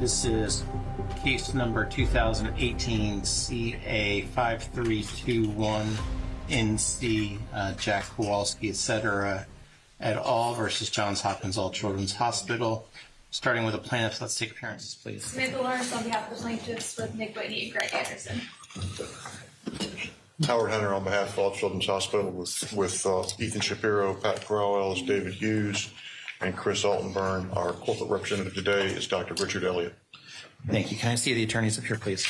This is case number 2018 CA 5321 NC Jack Kowalski, etc. et al. Versus Johns Hopkins All Children's Hospital. Starting with the plaintiffs, let's take appearances, please. Samantha Lawrence on behalf of the plaintiffs with Nick Whitney and Greg Anderson. Howard Hunter on behalf of All Children's Hospital with Ethan Shapiro, Pat Crowells, David Hughes, and Chris Altenburn. Our corporate representative today is Dr. Richard Elliott. Thank you. Can I see the attorneys up here, please?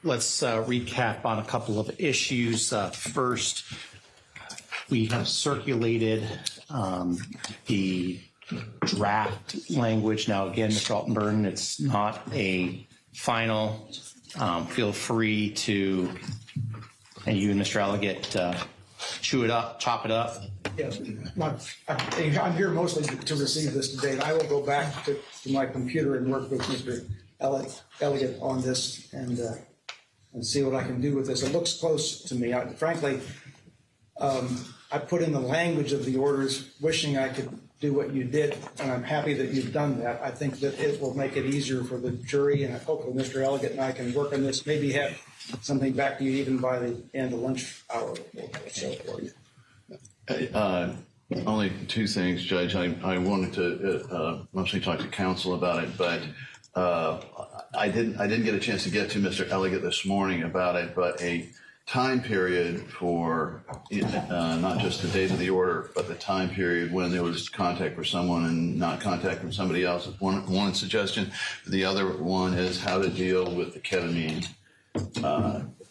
Let's recap on a couple of issues. First, we have circulated the draft language. Now, again, Mr. Altenburn, it's not a final. Feel free to, and you and Mr. Elliott, chew it up, chop it up. Yes, I'm here mostly to receive this today. I will go back to my computer and work with Mr. Elliott on this and see what I can do with this. It looks close to me. Frankly, I put in the language of the orders, wishing I could do what you did, and I'm happy that you've done that. I think that it will make it easier for the jury, and hopefully Mr. Elliott and I can work on this, maybe have something back to you even by the end of lunch hour or so for you. Only two things, Judge. I wanted to mostly talk to counsel about it, but I didn't get a chance to get to Mr. Elliott this morning about it, but a time period for not just the date of the order, but the time period when there was contact for someone and not contact from somebody else is one suggestion. The other one is how to deal with the ketamine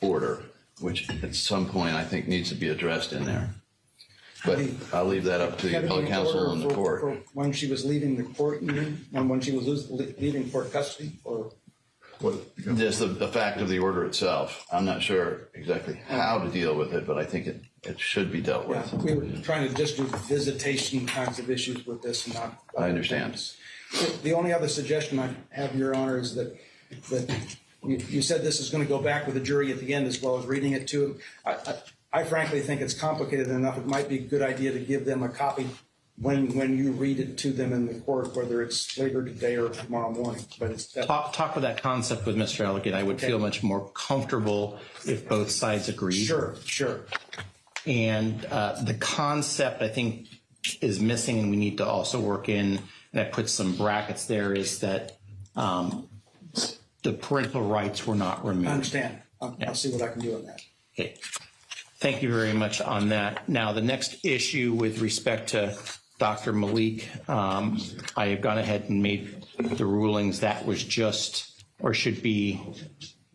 order, which at some point I think needs to be addressed in there. But I'll leave that up to the appellate counsel and the court. For when she was leaving the court, you mean? When she was leaving court custody? Or just the fact of the order itself. I'm not sure exactly how to deal with it, but I think it should be dealt with. Yeah, we were trying to just do visitation kinds of issues with this and not. I understand. The only other suggestion I have, Your Honor, is that you said this is going to go back with the jury at the end as well as reading it to them. I frankly think it's complicated enough. It might be a good idea to give them a copy when you read it to them in the court, whether it's later today or tomorrow morning. But it's talk with that concept with Mr. Elliott. I would feel much more comfortable if both sides agreed. Sure. And the concept, I think, is missing, and we need to also work in, and I put some brackets there, is that the parental rights were not removed. I understand. I'll see what I can do on that. Okay. Thank you very much on that. Now, the next issue with respect to Dr. Malik, I have gone ahead and made the rulings. That was just, or should be,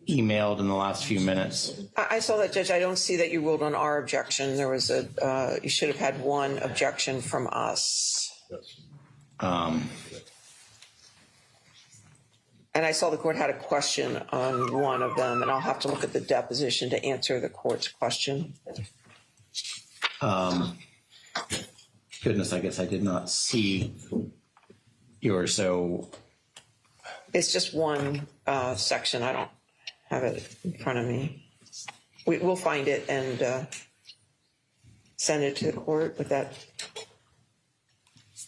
emailed in the last few minutes. I saw that, Judge. I don't see that you ruled on our objection. There was you should have had one objection from us. And I saw the court had a question on one of them, and I'll have to look at the deposition to answer the court's question. Goodness, I guess I did not see yours, so. It's just one section. I don't have it in front of me. We'll find it and send it to the court with that.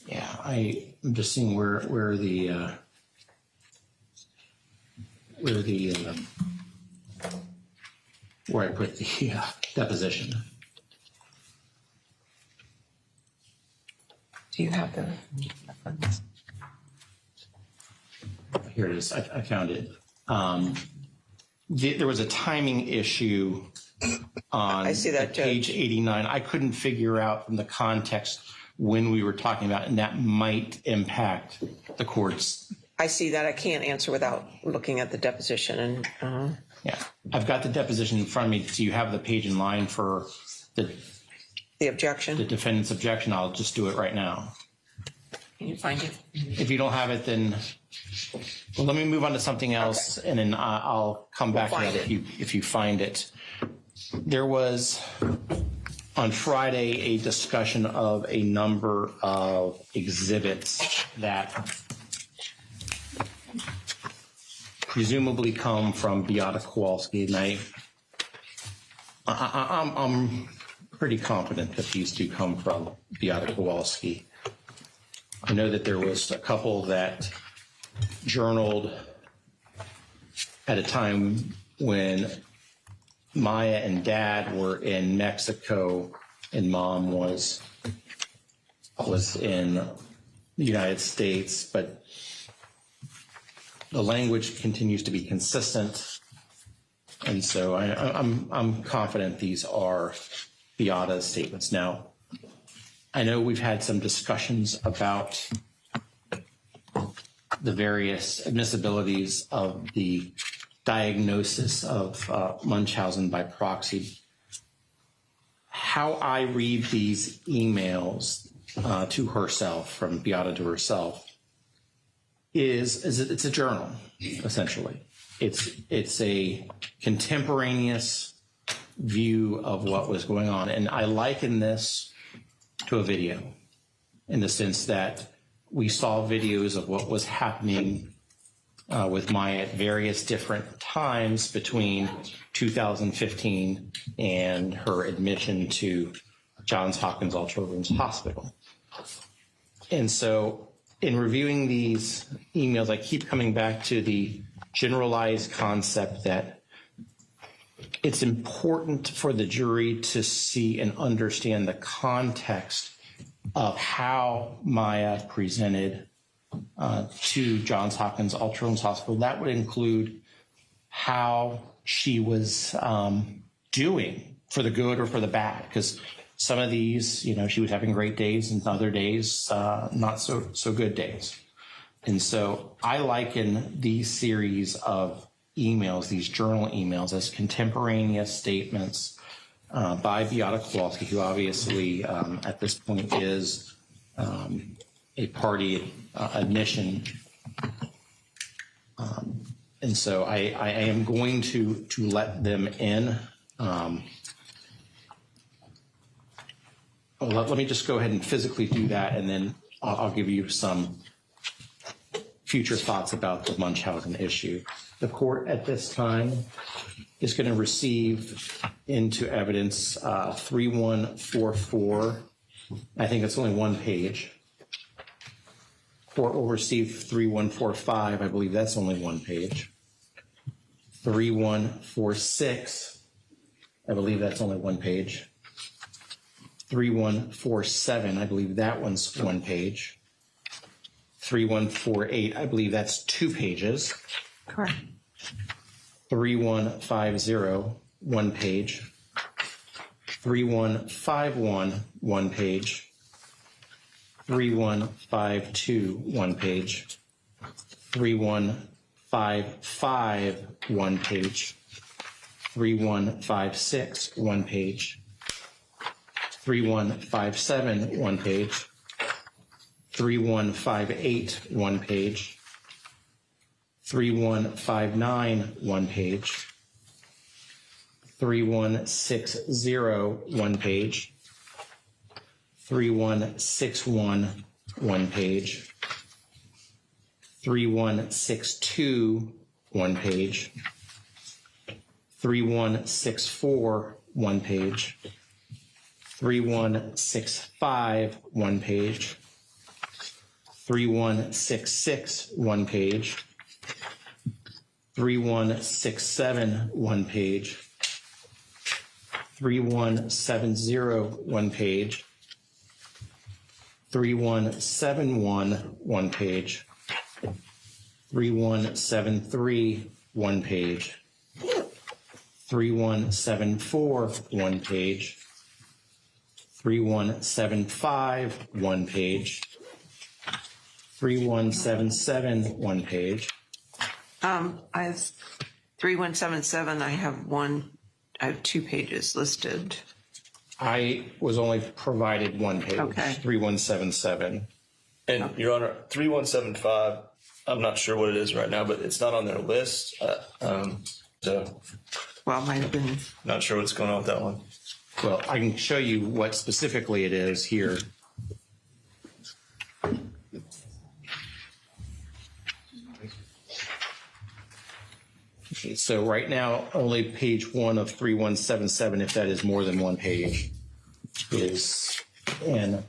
Yeah, I'm just seeing where I put the deposition. Do you have the? Here it is. I found it. There was a timing issue on I see that, page 89. I couldn't figure out from the context when we were talking about, and that might impact the court's. I see that. I can't answer without looking at the deposition. And Yeah, I've got the deposition in front of me. Do you have the page in line for the objection? The defendant's objection. I'll just do it right now. Can you find it? If you don't have it, then let me move on to something else, and then I'll come back to that if you find it. There was on Friday a discussion of a number of exhibits that presumably come from Beata Kowalski, and I'm pretty confident that these do come from Beata Kowalski. I know that there was a couple that journaled at a time when Maya and Dad were in Mexico and Mom was in the United States, but the language continues to be consistent. And so I'm confident these are Beata's statements. Now, I know we've had some discussions about the various admissibilities of the diagnosis of Munchausen by proxy. How I read these emails to herself, from Beata to herself, is it's a journal, essentially. It's a contemporaneous view of what was going on. And I liken this to a video in the sense that we saw videos of what was happening with Maya at various different times between 2015 and her admission to Johns Hopkins All Children's Hospital. And so in reviewing these emails, I keep coming back to the generalized concept that it's important for the jury to see and understand the context of how Maya presented to Johns Hopkins All Children's Hospital. That would include how she was doing, for the good or for the bad, because some of these, you know, she was having great days and other days not so good days. And so I liken these series of emails, these journal emails, as contemporaneous statements by Beata Kowalski, who obviously at this point is a party admission. And so I am going to let them in. Let me just go ahead and physically do that, and then I'll give you some future thoughts about the Munchausen issue. The court at this time is going to receive into evidence 3144. I think it's only one page. Court will receive 3145. I believe that's only one page. 3146. I believe that's only one page. 3147. I believe that one's one page. 3148. I believe that's 2 pages. Correct. 3150, 1 page. 3151, 1 page. 3152, 1 page. 3155, 1 page. 3156, 1 page. 3157, 1 page. 3158, 1 page. 3159, 1 page. 3160, 1 page. 3161, 1 page. 3162, 1 page. 3164, 1 page. 3165, 1 page. 3166, 1 page. 3167, 1 page. 3170, 1 page. 3171, 1 page. 3173, 1 page. 3174, 1 page. 3175, 1 page. 3177, 1 page. I have 3177. I have 2 pages listed. I was only provided 1 page. Okay. 3177. And Your Honor, 3175, I'm not sure what it is right now, but it's not on their list. So Well, it might have been. not sure what's going on with that one. Well, I can show you what specifically it is here. Okay, so right now, only page 1 of 3177, if that is more than 1 page. is in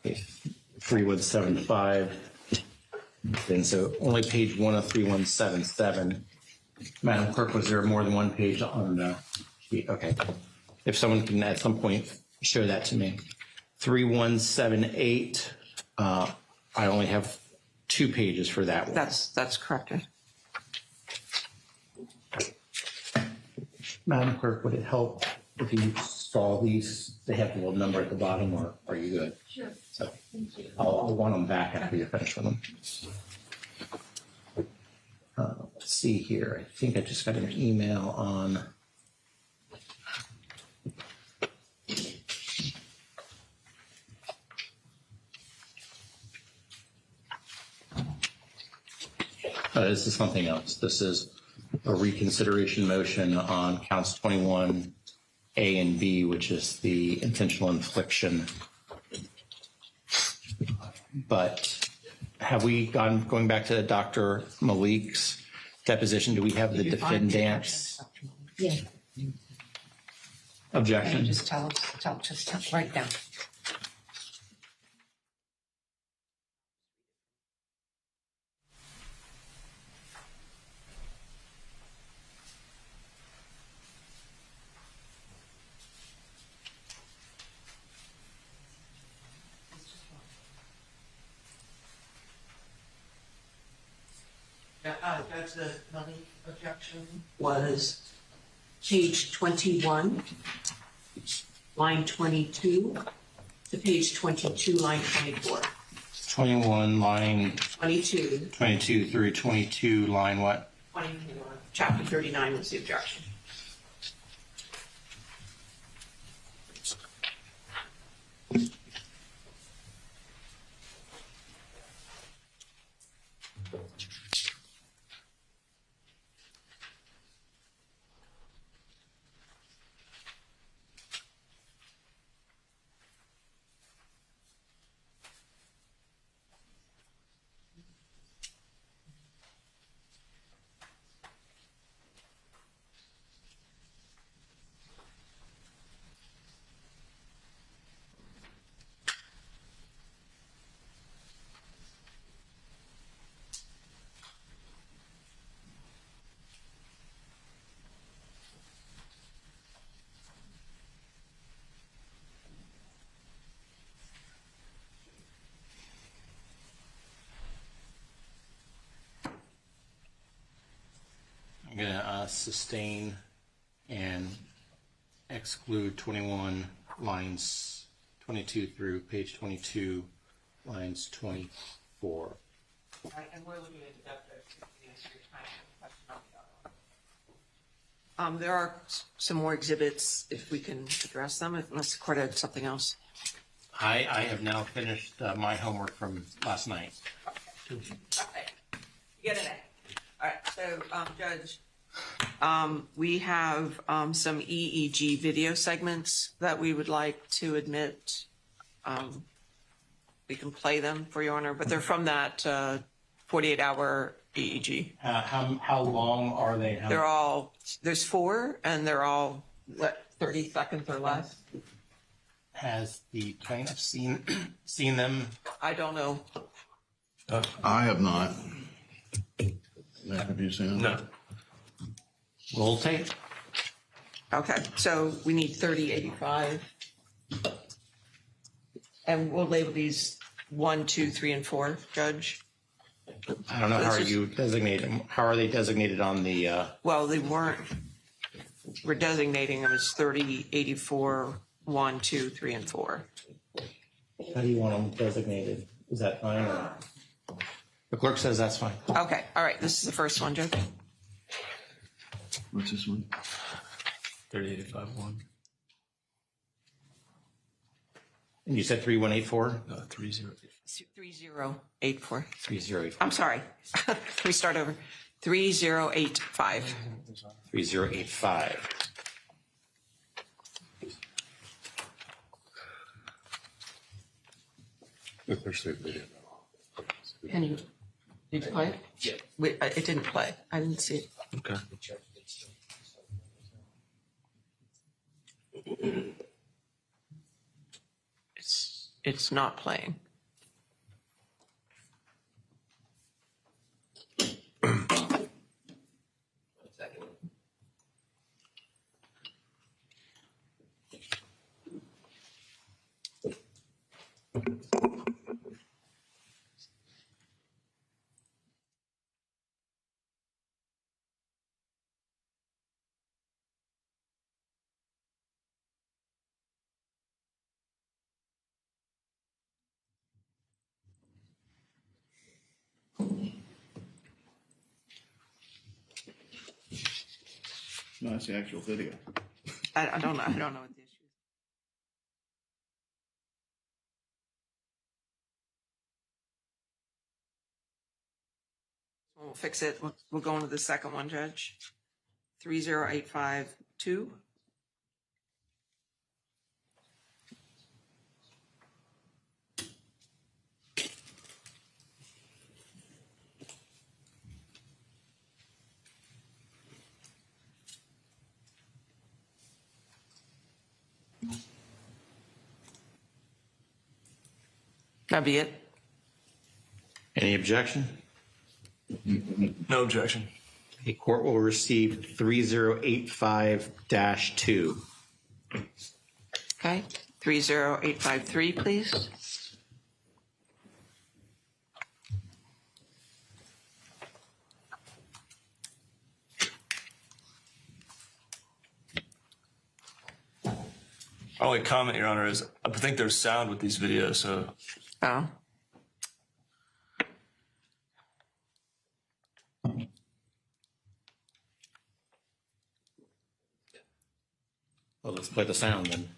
okay, 3175. And so only page 1 of 3177. Madam Clerk, was there more than one page on the sheet? Okay. If someone can at some point show that to me. 3178, I only have 2 pages for that one. That's correct. Madam Clerk, would it help if you saw these? They have a little number at the bottom, or are you good? Sure. So Thank you. I'll want them back after you're finished with them. Let's see here. I think I just got an email on. This is something else. This is a reconsideration motion on counts 21A and B, which is the intentional infliction. But have we going back to Dr. Malik's deposition? Do we have the defendant's Yeah, objection? just tell right down. Judge, the Malik objection was page 21, line 22, to page 22, line 24. 21 line 22, 22 through 22 line what? 24, chapter 39 was the objection. I'm going to sustain and exclude 21 lines 22 through page 22, lines 24. Right, and we're looking at the There are some more exhibits, if we can address them, unless the court had something else. I have now finished my homework from last night. Okay. You get an A. All right, so, Judge, we have some EEG video segments that we would like to admit. We can play them for your honor, but they're from that 48-hour EEG. How long are they? They're all, there's 4, and they're all, 30 seconds or less? Has the plaintiff seen them? I don't know. I have not. Have you seen them? No. Roll tape? Okay, so we need 3085. And we'll label these 1, 2, 3, and 4, Judge. I don't know. How are you designating? How are they designated on the? Well, they weren't, we're designating them as 3084, 1, 2, 3, and 4. How do you want them designated? Is that fine? Or? The clerk says that's fine. Okay, all right, this is the first one, Judge. What's this one? 3851. And you said 3184? 30. 3084. 3085. I'm sorry. Can we start over? 3085. 3085. There's the video. Penny, did you play it? Yeah. It didn't play. I didn't see it. Okay. It's not playing. No, that's the actual video. I don't know. I don't know what the issue is. We'll fix it. We'll go into the second one, Judge. 30852. That'd be it. Any objection? No objection. The court will receive 3085-2. Okay. 30853, please. Our only comment, Your Honor, is I think there's sound with these videos, so Oh. Well, let's play the sound then.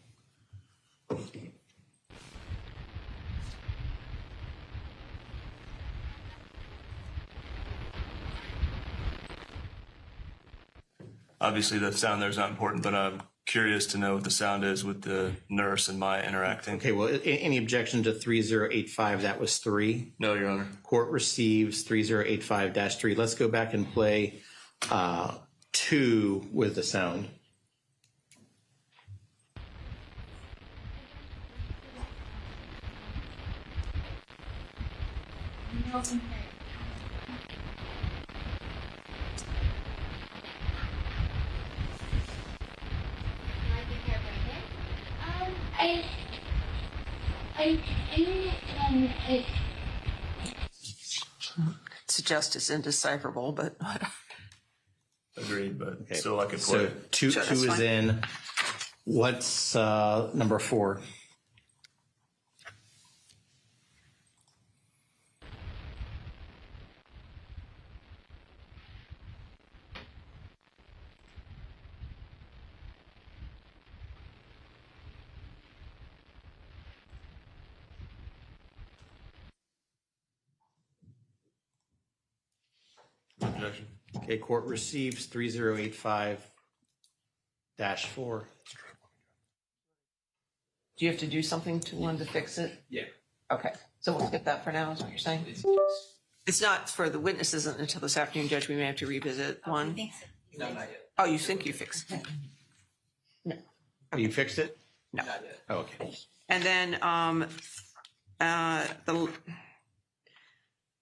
obviously the sound there is not important, but I'm curious to know what the sound is with the nurse and my interacting. Okay, well, any objection to 3085? That was 3. No, Your Honor. Court receives 3085-3. Let's go back and play 2 with the sound. Suggest it's indecipherable, but Agreed, but Okay. still I could play. So 2 Sure, that's is fine. in. What's number 4? Objection. Okay, court receives 3085-4. do you have to do something to one to fix it? Yeah. Okay, so we'll skip that for now, is what you're saying? It's not for the witnesses until this afternoon, Judge. We may have to revisit one. No, not yet. Oh, you think you fixed it? You fixed it? No. Not yet. Oh, okay. And then, hold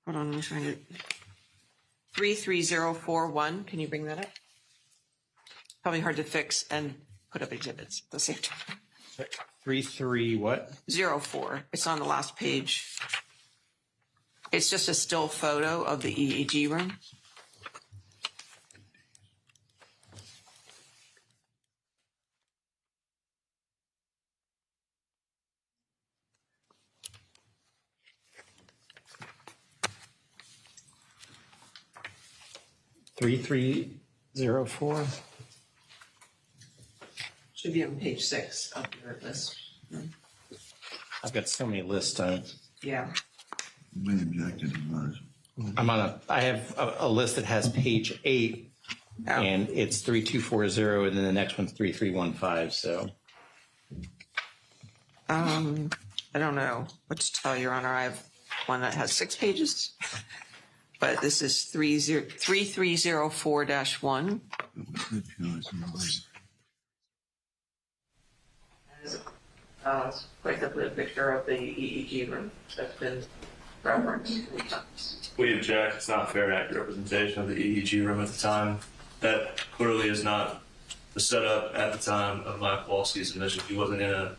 on, let me find it. 33041, can you bring that up? Probably hard to fix and put up exhibits at the same time. 33 what? 04, it's on the last page. It's just a still photo of the EEG room. Three 304. Should be on page 6 of your list. I've got so many lists on. Yeah. We objected to ours. I have a list that has page 8, Oh. and it's 3240, and then the next one's 3315. So I don't know what to tell Your Honor. I have one that has 6 pages, but this is 3304-1. Quite simply a picture of the EEG room that's been referenced many times. We object. It's not fair and accurate representation of the EEG room at the time. That clearly is not the setup at the time of Mike Kowalski's admission. He wasn't in a,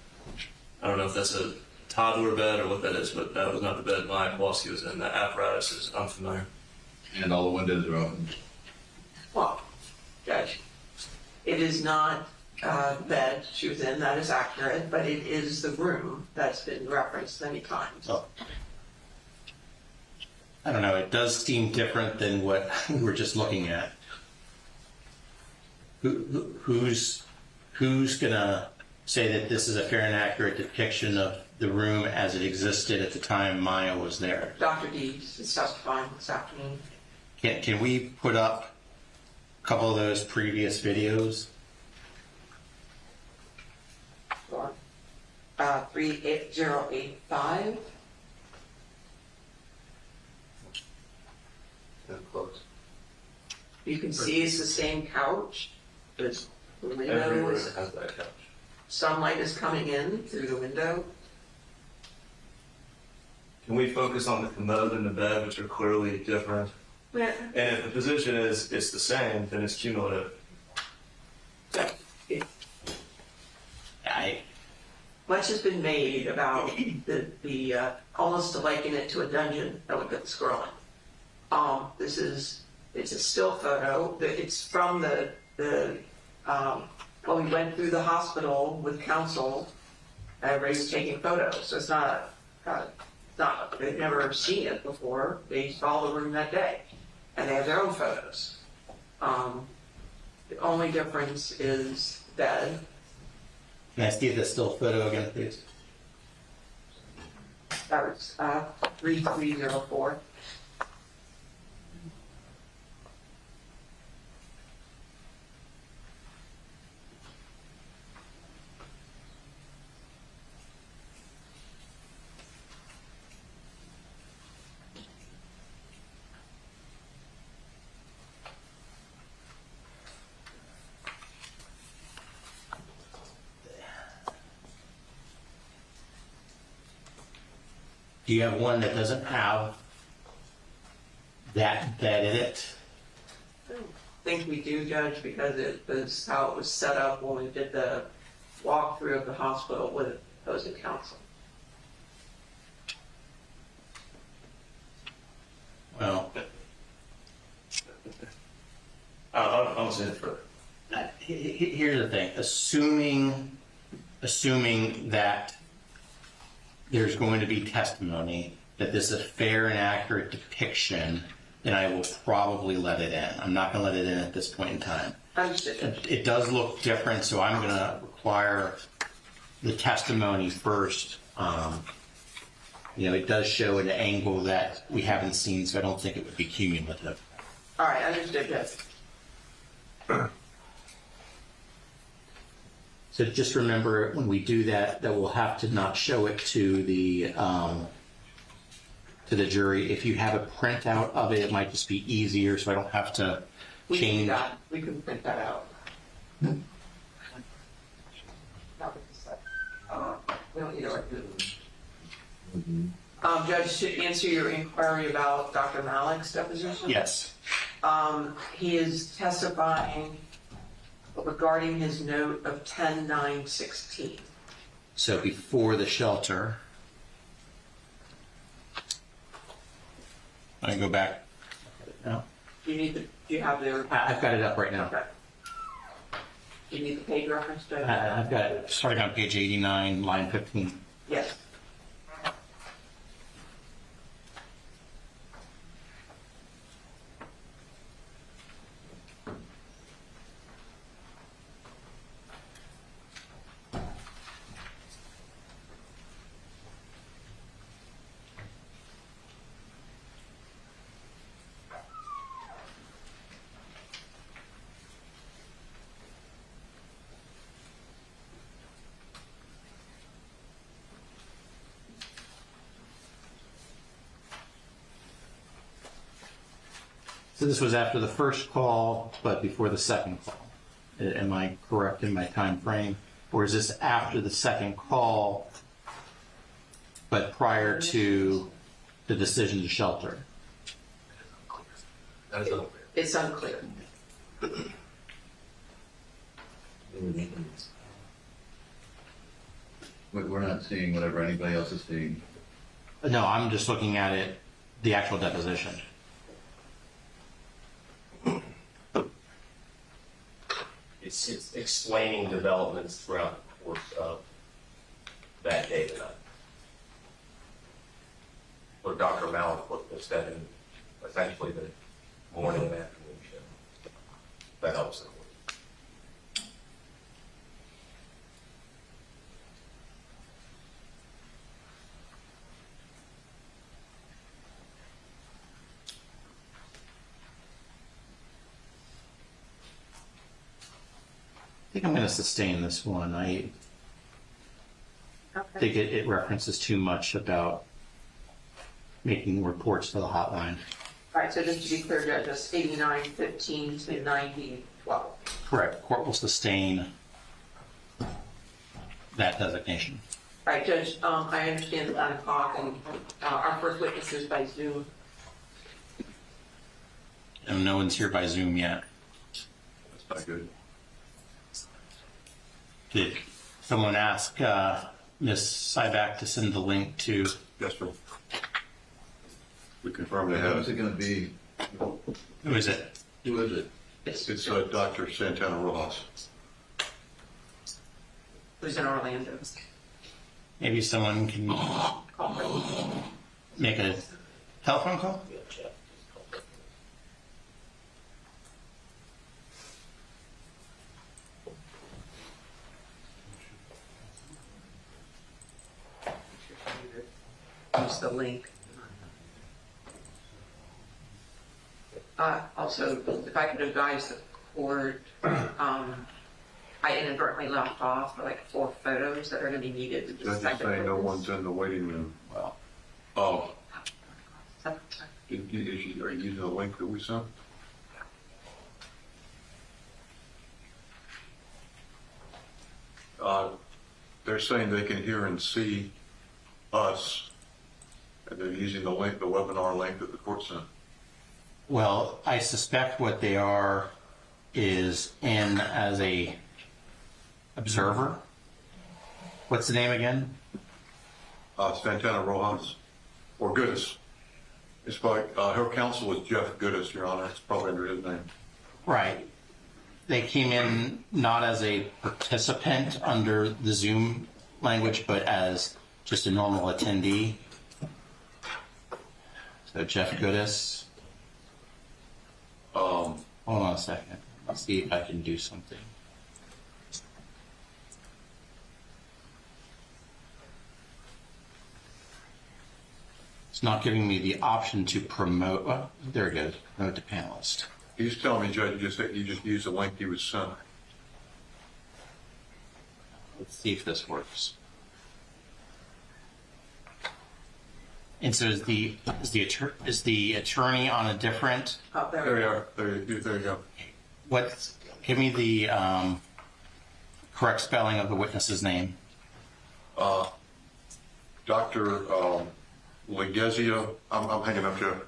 I don't know if that's a toddler bed or what that is, but that was not the bed Mike Kowalski was in. That apparatus is unfamiliar. And all the windows are open. Well, Judge, it is not bed she was in, that is accurate, but it is the room that's been referenced many times. Oh. I don't know, it does seem different than what we were just looking at. Who's gonna say that this is a fair and accurate depiction of the room as it existed at the time Maya was there? Dr. Dees is testifying this afternoon. Can we put up a couple of those previous videos? Sure. 38085. You can see it's the same couch. There's the Every window, room is- has that couch. sunlight is coming in through the window. Can we focus on the commode and the bed, which are clearly different? Yeah. And if the position is it's the same, then it's cumulative. Much has been made about the almost to liken it to a dungeon that we've been scrolling. It's a still photo. It's from when we went through the hospital with counsel. Everybody's taking photos, so it's not they've never seen it before. They saw the room that day, and they have their own photos. The only difference is bed. Can I see the still photo again, please? That was 3304. Do you have one that doesn't have that bed in it? I don't think we do, Judge, because it was how it was set up when we did the walkthrough of the hospital with opposing counsel. Well, I don't see it further. here's the thing, assuming that there's going to be testimony that this is a fair and accurate depiction, then I will probably let it in. I'm not going to let it in at this point in time. Understood. It does look different, so I'm going to require the testimony first. It does show an angle that we haven't seen, so I don't think it would be cumulative. All right, understood, Judge. So just remember, when we do that, that we'll have to not show it to the jury. If you have a printout of it, it might just be easier, so I don't have to We can do change. that. We can print that out. We don't need to write it. Judge, to answer your inquiry about Dr. Malik's deposition? Yes. He is testifying regarding his note of 10/9/16. So before the shelter, I go back. No, Do you have the? I've got it up right now. Okay. Do you need the page reference, Judge? I've got it starting on page 89, line 15. Yes. So this was after the first call, but before the second call. Am I correct in my time frame? Or is this after the second call, but prior to the decision to shelter? That is unclear. It's unclear. We're not seeing whatever anybody else is seeing. No, I'm just looking at it, the actual deposition. It's explaining developments throughout the course of that day to night. Or Dr. Malik was that in essentially the morning and afternoon shift. That helps. I think I'm going to sustain this one. I think it references too much about making reports to the hotline. All right, so just to be clear, Judge, that's 8915 to 9012. Correct. Court will sustain that designation. All right, Judge, I understand the 9 o'clock, and our first witness is by Zoom. And no one's here by Zoom yet. That's not good. Did someone ask Ms. Syback to send the link to? Yes, sir. We confirm they have Who's it it. going to be? Who is it? Who is it? It's Dr. Santana Rojas. Who's in Orlando. Maybe someone can make a telephone call? Use the link. Also, if I could advise the court, I inadvertently left off like 4 photos that are going to be needed. to Judge is saying no one's in the waiting room. Well, Oh, are you using the link that we sent? They're saying they can hear and see us, and they're using the link, the webinar link that the court sent. well, I suspect what they are is in as a observer. What's the name again? Santana Rojas, or Goodis. It's by, her counsel is Jeff Goodis, Your Honor. It's probably under his name. Right. They came in not as a participant under the Zoom language, but as just a normal attendee. So Jeff Goodis. Hold on a second. Let's see if I can do something. It's not giving me the option to promote. Well, there it goes. Promote to panelist. He's telling me, Judge, you just used the link he was sent. Let's see if this works. And so is the attorney on a different? Oh, there There we you go. are. There you go. What? Give me the correct spelling of the witness's name. Dr. Legezia, I'm hanging up here.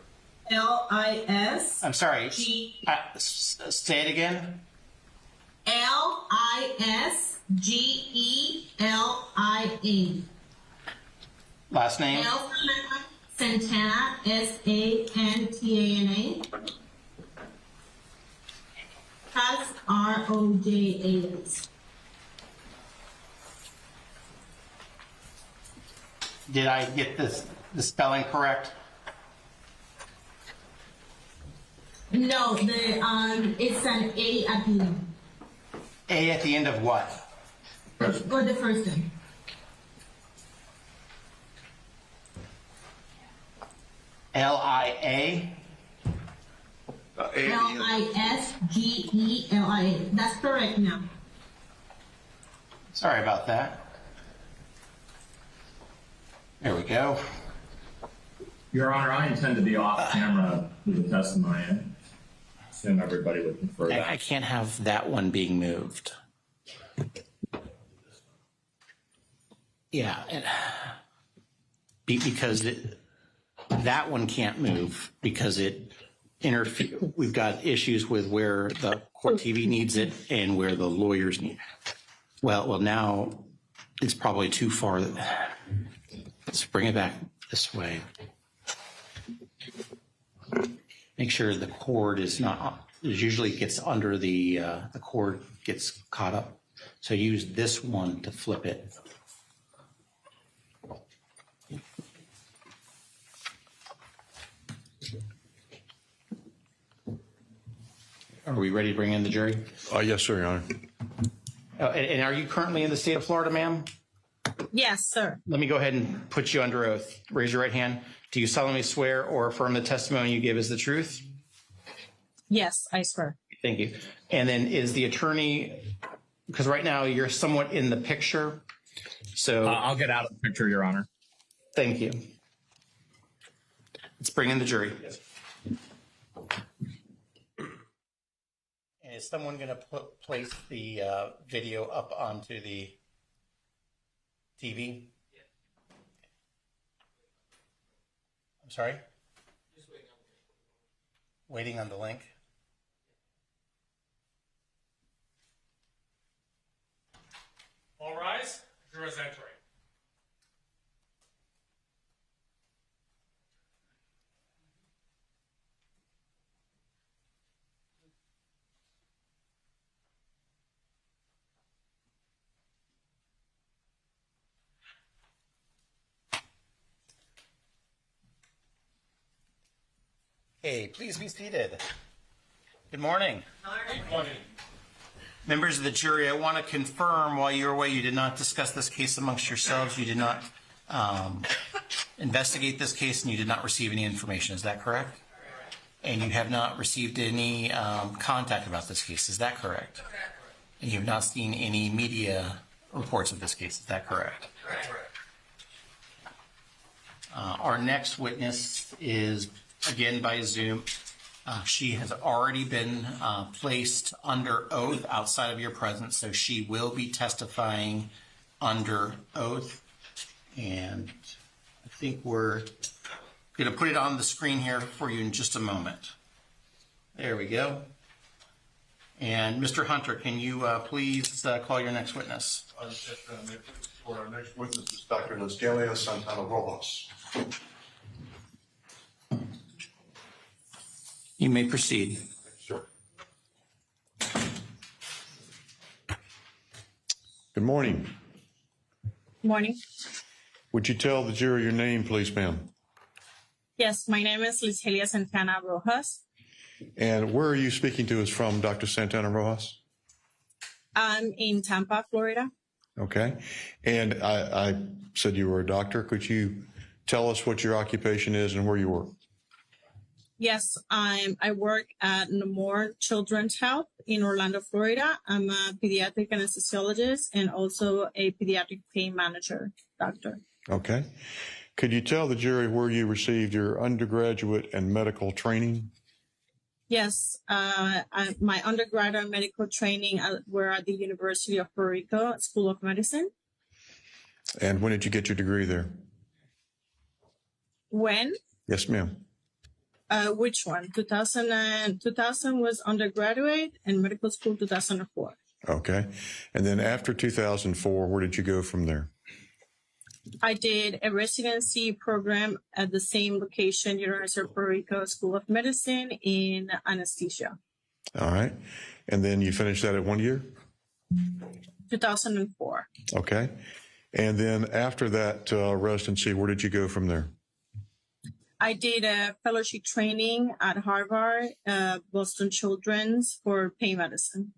L-I-S. I'm sorry. G. Say it again. L-I-S-G-E-L-I-A. Last name. L Santana, S-A-N-T-A-N-A. Rojas, R-O-J-A-S. Did I get the spelling correct? No, it's an A at the end. A at the end of what? For the first name. L-I-A? A at the end. L-I-S-G-E-L-I-A. That's correct now. Sorry about that. There we go. Your Honor, I intend to be off camera for the testimony. assume everybody would prefer I that. can't have that one being moved. Yeah, because that one can't move because it we've got issues with where the court TV needs it and where the lawyers need it. Well, now it's probably too far. Let's bring it back this way. Make sure the cord is not, usually gets under the cord gets caught up. So use this one to flip it. Are we ready to bring in the jury? Yes, sir, Your Honor. And are you currently in the state of Florida, ma'am? Yes, sir. Let me go ahead and put you under oath. Raise your right hand. Do you solemnly swear or affirm the testimony you give is the truth? Yes, I swear. Thank you. And then is the attorney, because right now you're somewhat in the picture, so. I'll get out of the picture, Your Honor. Thank you. Let's bring in the jury. And is someone going to place the video up onto the TV? I'm sorry? Just waiting on the link. All rise. Juror is entering. Hey, please be seated. Good morning. Good morning. Members of the jury, I want to confirm while you're away, you did not discuss this case amongst yourselves. You did not investigate this case, and you did not receive any information. Is that correct? And you have not received any contact about this case. Is that correct? And you have not seen any media reports of this case. Is that correct? Correct. Our next witness is, again, by Zoom. She has already been placed under oath outside of your presence, so she will be testifying under oath. And I think we're going to put it on the screen here for you in just a moment. There we go. And Mr. Hunter, can you please call your next witness? Our next witness is Dr. Lesgelia Santana Rojas. You may proceed. Sure. Good morning. Morning. Would you tell the jury your name, please, ma'am? Yes, my name is Lesgelia Santana Rojas. And where are you speaking to us from, Dr. Santana Rojas? I'm in Tampa, Florida. Okay. And I said you were a doctor. Could you tell us what your occupation is and where you work? Yes, I work at Nemours Children's Health in Orlando, Florida. I'm a pediatric anesthesiologist and also a pediatric pain manager, doctor. Okay. Could you tell the jury where you received your undergraduate and medical training? Yes, my undergraduate medical training were at the University of Puerto Rico School of Medicine. And when did you get your degree there? When? Yes, ma'am. Which one? 2000 was undergraduate and medical school 2004. Okay. And then after 2004, where did you go from there? I did a residency program at the same location, University of Puerto Rico School of Medicine in anesthesia. All right. And then you finished that at 1 year? 2004. Okay. And then after that residency, where did you go from there? I did a fellowship training at Harvard, Boston Children's for pain medicine.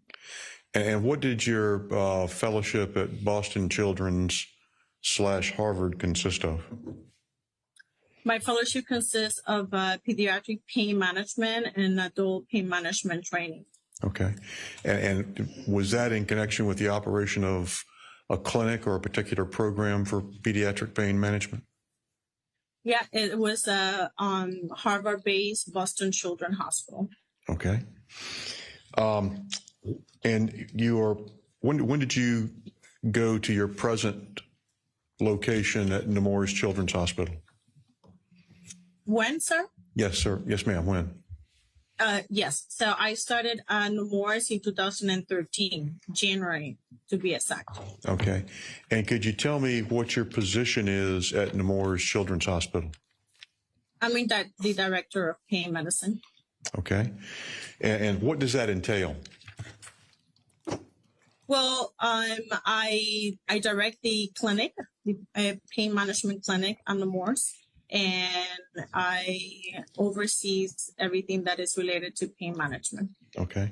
And what did your fellowship at Boston Children's / Harvard consist of? My fellowship consists of pediatric pain management and adult pain management training. Okay. And was that in connection with the operation of a clinic or a particular program for pediatric pain management? Yeah, it was on Harvard-based Boston Children's Hospital. Okay. And when did you go to your present location at Nemours Children's Hospital? When, sir? Yes, sir. Yes, ma'am. When? Yes. So I started Nemours in 2013, January to be exact. Okay. And could you tell me what your position is at Nemours Children's Hospital? I'm the director of pain medicine. Okay. And what does that entail? Well, I direct the clinic, the pain management clinic on Nemours, and I oversee everything that is related to pain management. Okay.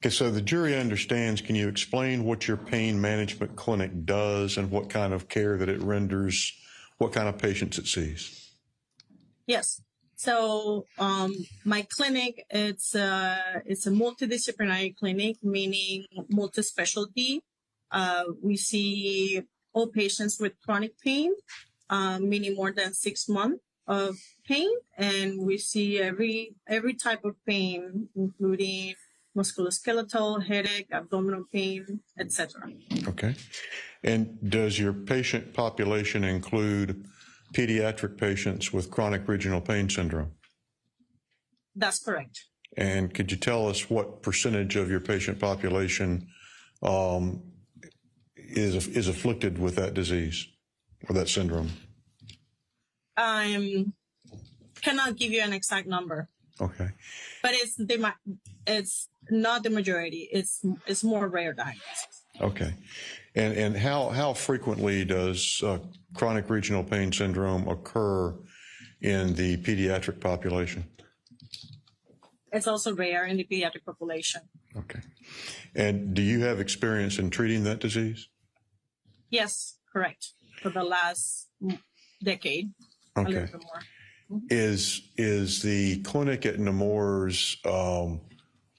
Okay, so the jury understands. Can you explain what your pain management clinic does and what kind of care that it renders, what kind of patients it sees? Yes. So my clinic, it's a multidisciplinary clinic, meaning multi-specialty. We see all patients with chronic pain, meaning more than 6 months of pain, and we see every type of pain, including musculoskeletal, headache, abdominal pain, etc. Okay. And does your patient population include pediatric patients with chronic regional pain syndrome? That's correct. And could you tell us what percentage of your patient population is afflicted with that disease or that syndrome? I cannot give you an exact number. Okay. But it's not the majority. It's more rare diagnosis. Okay. And how frequently does chronic regional pain syndrome occur in the pediatric population? It's also rare in the pediatric population. Okay. And do you have experience in treating that disease? Yes, correct. For the last decade, a Okay. little bit more. Is the clinic at Nemours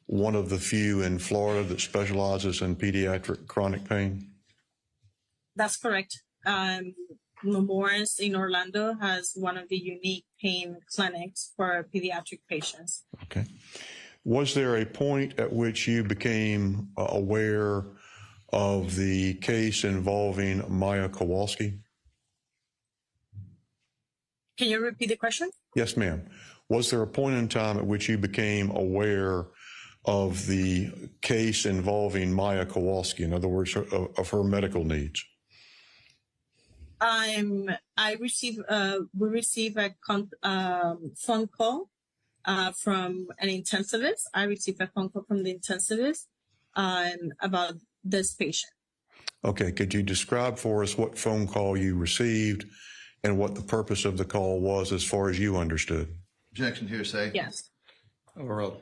one of the few in Florida that specializes in pediatric chronic pain? That's correct. Nemours in Orlando has one of the unique pain clinics for pediatric patients. Okay. Was there a point at which you became aware of the case involving Maya Kowalski? Can you repeat the question? Yes, ma'am. Was there a point in time at which you became aware of the case involving Maya Kowalski, in other words, of her medical needs? We receive a phone call from an intensivist. I received a phone call from the intensivist about this patient. Okay. Could you describe for us what phone call you received and what the purpose of the call was as far as you understood? Objection, hearsay. Yes. Overruled.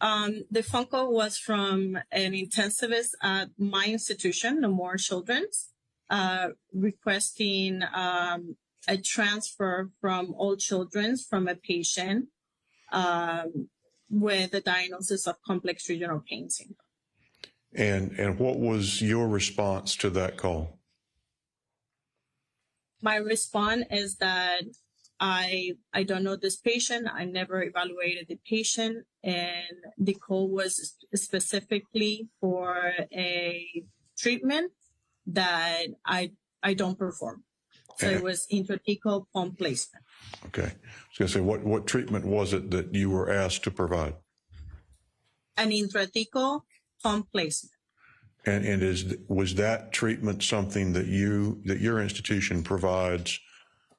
The phone call was from an intensivist at my institution, Nemours Children's, requesting a transfer from all children's from a patient with a diagnosis of complex regional pain syndrome. And what was your response to that call? My response is that I don't know this patient. I never evaluated the patient, and the call was specifically for a treatment that I don't perform. So it was intrathecal pump placement. Okay. I was going to say, what treatment was it that you were asked to provide? An intrathecal pump placement. And was that treatment something that your institution provides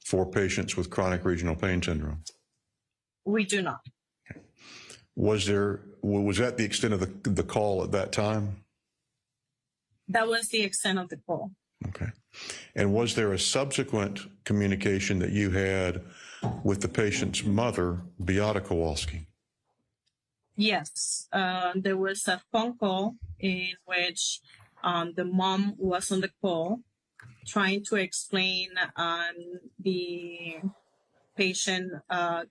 for patients with chronic regional pain syndrome? We do not. Was that the extent of the call at that time? That was the extent of the call. Okay. And was there a subsequent communication that you had with the patient's mother, Beata Kowalski? Yes. There was a phone call in which the mom was on the call trying to explain the patient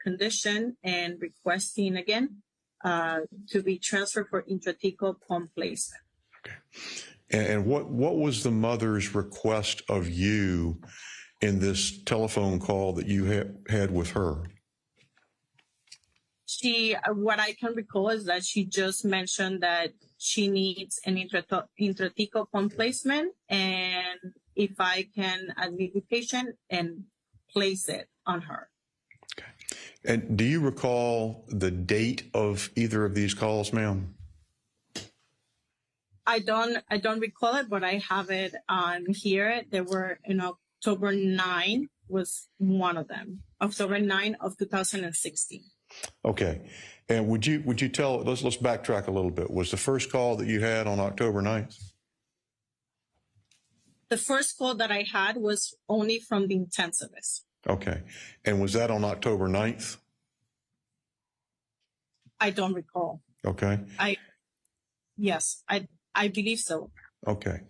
condition and requesting again to be transferred for intrathecal pump placement. Okay. And what was the mother's request of you in this telephone call that you had with her? What I can recall is that she just mentioned that she needs an intrathecal pump placement, and if I can admit the patient and place it on her. And do you recall the date of either of these calls, ma'am? I don't recall it, but I have it on here. They were in October 9 was one of them. October 9 of 2016. Okay. And would you tell, let's backtrack a little bit. Was the first call that you had on October 9th? The first call that I had was only from the intensivist. Okay. And was that on October 9th? I don't recall. Okay. Yes, I believe so. Okay.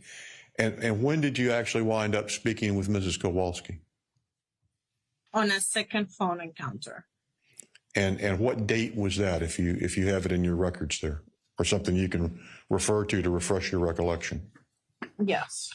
And when did you actually wind up speaking with Mrs. Kowalski? On a second phone encounter. And what date was that, if you have it in your records there, or something you can refer to refresh your recollection? Yes.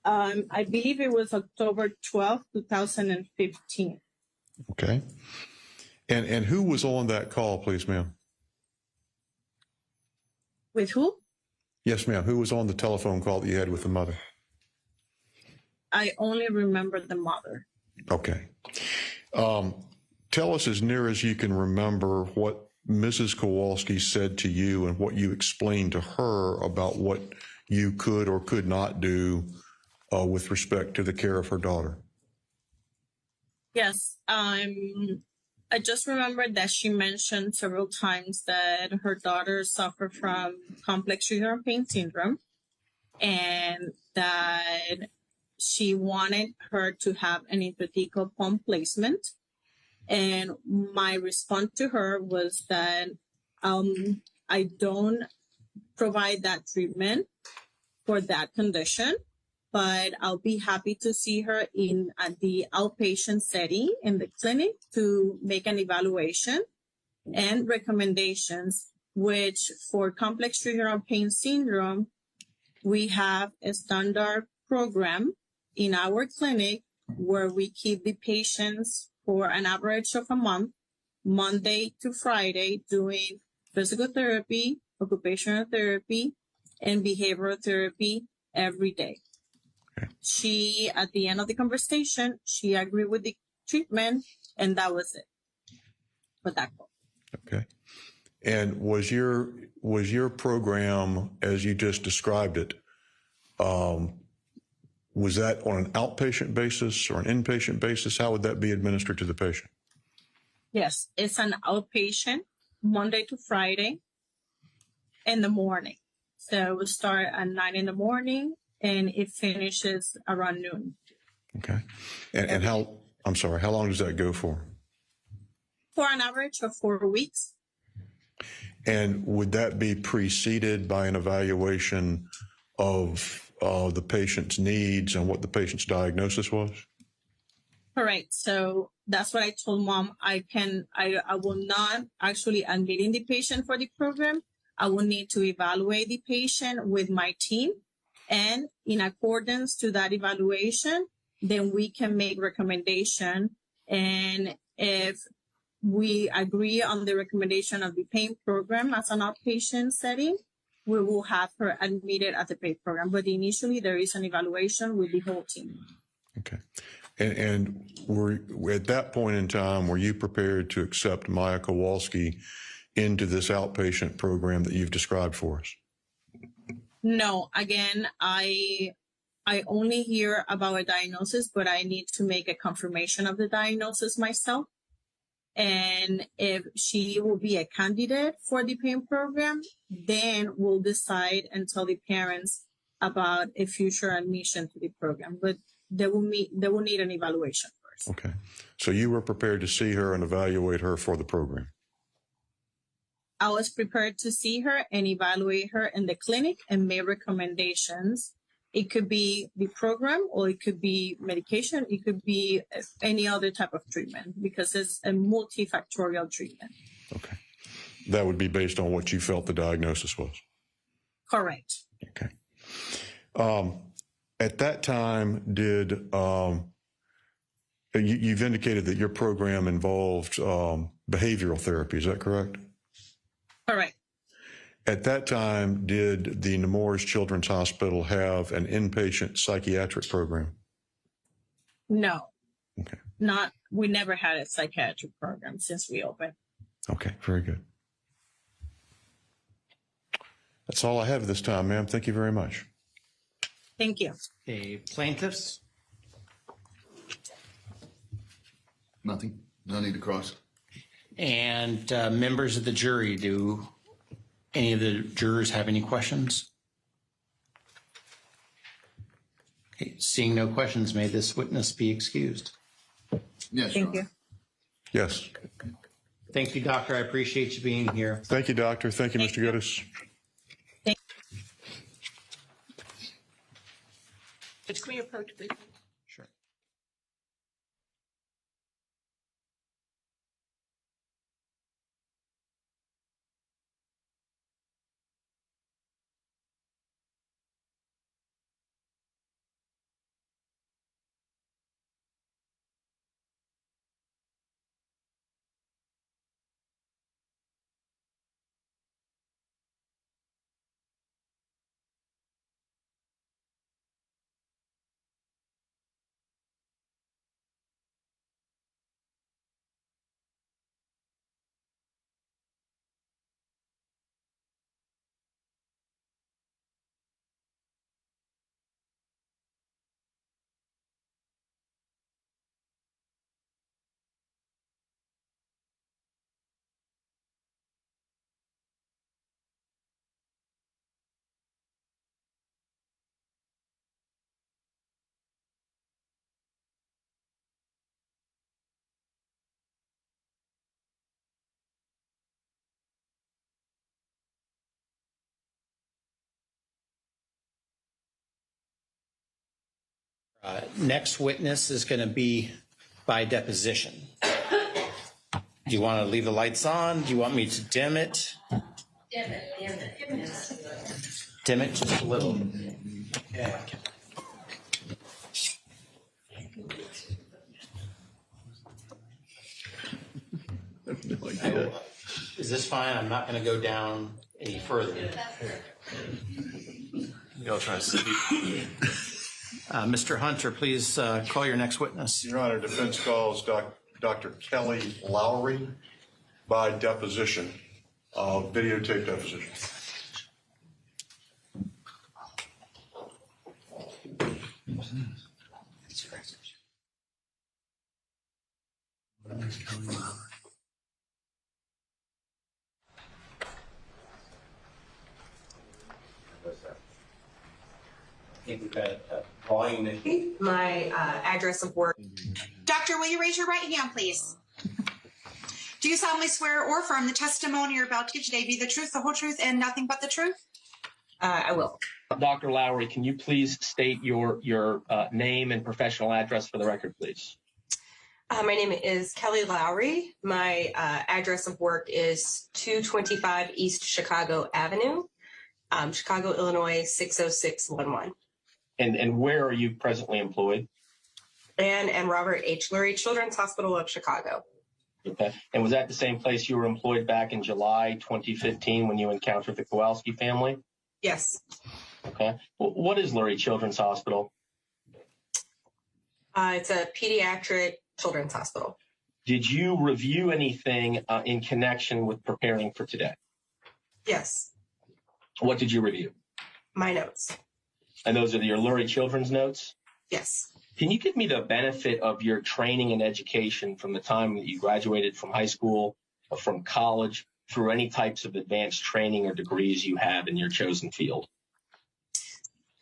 I believe it was October 12th, 2015. Okay. And who was on that call, please, ma'am? With who? Yes, ma'am. Who was on the telephone call that you had with the mother? I only remember the mother. Okay. Tell us as near as you can remember what Mrs. Kowalski said to you and what you explained to her about what you could or could not do with respect to the care of her daughter. Yes. I just remembered that she mentioned several times that her daughter suffered from complex trigger pain syndrome and that she wanted her to have an intrathecal pump placement. And my response to her was that I don't provide that treatment for that condition, but I'll be happy to see her at the outpatient setting in the clinic to make an evaluation and recommendations, which for complex trigger pain syndrome, we have a standard program in our clinic where we keep the patients for an average of a month, Monday to Friday, doing physical therapy, occupational therapy, and behavioral therapy every day. She, at the end of the conversation, she agreed with the treatment, and that was it for that call. Okay. And was your program, as you just described it, was that on an outpatient basis or an inpatient basis? How would that be administered to the patient? Yes, it's an outpatient, Monday to Friday in the morning. So we start at 9 in the morning and it finishes around noon. Okay. And how long does that go for? For an average of 4 weeks. And would that be preceded by an evaluation of the patient's needs and what the patient's diagnosis was? Correct. So that's what I told mom. I will not actually admitting the patient for the program. I will need to evaluate the patient with my team. And in accordance to that evaluation, then we can make recommendation. And if we agree on the recommendation of the pain program as an outpatient setting, we will have her admitted at the pain program. But initially, there is an evaluation with the whole team. Okay. And were at that point in time, were you prepared to accept Maya Kowalski into this outpatient program that you've described for us? No, again, I only hear about a diagnosis, but I need to make a confirmation of the diagnosis myself. And if she will be a candidate for the PAIN program, then we'll decide and tell the parents about a future admission to the program. But they will need an evaluation first. Okay. So you were prepared to see her and evaluate her for the program? I was prepared to see her and evaluate her in the clinic and make recommendations. It could be the program, or it could be medication. It could be any other type of treatment, because it's a multifactorial treatment. Okay. That would be based on what you felt the diagnosis was? Correct. Okay. At that time, you've indicated that your program involved behavioral therapy, is that correct? Correct. At that time, did the Nemours Children's Hospital have an inpatient psychiatric program? No. Okay. We never had a psychiatric program since we opened. Okay, very good. That's all I have this time, ma'am. Thank you very much. Thank you. Okay, plaintiffs? Nothing. No need to cross. And members of the jury, do any of the jurors have any questions? Okay, seeing no questions, may this witness be excused? Yes, Thank you. Yes. Thank you, doctor. I appreciate you being here. Thank you, doctor. Thank you, Mr. Goodes. Can we approach, please? Sure. Next witness is going to be by deposition. Do you want to leave the lights on? Do you want me to dim it? Dim it. Dim it just a little. Okay. No idea. Is this fine? I'm not going to go down any further. Y'all trying to see. Mr. Hunter, please call your next witness. Your Honor, defense calls Dr. Kelly Lowry by deposition, videotape deposition. I think we've got volume. My address of work. Doctor, will you raise your right hand, please? Do you solemnly swear or affirm the testimony you're about to give today be the truth, the whole truth, and nothing but the truth? I will. Dr. Lowry, can you please state your name and professional address for the record, please? My name is Kelly Lowry. My address of work is 225 East Chicago Avenue, Chicago, Illinois, 60611. And where are you presently employed? Ann and Robert H. Lurie Children's Hospital of Chicago. Okay. And was that the same place you were employed back in July 2015 when you encountered the Kowalski family? Yes. Okay. Well, what is Lurie Children's Hospital? It's a pediatric children's hospital. Did you review anything in connection with preparing for today? Yes. What did you review? My notes. And those are your Lurie Children's notes? Yes. Can you give me the benefit of your training and education from the time that you graduated from high school or from college through any types of advanced training or degrees you have in your chosen field?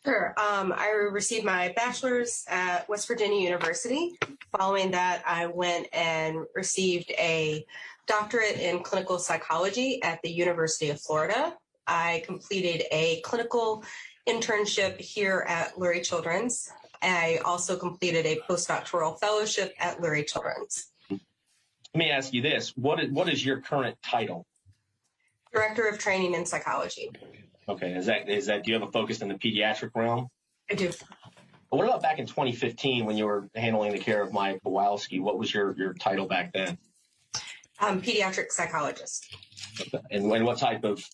Sure. I received my bachelor's at West Virginia University. Following that, I went and received a doctorate in clinical psychology at the University of Florida. I completed a clinical internship here at Lurie Children's. I also completed a postdoctoral fellowship at Lurie Children's. Let me ask you this. What is your current title? Director of Training in Psychology. Okay. Is that do you have a focus in the pediatric realm? I do. What about back in 2015 when you were handling the care of Maya Kowalski? What was your title back then? Pediatric psychologist. Okay. And what type of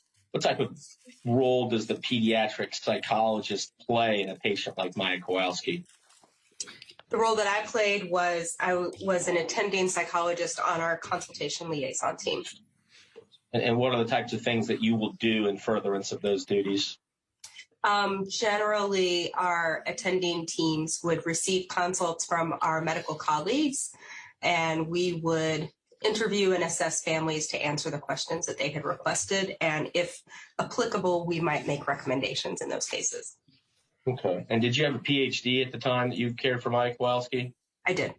role does the pediatric psychologist play in a patient like Maya Kowalski? The role that I played was I was an attending psychologist on our consultation liaison team. And what are the types of things that you will do in furtherance of those duties? Generally, our attending teams would receive consults from our medical colleagues, and we would interview and assess families to answer the questions that they had requested. And if applicable, we might make recommendations in those cases. Okay. And did you have a PhD at the time that you cared for Maya Kowalski? I did.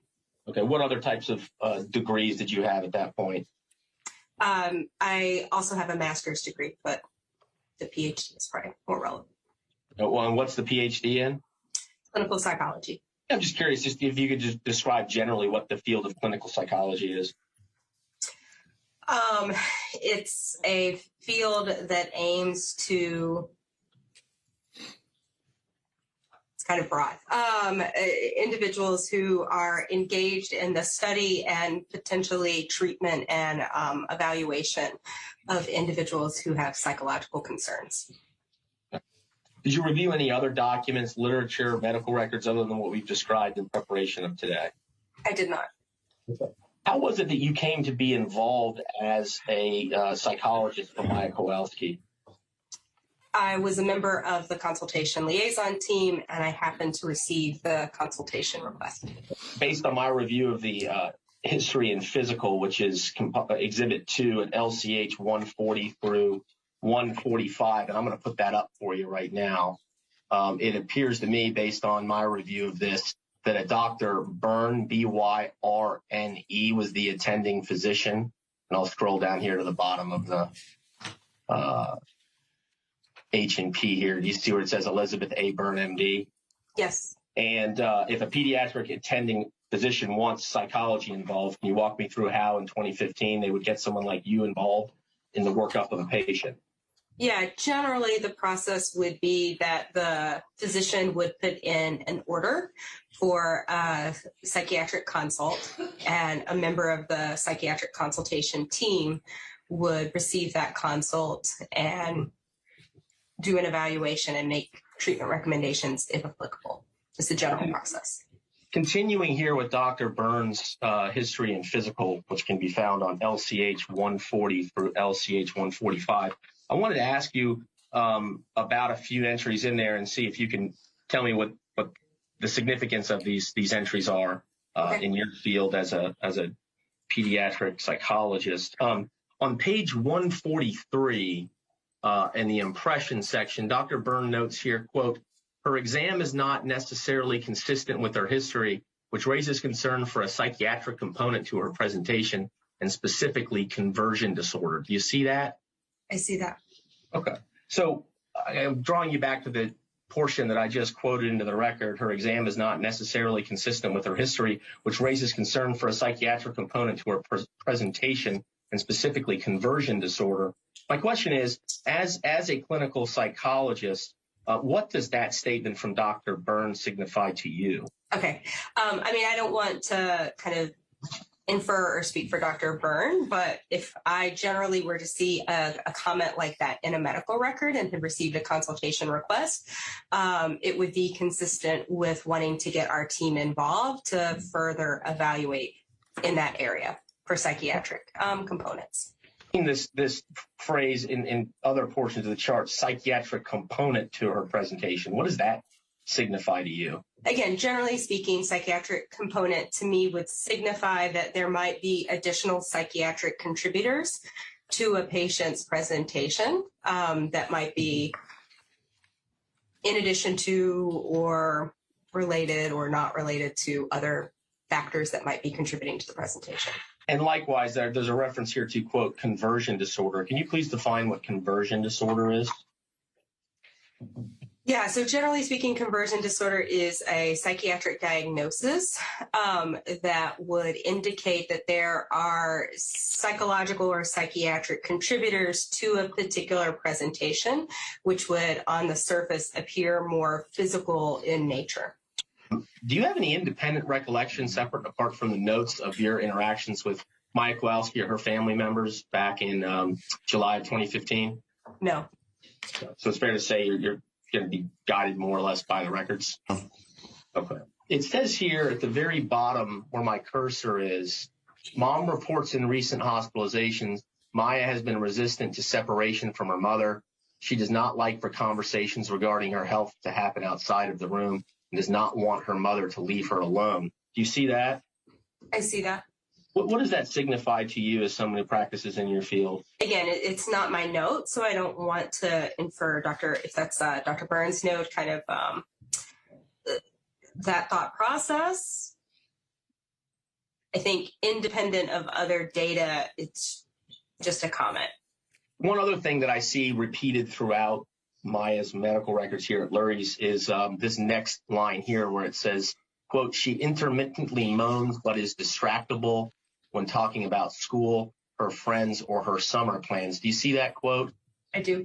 Okay. What other types of degrees did you have at that point? I also have a master's degree, but the PhD is probably more relevant. Well, and what's the PhD in? Clinical psychology. I'm just curious if you could just describe generally what the field of clinical psychology is. It's a field that aims to, it's kind of broad, individuals who are engaged in the study and potentially treatment and evaluation of individuals who have psychological concerns. Did you review any other documents, literature, medical records other than what we've described in preparation of today? I did not. Okay. How was it that you came to be involved as a psychologist for Maya Kowalski? I was a member of the consultation liaison team, and I happened to receive the consultation request. Based on my review of the history and physical, which is Exhibit 2 at LCH 140 through 145, and I'm going to put that up for you right now. It appears to me, based on my review of this, that a Dr. Byrne, B-Y-R-N-E, was the attending physician. And I'll scroll down here to the bottom of the H&P here. Do you see where it says Elizabeth A. Byrne, M.D.? Yes. And if a pediatric attending physician wants psychology involved, can you walk me through how in 2015 they would get someone like you involved in the workup of a patient? Yeah, generally the process would be that the physician would put in an order for a psychiatric consult, and a member of the psychiatric consultation team would receive that consult and do an evaluation and make treatment recommendations if applicable. It's the general process. Continuing here with Dr. Byrne's history and physical, which can be found on LCH 140 through LCH 145, I wanted to ask you about a few entries in there and see if you can tell me what the significance of these entries are in your field as a pediatric psychologist. On page 143 in the impression section, Dr. Byrne notes here, quote, "Her exam is not necessarily consistent with her history, which raises concern for a psychiatric component to her presentation, and specifically conversion disorder." Do you see that? I see that. Okay. So I'm drawing you back to the portion that I just quoted into the record. Her exam is not necessarily consistent with her history, which raises concern for a psychiatric component to her presentation, and specifically conversion disorder. My question is, as a clinical psychologist, what does that statement from Dr. Byrne signify to you? Okay. I mean, I don't want to kind of infer or speak for Dr. Byrne, but if I generally were to see a comment like that in a medical record and had received a consultation request, it would be consistent with wanting to get our team involved to further evaluate in that area for psychiatric components. This phrase in other portions of the chart, psychiatric component to her presentation, what does that signify to you? Again, generally speaking, psychiatric component to me would signify that there might be additional psychiatric contributors to a patient's presentation that might be in addition to or related or not related to other factors that might be contributing to the presentation. And likewise, there's a reference here to, quote, conversion disorder. Can you please define what conversion disorder is? Yeah, so generally speaking, conversion disorder is a psychiatric diagnosis that would indicate that there are psychological or psychiatric contributors to a particular presentation, which would on the surface appear more physical in nature. Do you have any independent recollection, separate and apart from the notes of your interactions with Maya Kowalski or her family members back in July of 2015? No. So it's fair to say you're going to be guided more or less by the records? Okay. It says here at the very bottom where my cursor is, mom reports in recent hospitalizations, Maya has been resistant to separation from her mother. She does not like for conversations regarding her health to happen outside of the room and does not want her mother to leave her alone. Do you see that? I see that. What does that signify to you as someone who practices in your field? Again, it's not my note, so I don't want to infer if that's Dr. Burns' note, kind of that thought process. I think independent of other data, it's just a comment. One other thing that I see repeated throughout Maya's medical records here at Lurie's is this next line here where it says, quote, she intermittently moans but is distractible when talking about school, her friends, or her summer plans. Do you see that quote? I do.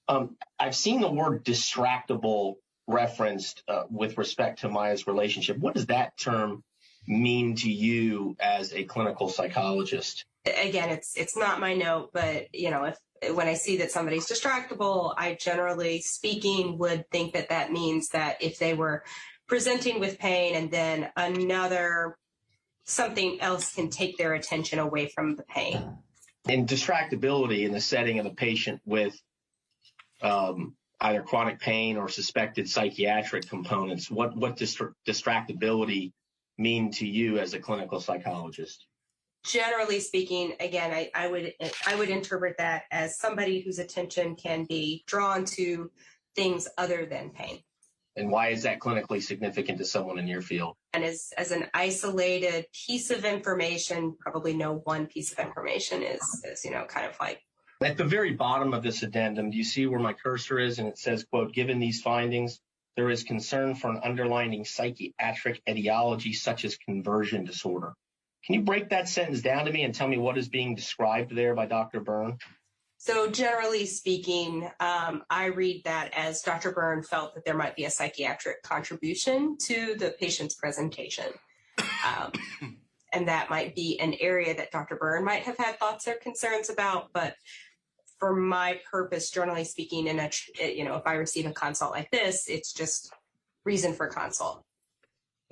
I've seen the word distractible referenced with respect to Maya's relationship. What does that term mean to you as a clinical psychologist? Again, it's not my note, but when I see that somebody's distractible, I generally speaking would think that means that if they were presenting with pain and then something else can take their attention away from the pain. And distractibility in the setting of a patient with either chronic pain or suspected psychiatric components, what distractibility mean to you as a clinical psychologist? Generally speaking, again, I would interpret that as somebody whose attention can be drawn to things other than pain. And why is that clinically significant to someone in your field? And as an isolated piece of information, probably no one piece of information is kind of like. At the very bottom of this addendum, do you see where my cursor is? And it says, quote, given these findings, there is concern for an underlying psychiatric etiology such as conversion disorder. Can you break that sentence down to me and tell me what is being described there by Dr. Byrne? So generally speaking, I read that as Dr. Byrne felt that there might be a psychiatric contribution to the patient's presentation. And that might be an area that Dr. Byrne might have had thoughts or concerns about. But for my purpose, generally speaking, if I receive a consult like this, it's just reason for consult.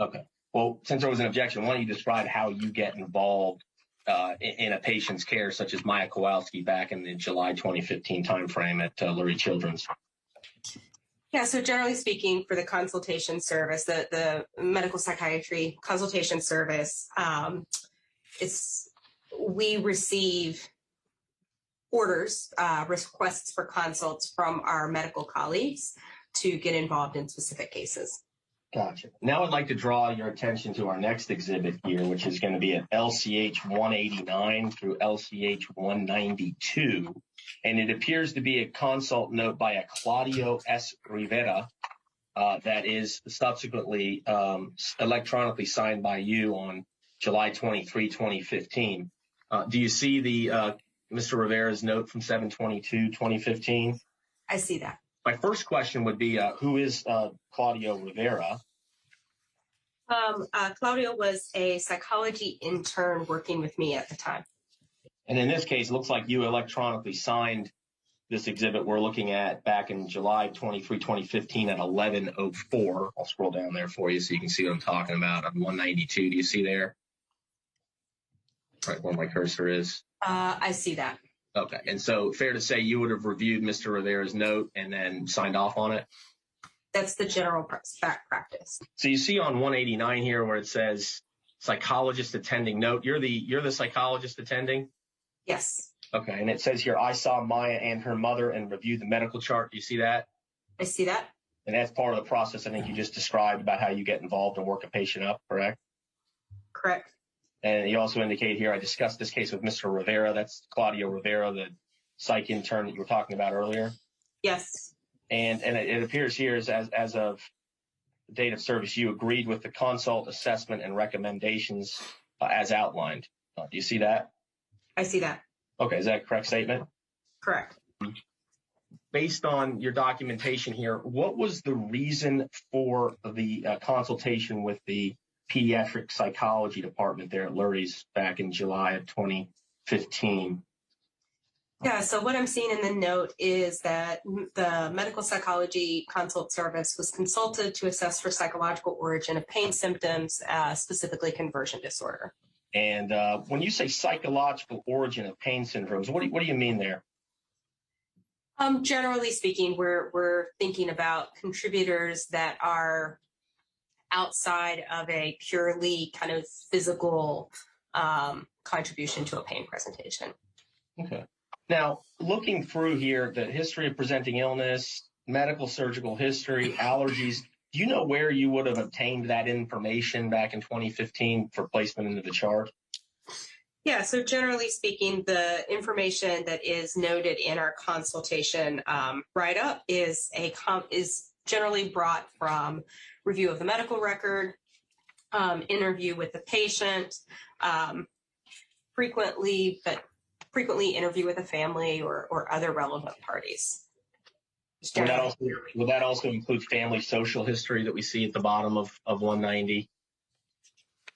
Okay. Well, since there was an objection, why don't you describe how you get involved in a patient's care, such as Maya Kowalski back in the July 2015 timeframe at Lurie Children's? Yeah, so generally speaking, for the consultation service, the medical psychiatry consultation service, we receive orders, requests for consults from our medical colleagues to get involved in specific cases. Gotcha. Now I'd like to draw your attention to our next exhibit here, which is going to be at LCH 189 through LCH 192. And it appears to be a consult note by a Claudio S. Rivera that is subsequently electronically signed by you on July 23, 2015. Do you see the Mr. Rivera's note from 7/22/2015? I see that. My first question would be, who is Claudio Rivera? Claudio was a psychology intern working with me at the time. And in this case, it looks like you electronically signed this exhibit we're looking at back in July 23, 2015 at 11:04. I'll scroll down there for you so you can see what I'm talking about on 192. Do you see there? Right where my cursor is. I see that. Okay. And so fair to say you would have reviewed Mr. Rivera's note and then signed off on it? That's the general practice. So you see on 189 here where it says psychologist attending note. You're the psychologist attending? Yes, Okay, and it says here, I saw Maya and her mother and reviewed the medical chart. Do you see that? I see that. And that's part of the process I think you just described about how you get involved and work a patient up, correct? Correct. And you also indicate here, I discussed this case with Mr. Rivera. That's Claudio Rivera, the psych intern that you were talking about earlier. Yes. And it appears here as of the date of service, you agreed with the consult assessment and recommendations as outlined. Do you see that? I see that. Okay, is that a correct statement? Correct. Based on your documentation here, what was the reason for the consultation with the pediatric psychology department there at Lurie's back in July of 2015? Yeah, so what I'm seeing in the note is that the medical psychology consult service was consulted to assess for psychological origin of pain symptoms, specifically conversion disorder. And when you say psychological origin of pain syndromes, what do you mean there? Generally speaking, we're thinking about contributors that are outside of a purely kind of physical contribution to a pain presentation. Okay. Now, looking through here, the history of presenting illness, medical surgical history, allergies, do you know where you would have obtained that information back in 2015 for placement into the chart? Yeah, so generally speaking, the information that is noted in our consultation write-up is generally brought from review of the medical record, interview with the patient, frequently interview with a family or other relevant parties. Would that also include family social history that we see at the bottom of 190?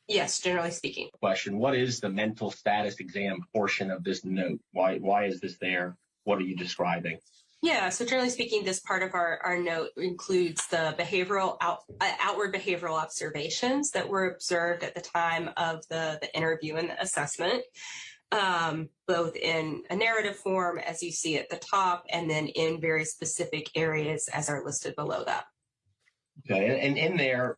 Yes, generally speaking. Question, what is the mental status exam portion of this note? Why is this there? What are you describing? Yeah, so generally speaking, this part of our note includes the outward behavioral observations that were observed at the time of the interview and the assessment, both in a narrative form, as you see at the top, and then in very specific areas as are listed below that. Okay, and in there,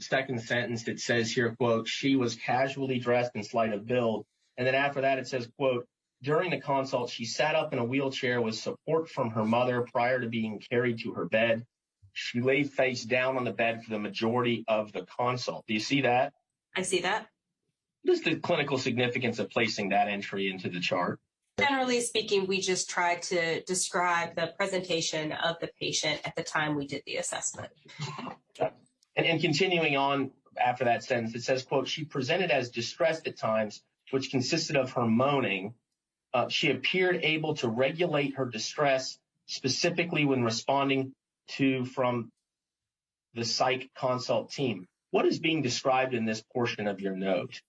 second sentence, it says here, quote, she was casually dressed in sleight of build. And then after that, it says, quote, during the consult, she sat up in a wheelchair with support from her mother prior to being carried to her bed. She lay face down on the bed for the majority of the consult. Do you see that? I see that. What is the clinical significance of placing that entry into the chart? Generally speaking, we just try to describe the presentation of the patient at the time we did the assessment. And continuing on after that sentence, it says, quote, she presented as distressed at times, which consisted of her moaning. She appeared able to regulate her distress, specifically when responding from the psych consult team. What is being described in this portion of your note?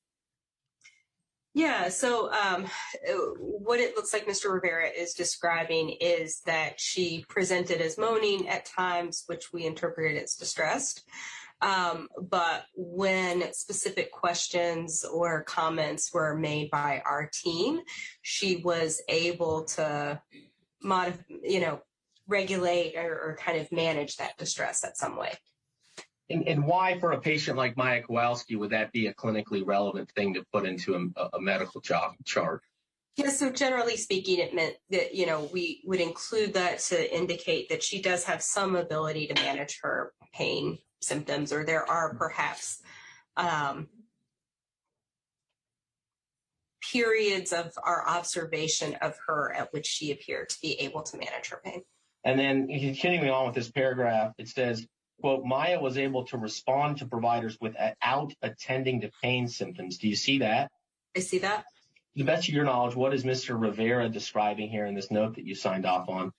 Yeah, so what it looks like Mr. Rivera is describing is that she presented as moaning at times, which we interpreted as distressed. But when specific questions or comments were made by our team, she was able to regulate or kind of manage that distress at some way. And why, for a patient like Maya Kowalski, would that be a clinically relevant thing to put into a medical chart? Yeah, so generally speaking, it meant that, we would include that to indicate that she does have some ability to manage her pain symptoms, or there are perhaps periods of our observation of her at which she appeared to be able to manage her pain. And then continuing on with this paragraph, it says, quote, Maya was able to respond to providers without attending to pain symptoms. Do you see that? I see that. To the best of your knowledge, what is Mr. Rivera describing here in this note that you signed off on?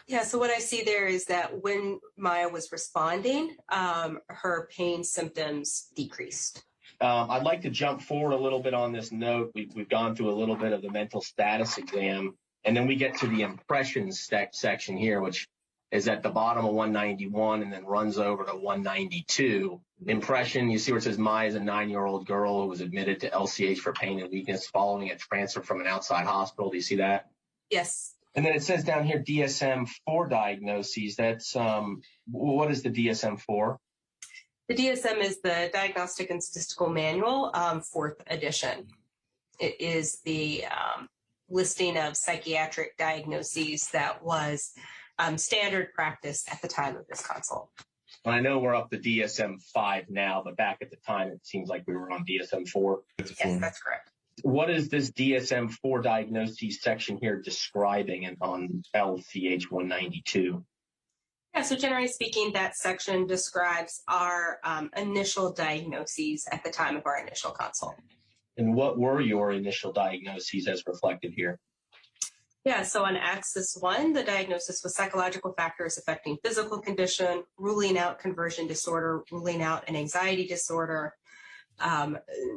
Yeah, so what I see there is that when Maya was responding, her pain symptoms decreased. I'd like to jump forward a little bit on this note. We've gone through a little bit of the mental status exam, and then we get to the impressions section here, which is at the bottom of 191 and then runs over to 192. Impression, you see where it says Maya is a 9-year-old girl who was admitted to LCH for pain and weakness following a transfer from an outside hospital. Do you see that? Yes. And then it says down here DSM-4 diagnoses. That's what is the DSM-4? The DSM is the Diagnostic and Statistical Manual, 4th edition. It is the listing of psychiatric diagnoses that was standard practice at the time of this consult. I know we're up to DSM-5 now, but back at the time, it seems like we were on DSM-4. Yes, that's correct. What is this DSM-4 diagnoses section here describing on LCH 192? Yeah, so generally speaking, that section describes our initial diagnoses at the time of our initial consult. And what were your initial diagnoses as reflected here? Yeah, so on Axis 1, the diagnosis was psychological factors affecting physical condition, ruling out conversion disorder, ruling out an anxiety disorder.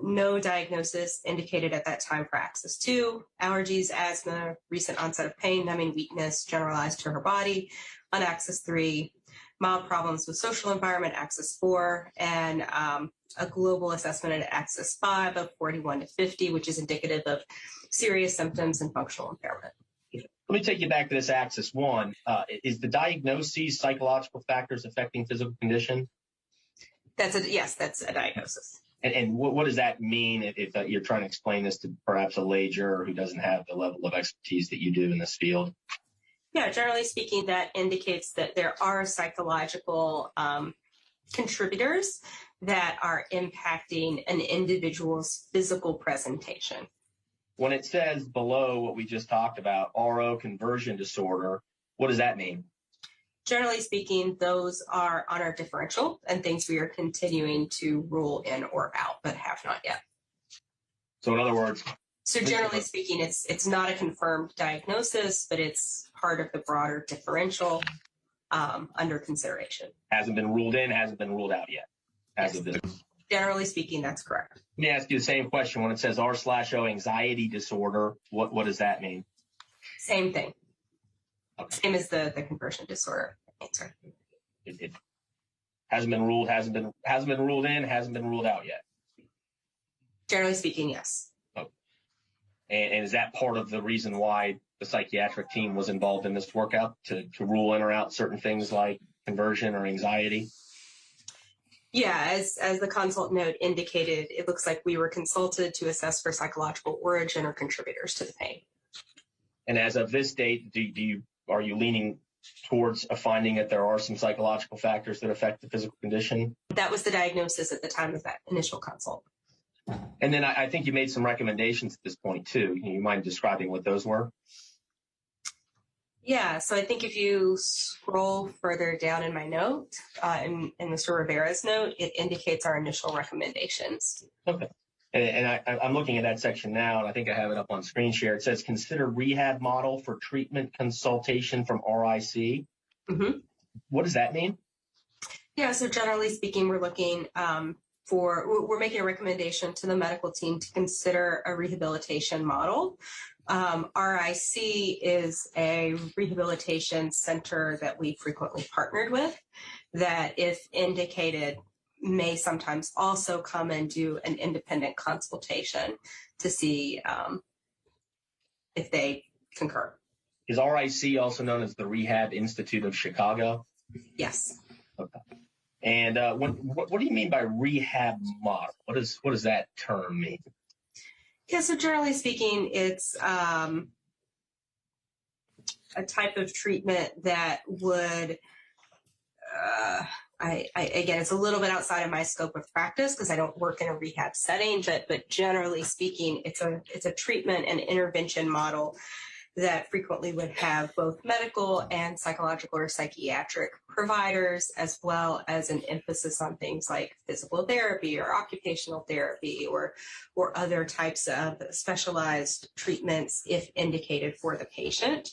No diagnosis indicated at that time for Axis 2, allergies, asthma, recent onset of pain, numbing weakness generalized to her body. On Axis 3, mild problems with social environment, Axis 4, and a global assessment at Axis 5 of 41 to 50, which is indicative of serious symptoms and functional impairment. Let me take you back to this Axis 1. Is the diagnosis psychological factors affecting physical condition? Yes, that's a diagnosis. And what does that mean if you're trying to explain this to perhaps a lay juror who doesn't have the level of expertise that you do in this field? Yeah, generally speaking, that indicates that there are psychological contributors that are impacting an individual's physical presentation. When it says below what we just talked about, RO conversion disorder, what does that mean? Generally speaking, those are on our differential and things we are continuing to rule in or out, but have not yet. So in other words... So generally speaking, it's not a confirmed diagnosis, but it's part of the broader differential under consideration. Hasn't been ruled in, hasn't been ruled out yet, as of this. Generally speaking, that's correct. Let me ask you the same question. When it says R/O anxiety disorder, what does that mean? Same thing. Okay. Same as the conversion disorder answer. It hasn't been ruled, hasn't been ruled in, hasn't been ruled out yet. Generally speaking, yes. Okay. And is that part of the reason why the psychiatric team was involved in this workup to rule in or out certain things like conversion or anxiety? Yeah, as the consult note indicated, it looks like we were consulted to assess for psychological origin or contributors to the pain. And as of this date, are you leaning towards a finding that there are some psychological factors that affect the physical condition? That was the diagnosis at the time of that initial consult. And then I think you made some recommendations at this point too. You mind describing what those were? Yeah, so I think if you scroll further down in my note, in Mr. Rivera's note, it indicates our initial recommendations. Okay. And I'm looking at that section now, and I think I have it up on screen share. It says, consider rehab model for treatment consultation from RIC. Mm-hmm. What does that mean? Yeah, so generally speaking, we're looking we're making a recommendation to the medical team to consider a rehabilitation model. RIC is a rehabilitation center that we frequently partnered with that, if indicated, may sometimes also come and do an independent consultation to see if they concur. Is RIC also known as the Rehab Institute of Chicago? Yes. Okay. And what do you mean by rehab model? What does that term mean? Yeah, so generally speaking, it's a type of treatment that would, again, it's a little bit outside of my scope of practice because I don't work in a rehab setting, but generally speaking, it's a treatment and intervention model that frequently would have both medical and psychological or psychiatric providers, as well as an emphasis on things like physical therapy or occupational therapy or other types of specialized treatments if indicated for the patient,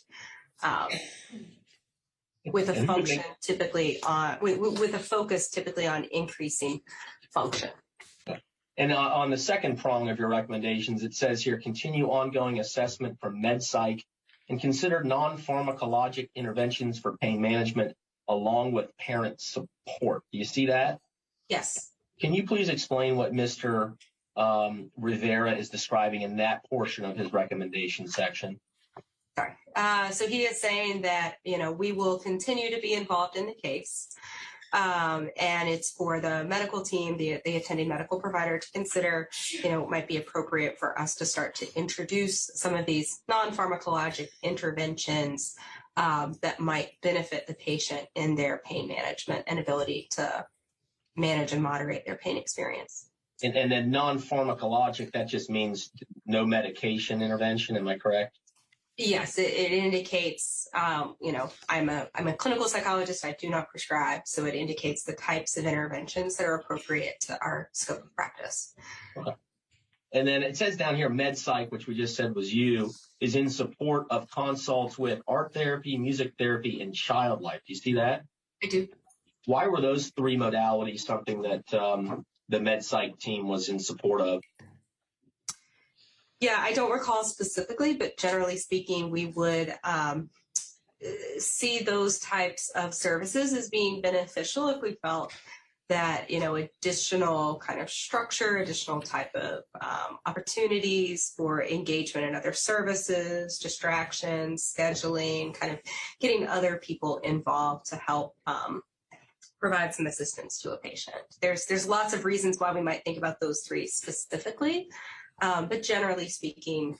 with a function typically on, with a focus typically on increasing function. And on the second prong of your recommendations, it says here, continue ongoing assessment for MedPsych and consider non-pharmacologic interventions for pain management along with parent support. Do you see that? Yes. Can you please explain what Mr. Rivera is describing in that portion of his recommendation section? So he is saying that, we will continue to be involved in the case. And it's for the medical team, the attending medical provider to consider, it might be appropriate for us to start to introduce some of these non-pharmacologic interventions that might benefit the patient in their pain management and ability to manage and moderate their pain experience. And then non-pharmacologic, that just means no medication intervention. Am I correct? Yes, it indicates, I'm a clinical psychologist. I do not prescribe. So it indicates the types of interventions that are appropriate to our scope of practice. Okay. And then it says down here, MedPsych, which we just said was you, is in support of consults with art therapy, music therapy, and child life. Do you see that? I do. Why were those three modalities something that the MedPsych team was in support of? Yeah, I don't recall specifically, but generally speaking, we would see those types of services as being beneficial if we felt that, additional kind of structure, additional type of opportunities for engagement in other services, distractions, scheduling, kind of getting other people involved to help provide some assistance to a patient. There's lots of reasons why we might think about those three specifically. But generally speaking,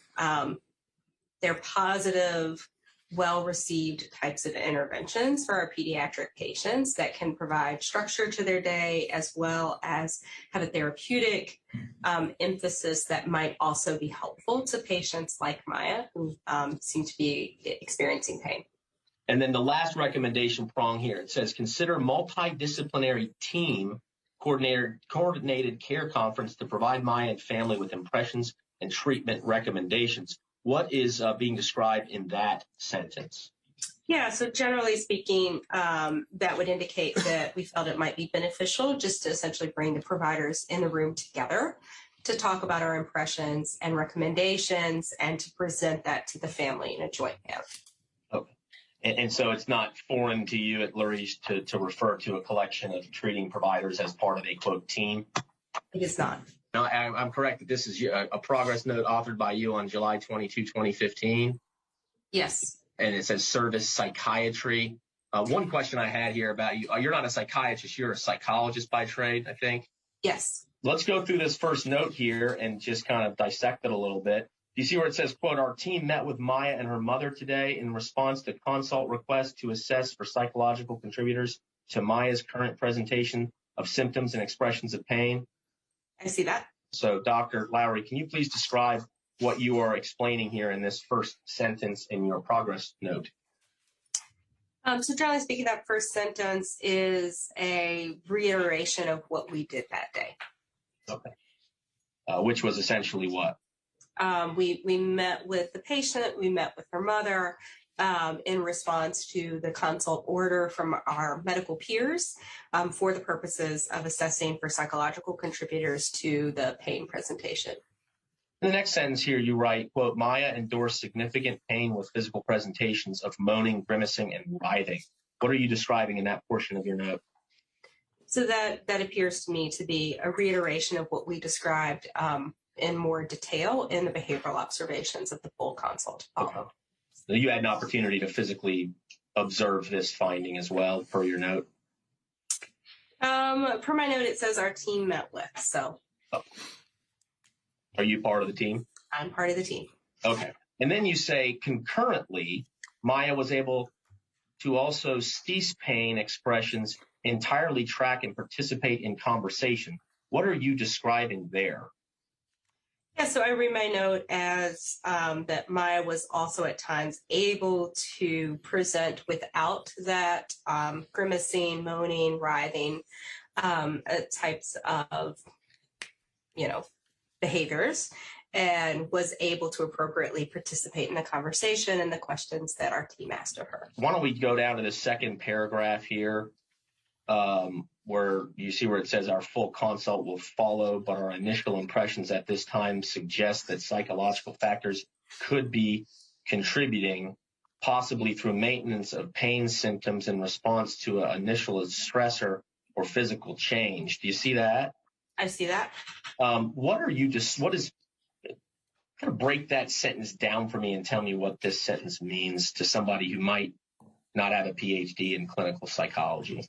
they're positive, well-received types of interventions for our pediatric patients that can provide structure to their day as well as have a therapeutic emphasis that might also be helpful to patients like Maya who seem to be experiencing pain. And then the last recommendation prong here, it says consider multidisciplinary team coordinated care conference to provide Maya and family with impressions and treatment recommendations. What is being described in that sentence? Yeah, so generally speaking, that would indicate that we felt it might be beneficial just to essentially bring the providers in the room together to talk about our impressions and recommendations and to present that to the family in a joint manner. Okay. And so it's not foreign to you at Lurie's to refer to a collection of treating providers as part of a, quote, team? It is not. No, I'm correct that this is a progress note authored by you on July 22, 2015? Yes. And it says service psychiatry. One question I had here about you, you're not a psychiatrist, you're a psychologist by trade, I think? Yes. Let's go through this first note here and just kind of dissect it a little bit. You see where it says, quote, our team met with Maya and her mother today in response to consult requests to assess for psychological contributors to Maya's current presentation of symptoms and expressions of pain. I see that. So, Dr. Lowry, can you please describe what you are explaining here in this first sentence in your progress note? So generally speaking, that first sentence is a reiteration of what we did that day. Okay. Which was essentially what? We met with the patient, we met with her mother in response to the consult order from our medical peers for the purposes of assessing for psychological contributors to the pain presentation. In the next sentence here, you write, quote, Maya endorsed significant pain with physical presentations of moaning, grimacing, and writhing. What are you describing in that portion of your note? So that appears to me to be a reiteration of what we described in more detail in the behavioral observations of the full consult. Okay. So you had an opportunity to physically observe this finding as well, per your note? Per my note, it says our team met with, so. Oh. Are you part of the team? I'm part of the team. Okay. And then you say concurrently, Maya was able to also cease pain expressions, entirely track and participate in conversation. What are you describing there? Yeah, so I read my note as that Maya was also at times able to present without that grimacing, moaning, writhing types of, behaviors, and was able to appropriately participate in the conversation and the questions that our team asked of her. Why don't we go down to the second paragraph here, where you see where it says our full consult will follow, but our initial impressions at this time suggest that psychological factors could be contributing, possibly through maintenance of pain symptoms in response to an initial stressor or physical change. Do you see that? I see that. What is kind of break that sentence down for me and tell me what this sentence means to somebody who might not have a PhD in clinical psychology?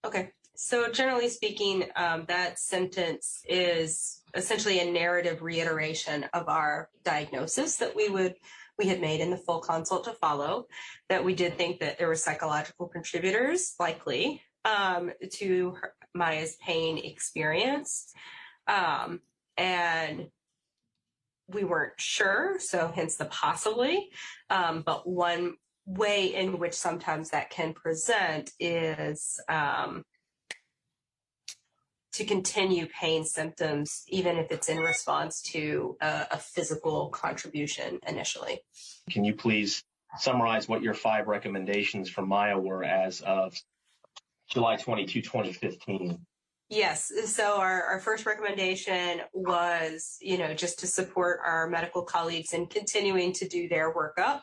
Okay. So generally speaking, that sentence is essentially a narrative reiteration of our diagnosis that we had made in the full consult to follow, that we did think that there were psychological contributors likely to Maya's pain experience. And we weren't sure, so hence the possibly. But one way in which sometimes that can present is to continue pain symptoms, even if it's in response to a physical contribution initially. Can you please summarize what your 5 recommendations from Maya were as of July 22, 2015? Yes. So our first recommendation was, just to support our medical colleagues in continuing to do their workup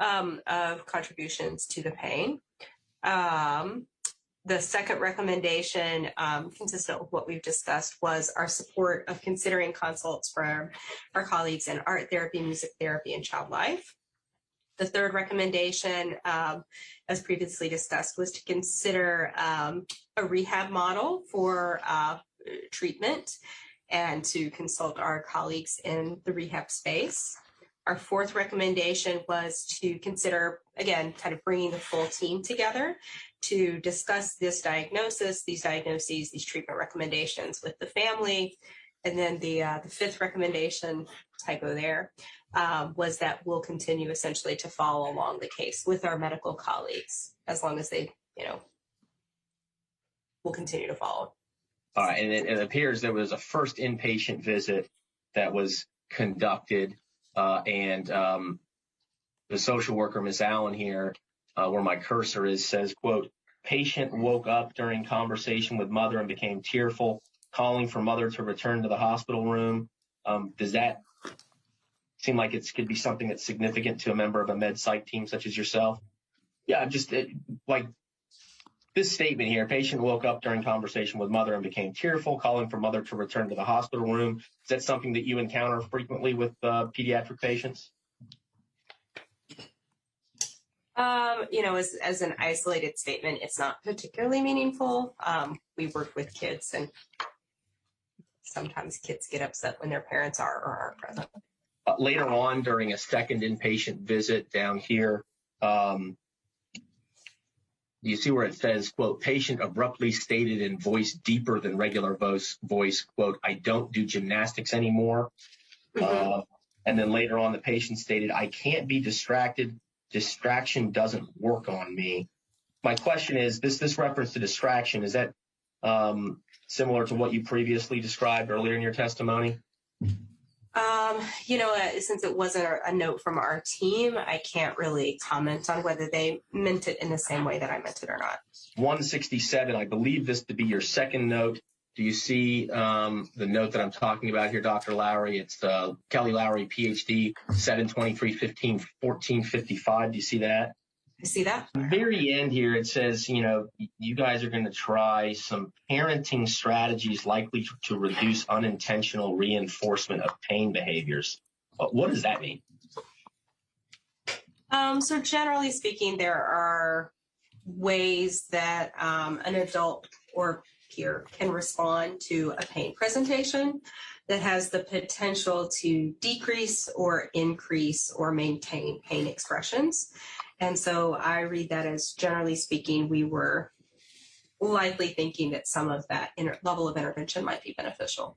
of contributions to the pain. The second recommendation, consistent with what we've discussed, was our support of considering consults from our colleagues in art therapy, music therapy, and child life. The third recommendation, as previously discussed, was to consider a rehab model for treatment and to consult our colleagues in the rehab space. Our fourth recommendation was to consider, again, kind of bringing the full team together to discuss this diagnosis, these diagnoses, these treatment recommendations with the family. And then the fifth recommendation, typo there, was that we'll continue essentially to follow along the case with our medical colleagues as long as they, will continue to follow. All right, and it appears there was a first inpatient visit that was conducted, and the social worker, Ms. Allen here, where my cursor is, says, quote, patient woke up during conversation with mother and became tearful, calling for mother to return to the hospital room. Does that seem like it could be something that's significant to a member of a med psych team such as yourself? Yeah, just like this statement here, patient woke up during conversation with mother and became tearful, calling for mother to return to the hospital room. Is that something that you encounter frequently with pediatric patients? As an isolated statement, it's not particularly meaningful. We work with kids, and sometimes kids get upset when their parents are or aren't present. Later on, during a second inpatient visit down here, you see where it says, quote, patient abruptly stated in voice deeper than regular voice, quote, I don't do gymnastics anymore. Mm-hmm. And then later on, the patient stated, I can't be distracted. Distraction doesn't work on me. My question is, this reference to distraction, is that similar to what you previously described earlier in your testimony? Since it wasn't a note from our team, I can't really comment on whether they meant it in the same way that I meant it or not. 167, I believe this to be your second note. Do you see the note that I'm talking about here, Dr. Lowry? It's Kelly Lowry, PhD, 7/23/15, 1455. Do you see that? I see that. At the very end here, it says, you guys are going to try some parenting strategies likely to reduce unintentional reinforcement of pain behaviors. What does that mean? So generally speaking, there are ways that an adult or peer can respond to a pain presentation that has the potential to decrease or increase or maintain pain expressions. And so I read that as, generally speaking, we were likely thinking that some of that level of intervention might be beneficial.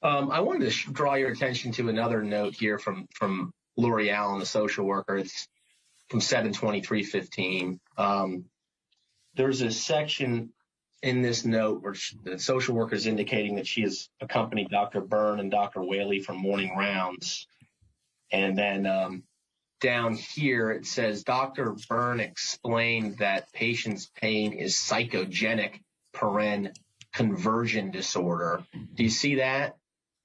I wanted to draw your attention to another note here from Lori Allen, the social worker. It's from 7/23/15. There's a section in this note where the social worker is indicating that she has accompanied Dr. Byrne and Dr. Whaley from morning rounds. And then down here, it says, Dr. Byrne explained that patient's pain is psychogenic, conversion disorder. Do you see that?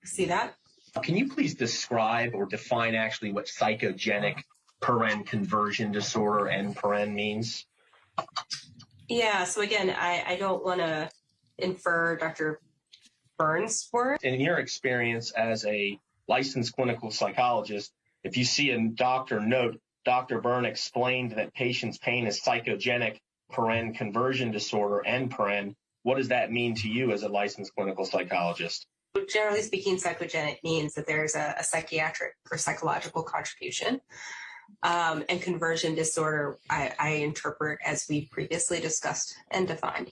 See that? Can you please describe or define actually what psychogenic, conversion disorder, means? Yeah, so again, I don't want to infer Dr. Byrne's words. In your experience as a licensed clinical psychologist, if you see a doctor note, Dr. Byrne explained that patient's pain is psychogenic, paren conversion disorder, and paren, what does that mean to you as a licensed clinical psychologist? Generally speaking, psychogenic means that there's a psychiatric or psychological contribution. And conversion disorder, I interpret as we previously discussed and defined.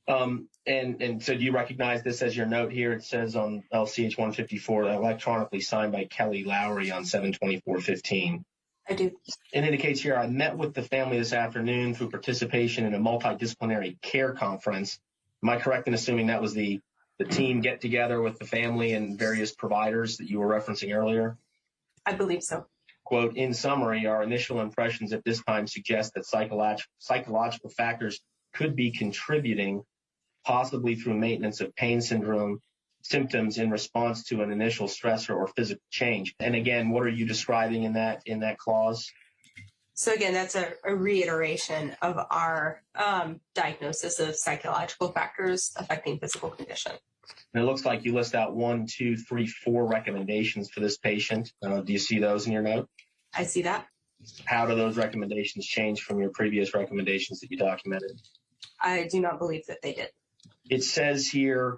And so do you recognize this as your note here? It says on LCH 154, electronically signed by Kelly Lowry on 7/24/15. I do. It indicates here, I met with the family this afternoon through participation in a multidisciplinary care conference. Am I correct in assuming that was the team get together with the family and various providers that you were referencing earlier? I believe so. Quote, in summary, our initial impressions at this time suggest that psychological factors could be contributing, possibly through maintenance of pain syndrome symptoms in response to an initial stressor or physical change. And again, what are you describing in that clause? So again, that's a reiteration of our diagnosis of psychological factors affecting physical condition. And it looks like you list out 1, 2, 3, 4 recommendations for this patient. Do you see those in your note? I see that. How do those recommendations change from your previous recommendations that you documented? I do not believe that they did. It says here,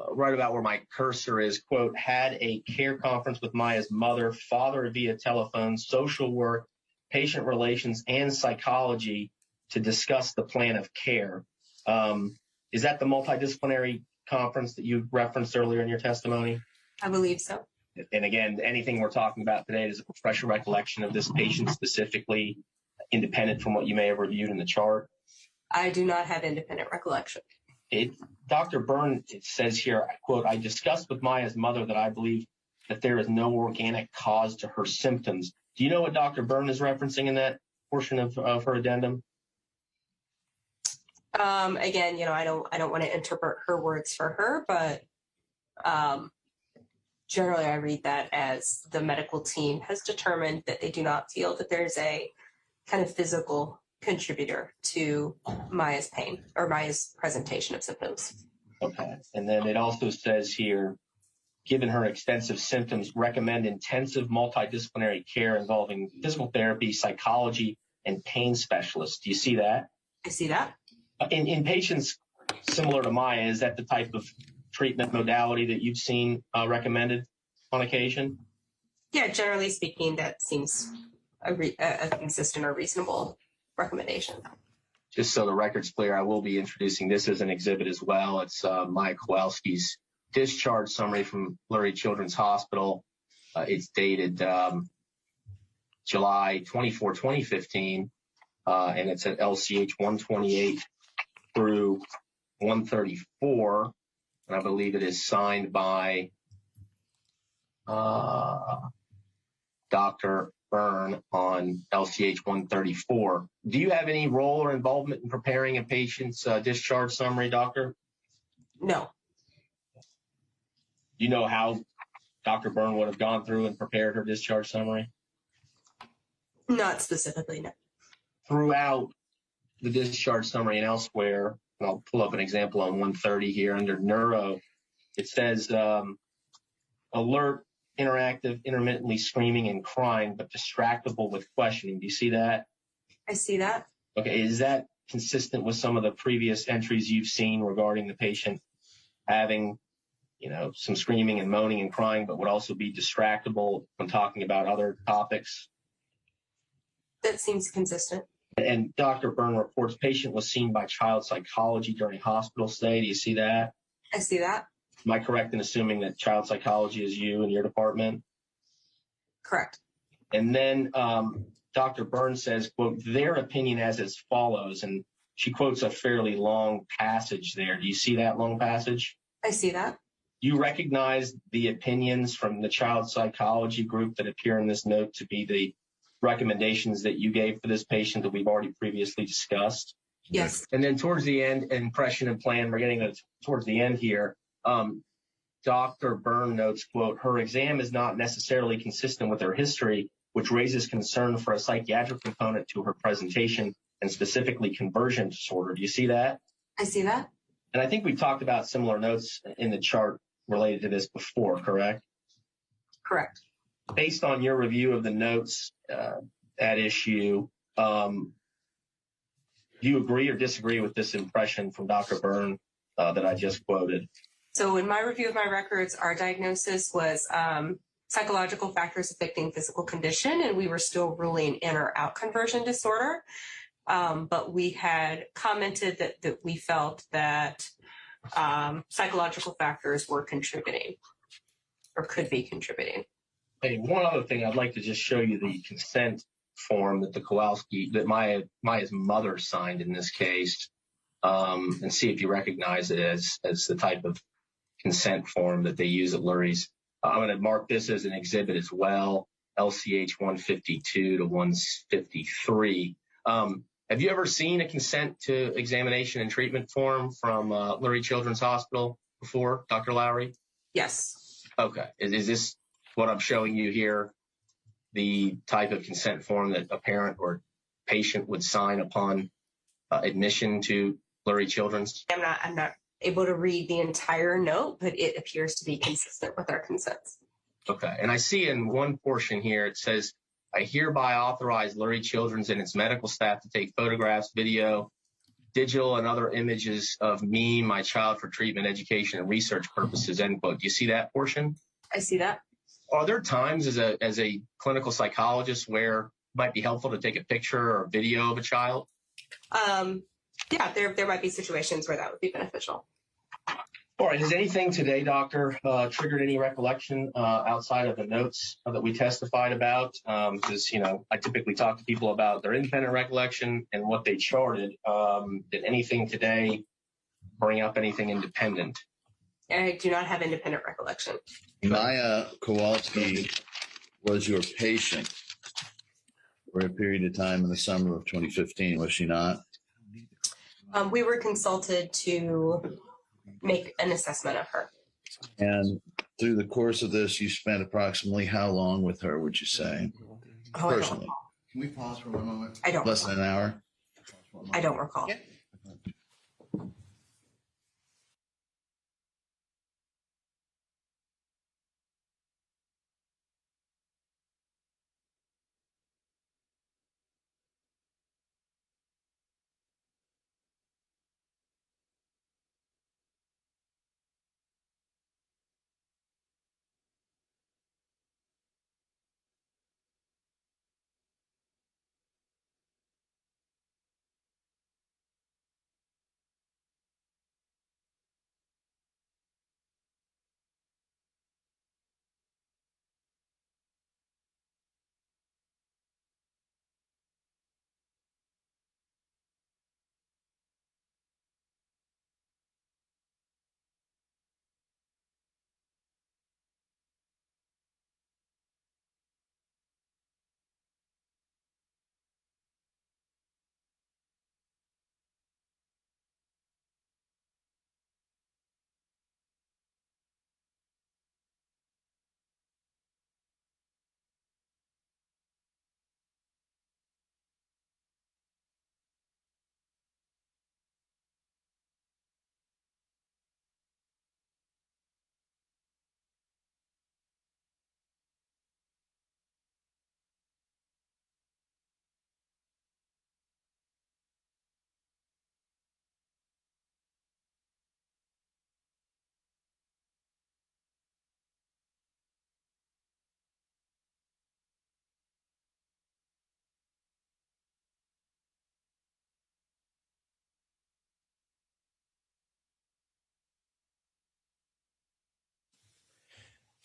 right about where my cursor is, quote, had a care conference with Maya's mother, father via telephone, social work, patient relations, and psychology to discuss the plan of care. Is that the multidisciplinary conference that you referenced earlier in your testimony? I believe so. And again, anything we're talking about today is a fresh recollection of this patient specifically, independent from what you may have reviewed in the chart? I do not have independent recollection. Dr. Byrne, it says here, quote, I discussed with Maya's mother that I believe that there is no organic cause to her symptoms. Do you know what Dr. Byrne is referencing in that portion of her addendum? Again, I don't want to interpret her words for her, but generally I read that as the medical team has determined that they do not feel that there's a kind of physical contributor to Maya's pain or Maya's presentation of symptoms. Okay. And then it also says here, given her extensive symptoms, recommend intensive multidisciplinary care involving physical therapy, psychology, and pain specialists. Do you see that? I see that. In patients similar to Maya, is that the type of treatment modality that you've seen recommended on occasion? Yeah, generally speaking, that seems a consistent or reasonable recommendation. Just so the record's clear, I will be introducing this as an exhibit as well. It's Maya Kowalski's discharge summary from Lurie Children's Hospital. It's dated July 24, 2015, and it's at LCH 128 through 134, and I believe it is signed by Dr. Byrne on LCH 134. Do you have any role or involvement in preparing a patient's discharge summary, doctor? No. Do you know how Dr. Byrne would have gone through and prepared her discharge summary? Not specifically, no. Throughout the discharge summary and elsewhere, and I'll pull up an example on 130 here under neuro, it says alert, interactive, intermittently screaming and crying, but distractible with questioning. Do you see that? I see that. Okay, is that consistent with some of the previous entries you've seen regarding the patient having, some screaming and moaning and crying, but would also be distractible when talking about other topics? That seems consistent. And Dr. Byrne reports patient was seen by child psychology during hospital stay. Do you see that? I see that. Am I correct in assuming that child psychology is you in your department? Correct. And then Dr. Byrne says, quote, their opinion as follows, and she quotes a fairly long passage there. Do you see that long passage? I see that. You recognize the opinions from the child psychology group that appear in this note to be the recommendations that you gave for this patient that we've already previously discussed? Yes. And then towards the end, impression and plan, we're getting towards the end here. Dr. Byrne notes, quote, her exam is not necessarily consistent with her history, which raises concern for a psychiatric component to her presentation and specifically conversion disorder. Do you see that? I see that. And I think we talked about similar notes in the chart related to this before, correct? Correct. Based on your review of the notes at issue, do you agree or disagree with this impression from Dr. Byrne that I just quoted? So in my review of my records, our diagnosis was psychological factors affecting physical condition, and we were still ruling in or out conversion disorder. But we had commented that we felt that psychological factors were contributing or could be contributing. Hey, one other thing, I'd like to just show you the consent form that that Maya's mother signed in this case, and see if you recognize it as the type of consent form that they use at Lurie's. I'm going to mark this as an exhibit as well, LCH 152 to 153. Have you ever seen a consent to examination and treatment form from Lurie Children's Hospital before, Dr. Lowry? Yes. Okay. Is this what I'm showing you here, the type of consent form that a parent or patient would sign upon admission to Lurie Children's? I'm not able to read the entire note, but it appears to be consistent with our consents. Okay. And I see in one portion here, it says, I hereby authorize Lurie Children's and its medical staff to take photographs, video, digital, and other images of me, my child, for treatment, education, and research purposes, end quote. Do you see that portion? I see that. Are there times as a clinical psychologist where it might be helpful to take a picture or video of a child? Yeah, there might be situations where that would be beneficial. All right. Has anything today, Doctor, triggered any recollection outside of the notes that we testified about? Because, I typically talk to people about their independent recollection and what they charted. Did anything today bring up anything independent? I do not have independent recollection. Maya Kowalski was your patient for a period of time in the summer of 2015, was she not? We were consulted to make an assessment of her. And through the course of this, you spent approximately how long with her, would you say? Personally. Can we pause for one moment? I don't. Less than an hour? I don't recall. Yeah.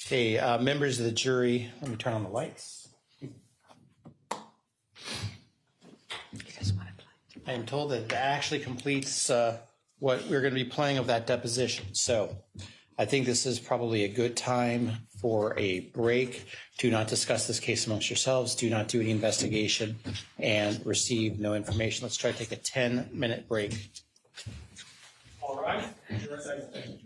Okay, members of the jury, let me turn on the lights. I am told that it actually completes what we're going to be playing of that deposition. So I think this is probably a good time for a break. Do not discuss this case amongst yourselves. Do not do any investigation and receive no information. Let's try to take a 10-minute break. All right. Jurors exit.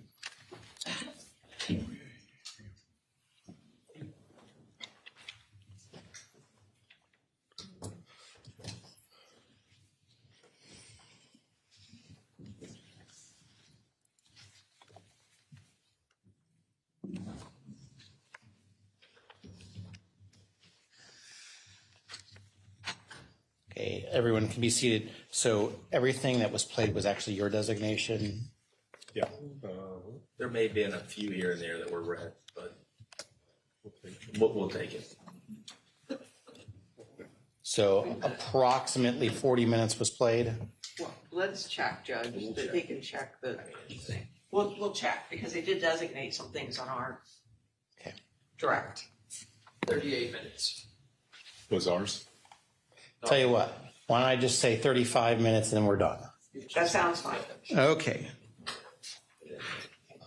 Okay, everyone can be seated. So everything that was played was actually your designation? Yeah. There may have been a few here and there that were red, but we'll take it. So approximately 40 minutes was played? Well, let's check, Judge, that they can check the, we'll check, because they did designate some things on our Okay. direct. 38 minutes. Was ours? Tell you what, why don't I just say 35 minutes and then we're done? That sounds fine. Okay.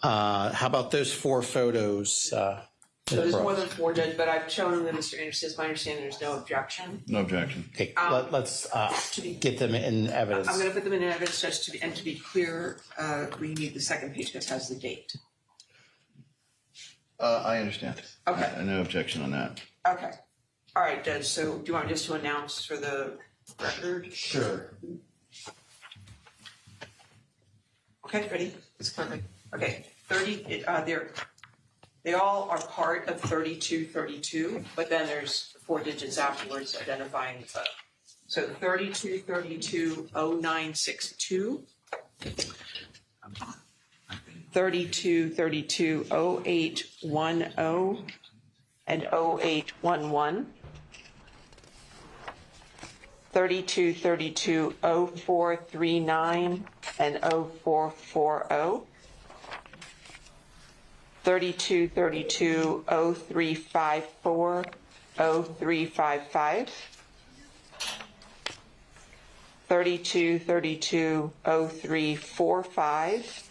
How about those 4 photos? So there's more than 4, Judge, but I've shown them to Mr. Anderson. It's my understanding there's no objection. No objection. Okay, let's get them in evidence. I'm going to put them in evidence, Judge, to be clear, we need the second page that has the date. I understand. Okay. No objection on that. Okay. All right, Judge, so do you want just to announce for the record? Sure. Okay, ready? It's perfect. Okay, 30, they all are part of 3232, but then there's 4 digits afterwards identifying the photo. So 32320962, 32320810 and 0811, 32320439 and 0440, 32320354, 0355, 32320345,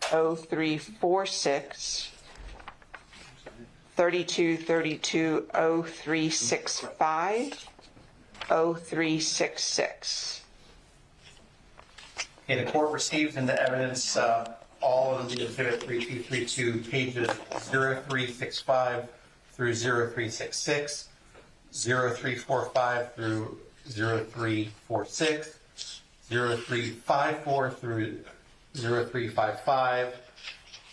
0346, 32320365, 0366. Okay, the court received into evidence all of the exhibit 3232 pages 0365 through 0366, 0345 through 0346, 0354 through 0355,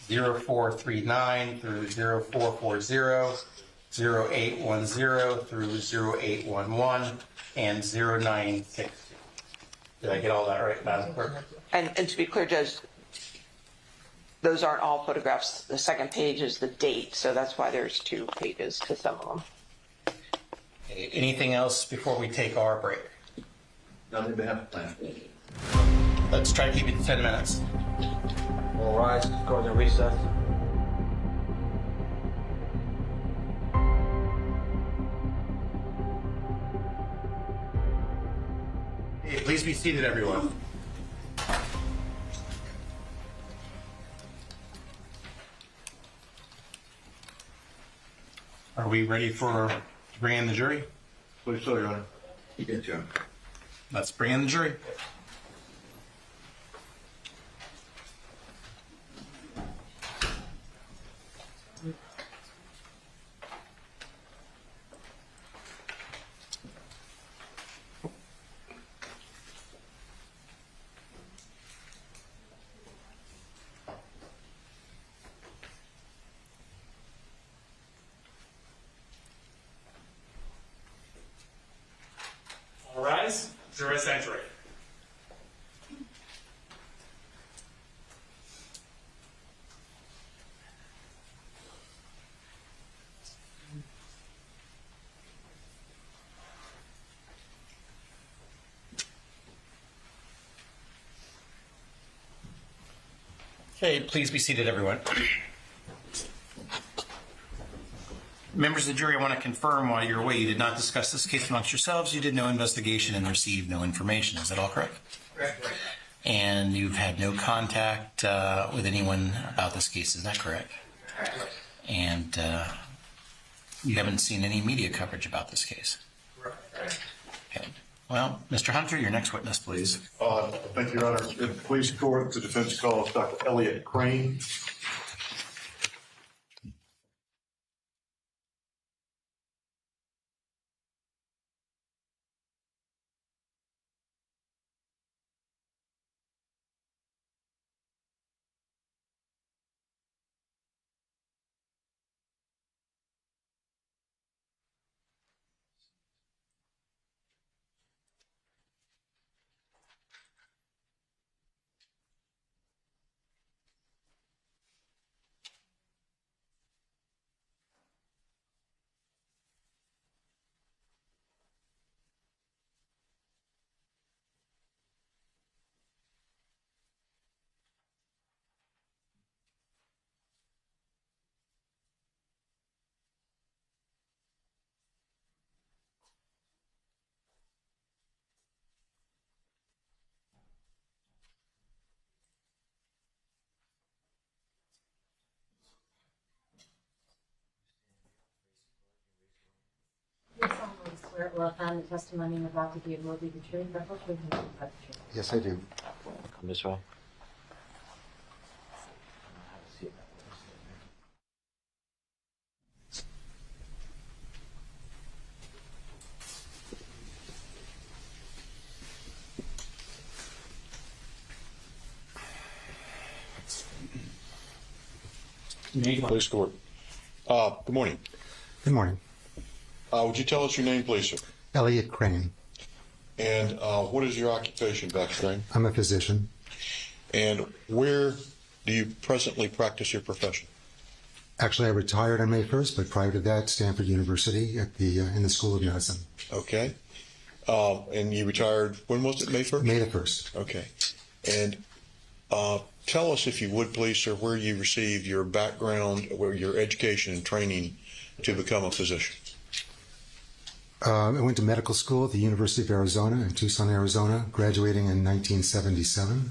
0439 through 0440, 0810 through 0811, and 0960. Did I get all that right, Madam Clerk? And to be clear, Judge, those aren't all photographs. The second page is the date, so that's why there's 2 pages to some of them. Okay, anything else before we take our break? Nothing but have a plan. Let's try to keep it to 10 minutes. All rise, go to recess. Okay, please be seated, everyone. Are we ready to bring in the jury? Please, so, Your Honor. Yes, Your Honor. Let's bring in the jury. All rise. Jurors entering. Okay, please be seated, everyone. Members of the jury, I want to confirm while you're away, you did not discuss this case amongst yourselves. You did no investigation and received no information. Is that all correct? Correct. And you've had no contact with anyone about this case. Is that correct? Correct. And you haven't seen any media coverage about this case? Correct. Okay. Well, Mr. Hunter, your next witness, please. Thank you, Your Honor. In the police court, the defense calls Dr. Elliot Crane. swear or affirm the testimony you're about to give will be the truth, the whole truth, and nothing but the truth? Yes, I do. Come this way. Police court. Good morning. Good morning. Would you tell us your name, please, sir? Elliot Crane. And what is your occupation, Dr. Crane? I'm a physician. And where do you presently practice your profession? Actually, I retired on May 1st, but prior to that, Stanford University at the in the School of Medicine. Okay. And you retired, when was it, May 1st? May the 1st. Okay. And tell us, if you would, please, sir, where you received your background, where your education and training to become a physician. I went to medical school at the University of Arizona in Tucson, Arizona, graduating in 1977.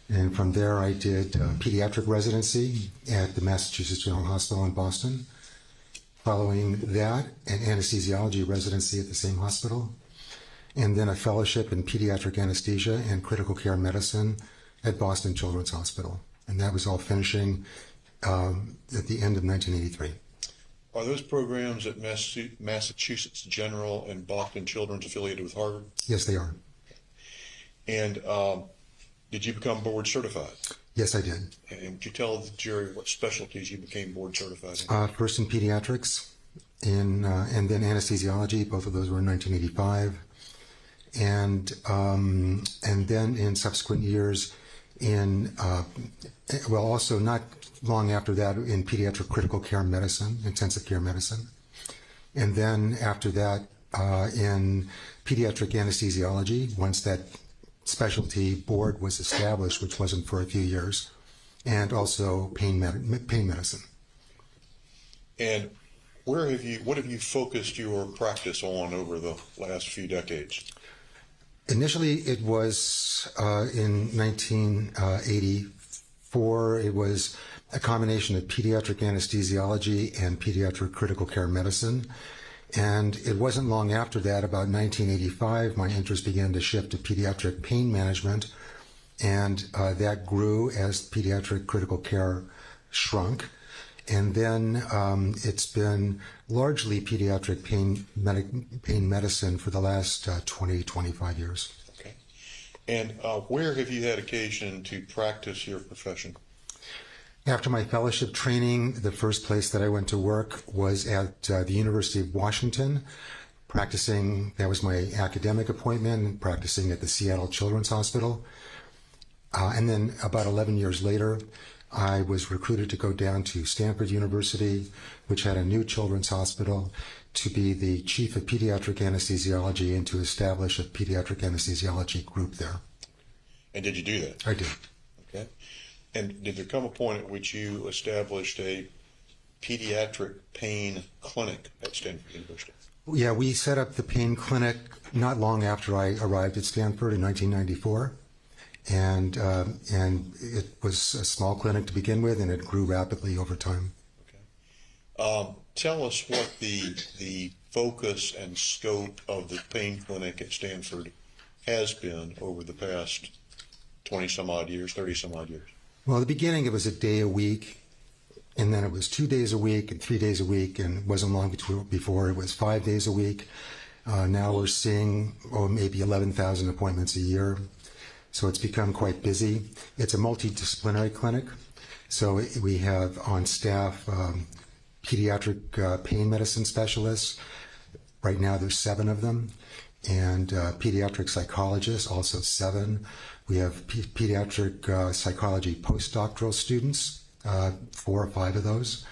And from there, I did pediatric residency at the Massachusetts General Hospital in Boston. Following that, an anesthesiology residency at the same hospital. And then a fellowship in pediatric anesthesia and critical care medicine at Boston Children's Hospital. And that was all finishing at the end of 1983. Are those programs at Massachusetts General and Boston Children's affiliated with Harvard? Yes, they are. And did you become board certified? Yes, I did. And would you tell the jury what specialties you became board certified in? First in pediatrics, and then anesthesiology. Both of those were in 1985. And then in subsequent years in, also not long after that, in pediatric critical care medicine, intensive care medicine. And then after that, in pediatric anesthesiology, once that specialty board was established, which wasn't for a few years, and also pain medicine. And what have you focused your practice on over the last few decades? Initially, it was in 1984. It was a combination of pediatric anesthesiology and pediatric critical care medicine. And it wasn't long after that, about 1985, my interest began to shift to pediatric pain management. And that grew as pediatric critical care shrunk. And then it's been largely pediatric pain medicine for the last 20, 25 years. Okay. And where have you had occasion to practice your profession? After my fellowship training, the first place that I went to work was at the University of Washington, practicing. That was my academic appointment, practicing at the Seattle Children's Hospital. And then about 11 years later, I was recruited to go down to Stanford University, which had a new children's hospital, to be the chief of pediatric anesthesiology and to establish a pediatric anesthesiology group there. And did you do that? I did. Okay. And did there come a point at which you established a pediatric pain clinic at Stanford University? Yeah, we set up the pain clinic not long after I arrived at Stanford in 1994. And it was a small clinic to begin with, and it grew rapidly over time. Okay. Tell us what the focus and scope of the pain clinic at Stanford has been over the past 20 some odd years, 30 some odd years. Well, at the beginning, it was a day a week, and then it was 2 days a week and 3 days a week, and it wasn't long before it was 5 days a week. Now we're seeing maybe 11,000 appointments a year. So it's become quite busy. It's a multidisciplinary clinic. So we have on staff pediatric pain medicine specialists. Right now there's 7 of them. And pediatric psychologists, also 7. We have pediatric psychology postdoctoral students, 4 or 5 of those.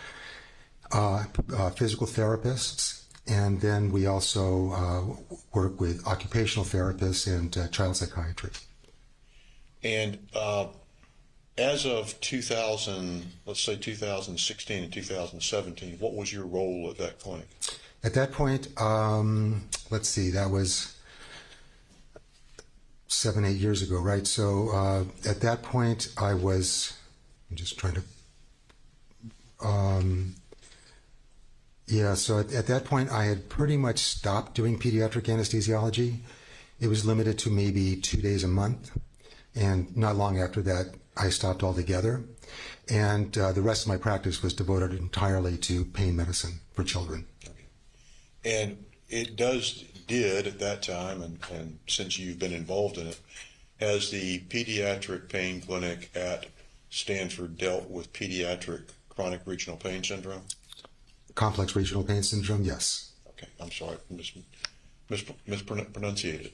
Physical therapists. And then we also work with occupational therapists and child psychiatry. And as of 2016 and 2017, what was your role at that clinic? At that point, let's see, that was 7, 8 years ago, right? So at that point, I'm just trying to, Yeah, so at that point, I had pretty much stopped doing pediatric anesthesiology. It was limited to maybe 2 days a month. And not long after that, I stopped altogether. And the rest of my practice was devoted entirely to pain medicine for children. And it did at that time, and since you've been involved in it, has the pediatric pain clinic at Stanford dealt with pediatric chronic regional pain syndrome? Complex regional pain syndrome, yes. Okay, I'm sorry, mispronunciated.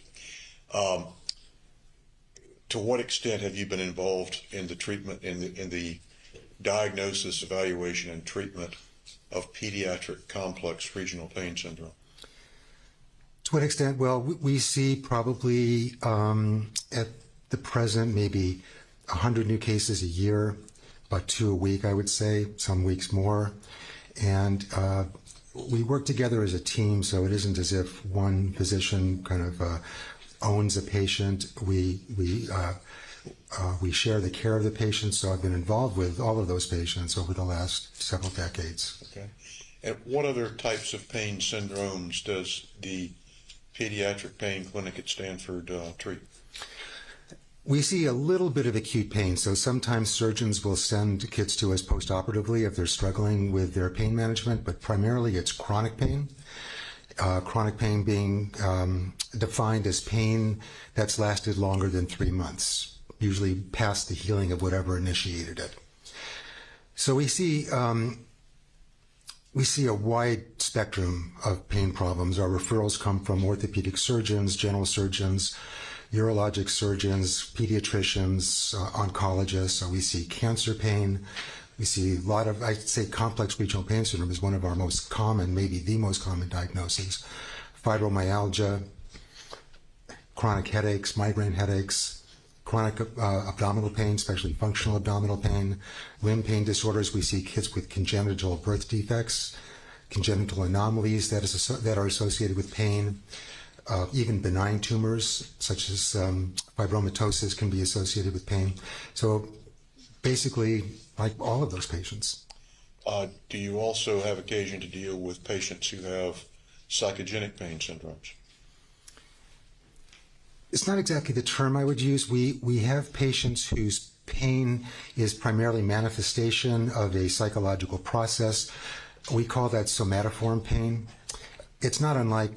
To what extent have you been involved in the treatment, in the diagnosis, evaluation, and treatment of pediatric complex regional pain syndrome? To what extent? Well, we see probably at the present maybe 100 new cases a year, about 2 a week, I would say, some weeks more. And we work together as a team, so it isn't as if one physician kind of owns a patient. We share the care of the patient, so I've been involved with all of those patients over the last several decades. Okay. And what other types of pain syndromes does the pediatric pain clinic at Stanford treat? We see a little bit of acute pain, so sometimes surgeons will send kids to us postoperatively if they're struggling with their pain management, but primarily it's chronic pain. Chronic pain being defined as pain that's lasted longer than 3 months, usually past the healing of whatever initiated it. So we see a wide spectrum of pain problems. Our referrals come from orthopedic surgeons, general surgeons, urologic surgeons, pediatricians, oncologists. So we see cancer pain. We see a lot of, I'd say complex regional pain syndrome is one of our most common, maybe the most common diagnoses. Fibromyalgia, chronic headaches, migraine headaches, chronic abdominal pain, especially functional abdominal pain, limb pain disorders. We see kids with congenital birth defects, congenital anomalies that are associated with pain. Even benign tumors, such as fibromatosis, can be associated with pain. So basically, like all of those patients. Do you also have occasion to deal with patients who have psychogenic pain syndromes? It's not exactly the term I would use. We have patients whose pain is primarily manifestation of a psychological process. We call that somatoform pain. It's not unlike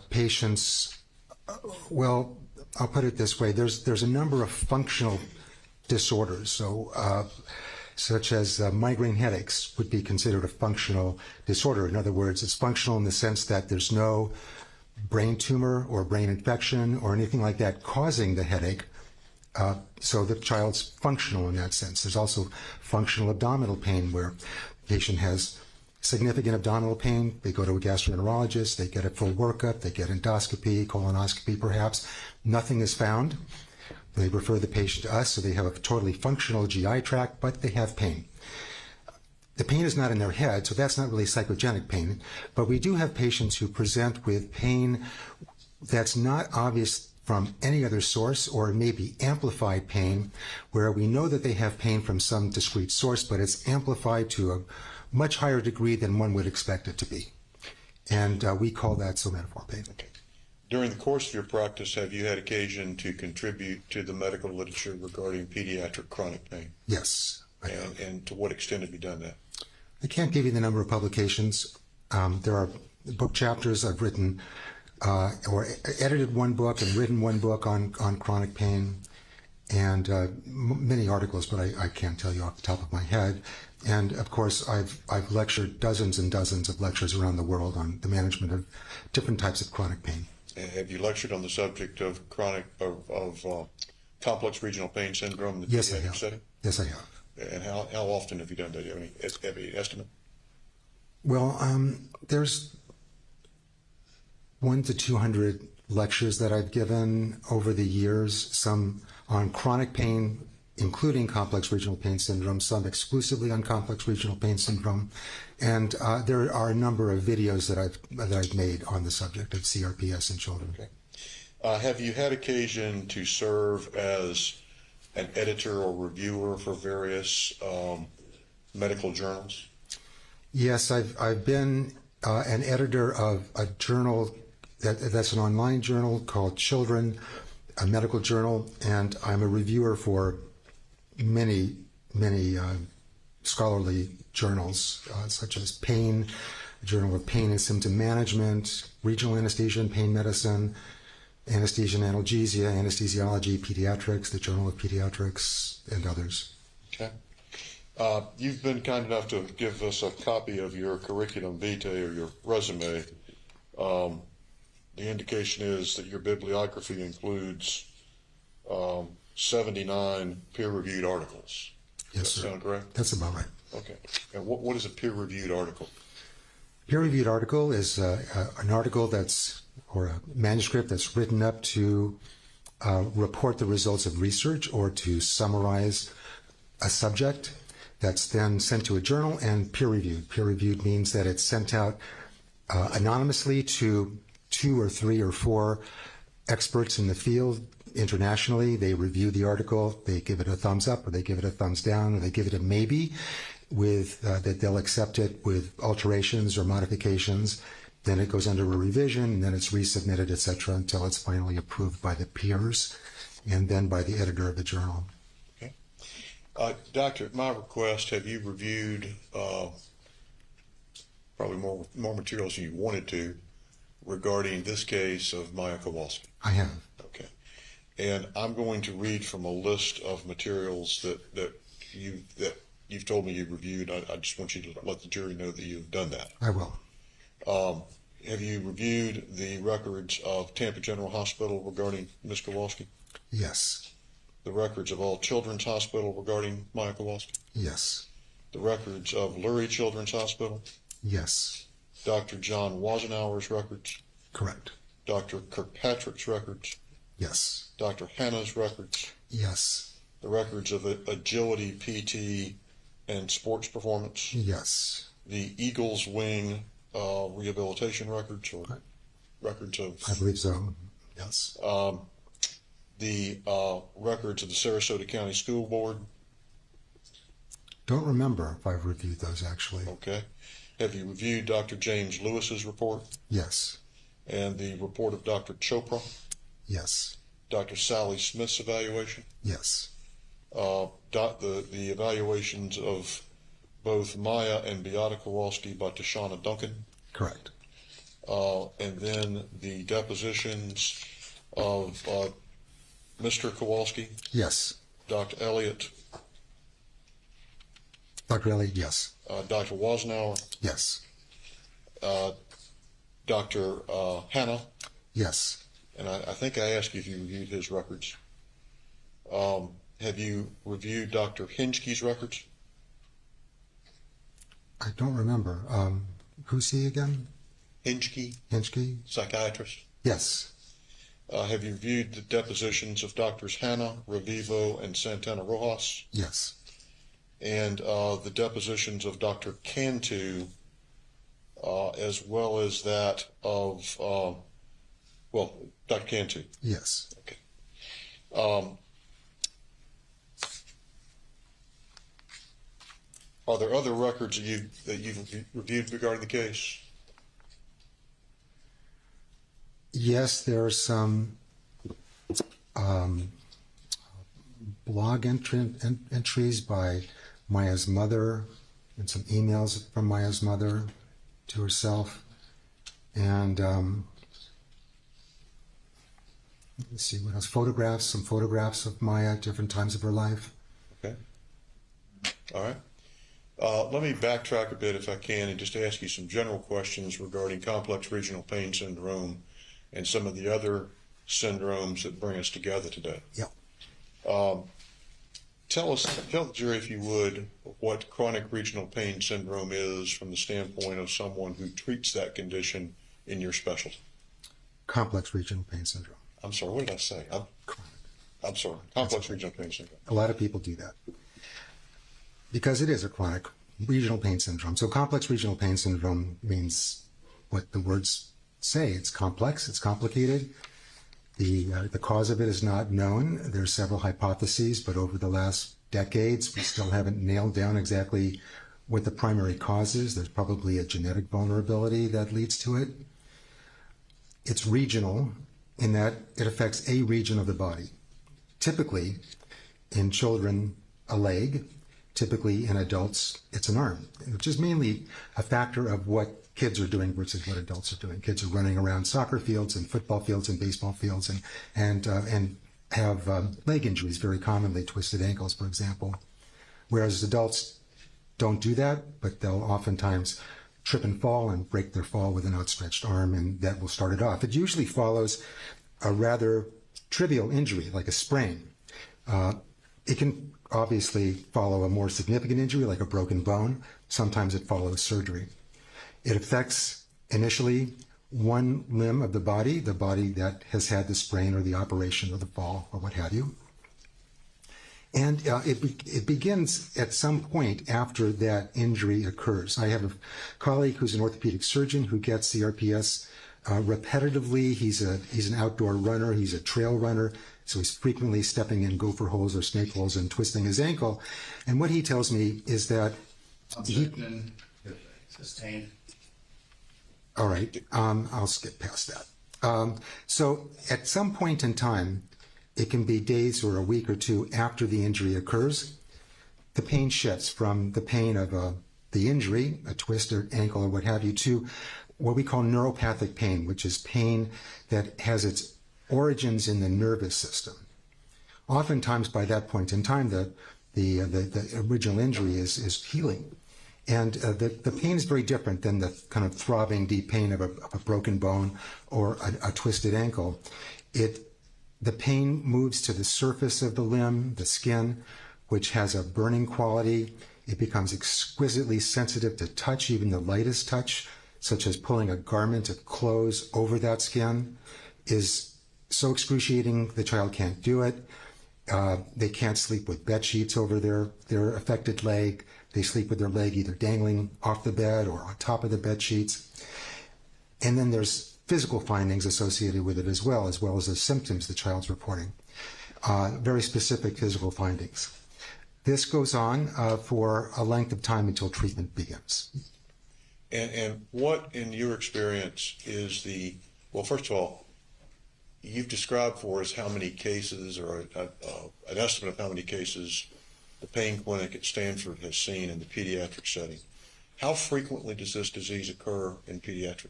patients, well, I'll put it this way. There's a number of functional disorders. So, such as migraine headaches would be considered a functional disorder. In other words, it's functional in the sense that there's no brain tumor or brain infection or anything like that causing the headache. So the child's functional in that sense. There's also functional abdominal pain where the patient has significant abdominal pain. They go to a gastroenterologist, they get a full workup, they get endoscopy, colonoscopy perhaps. Nothing is found. They refer the patient to us, so they have a totally functional GI tract, but they have pain. The pain is not in their head, so that's not really psychogenic pain. But we do have patients who present with pain that's not obvious from any other source, or maybe amplified pain, where we know that they have pain from some discrete source, but it's amplified to a much higher degree than one would expect it to be. And we call that somatoform pain. Okay. During the course of your practice, have you had occasion to contribute to the medical literature regarding pediatric chronic pain? Yes. And to what extent have you done that? I can't give you the number of publications. There are book chapters I've written, or edited one book and written one book on chronic pain, and many articles, but I can't tell you off the top of my head. And of course, I've lectured dozens and dozens of lectures around the world on the management of different types of chronic pain. Have you lectured on the subject of complex regional pain syndrome in the Yes, I pediatric have. setting? Yes, I have. And how often have you done that? Do you have any estimate? Well, there's 100 to 200 lectures that I've given over the years, some on chronic pain, including complex regional pain syndrome, some exclusively on complex regional pain syndrome, and there are a number of videos that I've made on the subject of CRPS in children. Okay. Have you had occasion to serve as an editor or reviewer for various medical journals? Yes, I've been an editor of a journal that's an online journal called Children, a medical journal, and I'm a reviewer for many scholarly journals, such as Pain, the Journal of Pain and Symptom Management, Regional Anesthesia and Pain Medicine, Anesthesia and Analgesia, Anesthesiology, Pediatrics, the Journal of Pediatrics, and others. Okay. You've been kind enough to give us a copy of your curriculum vitae or your resume. The indication is that your bibliography includes 79 peer-reviewed articles. Yes, Does that sir. sound correct? That's about right. Okay. And what is a peer-reviewed article? Peer-reviewed article is an article or a manuscript that's written up to report the results of research or to summarize a subject that's then sent to a journal and peer-reviewed. Peer-reviewed means that it's sent out anonymously to 2 or 3 or 4 experts in the field internationally. They review the article, they give it a thumbs up, or they give it a thumbs down, or they give it a maybe, with that they'll accept it with alterations or modifications. Then it goes under a revision, and then it's resubmitted, etc., until it's finally approved by the peers and then by the editor of the journal. Okay. Doctor, at my request, have you reviewed probably more materials than you wanted to regarding this case of Maya Kowalski? I have. Okay. And I'm going to read from a list of materials that you've told me you've reviewed. I just want you to let the jury know that you've done that. I will. Have you reviewed the records of Tampa General Hospital regarding Ms. Kowalski? Yes. The records of all Children's Hospital regarding Maya Kowalski? Yes. The records of Lurie Children's Hospital? Yes. Dr. John Wasenauer's records? Correct. Dr. Kirkpatrick's records? Yes. Dr. Hanna's records? Yes. The records of Agility PT and sports performance? Yes. The Eagles Wing rehabilitation records, or records of? I believe so. Yes. The records of the Sarasota County School Board? Don't remember if I've reviewed those, actually. Okay. Have you reviewed Dr. James Lewis's report? Yes. And the report of Dr. Chopra? Yes. Dr. Sally Smith's evaluation? Yes. The evaluations of both Maya and Beata Kowalski by Tashana Duncan? Correct. And then the depositions of Mr. Kowalski? Yes. Dr. Elliott? Dr. Elliott, yes. Dr. Wasenauer? Yes. Dr. Hanna? Yes. And I think I asked you if you reviewed his records. Have you reviewed Dr. Hinchke's records? I don't remember. Who's he again? Hinchke? Hinchke? Psychiatrist? Yes. Have you reviewed the depositions of Drs. Hanna, Revivo, and Santana Rojas? Yes. And the depositions of Dr. Cantu, as well as that of, Dr. Cantu? Yes. Okay. Are there other records that you've reviewed regarding the case? Yes, there are some blog entries by Maya's mother and some emails from Maya's mother to herself. And let's see what else. Some photographs of Maya at different times of her life. Okay. All right. Let me backtrack a bit if I can and just ask you some general questions regarding complex regional pain syndrome and some of the other syndromes that bring us together today. Yeah. Tell the jury, if you would, what chronic regional pain syndrome is from the standpoint of someone who treats that condition in your specialty. Complex regional pain syndrome. I'm sorry, what did I say? I'm sorry. Complex regional pain syndrome. A lot of people do that because it is a chronic regional pain syndrome. So complex regional pain syndrome means what the words say. It's complex, it's complicated. The cause of it is not known. There are several hypotheses, but over the last decades, we still haven't nailed down exactly what the primary cause is. There's probably a genetic vulnerability that leads to it. It's regional in that it affects a region of the body. Typically, in children, a leg. Typically, in adults, it's an arm, which is mainly a factor of what kids are doing versus what adults are doing. Kids are running around soccer fields and football fields and baseball fields and have leg injuries, very commonly twisted ankles, for example. Whereas adults don't do that, but they'll oftentimes trip and fall and break their fall with an outstretched arm, and that will start it off. It usually follows a rather trivial injury, like a sprain. It can obviously follow a more significant injury, like a broken bone. Sometimes it follows surgery. It affects initially one limb of the body that has had the sprain or the operation or the fall or what have you. And it begins at some point after that injury occurs. I have a colleague who's an orthopedic surgeon who gets CRPS repetitively. He's an outdoor runner. He's a trail runner. So he's frequently stepping in gopher holes or snake holes and twisting his ankle. And what he tells me is that Sustained. All right, I'll skip past that. So at some point in time, it can be days or a week or two after the injury occurs, the pain shifts from the pain of the injury, a twisted ankle or what have you, to what we call neuropathic pain, which is pain that has its origins in the nervous system. Oftentimes by that point in time, the original injury is healing. And the pain is very different than the kind of throbbing deep pain of a broken bone or a twisted ankle. The pain moves to the surface of the limb, the skin, which has a burning quality. It becomes exquisitely sensitive to touch, even the lightest touch, such as pulling a garment of clothes over that skin, is so excruciating the child can't do it. They can't sleep with bed sheets over their affected leg. They sleep with their leg either dangling off the bed or on top of the bed sheets. And then there's physical findings associated with it as well as the symptoms the child's reporting. Very specific physical findings. This goes on for a length of time until treatment begins. And what, in your experience, is well, first of all, you've described for us how many cases, or an estimate of how many cases the pain clinic at Stanford has seen in the pediatric setting. How frequently does this disease occur in pediatric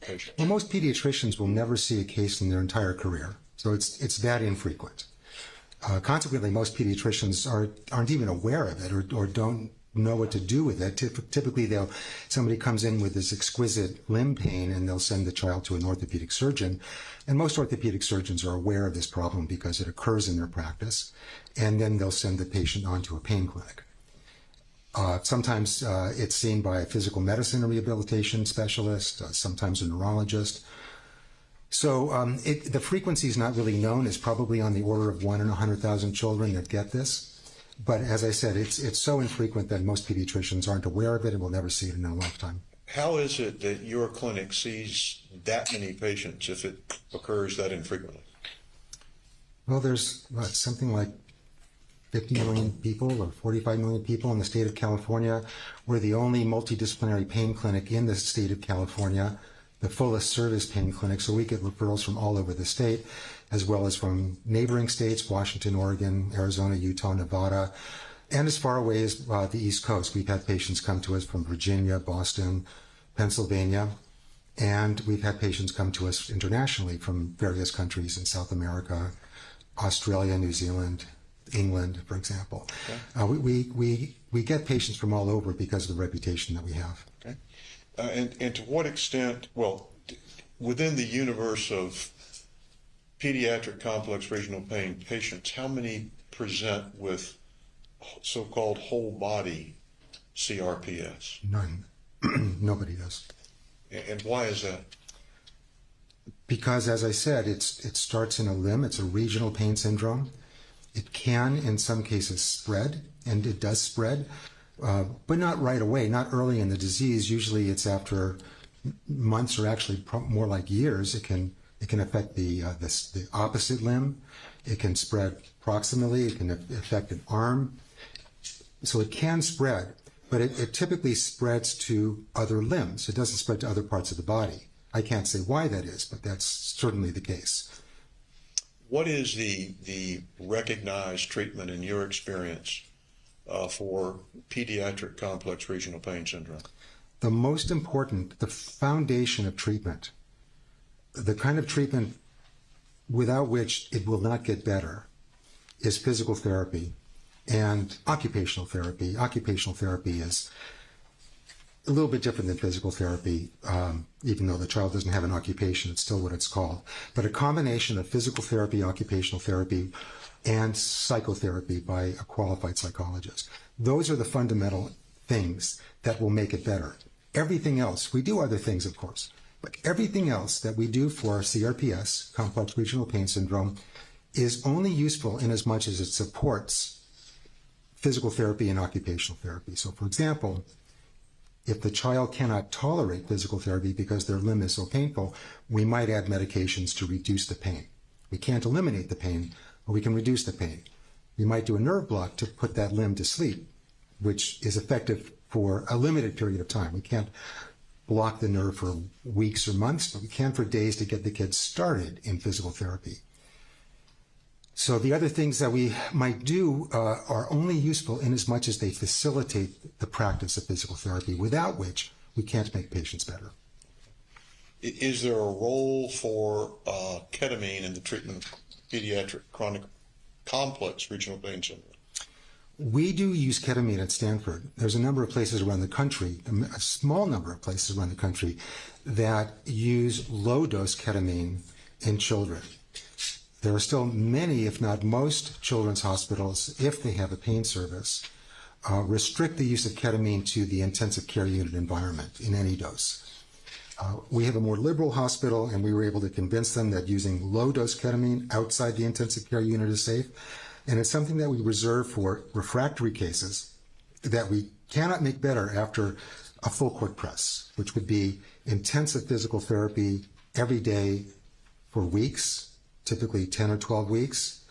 patients? Well, most pediatricians will never see a case in their entire career, so it's that infrequent. Consequently, most pediatricians aren't even aware of it or don't know what to do with it. Typically, somebody comes in with this exquisite limb pain and they'll send the child to an orthopedic surgeon. And most orthopedic surgeons are aware of this problem because it occurs in their practice. And then they'll send the patient on to a pain clinic. Sometimes it's seen by a physical medicine or rehabilitation specialist, sometimes a neurologist. So the frequency is not really known. It's probably on the order of 1 in 100,000 children that get this. But as I said, it's so infrequent that most pediatricians aren't aware of it and will never see it in their lifetime. How is it that your clinic sees that many patients if it occurs that infrequently? Well, there's something like 50 million people or 45 million people in the state of California. We're the only multidisciplinary pain clinic in the state of California, the fullest service pain clinic, so we get referrals from all over the state, as well as from neighboring states, Washington, Oregon, Arizona, Utah, Nevada, and as far away as the East Coast. We've had patients come to us from Virginia, Boston, Pennsylvania, and we've had patients come to us internationally from various countries in South America, Australia, New Zealand, England, for example. Okay. We get patients from all over because of the reputation that we have. Okay. And to what extent, well, within the universe of pediatric complex regional pain patients, how many present with so-called whole body CRPS? None. Nobody does. And why is that? Because, as I said, it starts in a limb. It's a regional pain syndrome. It can, in some cases, spread, and it does spread, but not right away, not early in the disease. Usually it's after months or actually more like years. It can affect the opposite limb. It can spread proximally. It can affect an arm. So it can spread. but it typically spreads to other limbs. It doesn't spread to other parts of the body. I can't say why that is, but that's certainly the case. What is the recognized treatment in your experience for pediatric complex regional pain syndrome? The most important, the foundation of treatment, the kind of treatment without which it will not get better, is physical therapy and occupational therapy. Occupational therapy is a little bit different than physical therapy. Even though the child doesn't have an occupation, it's still what it's called. But a combination of physical therapy, occupational therapy, and psychotherapy by a qualified psychologist. Those are the fundamental things that will make it better. Everything else, we do other things, of course, but everything else that we do for CRPS, complex regional pain syndrome, is only useful in as much as it supports physical therapy and occupational therapy. So, for example, if the child cannot tolerate physical therapy because their limb is so painful, we might add medications to reduce the pain. We can't eliminate the pain, but we can reduce the pain. We might do a nerve block to put that limb to sleep, which is effective for a limited period of time. We can't block the nerve for weeks or months, but we can for days to get the kids started in physical therapy. So the other things that we might do are only useful in as much as they facilitate the practice of physical therapy, without which we can't make patients better. Is there a role for ketamine in the treatment of pediatric chronic complex regional pain syndrome? We do use ketamine at Stanford. There's a number of places around the country, a small number of places around the country, that use low-dose ketamine in children. There are still many, if not most, children's hospitals, if they have a pain service, restrict the use of ketamine to the intensive care unit environment in any dose. We have a more liberal hospital, and we were able to convince them that using low-dose ketamine outside the intensive care unit is safe. And it's something that we reserve for refractory cases that we cannot make better after a full court press, which would be intensive physical therapy every day for weeks, typically 10 or 12 weeks,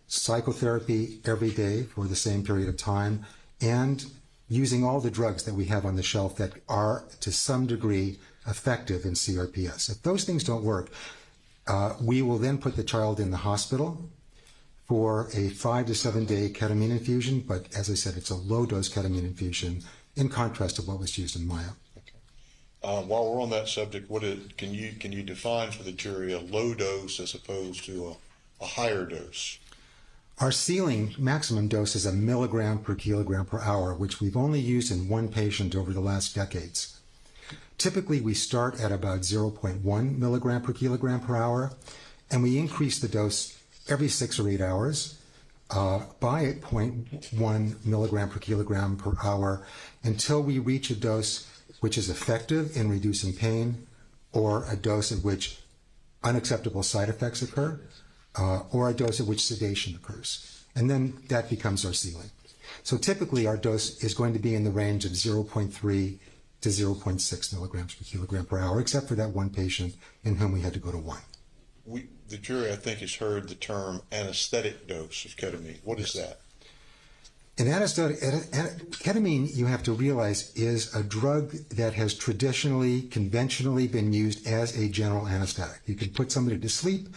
psychotherapy every day for the same period of time, and using all the drugs that we have on the shelf that are to some degree effective in CRPS. If those things don't work, we will then put the child in the hospital for a 5 to 7 day ketamine infusion, but as I said, it's a low-dose ketamine infusion in contrast to what was used in Maya. While we're on that subject, can you define for the jury a low dose as opposed to a higher dose? Our ceiling maximum dose is 1 milligram per kilogram per hour, which we've only used in one patient over the last decades. Typically, we start at about 0.1 milligram per kilogram per hour, and we increase the dose every 6 or 8 hours by 0.1 milligram per kilogram per hour until we reach a dose which is effective in reducing pain, or a dose at which unacceptable side effects occur, or a dose at which sedation occurs. And then that becomes our ceiling. So typically our dose is going to be in the range of 0.3 to 0.6 milligrams per kilogram per hour, except for that one patient in whom we had to go to 1. The jury, I think, has heard the term anesthetic dose of ketamine. What is that? An anesthetic, ketamine, you have to realize, is a drug that has traditionally, conventionally been used as a general anesthetic. You can put somebody to sleep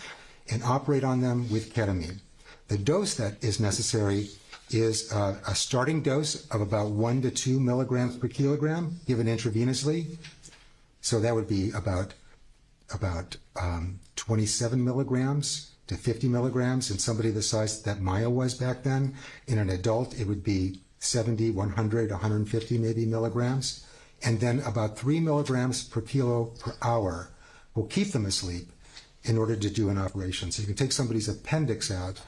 and operate on them with ketamine. The dose that is necessary is a starting dose of about 1 to 2 milligrams per kilogram given intravenously. So that would be about 27 milligrams to 50 milligrams in somebody the size that Maya was back then. In an adult, it would be 70, 100, 150 maybe milligrams. And then about 3 milligrams per kilo per hour will keep them asleep in order to do an operation. So you can take somebody's appendix out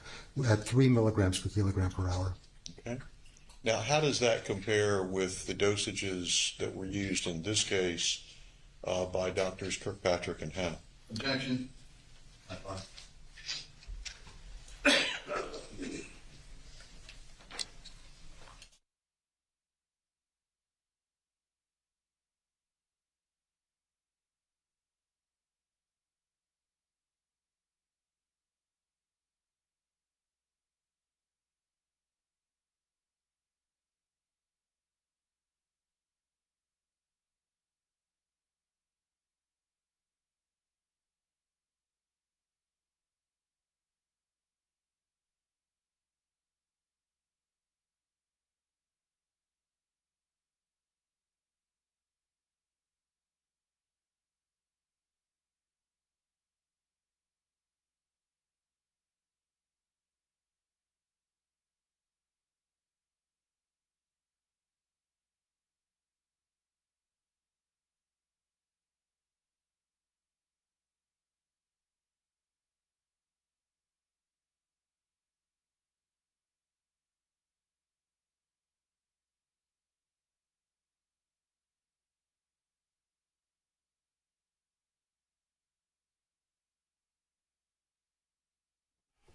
at 3 milligrams per kilogram per hour. Okay. Now, how does that compare with the dosages that were used in this case by Doctors Kirkpatrick and Hanna? Objection.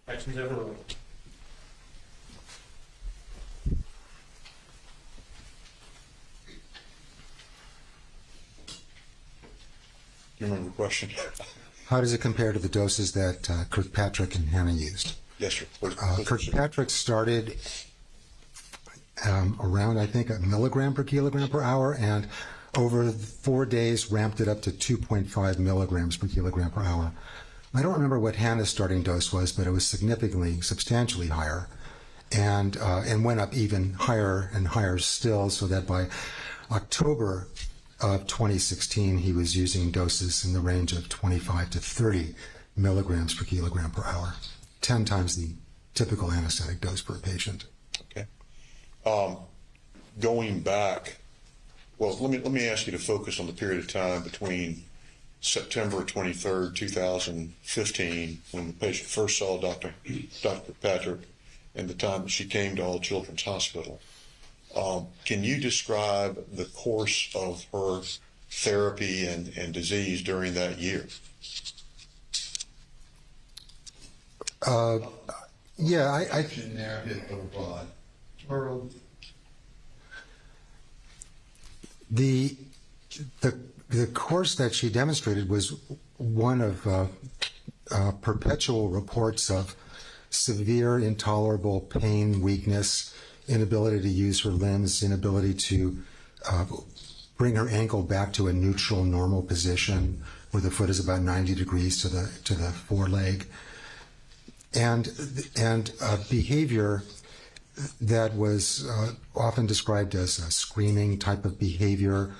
Actions overruled. Do you remember the question? How does it compare to the doses that Kirkpatrick and Hannah used? Yes, sir. Kirkpatrick started around, I think, 1 milligram per kilogram per hour, and over 4 days ramped it up to 2.5 milligrams per kilogram per hour. I don't remember what Hannah's starting dose was, but it was substantially higher, and went up even higher and higher still, so that by October of 2016, he was using doses in the range of 25 to 30 milligrams per kilogram per hour, 10 times the typical anesthetic dose per patient. Okay. Going back, well, let me ask you to focus on the period of time between September 23rd, 2015, when the patient first saw Dr. Patrick, and the time that she came to All Children's Hospital. Can you describe the course of her therapy and disease during that year? Yeah, the course that she demonstrated was one of perpetual reports of severe, intolerable pain, weakness, inability to use her limbs, inability to bring her ankle back to a neutral, normal position where the foot is about 90 degrees to the foreleg, and behavior that was often described as a screaming type of behavior,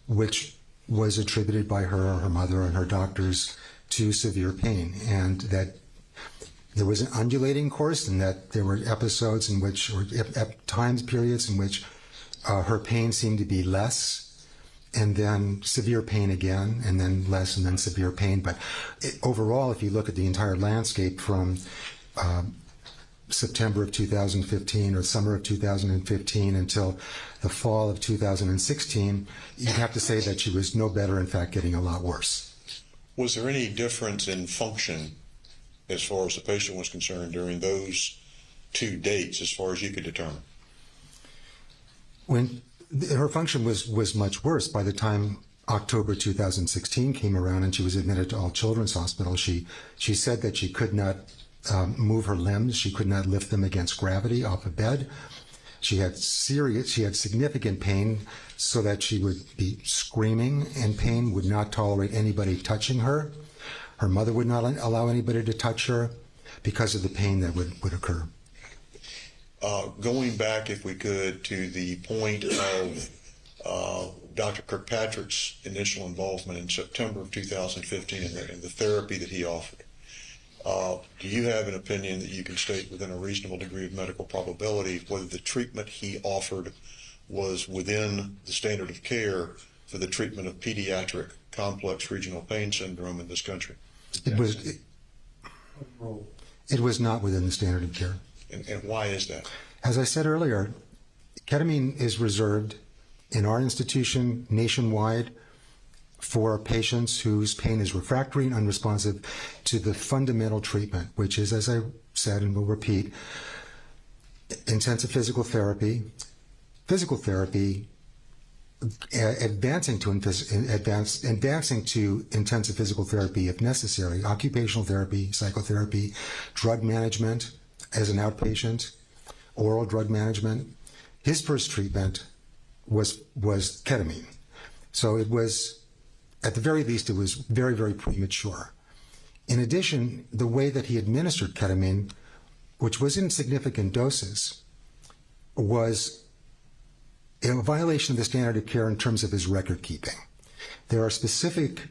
which was attributed by her, her mother, and her doctors to severe pain, and that there was an undulating course, and that there were episodes in which, or times periods in which her pain seemed to be less, and then severe pain again, and then less, and then severe pain. But overall, if you look at the entire landscape from September of 2015 or summer of 2015 until the fall of 2016, you'd have to say that she was no better, in fact, getting a lot worse. Was there any difference in function as far as the patient was concerned during those 2 dates, as far as you could determine? When her function was much worse by the time October 2016 came around and she was admitted to All Children's Hospital, she said that she could not move her limbs. She could not lift them against gravity off a bed. She had significant pain, so that she would be screaming in pain, would not tolerate anybody touching her. Her mother would not allow anybody to touch her because of the pain that would occur. Going back, if we could, to the point of Dr. Kirkpatrick's initial involvement in September of 2015 and the therapy that he offered, do you have an opinion that you can state within a reasonable degree of medical probability whether the treatment he offered was within the standard of care for the treatment of pediatric complex regional pain syndrome in this country? It was not within the standard of care. And why is that? As I said earlier, ketamine is reserved in our institution nationwide for patients whose pain is refractory and unresponsive to the fundamental treatment, which is, as I said and will repeat, intensive physical therapy, advancing to intensive physical therapy if necessary, occupational therapy, psychotherapy, drug management as an outpatient, oral drug management. His first treatment was ketamine. So it was, at the very least, it was very, very premature. In addition, the way that he administered ketamine, which was in significant doses, was a violation of the standard of care in terms of his record keeping. There are specific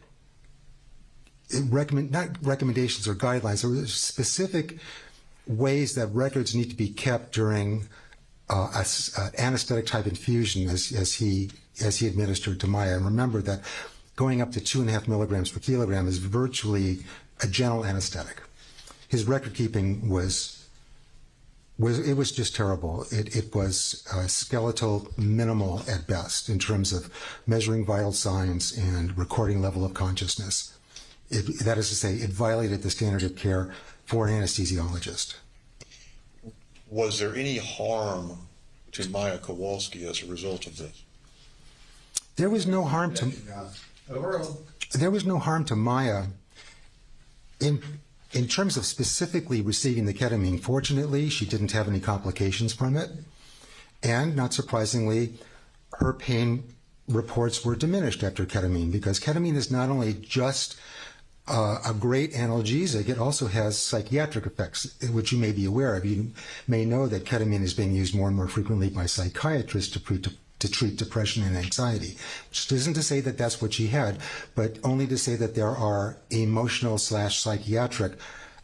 not recommendations or guidelines, there are specific ways that records need to be kept during an anesthetic type infusion as he administered to Maya. And remember that going up to 2.5 milligrams per kilogram is virtually a general anesthetic. His record keeping was just terrible. It was skeletal, minimal at best in terms of measuring vital signs and recording level of consciousness. That is to say, it violated the standard of care for an anesthesiologist. Was there any harm to Maya Kowalski as a result of this? There was no harm to Maya in terms of specifically receiving the ketamine. Fortunately, she didn't have any complications from it. And not surprisingly, her pain reports were diminished after ketamine, because ketamine is not only just a great analgesic, it also has psychiatric effects, which you may be aware of. You may know that ketamine is being used more and more frequently by psychiatrists to treat depression and anxiety, which isn't to say that that's what she had, but only to say that there are emotional/psychiatric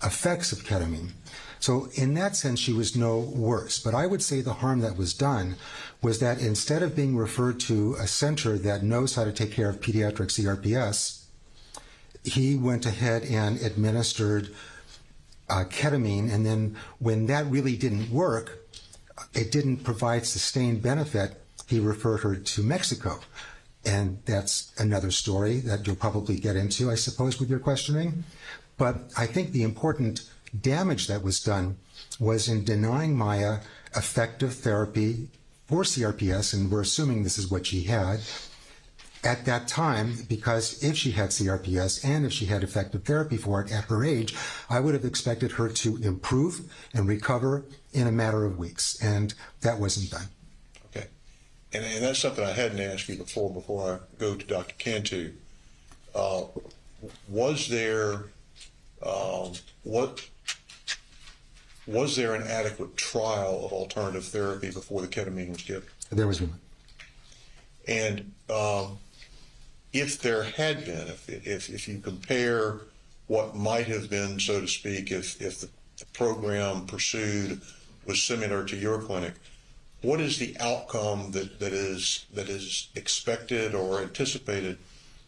effects of ketamine. So in that sense, she was no worse. But I would say the harm that was done was that instead of being referred to a center that knows how to take care of pediatric CRPS, he went ahead and administered ketamine, and then when that really didn't work, it didn't provide sustained benefit, he referred her to Mexico. And that's another story that you'll probably get into, I suppose, with your questioning. But I think the important damage that was done was in denying Maya effective therapy for CRPS, and we're assuming this is what she had at that time, because if she had CRPS and if she had effective therapy for it at her age, I would have expected her to improve and recover in a matter of weeks, and that wasn't done. Okay. And that's something I hadn't asked you before I go to Dr. Cantu. Was there an adequate trial of alternative therapy before the ketamine was given? There was none. And if there had been, if you compare what might have been, so to speak, if the program pursued was similar to your clinic, what is the outcome that is expected or anticipated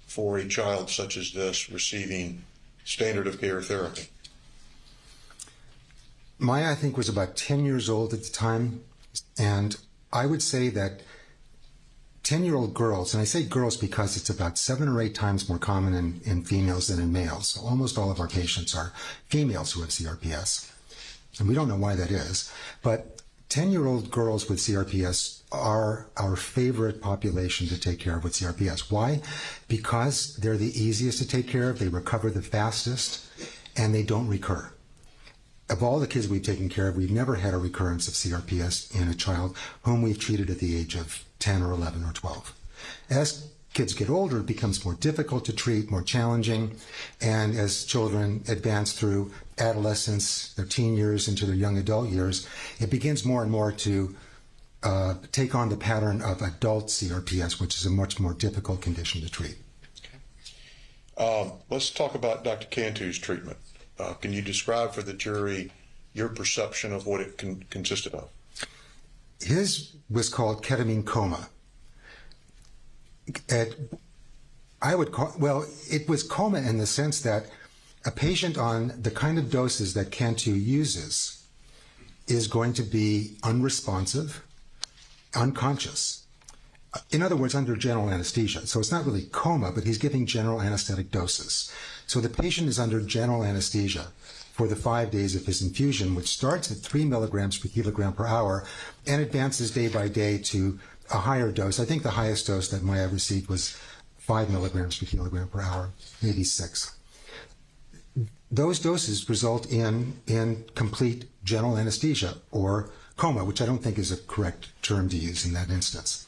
for a child such as this receiving standard of care therapy? Maya, I think, was about 10 years old at the time, and I would say that 10-year-old girls, and I say girls because it's about 7 or 8 times more common in females than in males. So almost all of our patients are females who have CRPS, and we don't know why that is. But 10-year-old girls with CRPS are our favorite population to take care of with CRPS. Why? Because they're the easiest to take care of, they recover the fastest, and they don't recur. Of all the kids we've taken care of, we've never had a recurrence of CRPS in a child whom we've treated at the age of 10 or 11 or 12. As kids get older, it becomes more difficult to treat, more challenging, and as children advance through adolescence, their teen years into their young adult years, it begins more and more to take on the pattern of adult CRPS, which is a much more difficult condition to treat. Let's talk about Dr. Cantu's treatment. Can you describe for the jury your perception of what it consisted of? His was called ketamine coma. It was coma in the sense that a patient on the kind of doses that Cantu uses is going to be unresponsive, unconscious. In other words, under general anesthesia. So it's not really coma, but he's giving general anesthetic doses. So the patient is under general anesthesia for the 5 days of his infusion, which starts at 3 milligrams per kilogram per hour and advances day by day to a higher dose. I think the highest dose that Maya received was 5 milligrams per kilogram per hour, maybe 6. Those doses result in complete general anesthesia, or coma, which I don't think is a correct term to use in that instance.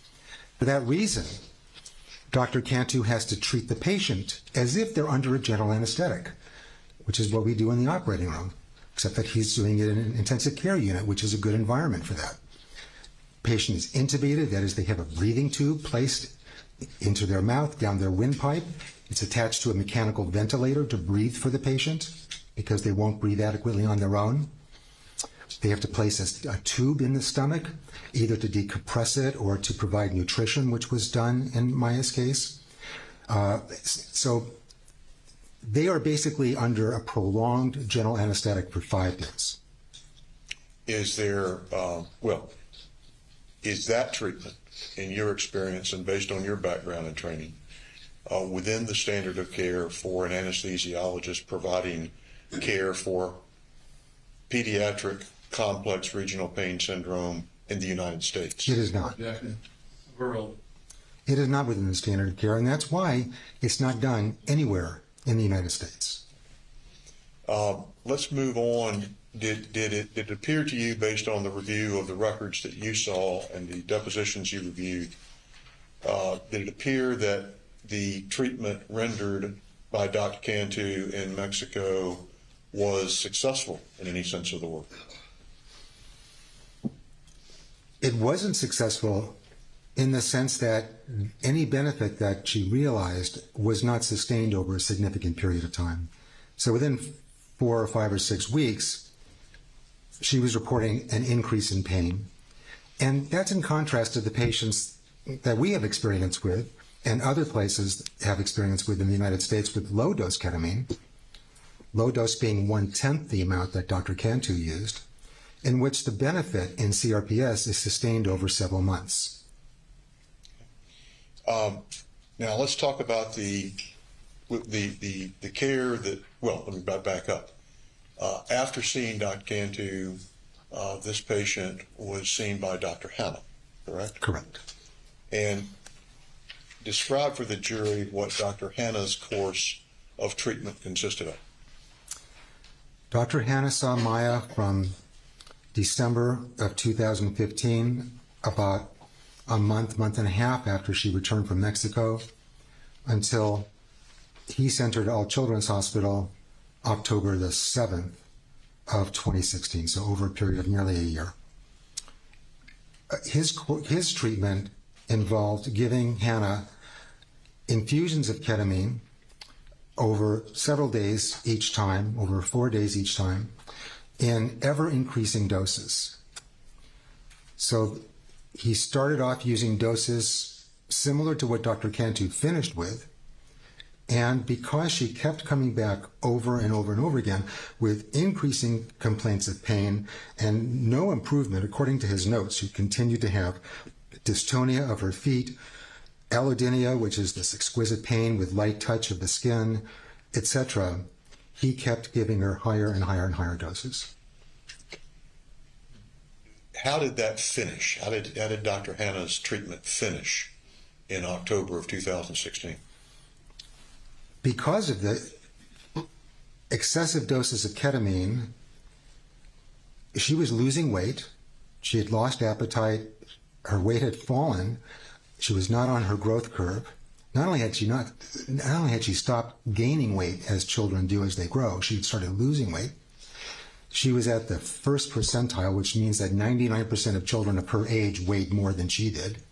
For that reason, Dr. Cantu has to treat the patient as if they're under a general anesthetic, which is what we do in the operating room, except that he's doing it in an intensive care unit, which is a good environment for that. Patient is intubated, that is, they have a breathing tube placed into their mouth, down their windpipe. It's attached to a mechanical ventilator to breathe for the patient because they won't breathe adequately on their own. They have to place a tube in the stomach, either to decompress it or to provide nutrition, which was done in Maya's case. So they are basically under a prolonged general anesthetic for 5 days. Is there, is that treatment, in your experience and based on your background and training, within the standard of care for an anesthesiologist providing care for pediatric complex regional pain syndrome in the United States? It is not. Rural. It is not within the standard of care, and that's why it's not done anywhere in the United States. Let's move on. Did it appear to you, based on the review of the records that you saw and the depositions you reviewed, did it appear that the treatment rendered by Dr. Cantu in Mexico was successful in any sense of the word? It wasn't successful in the sense that any benefit that she realized was not sustained over a significant period of time. So within 4 or 5 or 6 weeks, she was reporting an increase in pain. And that's in contrast to the patients that we have experience with and other places have experience with in the United States with low-dose ketamine, low dose being 1/10 the amount that Dr. Cantu used, in which the benefit in CRPS is sustained over several months. Now let's talk about the care that, well, let me back up. After seeing Dr. Cantu, this patient was seen by Dr. Hanna, correct? Correct. And describe for the jury what Dr. Hanna's course of treatment consisted of. Dr. Hanna saw Maya from December of 2015, about a month and a half after she returned from Mexico, until he sent her to All Children's Hospital October the 7th of 2016, so over a period of nearly a year. His treatment involved giving Hannah infusions of ketamine over several days each time, over 4 days each time, in ever-increasing doses. So he started off using doses similar to what Dr. Cantu finished with, and because she kept coming back over and over and over again with increasing complaints of pain and no improvement, according to his notes, she continued to have dystonia of her feet, allodynia, which is this exquisite pain with light touch of the skin, etc. He kept giving her higher and higher and higher doses. How did that finish? How did Dr. Hanna's treatment finish in October of 2016? Because of the excessive doses of ketamine, she was losing weight. She had lost appetite. Her weight had fallen. She was not on her growth curve. Not only had she stopped gaining weight as children do as they grow, she had started losing weight. She was at the first percentile, which means that 99% of children of her age weighed more than she did.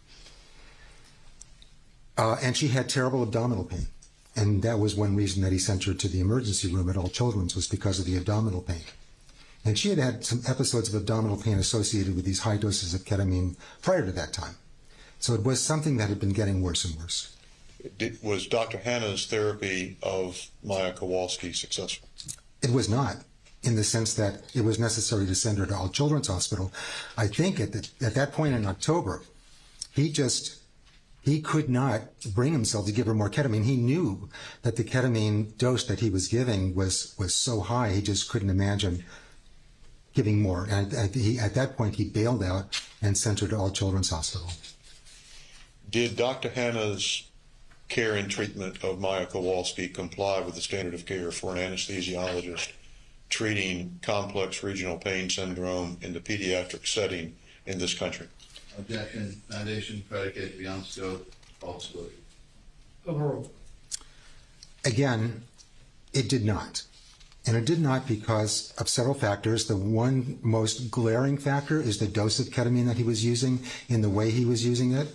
And she had terrible abdominal pain. And that was one reason that he sent her to the emergency room at All Children's, was because of the abdominal pain. And she had some episodes of abdominal pain associated with these high doses of ketamine prior to that time. So it was something that had been getting worse and worse. Was Dr. Hanna's therapy of Maya Kowalski successful? It was not, in the sense that it was necessary to send her to All Children's Hospital. I think at that point in October, he could not bring himself to give her more ketamine. He knew that the ketamine dose that he was giving was so high, he just couldn't imagine giving more. And at that point, he bailed out and sent her to All Children's Hospital. Did Dr. Hanna's care and treatment of Maya Kowalski comply with the standard of care for an anesthesiologist treating complex regional pain syndrome in the pediatric setting in this country? Objection. Foundation, predicate, beyond scope, false disclosure. Overruled. Again, it did not. And it did not because of several factors. The one most glaring factor is the dose of ketamine that he was using in the way he was using it.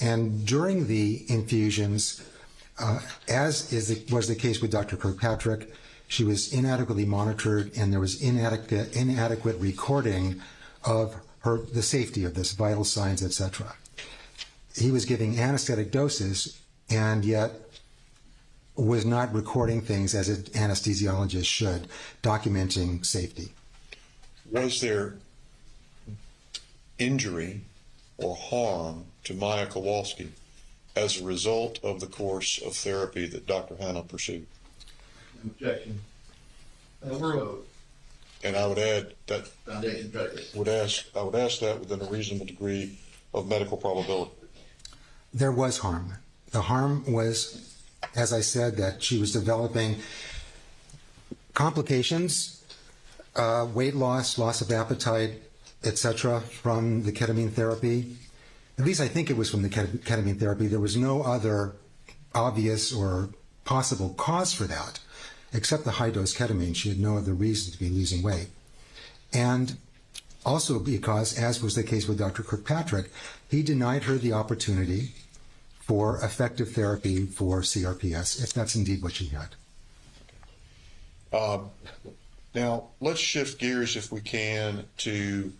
And during the infusions, as was the case with Dr. Kirkpatrick, she was inadequately monitored, and there was inadequate recording of the safety of this, vital signs, etc. He was giving anesthetic doses and yet was not recording things as an anesthesiologist should, documenting safety. Was there injury or harm to Maya Kowalski as a result of the course of therapy that Dr. Hanna pursued. Objection. And I would add that Foundation predicate. I would ask that within a reasonable degree of medical probability. There was harm. The harm was, as I said, that she was developing complications, weight loss, loss of appetite, etc., from the ketamine therapy. At least I think it was from the ketamine therapy. There was no other obvious or possible cause for that, except the high-dose ketamine. She had no other reason to be losing weight. And also because, as was the case with Dr. Kirkpatrick, he denied her the opportunity for effective therapy for CRPS, if that's indeed what she had. Now, let's shift gears, if we can, to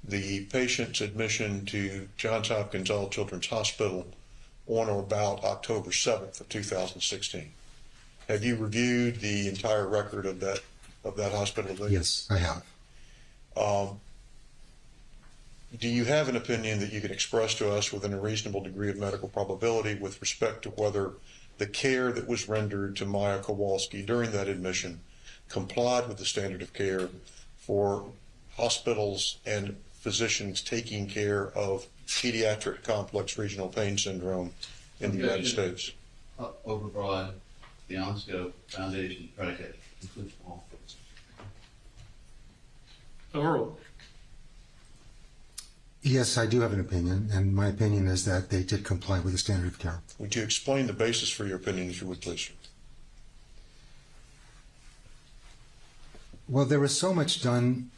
the patient's admission to Johns Hopkins All Children's Hospital on or about October 7th of 2016. Have you reviewed the entire record of that hospital visit? Yes, I have. Do you have an opinion that you can express to us within a reasonable degree of medical probability with respect to whether the care that was rendered to Maya Kowalski during that admission complied with the standard of care for hospitals and physicians taking care of pediatric complex regional pain syndrome in the United States? Overbroad, the Onsco Foundation predicate includes all. Overruled. Yes, I do have an opinion, and my opinion is that they did comply with the standard of care. Would you explain the basis for your opinion, if you would, please? Well, there was so much done.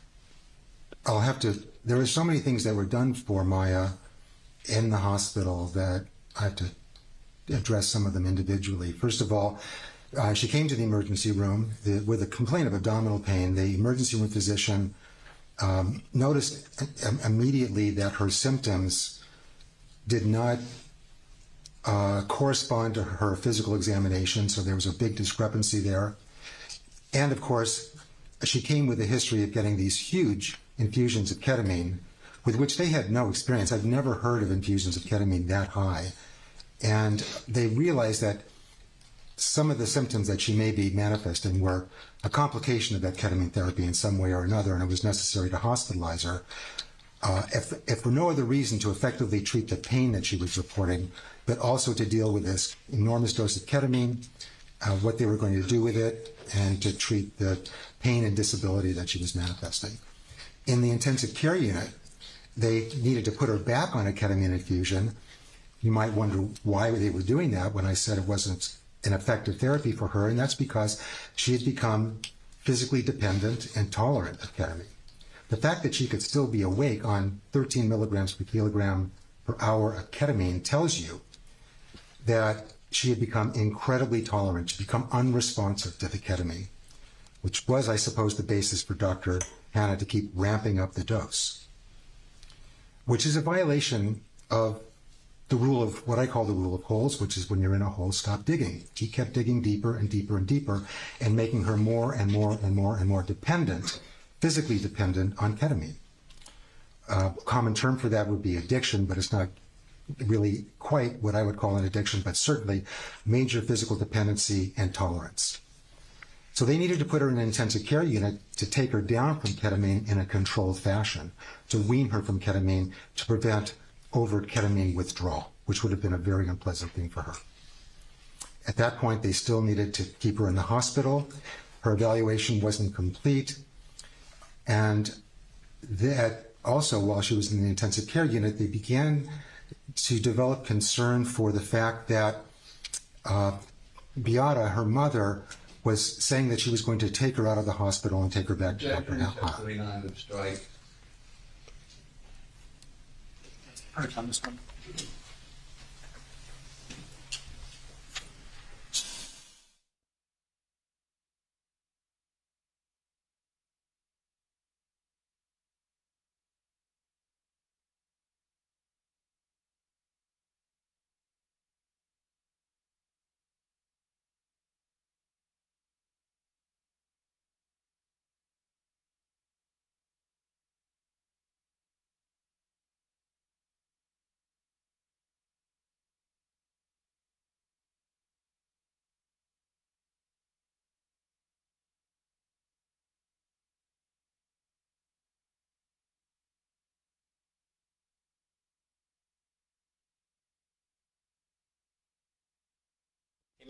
There were so many things that were done for Maya in the hospital that I have to address some of them individually. First of all, she came to the emergency room with a complaint of abdominal pain. The emergency room physician noticed immediately that her symptoms did not correspond to her physical examination, so there was a big discrepancy there. And of course, she came with a history of getting these huge infusions of ketamine, with which they had no experience. I've never heard of infusions of ketamine that high. And they realized that some of the symptoms that she may be manifesting were a complication of that ketamine therapy in some way or another, and it was necessary to hospitalize her. If for no other reason to effectively treat the pain that she was reporting, but also to deal with this enormous dose of ketamine, what they were going to do with it, and to treat the pain and disability that she was manifesting. In the intensive care unit, they needed to put her back on a ketamine infusion. You might wonder why they were doing that when I said it wasn't an effective therapy for her, and that's because she had become physically dependent and tolerant of ketamine. The fact that she could still be awake on 13 milligrams per kilogram per hour of ketamine tells you that she had become incredibly tolerant, she had become unresponsive to the ketamine, which was, I suppose, the basis for Dr. Hanna to keep ramping up the dose, which is a violation of the rule of what I call the rule of holes, which is when you're in a hole, stop digging. He kept digging deeper and deeper and deeper and making her more and more and more and more dependent, physically dependent on ketamine. A common term for that would be addiction, but it's not really quite what I would call an addiction, but certainly major physical dependency and tolerance. So they needed to put her in an intensive care unit to take her down from ketamine in a controlled fashion, to wean her from ketamine, to prevent overt ketamine withdrawal, which would have been a very unpleasant thing for her. At that point, they still needed to keep her in the hospital. Her evaluation wasn't complete. And that also, while she was in the intensive care unit, they began to develop concern for the fact that Beata, her mother, was saying that she was going to take her out of the hospital and take her back to Dr. Hanna. Strike. On this one.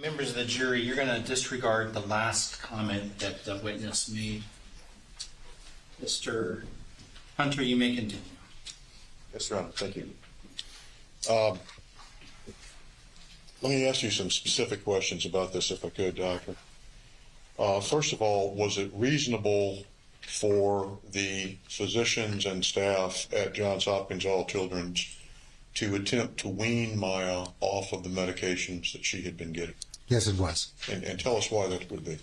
Members of the jury, you're going to disregard the last comment that the witness made. Mr. Hunter, you may continue. Yes, Your Honor. Thank you. Let me ask you some specific questions about this, if I could, Doctor. First of all, was it reasonable for the physicians and staff at Johns Hopkins All Children's to attempt to wean Maya off of the medications that she had been getting? Yes, it was. And tell us why that would be.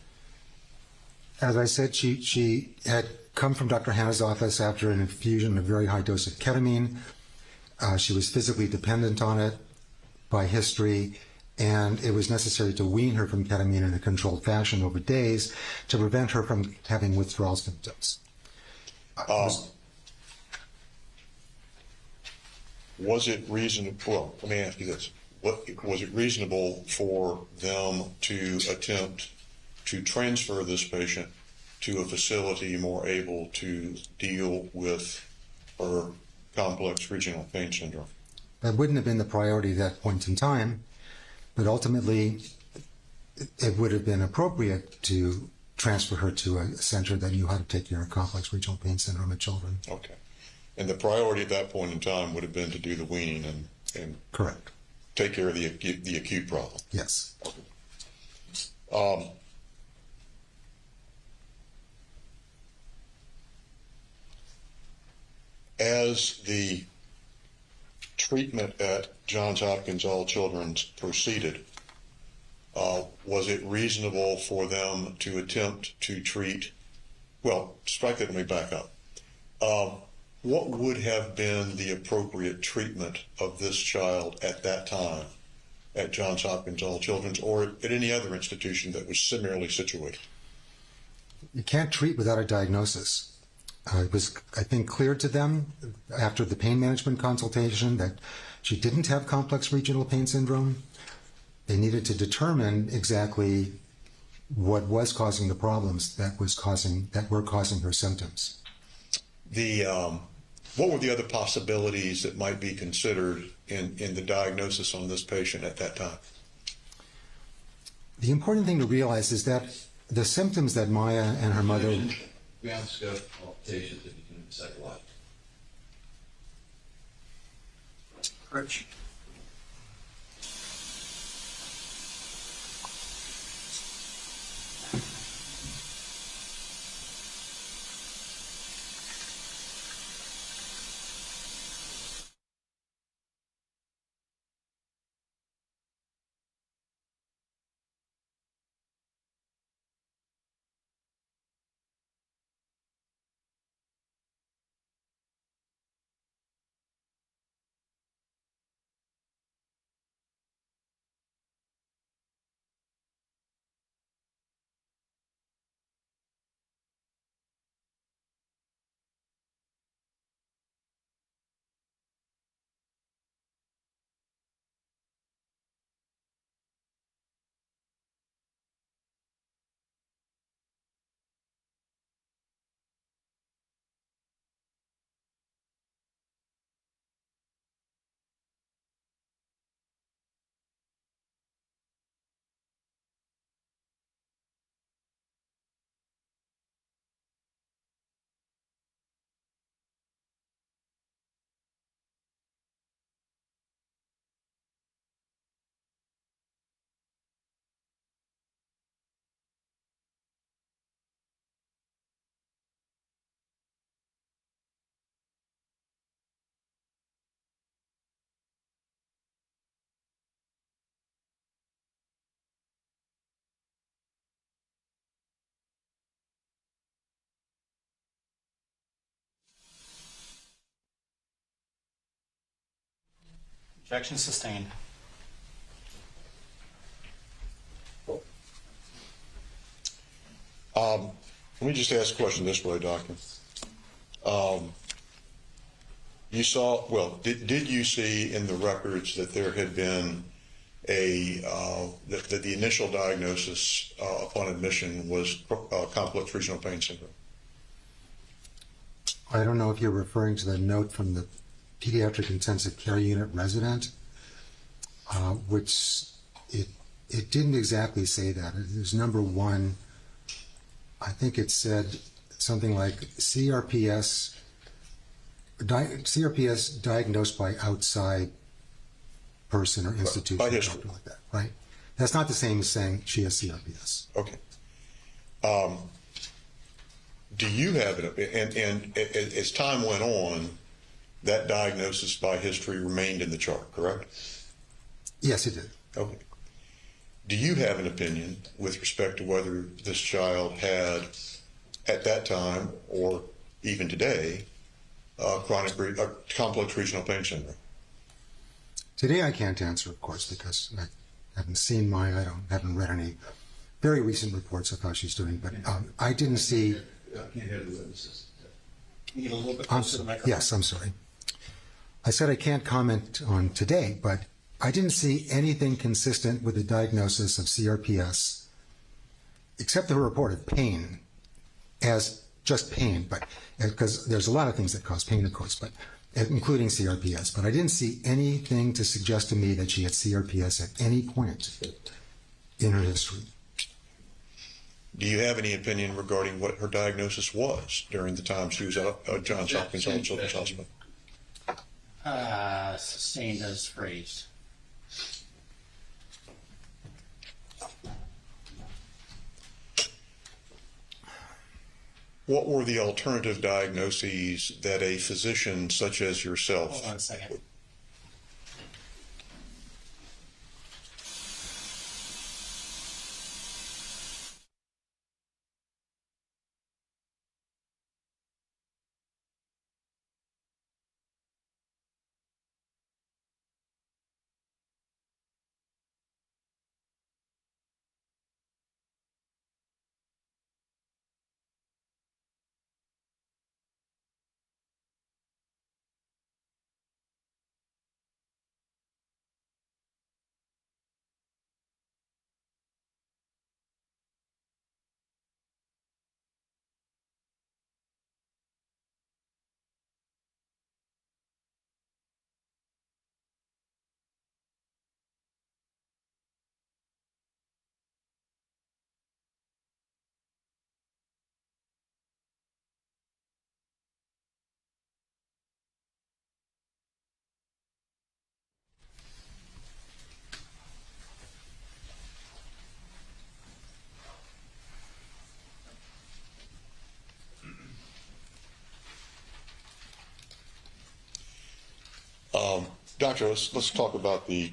As I said, she had come from Dr. Hanna's office after an infusion of a very high dose of ketamine. She was physically dependent on it by history, and it was necessary to wean her from ketamine in a controlled fashion over days to prevent her from having withdrawal symptoms. Was it reasonable? Well, let me ask you this. Was it reasonable for them to attempt to transfer this patient to a facility more able to deal with her complex regional pain syndrome? That wouldn't have been the priority at that point in time, but ultimately it would have been appropriate to transfer her to a center that knew how to take care of complex regional pain syndrome in children. Okay. And the priority at that point in time would have been to do the weaning and correct, take care of the acute problem. Yes. As the treatment at Johns Hopkins All Children's proceeded, was it reasonable for them to attempt to treat, well, strike that, let me back up. What would have been the appropriate treatment of this child at that time at Johns Hopkins All Children's or at any other institution that was similarly situated? You can't treat without a diagnosis. It was, I think, clear to them after the pain management consultation that she didn't have complex regional pain syndrome. They needed to determine exactly what was causing the problems that were causing her symptoms. What were the other possibilities that might be considered in the diagnosis on this patient at that time? The important thing to realize is that the symptoms that Maya and her mother... Beyond the scope of patients that become psychological. Rich. Objection sustained. Let me just ask a question this way, Doctor. You saw, well, did you see in the records that there had been that the initial diagnosis upon admission was complex regional pain syndrome? I don't know if you're referring to the note from the pediatric intensive care unit resident, which it it didn't exactly say that. It was number one. I think it said something like CRPS diagnosed by outside person or institution. By or history. something like that, right? That's not the same as saying she has CRPS. Okay. Do you have it? And as time went on, that diagnosis by history remained in the chart, correct? Yes, it did. Okay. Do you have an opinion with respect to whether this child had, at that time or even today, complex regional pain syndrome? Today I can't answer, of course, because I haven't seen mine. I haven't read any very recent reports of how she's doing. But I didn't see. Can't hear the witnesses. Can you get a little bit closer to the microphone? Yes, I'm sorry. I said I can't comment on today, but I didn't see anything consistent with the diagnosis of CRPS, except her report of pain, as just pain, but because there's a lot of things that cause pain, of course, but including CRPS. But I didn't see anything to suggest to me that she had CRPS at any point in her history. Do you have any opinion regarding what her diagnosis was during the time she was at Johns Hopkins Children's Hospital? Sustained as phrased. What were the alternative diagnoses that a physician such as yourself? Hold on a second. Doctor, let's talk about the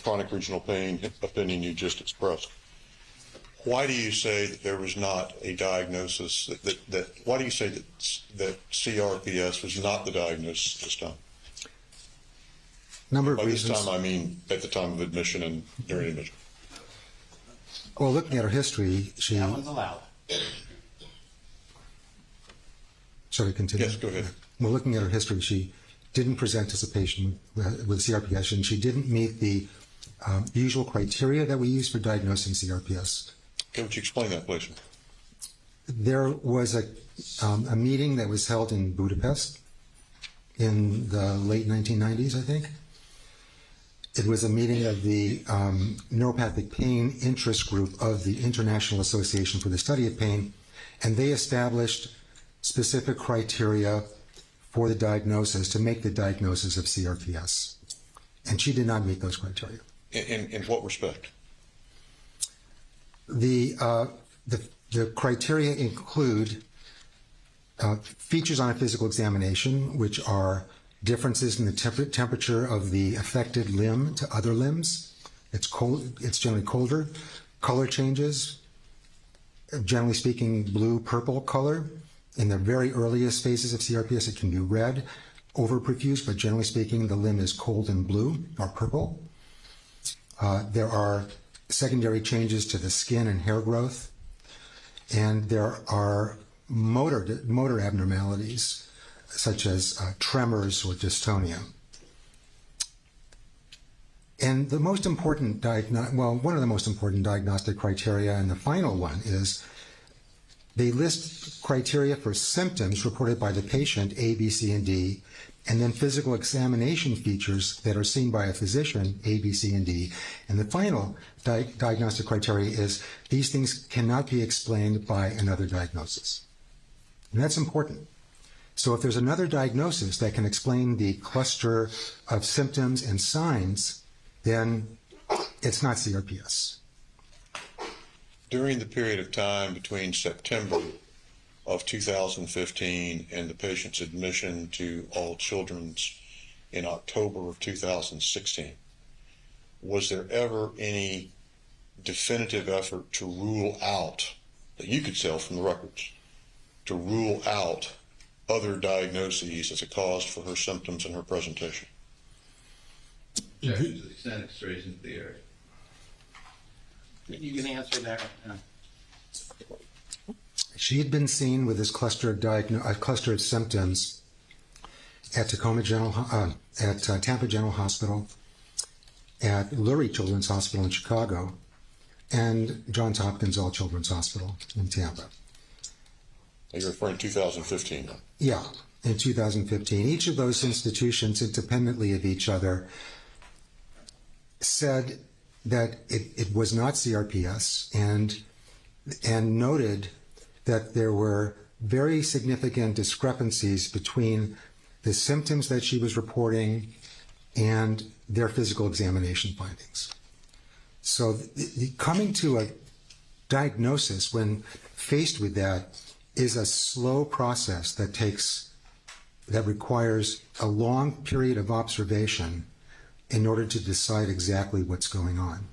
chronic regional pain opinion you just expressed. Why do you say that there was not a diagnosis, why do you say that CRPS was not the diagnosis this time? Number of By reasons. this time, I mean at the time of admission and during admission. Well, looking at her history, she. That one's allowed. Shall we continue? Yes, go ahead. Well, looking at her history, she didn't present as a patient with CRPS, and she didn't meet the usual criteria that we use for diagnosing CRPS. Okay, would you explain that, please? There was a meeting that was held in Budapest in the late 1990s, I think. It was a meeting of the Neuropathic Pain Interest Group of the International Association for the Study of Pain, and they established specific criteria for the diagnosis, to make the diagnosis of CRPS. And she did not meet those criteria. In what respect? The criteria include features on a physical examination, which are differences in the temperature of the affected limb to other limbs. It's cold. It's generally colder. Color changes, generally speaking, blue-purple color. In the very earliest phases of CRPS, it can be red, overperfused, but generally speaking, the limb is cold and blue or purple. There are secondary changes to the skin and hair growth, and there are motor abnormalities, such as tremors or dystonia. And the most important one of the most important diagnostic criteria, and the final one, is they list criteria for symptoms reported by the patient, A, B, C, and D, and then physical examination features that are seen by a physician, A, B, C, and D. And the final diagnostic criteria is these things cannot be explained by another diagnosis. And that's important. So if there's another diagnosis that can explain the cluster of symptoms and signs, then it's not CRPS. During the period of time between September of 2015 and the patient's admission to All Children's in October of 2016, was there ever any definitive effort to rule out, that you could tell from the records, to rule out other diagnoses as a cause for her symptoms and her presentation? To the extent it strays into the area. You can answer that right now. She had been seen with this cluster of symptoms at Tampa General Hospital, at Lurie Children's Hospital in Chicago, and Johns Hopkins All Children's Hospital in Tampa. You're referring to 2015? Yeah, in 2015. Each of those institutions, independently of each other, said that it was not CRPS and noted that there were very significant discrepancies between the symptoms that she was reporting and their physical examination findings. So coming to a diagnosis when faced with that is a slow process that requires a long period of observation in order to decide exactly what's going on.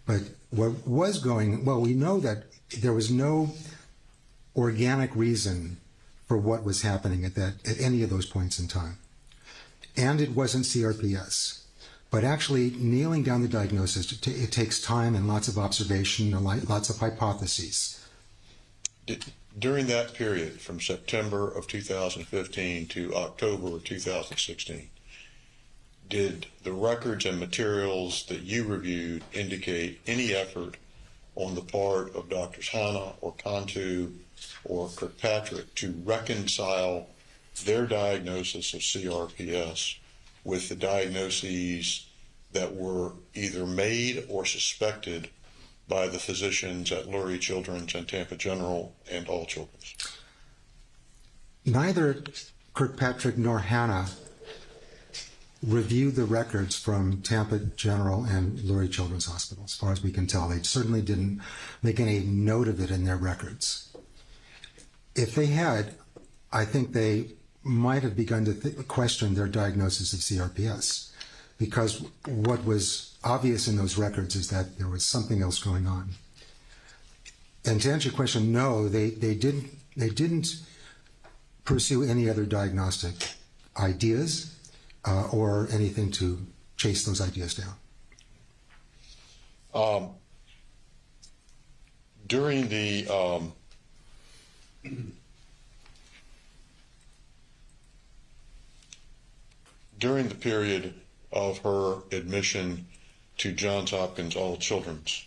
But what was going, well, we know that there was no organic reason for what was happening at any of those points in time. And it wasn't CRPS. But actually nailing down the diagnosis, it takes time and lots of observation and lots of hypotheses. During that period, from September of 2015 to October of 2016, did the records and materials that you reviewed indicate any effort on the part of Drs. Hanna or Cantu or Kirkpatrick to reconcile their diagnosis of CRPS with the diagnoses that were either made or suspected by the physicians at Lurie Children's and Tampa General and All Children's? Neither Kirkpatrick nor Hanna reviewed the records from Tampa General and Lurie Children's Hospital, as far as we can tell. They certainly didn't make any note of it in their records. If they had, I think they might have begun to question their diagnosis of CRPS, because what was obvious in those records is that there was something else going on. And to answer your question, no, they didn't pursue any other diagnostic ideas or anything to chase those ideas down. During the period of her admission to Johns Hopkins All Children's,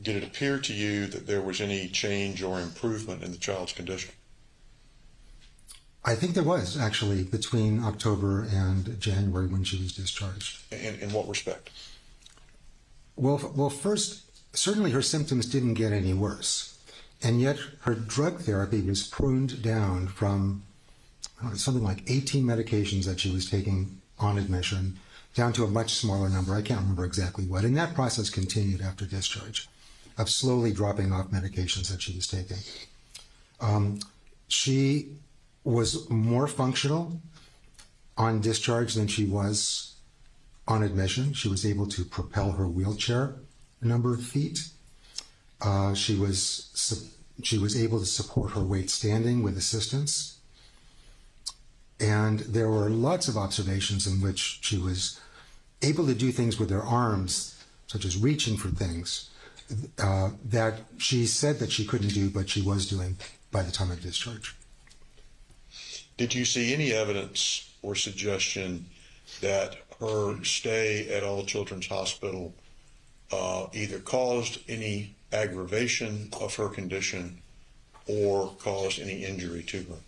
did it appear to you that there was any change or improvement in the child's condition? I think there was, actually, between October and January when she was discharged. In what respect? Well, first, certainly her symptoms didn't get any worse, and yet her drug therapy was pruned down from something like 18 medications that she was taking on admission down to a much smaller number. I can't remember exactly what. And that process continued after discharge, of slowly dropping off medications that she was taking. She was more functional on discharge than she was on admission. She was able to propel her wheelchair a number of feet. She was able to support her weight standing with assistance. And there were lots of observations in which she was able to do things with her arms, such as reaching for things, that she said that she couldn't do, but she was doing by the time of discharge. Did you see any evidence or suggestion that her stay at All Children's Hospital either caused any aggravation of her condition or caused any injury to her?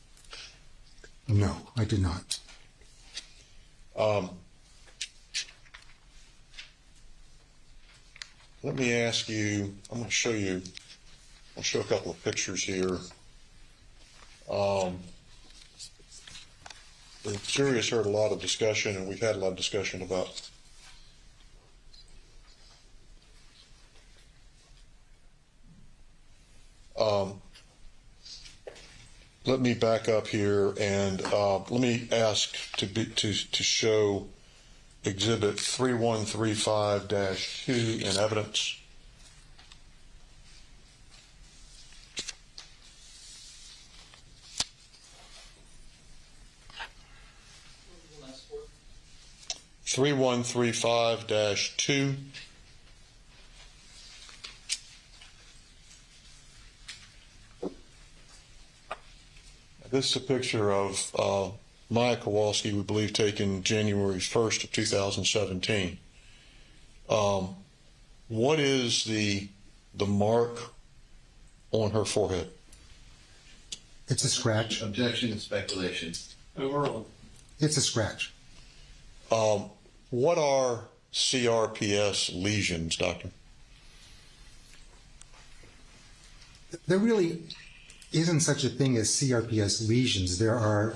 No, I did not. Let me ask you, I'm going to show you, I'll show a couple of pictures here. The jury has heard a lot of discussion, and we've had a lot of discussion about let me back up here and let me ask to show Exhibit 3135-2 in evidence. Last word. 3135-2. This is a picture of Maya Kowalski, we believe, taken January 1st of 2017. What is the mark on her forehead? It's a scratch. Objection and speculation. Overruled. It's a scratch. What are CRPS lesions, Doctor? There really isn't such a thing as CRPS lesions. There are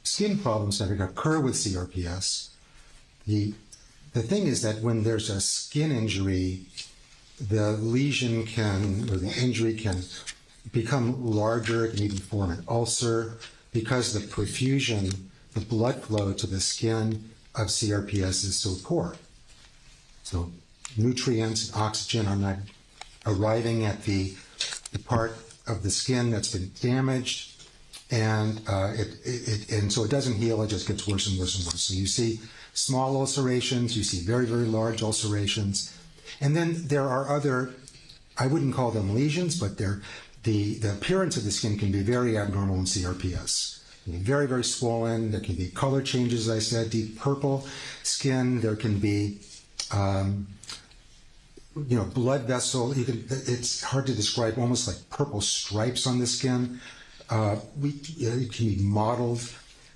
skin problems that occur with CRPS. The thing is that when there's a skin injury, the lesion can, or the injury can become larger. It can even form an ulcer because the perfusion, the blood flow to the skin of CRPS is so poor. So nutrients, oxygen are not arriving at the part of the skin that's been damaged, and so it doesn't heal. It just gets worse and worse and worse. So you see small ulcerations, you see very, very large ulcerations, and then there are other, I wouldn't call them lesions, but the appearance of the skin can be very abnormal in CRPS. It can be very, very swollen. There can be color changes, as I said, deep purple skin. There can be blood vessel. It's hard to describe, almost like purple stripes on the skin. It can be mottled,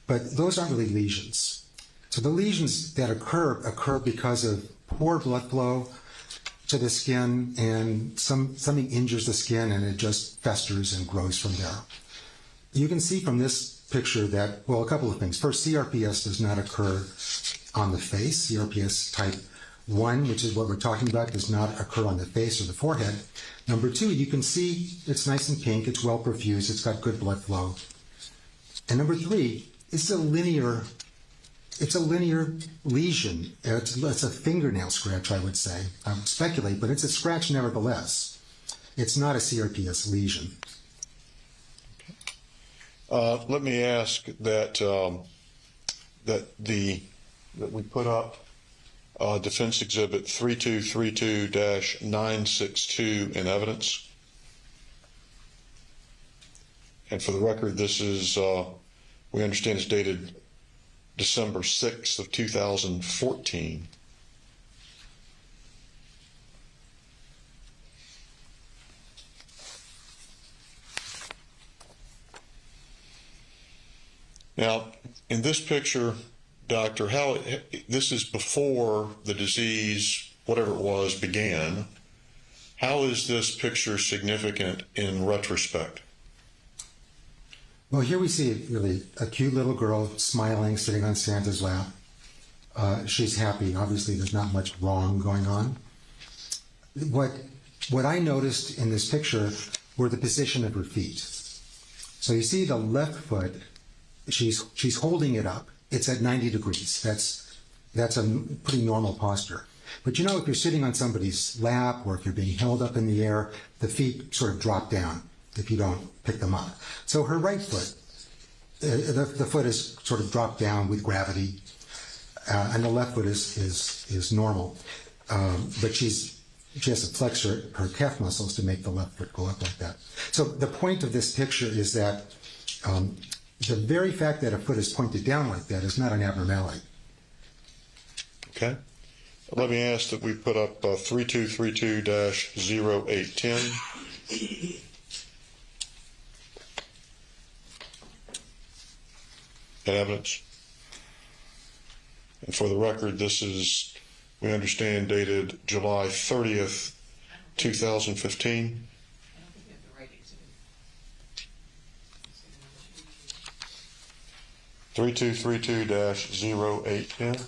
but those aren't really lesions. So the lesions that occur because of poor blood flow to the skin, and something injures the skin and it just festers and grows from there. You can see from this picture that, well, a couple of things. First, CRPS does not occur on the face. CRPS type 1, which is what we're talking about, does not occur on the face or the forehead. Number 2, you can see it's nice and pink, it's well perfused, it's got good blood flow. And number 3, it's a linear lesion. It's a fingernail scratch, I would say. I would speculate, but it's a scratch nevertheless. It's not a CRPS lesion. Let me ask that we put up Defense Exhibit 3232-962 in evidence. And for the record, this is, we understand it's dated December 6th of 2014. Now, in this picture, Doctor, this is before the disease, whatever it was, began. How is this picture significant in retrospect? Well, here we see really a cute little girl smiling, sitting on Santa's lap. She's happy. Obviously, there's not much wrong going on. What I noticed in this picture were the position of her feet. So you see the left foot, she's holding it up. It's at 90 degrees. That's a pretty normal posture. But you know, if you're sitting on somebody's lap or if you're being held up in the air, the feet sort of drop down if you don't pick them up. So her right foot, the foot is sort of dropped down with gravity, and the left foot is normal. But she has to flex her calf muscles to make the left foot go up like that. So the point of this picture is that the very fact that a foot is pointed down like that is not an abnormality. Okay. Let me ask that we put up 3232-0810. And evidence. And for the record, this is, we understand, dated July 30th, 2015. 3232-0810.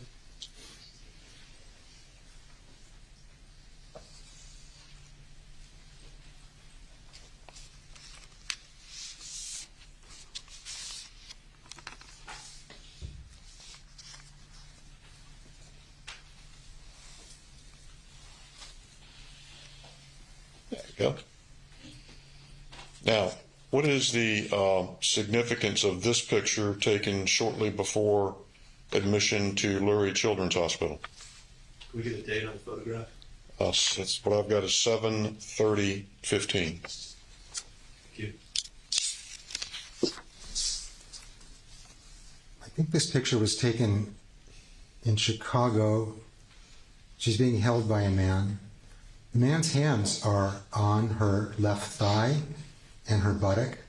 There you go. Now, what is the significance of this picture taken shortly before admission to Lurie Children's Hospital? Can we get a date on the photograph? That's what I've got is 7/30/15. Thank you. I think this picture was taken in Chicago. She's being held by a man. The man's hands are on her left thigh and her buttock.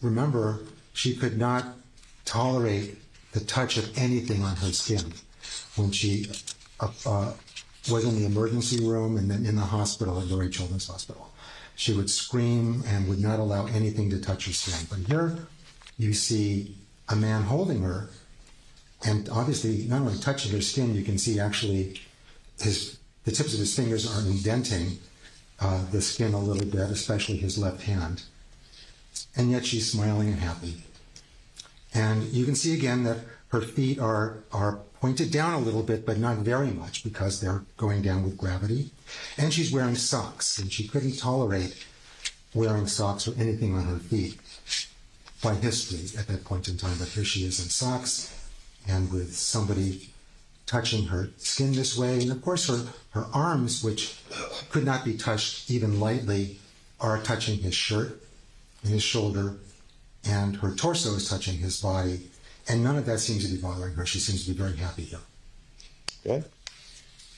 Remember, she could not tolerate the touch of anything on her skin when she was in the emergency room and then in the hospital at Lurie Children's Hospital. She would scream and would not allow anything to touch her skin. But here you see a man holding her, and obviously not only touching her skin, you can see actually the tips of his fingers are indenting the skin a little bit, especially his left hand. And yet she's smiling and happy. And you can see again that her feet are pointed down a little bit, but not very much because they're going down with gravity. And she's wearing socks, and she couldn't tolerate wearing socks or anything on her feet by history at that point in time. But here she is in socks and with somebody touching her skin this way. And of course her arms, which could not be touched even lightly, are touching his shirt and his shoulder, and her torso is touching his body. And none of that seems to be bothering her. She seems to be very happy here. Okay.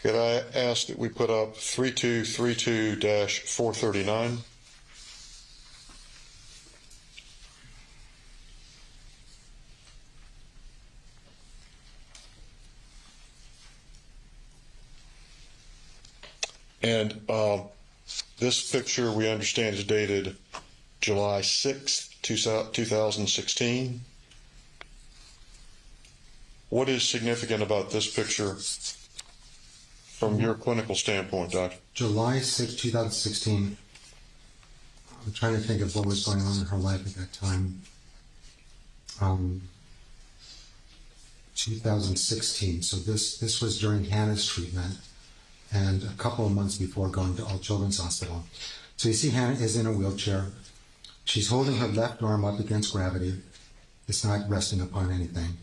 Could I ask that we put up 3232-439? And this picture, we understand, is dated July 6th, 2016. What is significant about this picture from your clinical standpoint, Doctor? July 6, 2016. I'm trying to think of what was going on in her life at that time. 2016. So this was during Hannah's treatment and a couple of months before going to All Children's Hospital. So you see Hannah is in a wheelchair. She's holding her left arm up against gravity. It's not resting upon anything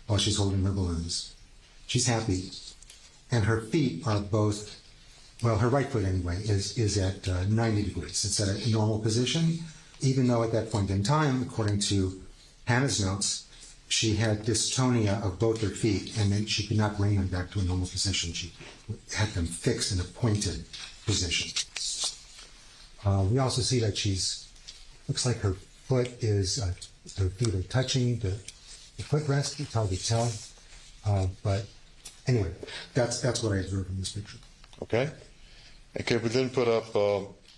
while she's holding her balloons. She's happy. And her feet are both, well, her right foot anyway, is at 90 degrees. It's at a normal position, even though at that point in time, according to Hannah's notes, she had dystonia of both her feet, and then she could not bring them back to a normal position. She had them fixed in a pointed position. We also see that looks like her foot her feet are touching the footrest. It's hard to tell. But anyway, that's what I observed from this picture. Okay. And could we then put up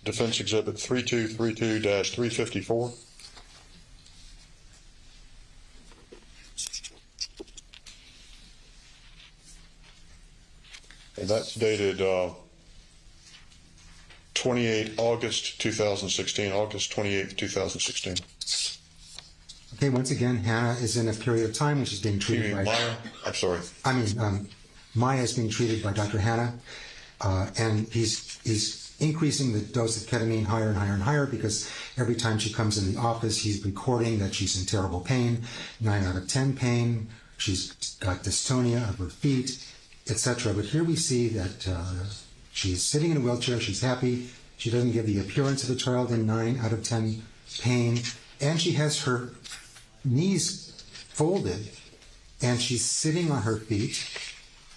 Defense Exhibit 3232-354? And that's dated 28 August 2016, August 28th, 2016. Okay, once again, Hannah is in a period of time when she's being treated by... Maya? I'm sorry. Maya is being treated by Dr. Hannah, and he's increasing the dose of ketamine higher and higher and higher because every time she comes in the office, he's recording that she's in terrible pain, 9 out of 10 pain, she's got dystonia of her feet, etc. But here we see that she's sitting in a wheelchair, she's happy, she doesn't give the appearance of a child in 9 out of 10 pain, and she has her knees folded, and she's sitting on her feet,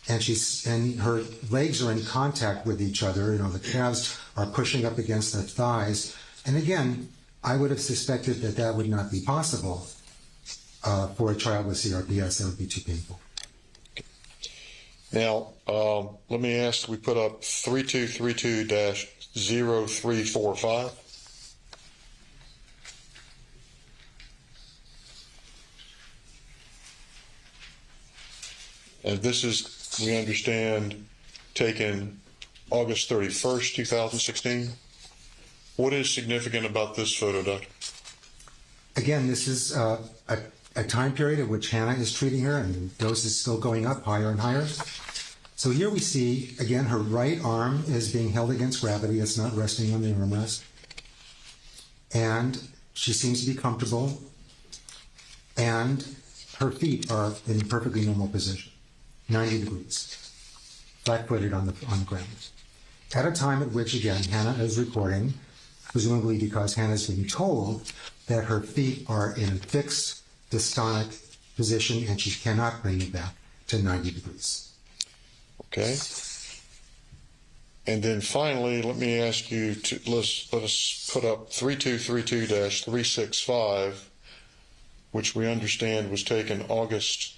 and her legs are in contact with each other. You know, the calves are pushing up against the thighs. And again, I would have suspected that that would not be possible for a child with CRPS. That would be too painful. Now, let me ask, we put up 3232-0345. And this is, we understand, taken August 31st, 2016. What is significant about this photo, Doctor? Again, this is a time period at which Hannah is treating her, and the dose is still going up higher and higher. So here we see, again, her right arm is being held against gravity. It's not resting on the armrest. And she seems to be comfortable. And her feet are in perfectly normal position, 90 degrees, flat-footed on the ground. At a time at which, again, Hannah is reporting, presumably because Hannah's being told that her feet are in a fixed dystonic position and she cannot bring them back to 90 degrees. Okay. And then finally, let me ask you to, let us put up 3232-365, which we understand was taken August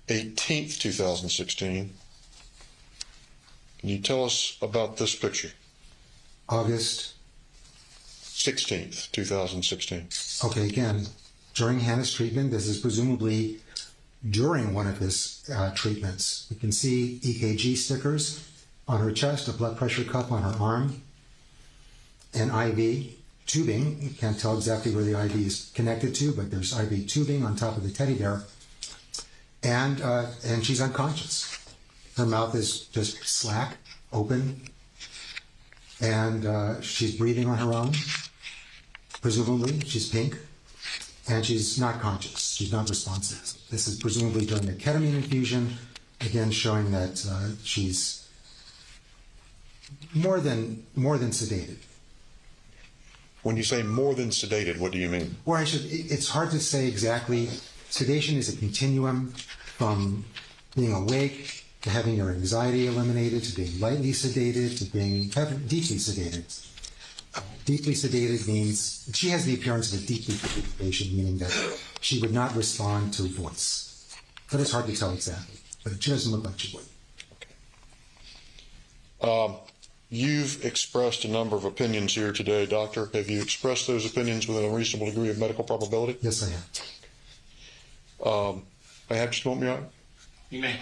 18th, 2016. Can you tell us about this picture? August 16th, 2016. Okay, again, during Hannah's treatment, this is presumably during one of his treatments. We can see EKG stickers on her chest, a blood pressure cuff on her arm, an IV tubing. You can't tell exactly where the IV is connected to, but there's IV tubing on top of the teddy bear. And she's unconscious. Her mouth is just slack, open, and she's breathing on her own. Presumably, she's pink, and she's not conscious. She's not responsive. This is presumably during a ketamine infusion, again showing that she's more than sedated. When you say more than sedated, what do you mean? Or it's hard to say exactly. Sedation is a continuum from being awake to having your anxiety eliminated, to being lightly sedated, to being deeply sedated. Deeply sedated means she has the appearance of a deeply sedated patient, meaning that she would not respond to voice. But it's hard to tell exactly. But she doesn't look like she would. Okay. You've expressed a number of opinions here today, Doctor. Have you expressed those opinions within a reasonable degree of medical probability? Yes, I have. May I have just a moment, Your Honor? You may.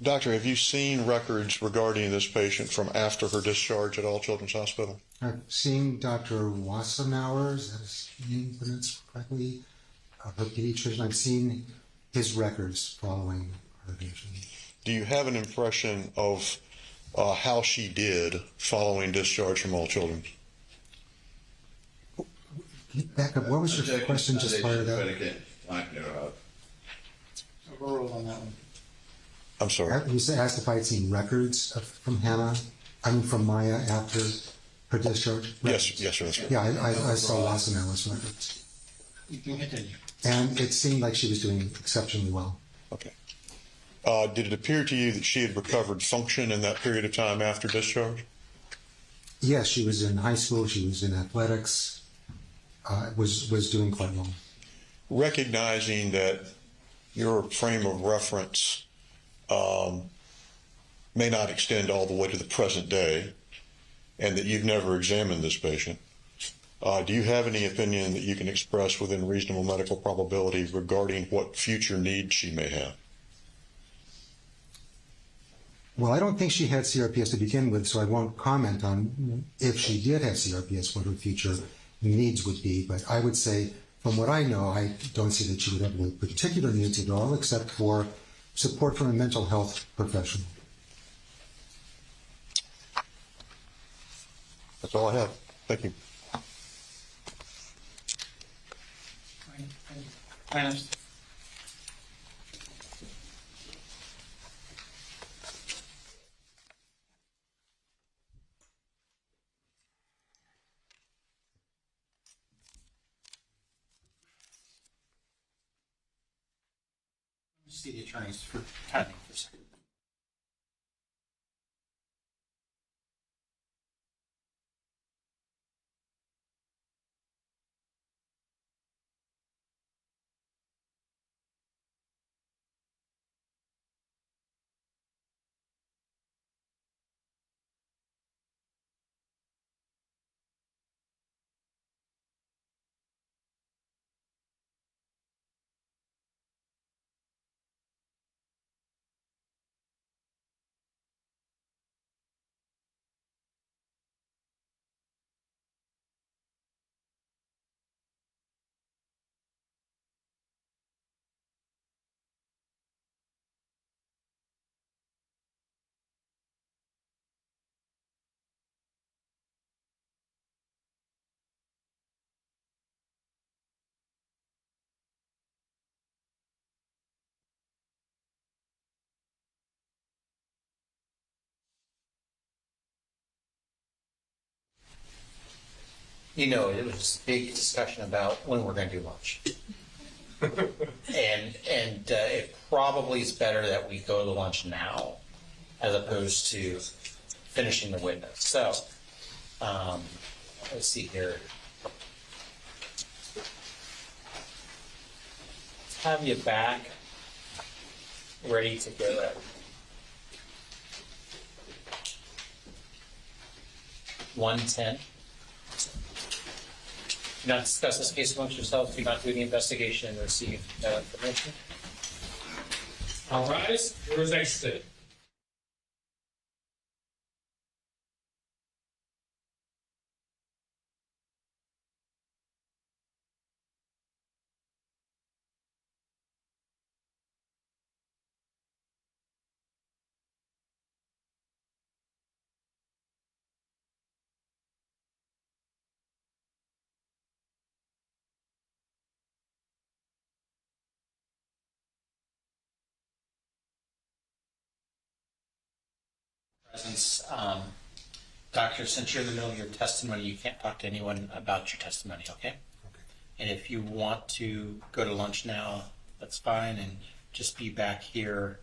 Doctor, have you seen records regarding this patient from after her discharge at All Children's Hospital? I've seen Dr. Wassenauer, is that his name pronounced correctly? Her pediatrician. I've seen his records following her admission. Do you have an impression of how she did following discharge from All Children's? Back up. What was your question just prior to that? Overruled on that one. I'm sorry. You asked if I had seen records from Hannah, from Maya after her discharge? Yes, yes, sir. That's right. Yeah, I saw Wassenauer's records. You can continue. And it seemed like she was doing exceptionally well. Okay. Did it appear to you that she had recovered function in that period of time after discharge? Yes, she was in high school. She was in athletics. Was doing quite well. Recognizing that your frame of reference may not extend all the way to the present day, and that you've never examined this patient, do you have any opinion that you can express within reasonable medical probability regarding what future needs she may have? Well, I don't think she had CRPS to begin with, so I won't comment on if she did have CRPS, what her future needs would be. But I would say, from what I know, I don't see that she would have any particular needs at all, except for support from a mental health professional. That's all I have. Thank you. Planners? See the attorneys for timing for a second. You know, it was a big discussion about when we're going to do lunch. and it probably is better that we go to lunch now as opposed to finishing the witness. So, let's see here. Let's have you back, ready to go at 1:10. Do not discuss this case amongst yourselves. Do not do the investigation and receive no information. All rise. Jurors exited. Presence, Doctor, since you're in the middle of your testimony, you can't talk to anyone about your testimony, okay? And if you want to go to lunch now, that's fine, and just be back here.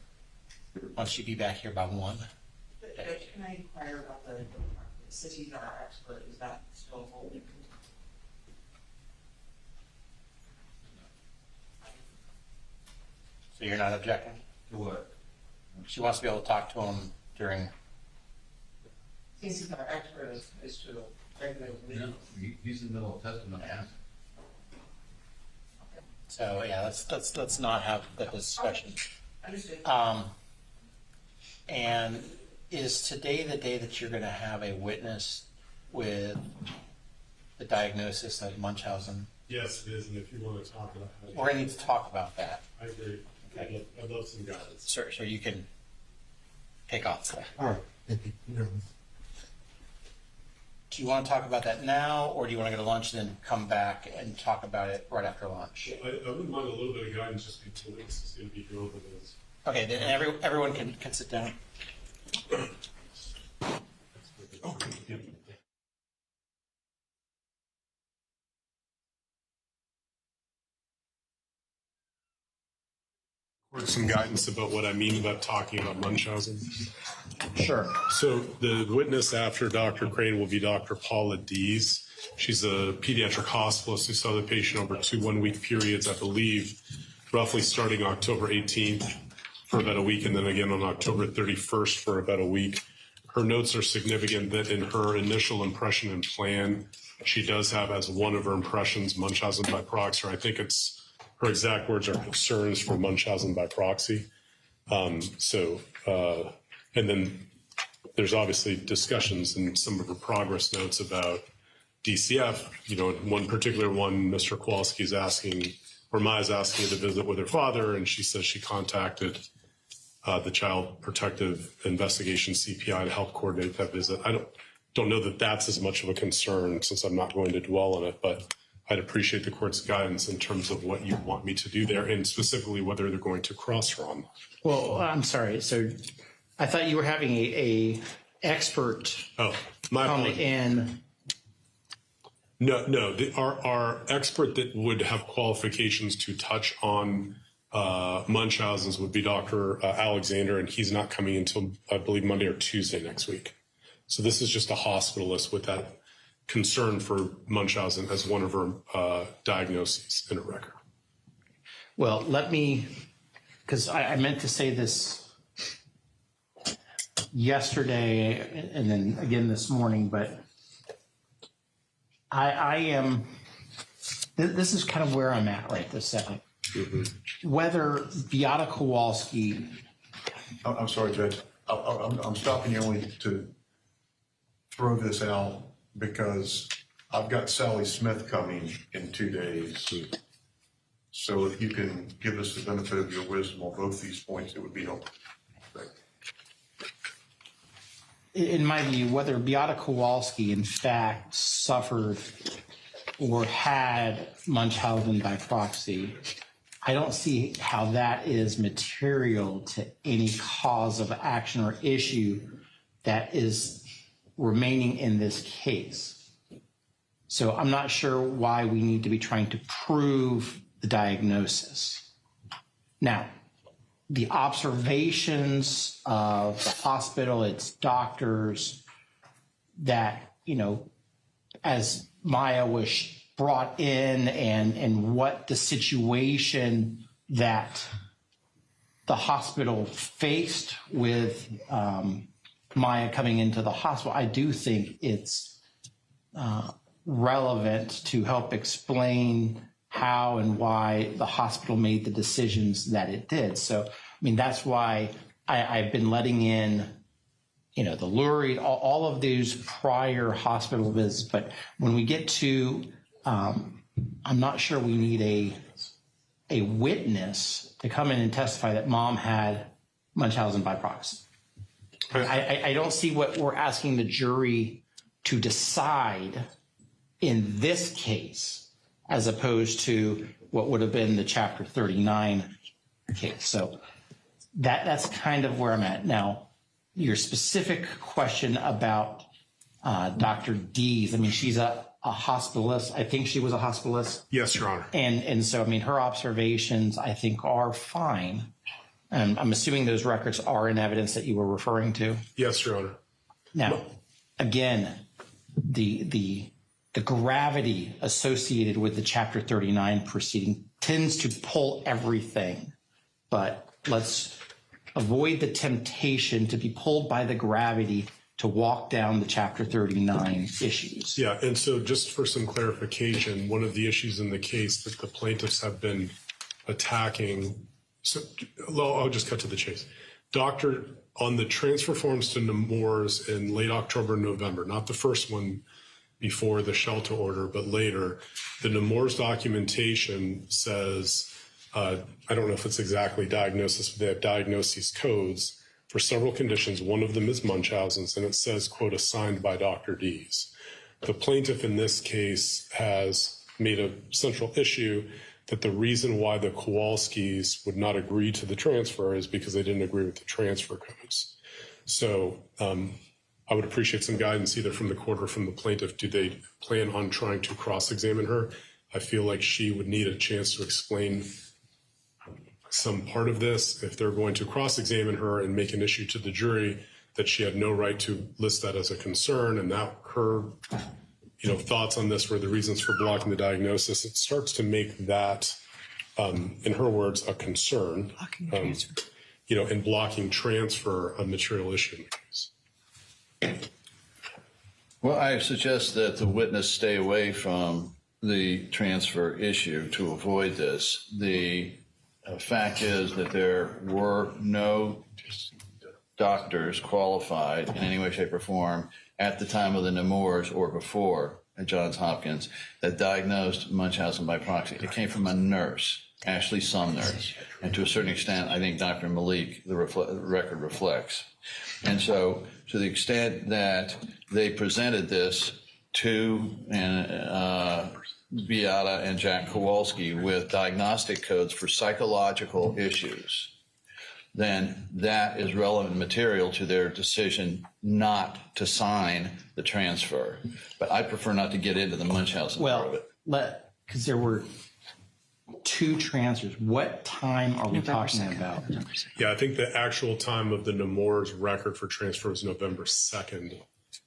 Once you be back here by 1. Can I inquire about the cities are expert? Is that still holding? So you're not objecting? To what? She wants to be able to talk to him during. Since he's our expert as to regulate. No, he's in the middle of testimony. So yeah, let's not have that discussion. Understood. And is today the day that you're going to have a witness with the diagnosis of Munchausen? Yes, it is, and if you want to talk about it. We're going to need to talk about that. I agree. Okay. I'd love some guidance. Sir, so you can pick off that. All right. Thank you. Do you want to talk about that now, or do you want to go to lunch and then come back and talk about it right after lunch? I wouldn't mind a little bit of guidance just because the witness is going to be here over this. Okay, then everyone can sit down. Some guidance about what I mean about talking about Munchausen. Sure. So the witness after Dr. Crane will be Dr. Paula Dees. She's a pediatric hospitalist who saw the patient over 2 one-week periods, I believe, roughly starting October 18th for about a week, and then again on October 31st for about a week. Her notes are significant that in her initial impression and plan, she does have as one of her impressions Munchausen by proxy. I think it's her exact words are concerns for Munchausen by proxy. And then there's obviously discussions in some of her progress notes about DCF, you know, one particular one, Mr. Kowalski is asking, or Maya's asking to visit with her father, and she says she contacted the Child Protective Investigation, CPI, to help coordinate that visit. I don't know that that's as much of a concern, since I'm not going to dwell on it, but I'd appreciate the court's guidance in terms of what you want me to do there, and specifically whether they're going to cross her on. Well, I'm sorry. So I thought you were having a expert my come apologies. in. No, our expert that would have qualifications to touch on Munchausen's would be Dr. Alexander, and he's not coming until, I believe, Monday or Tuesday next week. So this is just a hospitalist with that concern for Munchausen as one of her diagnoses in a record. Well, let me, because I meant to say this yesterday and then again this morning, but I am, this is kind of where I'm at right this second. Whether Beata Kowalski. I'm sorry, Judge. I'm stopping you only to throw this out because I've got Sally Smith coming in 2 days. So if you can give us the benefit of your wisdom on both these points, it would be helpful. In my view, whether Beata Kowalski in fact suffered or had Munchausen by proxy, I don't see how that is material to any cause of action or issue that is remaining in this case. So I'm not sure why we need to be trying to prove the diagnosis. Now, the observations of the hospital, its doctors, that, you know, as Maya was brought in and what the situation that the hospital faced with Maya coming into the hospital, I do think it's relevant to help explain how and why the hospital made the decisions that it did. So, I mean, that's why I've been letting in, you know, the Lurie, all of these prior hospital visits. But when we get to, I'm not sure we need a witness to come in and testify that mom had Munchausen by proxy. I don't see what we're asking the jury to decide in this case, as opposed to what would have been the Chapter 39 case. So that's kind of where I'm at. Now, your specific question about Dr. Dees, I mean, she's a hospitalist. I think she was a hospitalist. Yes, Your Honor. And so, I mean, her observations, I think, are fine. And I'm assuming those records are in evidence that you were referring to. Yes, Your Honor. Now, again, the gravity associated with the Chapter 39 proceeding tends to pull everything, but let's avoid the temptation to be pulled by the gravity to walk down the Chapter 39 issues. Yeah, and so just for some clarification, one of the issues in the case that the plaintiffs have been attacking, so I'll just cut to the chase. Doctor, on the transfer forms to Nemours in late October, November, not the first one before the shelter order, but later, the Nemours documentation says, I don't know if it's exactly diagnosis, but they have diagnosis codes for several conditions. One of them is Munchausen's, and it says, quote, assigned by Dr. Dees. The plaintiff in this case has made a central issue that the reason why the Kowalskis would not agree to the transfer is because they didn't agree with the transfer codes. So I would appreciate some guidance either from the court or from the plaintiff. Do they plan on trying to cross-examine her? I feel like she would need a chance to explain some part of this if they're going to cross-examine her and make an issue to the jury that she had no right to list that as a concern, and that her, you know, thoughts on this were the reasons for blocking the diagnosis. It starts to make that, in her words, a concern, you know, in blocking transfer a material issue in the case. Well, I suggest that the witness stay away from the transfer issue to avoid this. The fact is that there were no doctors qualified in any way, shape, or form at the time of the Nemours or before. at Johns Hopkins that diagnosed Munchausen by proxy. It came from a nurse, Ashley Sumner, and to a certain extent, I think Dr. Malik, the record reflects. And so, to the extent that they presented this to Beata and Jack Kowalski with diagnostic codes for psychological issues, then that is relevant material to their decision not to sign the transfer. But I prefer not to get into the Munchausen part of it. Because there were 2 transfers. What time are we talking about? Yeah, I think the actual time of the Nemours record for transfer was November 2nd.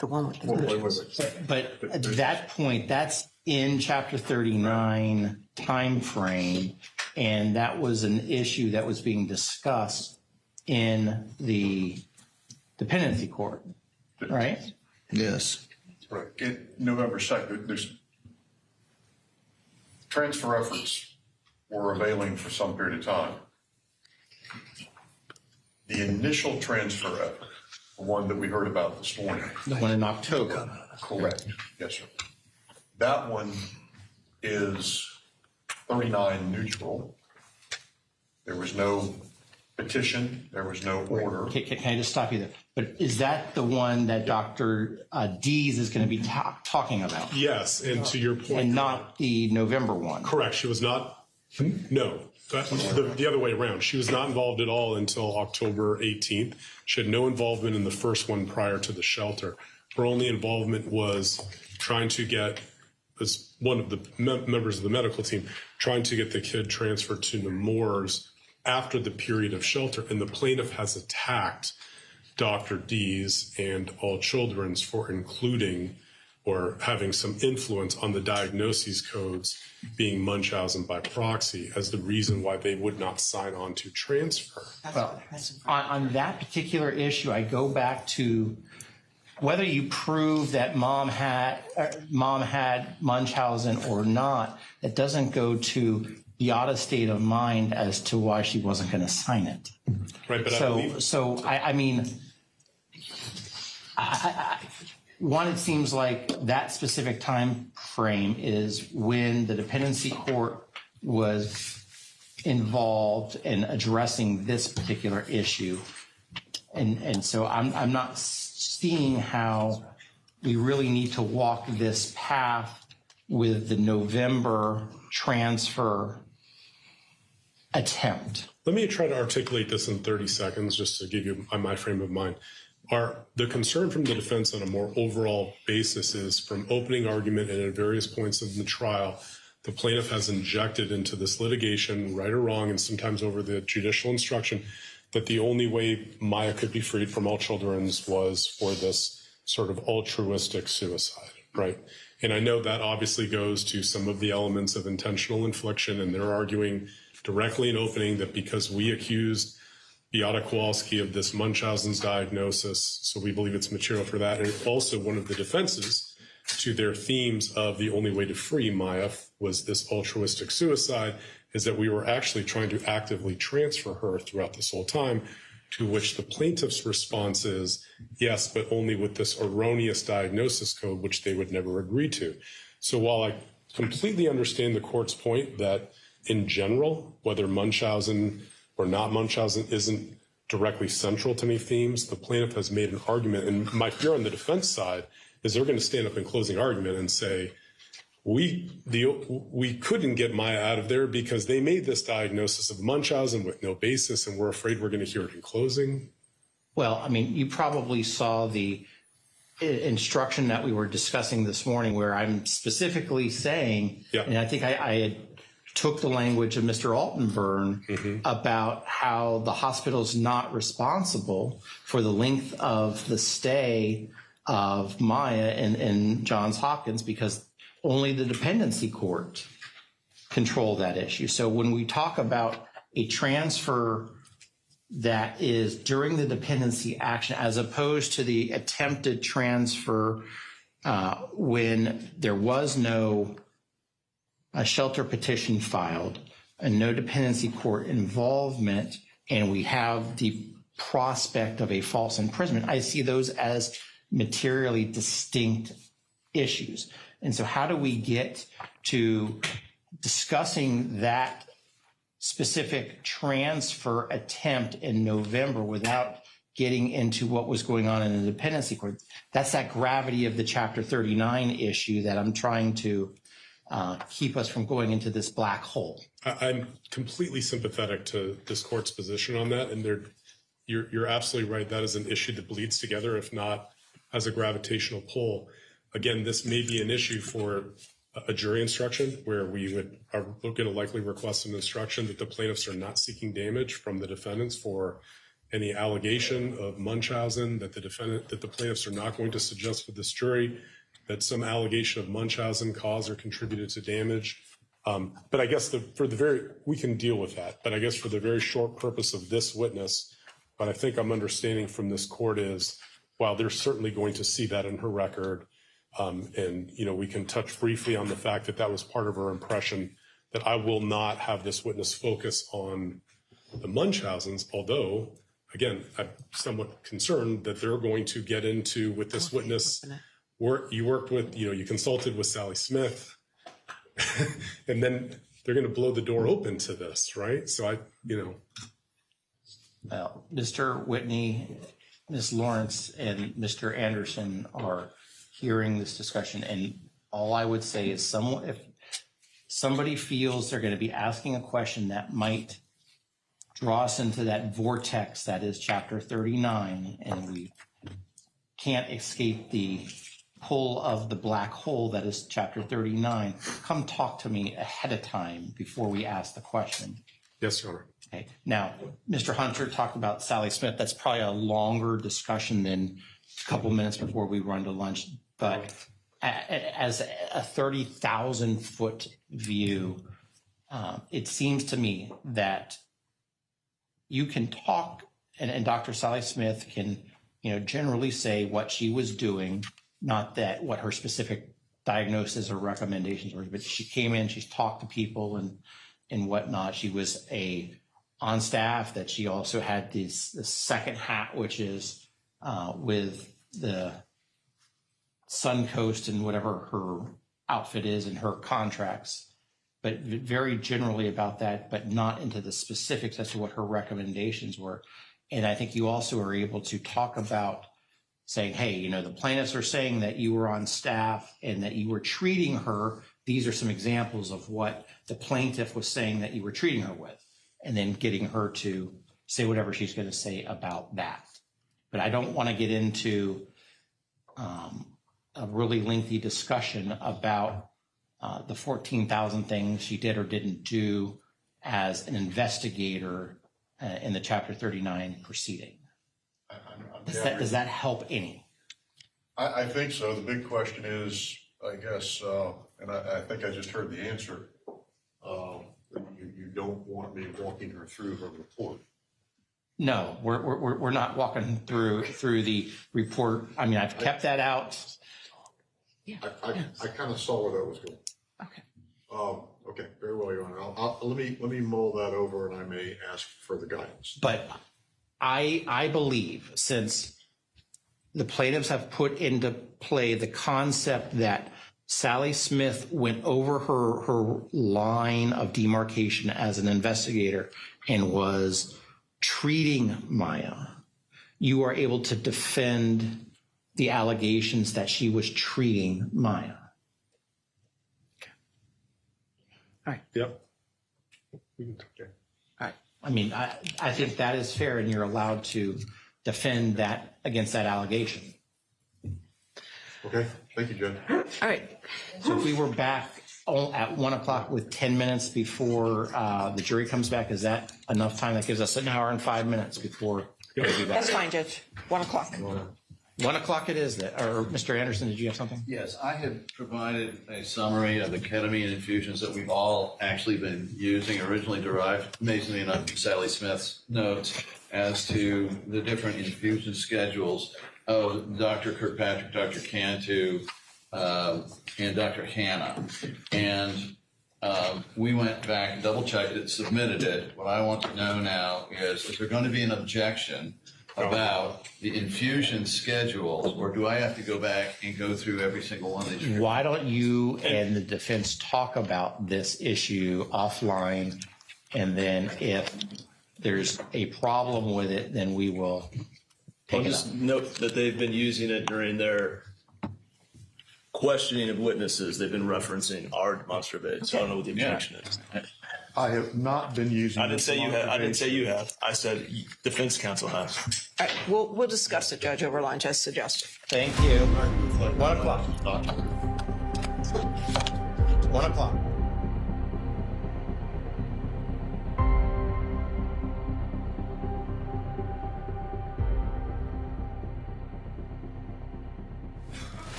The one with the But at that point, that's in Chapter 39 time frame, and that was an issue that was being discussed in the dependency court, right? Yes. Right. November 2nd, there's transfer efforts were availing for some period of time. The initial transfer effort, the one that we heard about this morning. The one in October. Correct. Yes, sir. That one is 39 neutral. There was no petition. There was no order. Can I just stop you there? But is that the one that Dr. Dees is going to be talking about? Yes, and to your point. And not the November one? Correct. She was not, no, the other way around. She was not involved at all until October 18th. She had no involvement in the first one prior to the shelter. Her only involvement was trying to get, as one of the members of the medical team, trying to get the kid transferred to Nemours after the period of shelter. And the plaintiff has attacked Dr. Dees and All Children's for including or having some influence on the diagnoses codes being Munchausen by proxy as the reason why they would not sign on to transfer. Well, on that particular issue, I go back to whether you prove that mom had Munchausen or not. It doesn't go to Beata's state of mind as to why she wasn't going to sign it. Right, but I mean, one, it seems like that specific time frame is when the dependency court was involved in addressing this particular issue. And so I'm not seeing how we really need to walk this path with the November transfer attempt. Let me try to articulate this in 30 seconds just to give you my frame of mind. The concern from the defense on a more overall basis is from opening argument and at various points of the trial, the plaintiff has injected into this litigation, right or wrong, and sometimes over the judicial instruction, that the only way Maya could be freed from All Children's was for this sort of altruistic suicide, right? And I know that obviously goes to some of the elements of intentional infliction, and they're arguing directly in opening that because we accused Beata Kowalski of this Munchausen's diagnosis, so we believe it's material for that. And also one of the defenses to their themes of the only way to free Maya was this altruistic suicide, is that we were actually trying to actively transfer her throughout this whole time, to which the plaintiff's response is, yes, but only with this erroneous diagnosis code, which they would never agree to. So while I completely understand the court's point that in general, whether Munchausen or not Munchausen isn't directly central to any themes, the plaintiff has made an argument, and my fear on the defense side is they're going to stand up in closing argument and say, we couldn't get Maya out of there because they made this diagnosis of Munchausen with no basis, and we're afraid we're going to hear it in closing. Well, I mean, you probably saw the instruction that we were discussing this morning where I'm specifically saying, and I think I had took the language of Mr. Altenburn about how the hospital's not responsible for the length of the stay of Maya in Johns Hopkins because only the dependency court controlled that issue. So when we talk about a transfer that is during the dependency action as opposed to the attempted transfer when there was no a shelter petition filed and no dependency court involvement, and we have the prospect of a false imprisonment, I see those as materially distinct issues. And so how do we get to discussing that specific transfer attempt in November without getting into what was going on in the dependency court? That's that gravity of the Chapter 39 issue that I'm trying to keep us from going into this black hole. I'm completely sympathetic to this court's position on that, and you're absolutely right. That is an issue that bleeds together, if not as a gravitational pull. Again, this may be an issue for a jury instruction where we are going to likely request an instruction that the plaintiffs are not seeking damage from the defendants for any allegation of Munchausen, that the plaintiffs are not going to suggest to this jury that some allegation of Munchausen caused or contributed to damage. But I guess we can deal with that. But I guess for the very short purpose of this witness, what I think I'm understanding from this court is, while they're certainly going to see that in her record, and we can touch briefly on the fact that that was part of her impression, that I will not have this witness focus on the Munchausens, although, again, I'm somewhat concerned that they're going to get into, with this witness, you worked with, you consulted with Sally Smith, and then they're going to blow the door open to this, right? So Well, Mr. Whitney, Ms. Lawrence, and Mr. Anderson are hearing this discussion, and all I would say is if somebody feels they're going to be asking a question that might draw us into that vortex that is Chapter 39, and we can't escape the pull of the black hole that is Chapter 39, come talk to me ahead of time before we ask the question. Yes, Your Honor. Okay. Now, Mr. Hunter talked about Sally Smith. That's probably a longer discussion than a couple minutes before we run to lunch. But as a 30,000-foot view, it seems to me that you can talk, and Dr. Sally Smith can, generally say what she was doing, not that what her specific diagnosis or recommendations were, but she came in, she's talked to people and whatnot. She was on staff, that she also had this second hat, which is with the Suncoast and whatever her outfit is and her contracts, but very generally about that, but not into the specifics as to what her recommendations were. And I think you also are able to talk about saying, hey, the plaintiffs are saying that you were on staff and that you were treating her. These are some examples of what the plaintiff was saying that you were treating her with, and then getting her to say whatever she's going to say about that. But I don't want to get into a really lengthy discussion about the 14,000 things she did or didn't do as an investigator in the Chapter 39 proceeding. Does that help any? I think so. The big question is, I guess, and I think I just heard the answer. You don't want me walking her through her report. No, we're not walking through the report. I mean, I've kept that out. I kind of saw where that was going. Okay. Okay, very well, Your Honor. Let me mull that over, and I may ask for further guidance. But I believe, since the plaintiffs have put into play the concept that Sally Smith went over her line of demarcation as an investigator and was treating Maya, you are able to defend the allegations that she was treating Maya. Okay. All right. Yep. All right. I mean, I think that is fair, and you're allowed to defend that against that allegation. Okay. Thank you, Judge. All right. So if we were back at 1 o'clock with 10 minutes before the jury comes back, is that enough time? That gives us an hour and 5 minutes before we'll be back. That's fine, Judge. 1 o'clock. 1 o'clock it is. Or Mr. Anderson, did you have something? Yes, I had provided a summary of the ketamine infusions that we've all actually been using, originally derived, amazingly enough, from Sally Smith's notes as to the different infusion schedules of Dr. Kirkpatrick, Dr. Cantu, and Dr. Hanna. And we went back and double-checked it, submitted it. What I want to know now is there going to be an objection about the infusion schedules, or do I have to go back and go through every single one of these? Why don't you and the defense talk about this issue offline? And then if there's a problem with it, then we will I'll take it just up. note that they've been using it during their questioning of witnesses. They've been referencing our demonstrative aid, so I don't know what the objection is. I have not been using. I didn't say you have. I didn't say you have. I said defense counsel has. All right, we'll discuss it, Judge, over lunch as suggested. Thank you. 1 o'clock. 1 o'clock.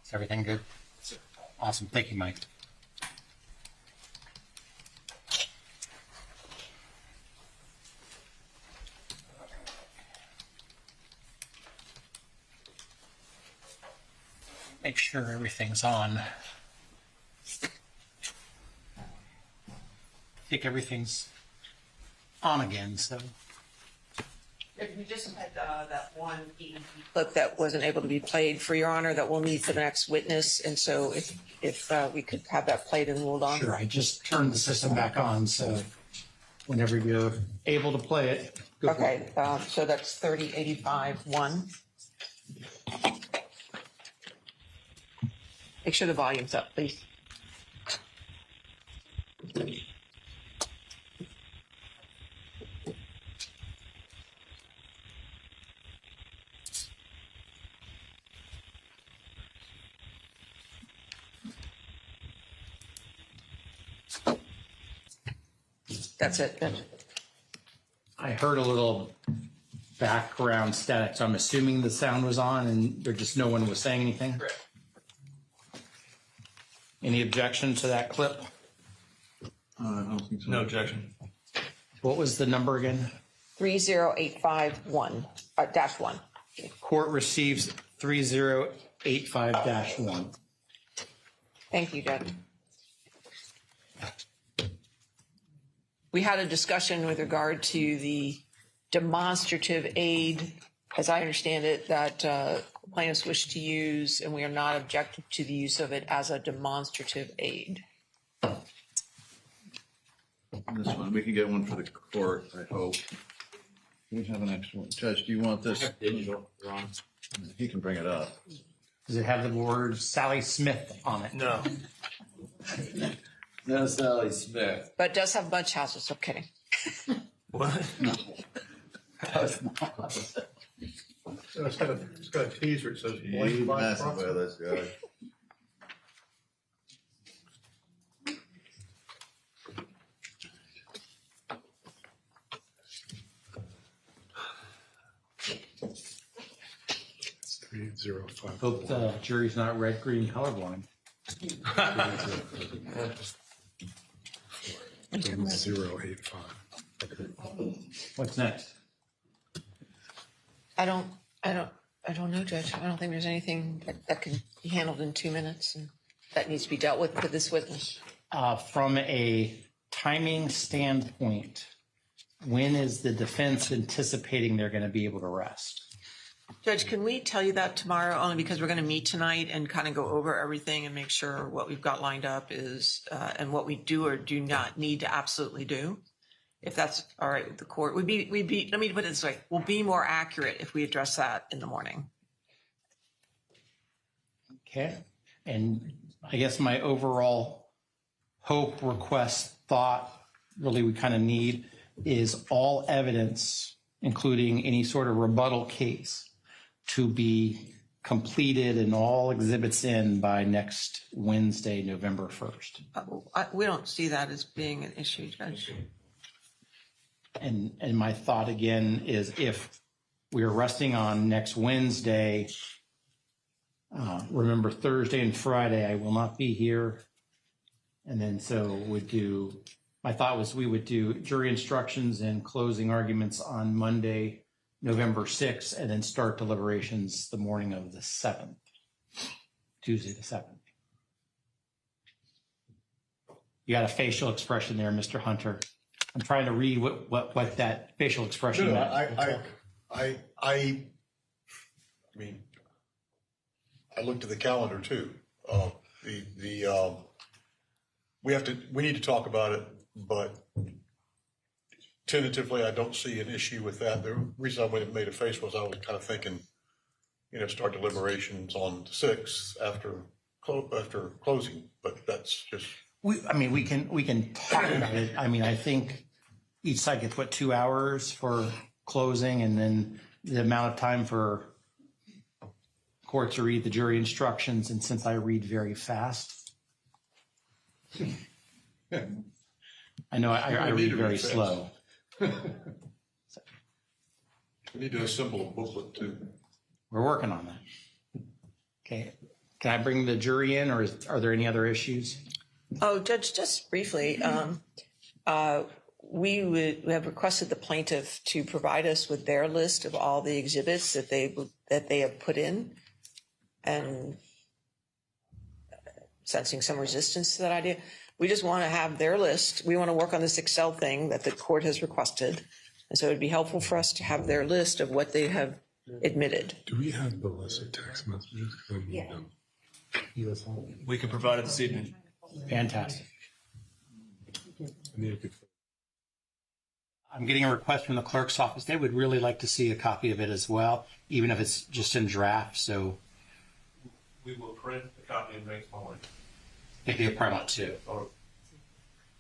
Is everything good? Awesome. Thank you, Mike. Make sure everything's on. I think everything's on again, so. We just had that one clip that wasn't able to be played, for Your Honor, that we'll need for the next witness. And so if we could have that played and ruled on. Sure, I just turned the system back on, so whenever you're able to play it, go for it. Okay, so that's 3085-1. Make sure the volume's up, please. That's it. I heard a little background static, so I'm assuming the sound was on and there just no one was saying anything? Correct. Any objection to that clip? I don't think so. No objection. What was the number again? 30851 -1. Court receives 3085-1. Thank you, Judge. We had a discussion with regard to the demonstrative aid, as I understand it, that plaintiffs wish to use, and we are not objecting to the use of it as a demonstrative aid. This one, we can get one for the court, I hope. We have an extra one. Judge, do you want this? Digital, Ron. He can bring it up. Does it have the word Sally Smith on it? No. No, Sally Smith. But it does have bunch houses, I'm kidding. What? No. It's got a teaser, it says. You messing with us, guy. It's 305. Hope the jury's not red, green, colorblind. 085. What's next? I don't know, Judge. I don't think there's anything that can be handled in 2 minutes and that needs to be dealt with for this witness. From a timing standpoint, when is the defense anticipating they're going to be able to rest? Judge, can we tell you that tomorrow, only because we're going to meet tonight and kind of go over everything and make sure what we've got lined up is, and what we do or do not need to absolutely do? If that's all right with the court, we'd be, let me put it this way, we'll be more accurate if we address that in the morning. Okay. And I guess my overall hope, request, thought, really we kind of need is all evidence, including any sort of rebuttal case, to be completed and all exhibits in by next Wednesday, November 1st. We don't see that as being an issue, Judge. And my thought again is if we are resting on next Wednesday, remember Thursday and Friday, I will not be here. And then so my thought was we would do jury instructions and closing arguments on Monday, November 6th, and then start deliberations the morning of the 7th, Tuesday the 7th. You got a facial expression there, Mr. Hunter. I'm trying to read what that facial expression No, meant. I mean, I looked at the calendar too. We need to talk about it, but tentatively, I don't see an issue with that. The reason I made a face was I was kind of thinking, start deliberations on the 6th after closing, but that's just. We can talk about it. I mean, I think each side gets 2 hours for closing, and then the amount of time for court to read the jury instructions. And since I read very fast, I know I read very slow. We need to assemble a booklet too. We're working on that. Okay. Can I bring the jury in, or are there any other issues? Oh, Judge, just briefly, we have requested the plaintiff to provide us with their list of all the exhibits that they have put in, and sensing some resistance to that idea. We just want to have their list. We want to work on this Excel thing that the court has requested. And so it'd be helpful for us to have their list of what they have admitted. Do we have the list of text messages? Yeah. We can provide it this evening. Fantastic. I'm getting a request from the clerk's office. They would really like to see a copy of it as well, even if it's just in draft. So We will print a copy and make one. maybe a probably want two. Or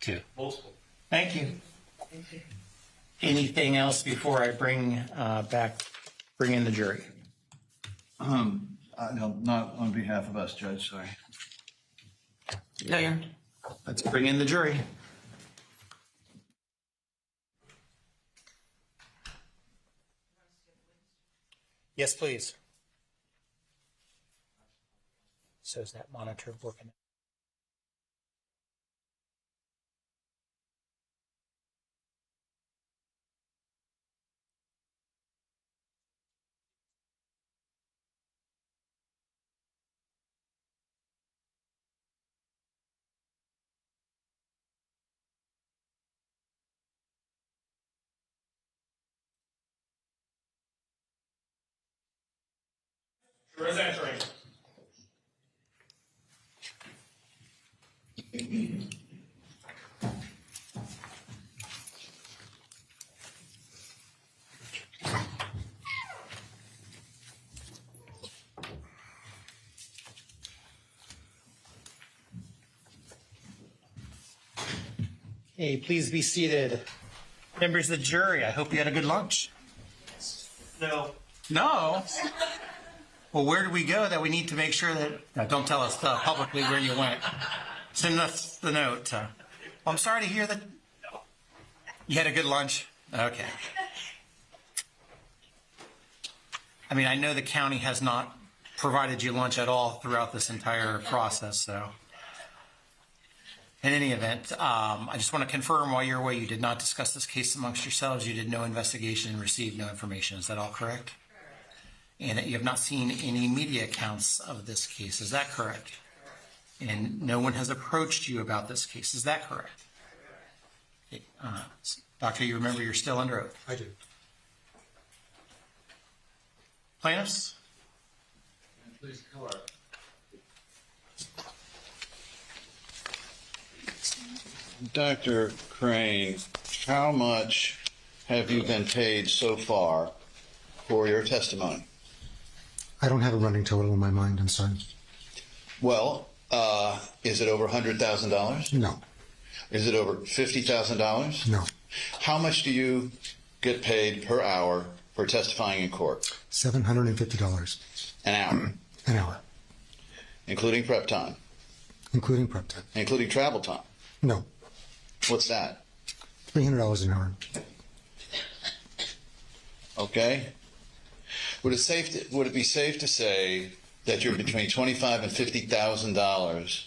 Two. multiple. Thank you. Anything else before I bring in the jury? No, not on behalf of us, Judge, sorry. No, you're. Let's bring in the jury. Yes, please. So is that monitor working? Juror is entering. Hey, please be seated. Members of the jury, I hope you had a good lunch. No. No? Well, where did we go that we need to make sure that... No, don't tell us publicly where you went. Send us the note. I'm sorry to hear that you had a good lunch. Okay. I mean, I know the county has not provided you lunch at all throughout this entire process, so... In any event, I just want to confirm while you're away, you did not discuss this case amongst yourselves. You did no investigation and received no information. Is that all correct? And that you have not seen any media accounts of this case. Is that correct? And no one has approached you about this case. Is that correct? Okay, Doctor, you remember you're still under oath? I do. Plaintiffs? Please come on. Dr. Crane, how much have you been paid so far for your testimony? I don't have a running total in my mind, I'm sorry. Well, is it over $100,000? No. Is it over $50,000? No. How much do you get paid per hour for testifying in court? $750. An hour? An hour. Including prep time? Including prep time. Including travel time? No. What's that? $300 an hour. Okay. Would it be safe to say that you're between $25,000 and $50,000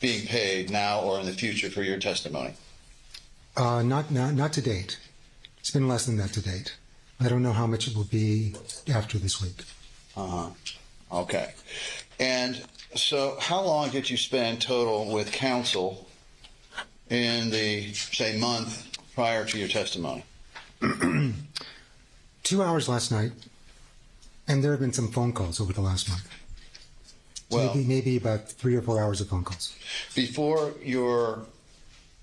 being paid now or in the future for your testimony? Not to date. It's been less than that to date. I don't know how much it will be after this week. Okay. And so how long did you spend total with counsel in the, say, month prior to your testimony? 2 hours last night, and there have been some phone calls over the last month. So Well, maybe about 3 or 4 hours of phone calls. before your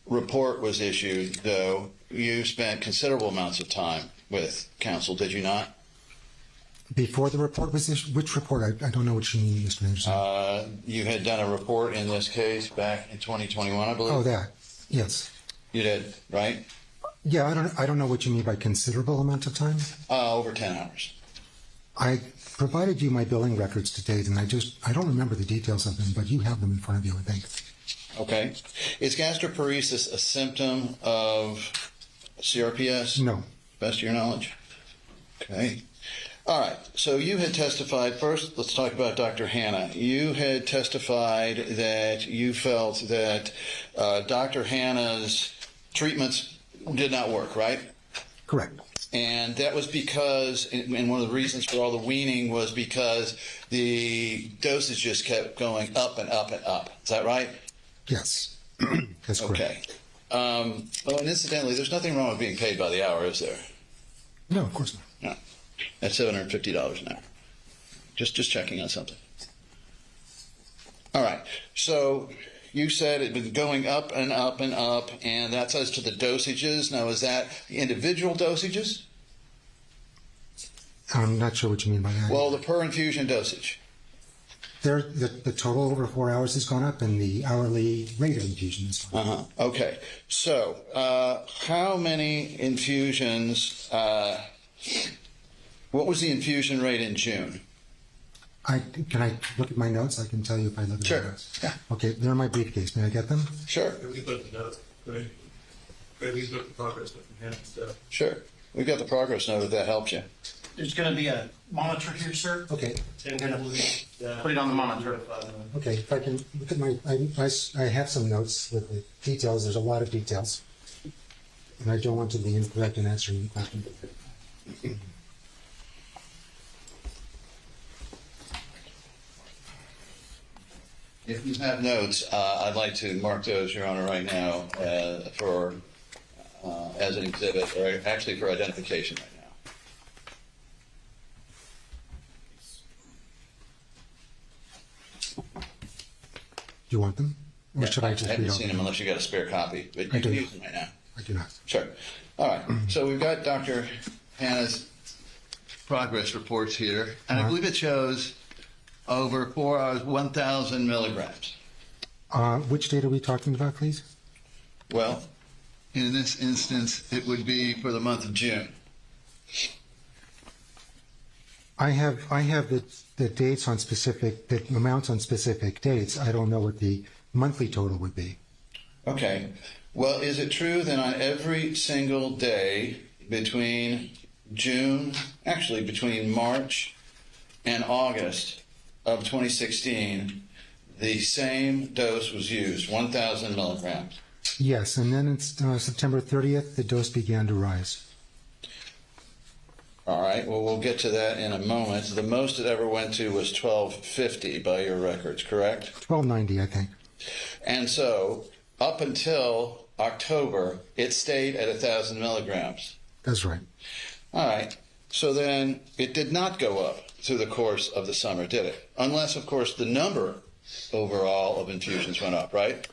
report was issued, though, you spent considerable amounts of time with counsel, did you not? Before the report was issued, which report? I don't know what you mean, Mr. Anderson. You had done a report in this case back in 2021, I believe. Oh, that. Yes. You did, right? Yeah, I don't know what you mean by considerable amount of time. Over 10 hours. I provided you my billing records to date, and I don't remember the details of them, but you have them in front of you, I think. Okay. Is gastroparesis a symptom of CRPS? No. Best of your knowledge? Okay. All right. So you had testified, first, let's talk about Dr. Hanna. You had testified that you felt that Dr. Hanna's treatments did not work, right? Correct. And that was because, and one of the reasons for all the weaning was because the dosage just kept going up and up and up. Is that right? Yes. That's correct. Okay. Oh, and incidentally, there's nothing wrong with being paid by the hour, is there? No, of course not. No. That's $750 an hour. Just checking on something. All right. So you said it had been going up and up and up, and that's as to the dosages. Now, is that individual dosages? I'm not sure what you mean by that. Well, the per infusion dosage. The total over 4 hours has gone up, and the hourly rate of infusion has gone up. Okay. So, how many infusions? What was the infusion rate in June? Can I look at my notes? I can tell you if I look at my notes. Yeah. Okay, they're in my briefcase. May I get them? Sure. We can put the note. Right. We can put the progress note from Hannah and stuff. Sure. We've got the progress note if that helps you. There's going to be a monitor here, sir. Okay. I'm going to put it on the monitor. Okay, if I can look at my, I have some notes with the details. There's a lot of details. And I don't want to be incorrect in answering the question. If you have notes, I'd like to mark those, Your Honor, right now for as an exhibit, or actually for identification right now. Do you want them? Or should I just I haven't read seen out? them unless you got a spare copy, but you can use them right now. I do not. Sure. All right. So we've got Dr. Hanna's progress reports here, and I believe it shows over 4 hours, 1,000 milligrams. Which date are we talking about, please? Well, in this instance, it would be for the month of June. I have the dates on specific, the amounts on specific dates. I don't know what the monthly total would be. Okay. Well, is it true that on every single day between between March and August of 2016, the same dose was used, 1,000 milligrams? Yes, and then it's September 30th, the dose began to rise. All right. Well, we'll get to that in a moment. The most it ever went to was 1,250 by your records, correct? 1290, I think. And so up until October, it stayed at 1,000 milligrams. That's right. All right. So then it did not go up through the course of the summer, did it? Unless, of course, the number overall of infusions went up, right?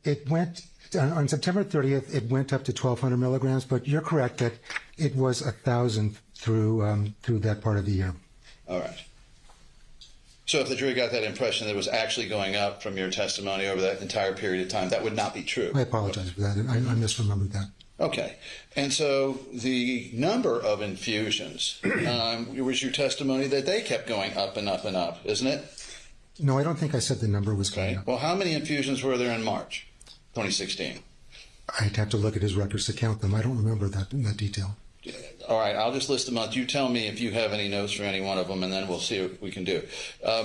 It went, on September 30th, it went up to 1,200 milligrams, but you're correct that it was 1,000 through that part of the year. All right. So if the jury got that impression that it was actually going up from your testimony over that entire period of time, that would not be true. I apologize for that. I misremembered that. Okay. And so the number of infusions, it was your testimony that they kept going up and up and up, isn't it? No, I don't think I said the number was going up. Well, how many infusions were there in March 2016? I'd have to look at his records to count them. I don't remember that in that detail. All right, I'll just list them out. You tell me if you have any notes for any one of them, and then we'll see what we can do.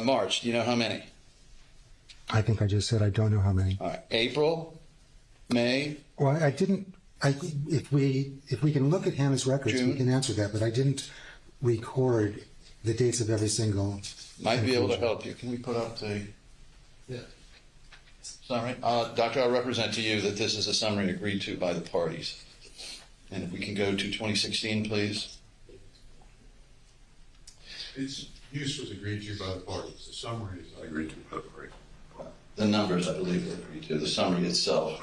March, do you know how many? I think I just said I don't know how many. All right. April, May. Well, I didn't. If we can look at Hannah's records, June. we can answer that. But I didn't record the dates of every single. Might be able to help you. Can we put up the? Yeah. Summary. Doctor, I'll represent to you that this is a summary agreed to by the parties. And if we can go to 2016, please. Its use was agreed to by the parties. The summary is not agreed to by the parties. The numbers, I believe, were agreed to. The summary itself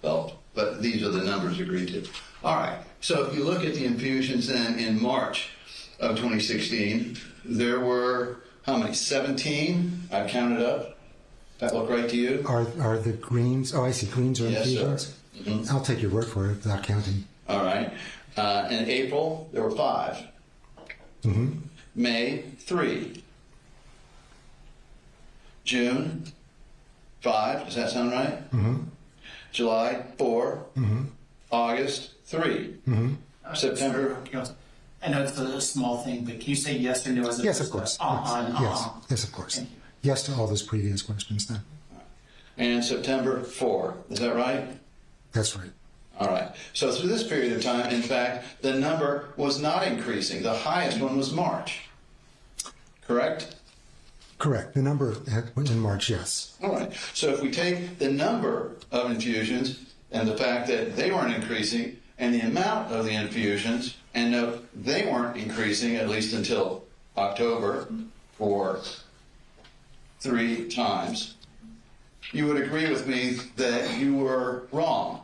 developed, but these are the numbers agreed to. All right. So if you look at the infusions then in March of 2016, there were how many? 17. I counted up. That look right to you? Are the greens? Oh, I see. Greens are Yes, sir. infusions. Mhm. I'll take your word for it without counting. All right. In April, there were 5. Mm-hmm. May, 3. June, 5. Does that sound right? Mm-hmm. July, 4. Mm-hmm. August, 3. Mm-hmm. September. I know it's a small thing, but can you say yes or no? As Yes, of course. Yes, of course. Yes to all those previous questions then. And September 4. Is that right? That's right. All right. So through this period of time, in fact, the number was not increasing. The highest one was March. Correct? Correct. The number in March, yes. All right. So if we take the number of infusions and the fact that they weren't increasing and the amount of the infusions, and note they weren't increasing at least until October for 3 times, you would agree with me that you were wrong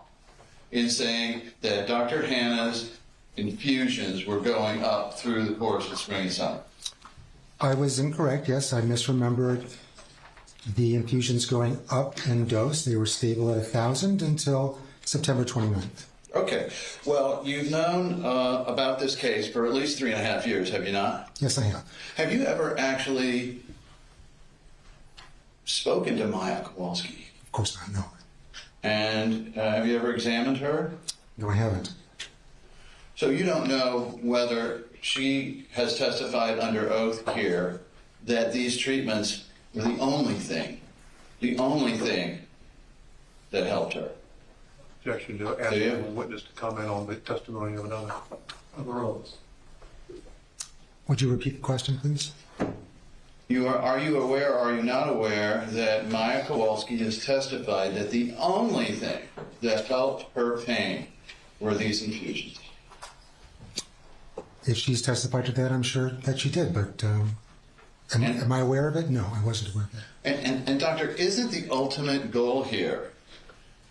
in saying that Dr. Hanna's infusions were going up through the course of spring and summer. I was incorrect. Yes, I misremembered the infusions going up in dose. They were stable at 1,000 until September 29th. Okay. Well, you've known about this case for at least 3.5 years, have you not? Yes, I have. Have you ever actually spoken to Maya Kowalski? Of course not, no. And have you ever examined her? No, I haven't. So you don't know whether she has testified under oath here that these treatments were the only thing that helped her. Objection to asking a witness to comment on the testimony of another witness. Would you repeat the question, please? Are you aware or are you not aware that Maya Kowalski has testified that the only thing that helped her pain were these infusions? If she's testified to that, I'm sure that she did, but am I aware of it? No, I wasn't aware of that. And doctor, isn't the ultimate goal here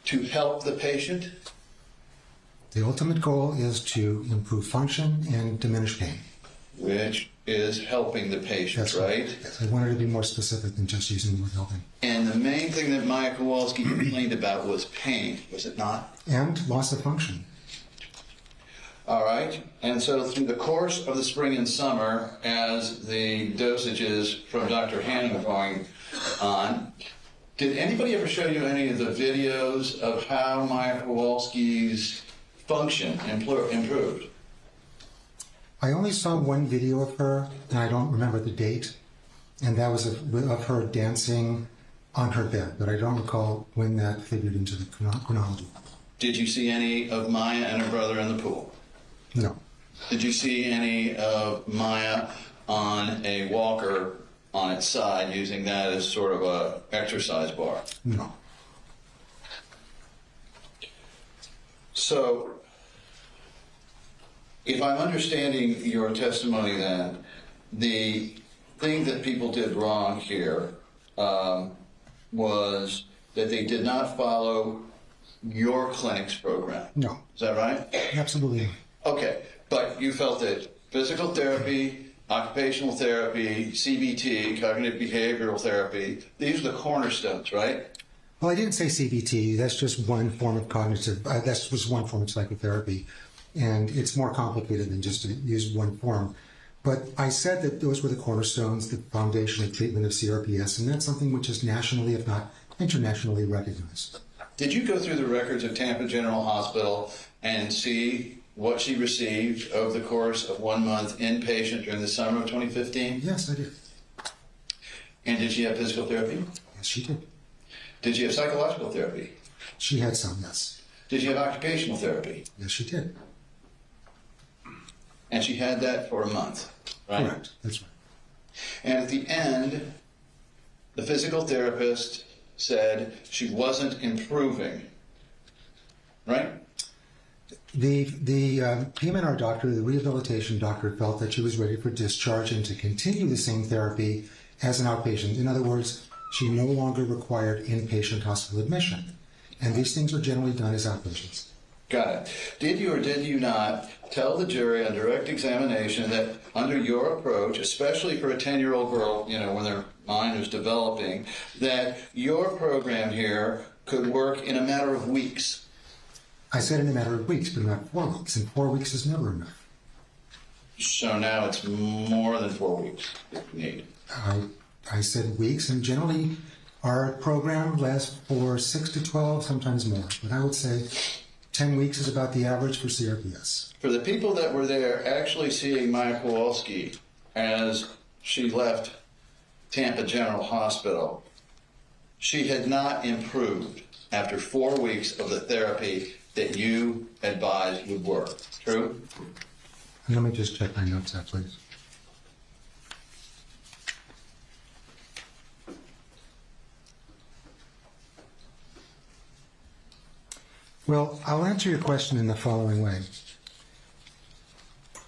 to help the patient? The ultimate goal is to improve function and diminish pain. Which is helping the patient, That's right? Yes, I wanted to be more specific than just using the word helping. And the main thing that Maya Kowalski complained about was pain, was it not? And loss of function. All right. And so through the course of the spring and summer, as the dosages from Dr. Hanna were going on, did anybody ever show you any of the videos of how Maya Kowalski's function improved? I only saw one video of her, and I don't remember the date, and that was of her dancing on her bed, but I don't recall when that figured into the chronology. Did you see any of Maya and her brother in the pool? No. Did you see any of Maya on a walker on its side using that as sort of a exercise bar? No. So, if I'm understanding your testimony then, the thing that people did wrong here was that they did not follow your clinic's program. No. Is that right? Absolutely. Okay, but you felt that physical therapy, occupational therapy, CBT, cognitive behavioral therapy, these are the cornerstones, right? Well, I didn't say CBT. That's just one form of cognitive, that's just one form of psychotherapy. And it's more complicated than just to use one form. But I said that those were the cornerstones, the foundation of treatment of CRPS, and that's something which is nationally, if not internationally, recognized. Did you go through the records of Tampa General Hospital and see what she received over the course of 1 month inpatient during the summer of 2015? Yes, I did. And did she have physical therapy? Yes, she did. Did she have psychological therapy? She had some, yes. Did she have occupational therapy? Yes, she did. And she had that for a month, right? Correct, that's right. And at the end, the physical therapist said she wasn't improving, right? The PM&R doctor, the rehabilitation doctor, felt that she was ready for discharge and to continue the same therapy as an outpatient. In other words, she no longer required inpatient hospital admission. And these things are generally done as outpatients. Got it. Did you or did you not tell the jury on direct examination that under your approach, especially for a 10-year-old girl, you know, when their mind is developing, that your program here could work in a matter of weeks? I said in a matter of weeks, but not 4 weeks, and 4 weeks is never enough. So now it's more than 4 weeks that you need. I said weeks, and generally our program lasts for 6 to 12, sometimes more. But I would say 10 weeks is about the average for CRPS. For the people that were there actually seeing Maya Kowalski as she left Tampa General Hospital, she had not improved after 4 weeks of the therapy that you advised would work. True? Let me just check my notes out, please. Well, I'll answer your question in the following way.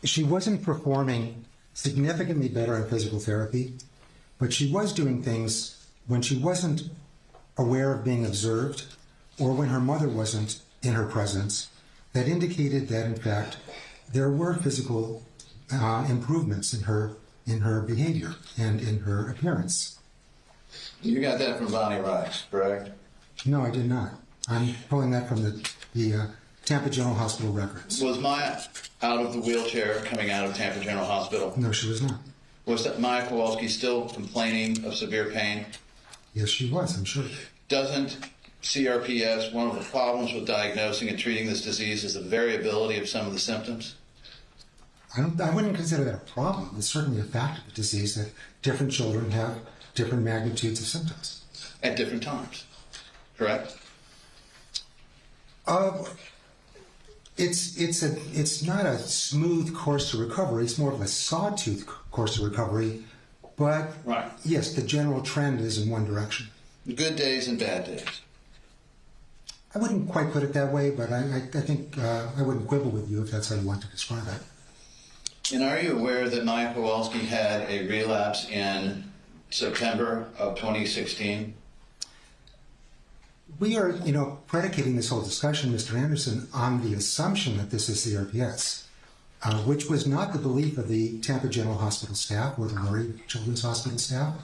She wasn't performing significantly better in physical therapy, but she was doing things when she wasn't aware of being observed or when her mother wasn't in her presence that indicated that, in fact, there were physical improvements in her behavior and in her appearance. You got that from Bonnie Rice, correct? No, I did not. I'm pulling that from the Tampa General Hospital records. Was Maya out of the wheelchair coming out of Tampa General Hospital? No, she was not. Was that Maya Kowalski still complaining of severe pain? Yes, she was, I'm sure. Doesn't CRPS, one of the problems with diagnosing and treating this disease is the variability of some of the symptoms? I wouldn't consider that a problem. It's certainly a fact of the disease that different children have different magnitudes of symptoms. At different times, correct? It's not a smooth course to recovery. It's more of a sawtooth course to recovery. But right. Yes, the general trend is in one direction. Good days and bad days. I wouldn't quite put it that way, but I think I wouldn't quibble with you if that's how you want to describe it. And are you aware that Maya Kowalski had a relapse in September of 2016? We are, predicating this whole discussion, Mr. Anderson, on the assumption that this is CRPS, which was not the belief of the Tampa General Hospital staff or the Lurie Children's Hospital staff.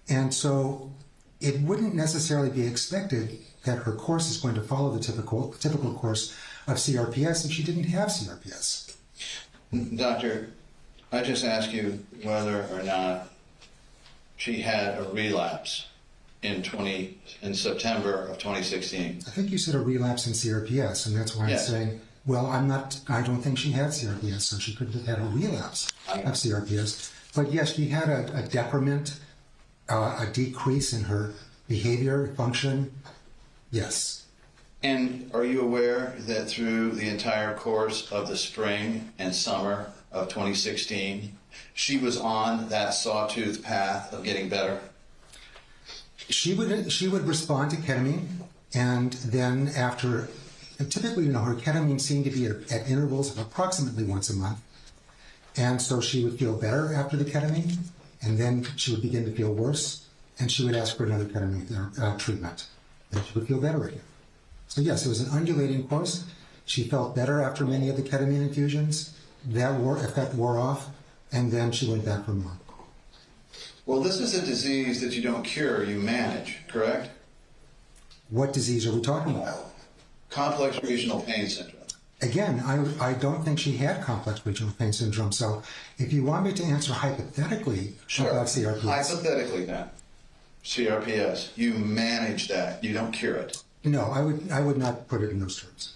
And so it wouldn't necessarily be expected that her course is going to follow the typical course of CRPS, and she didn't have CRPS. Doctor, I just asked you whether or not she had a relapse in September of 2016. I think you said a relapse in CRPS, and that's why Yes. I'm saying, well, I don't think she had CRPS, so she couldn't have had a relapse of CRPS. But yes, she had a decrement, a decrease in her behavior, function. Yes. And are you aware that through the entire course of the spring and summer of 2016, she was on that sawtooth path of getting better? She would respond to ketamine, and then after, typically, her ketamine seemed to be at intervals of approximately once a month. And so she would feel better after the ketamine, and then she would begin to feel worse, and she would ask for another ketamine treatment. Then she would feel better again. So yes, it was an undulating course. She felt better after many of the ketamine infusions. That effect wore off, and then she went back for more. Well, this is a disease that you don't cure, you manage, correct? What disease are we talking about? Complex regional pain syndrome. Again, I don't think she had complex regional pain syndrome. So if you want me to answer hypothetically about CRPS. Hypothetically then, CRPS, you manage that, you don't cure it. No, I would not put it in those terms.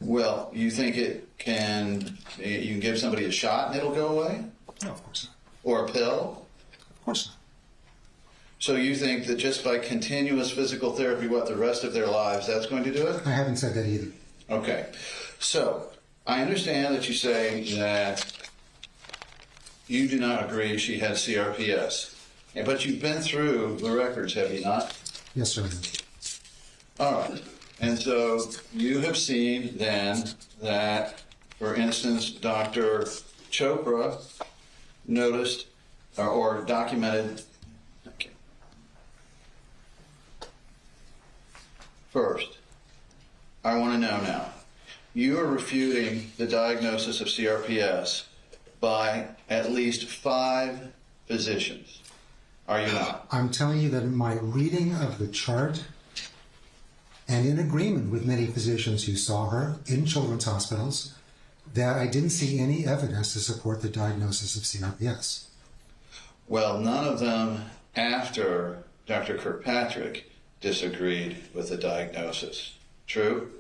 Well, you think you can give somebody a shot and it'll go away? No, of course not. Or a pill? Of course not. So you think that just by continuous physical therapy, the rest of their lives, that's going to do it? I haven't said that either. Okay. So I understand that you say that you do not agree she had CRPS. But you've been through the records, have you not? Yes, sir. All right. And so you have seen then that, for instance, Dr. Chopra noticed or documented. Okay. First, I want to know now, you are refuting the diagnosis of CRPS by at least 5 physicians. Are you not? I'm telling you that in my reading of the chart and in agreement with many physicians who saw her in children's hospitals, that I didn't see any evidence to support the diagnosis of CRPS. Well, none of them after Dr. Kirkpatrick disagreed with the diagnosis. True?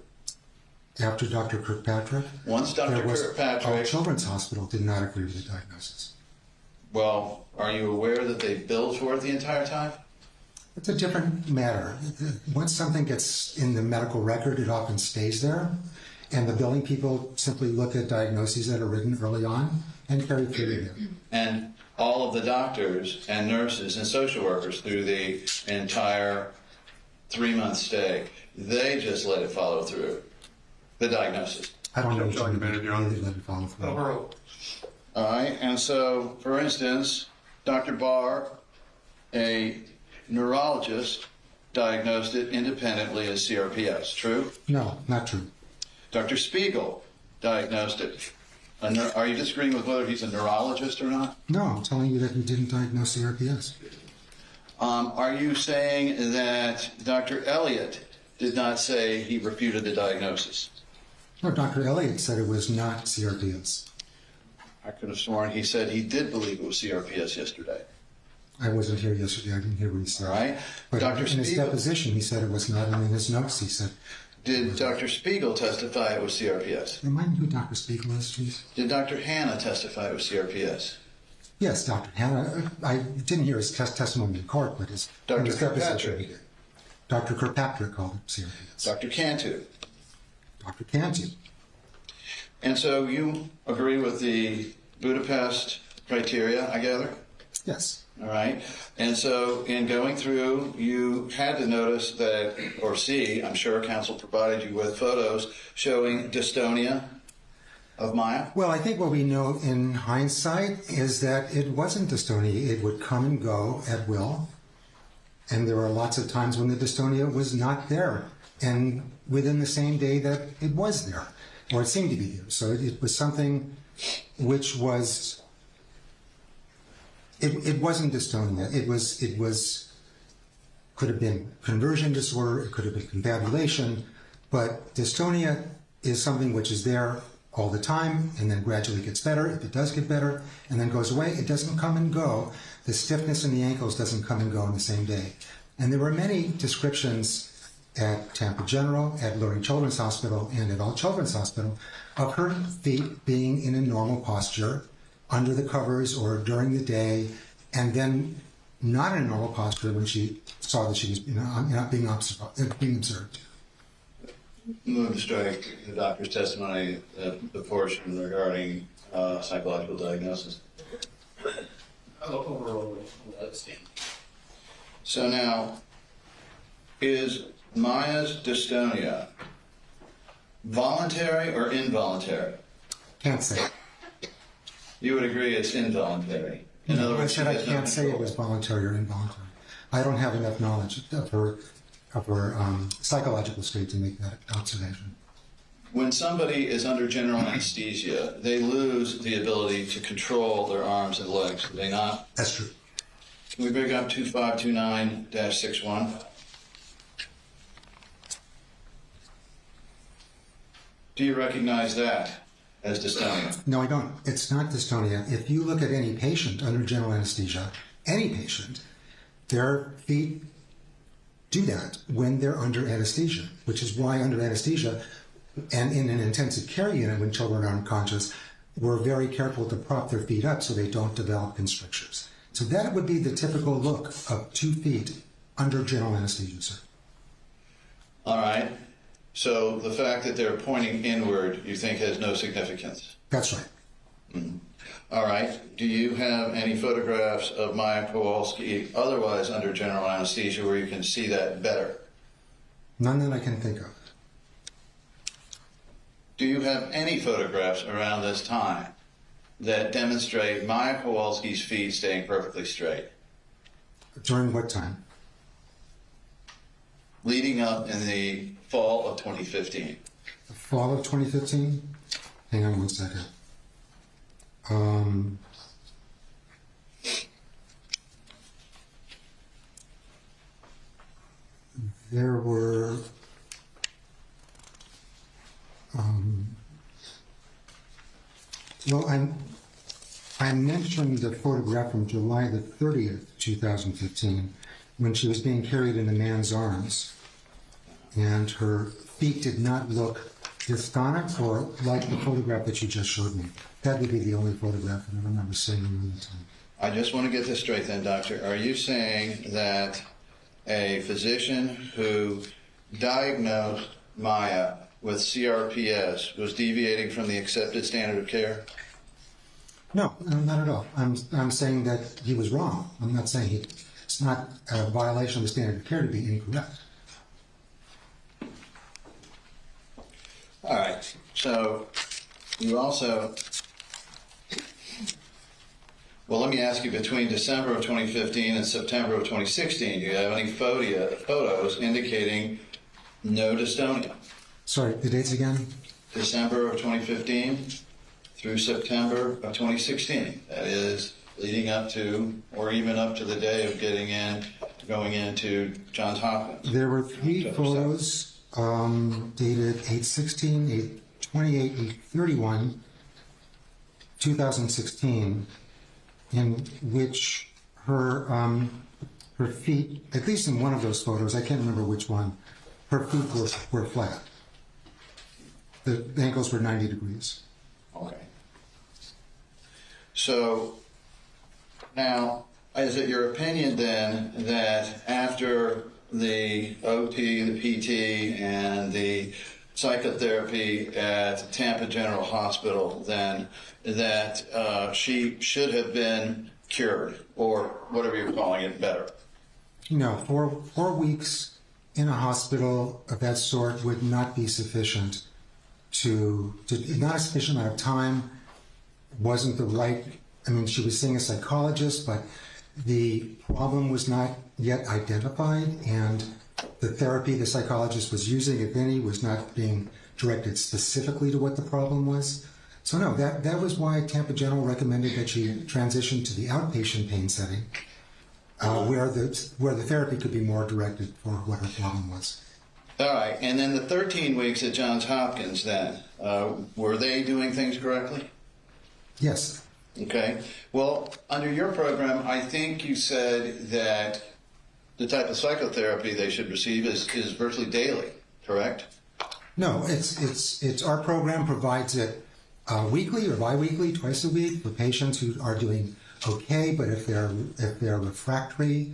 After Dr. Kirkpatrick? Once Dr. Kirkpatrick... Our children's hospital did not agree with the diagnosis. Well, are you aware that they billed for it the entire time? It's a different matter. Once something gets in the medical record, it often stays there, and the billing people simply look at diagnoses that are written early on and carry through them. And all of the doctors and nurses and social workers through the entire 3-month stay, they just let it follow through, the diagnosis. I don't know what you mean. They let it follow through. All right, and so, for instance, Dr. Barr, a neurologist, diagnosed it independently as CRPS. True? No, not true. Dr. Spiegel diagnosed it. Are you disagreeing with whether he's a neurologist or not? No, I'm telling you that he didn't diagnose CRPS. Are you saying that Dr. Elliott did not say he refuted the diagnosis? No, Dr. Elliott said it was not CRPS. I could have sworn he said he did believe it was CRPS yesterday. I wasn't here yesterday. I didn't hear what he said. All right. But Dr. in his Spiegel, deposition, he said it was not, and in his notes, he said... did Dr. Spiegel testify it was CRPS? Remind me who Dr. Spiegel is, please. Did Dr. Hanna testify it was CRPS? Yes, Dr. Hanna. I didn't hear his testimony in court, but his Dr. his deposition Kirkpatrick. he did. Dr. Kirkpatrick called it CRPS. Dr. Cantu. Dr. Cantu. And so you agree with the Budapest criteria, I gather? Yes. All right. And so in going through, you had to notice that, or see, I'm sure counsel provided you with photos showing dystonia of Maya. Well, I think what we know in hindsight is that it wasn't dystonia. It would come and go at will. And there were lots of times when the dystonia was not there. And within the same day that it was there, or it seemed to be there. So it was something which was... It wasn't dystonia. It was could have been conversion disorder. It could have been confabulation. But dystonia is something which is there all the time and then gradually gets better. If it does get better and then goes away, it doesn't come and go. The stiffness in the ankles doesn't come and go in the same day. And there were many descriptions at Tampa General, at Lurie Children's Hospital, and at All Children's Hospital of her feet being in a normal posture under the covers or during the day, and then not in a normal posture when she saw that she was not being observed. Move to strike the doctor's testimony, the portion regarding psychological diagnosis. So now, is Maya's dystonia voluntary or involuntary? Can't say. You would agree it's involuntary. In other words, I can't say it was voluntary or involuntary. I don't have enough knowledge of her psychological state to make that observation. When somebody is under general anesthesia, they lose the ability to control their arms and legs, do they not? That's true. Can we bring up 2529-61? Do you recognize that as dystonia? No, I don't. It's not dystonia. If you look at any patient under general anesthesia, any patient, their feet do that when they're under anesthesia, which is why under anesthesia and in an intensive care unit when children are unconscious, we're very careful to prop their feet up so they don't develop constrictures. So that would be the typical look of 2 feet under general anesthesia, sir. All right. So the fact that they're pointing inward, you think has no significance? That's right. Mm-hmm. All right. Do you have any photographs of Maya Kowalski otherwise under general anesthesia where you can see that better? None that I can think of. Do you have any photographs around this time that demonstrate Maya Kowalski's feet staying perfectly straight? During what time? Leading up in the fall of 2015. The fall of 2015? Hang on one second. There were well, I'm mentioning the photograph from July the 30th, 2015, when she was being carried in a man's arms, and her feet did not look dystonic or like the photograph that you just showed me. That would be the only photograph that I remember seeing in the time. I just want to get this straight then, Doctor. Are you saying that a physician who diagnosed Maya with CRPS was deviating from the accepted standard of care? No, not at all. I'm saying that he was wrong. I'm not saying it's not a violation of the standard of care to be incorrect. All right. So you also, well, let me ask you, between December of 2015 and September of 2016, do you have any photos indicating no dystonia? Sorry, the dates again? December of 2015 through September of 2016. That is leading up to, or even up to the day of going into Johns Hopkins. There were 3 photos dated 8/16, 8/28, 8/31, 2016, in which her feet, at least in one of those photos, I can't remember which one, her feet were flat. The ankles were 90 degrees. Okay. So now, is it your opinion then that after the OT, the PT, and the psychotherapy at Tampa General Hospital, then that she should have been cured, or whatever you're calling it, better? No, 4 weeks in a hospital of that sort would not be sufficient not a sufficient amount of time. Wasn't the right, I mean, she was seeing a psychologist, but the problem was not yet identified, and the therapy the psychologist was using, if any, was not being directed specifically to what the problem was. So no, that was why Tampa General recommended that she transition to the outpatient pain setting, where the therapy could be more directed for what her problem was. All right, and then the 13 weeks at Johns Hopkins then, were they doing things correctly? Yes. Okay. Well, under your program, I think you said that the type of psychotherapy they should receive is virtually daily, correct? No, it's our program provides it weekly or biweekly, twice a week, for patients who are doing okay, but if they're refractory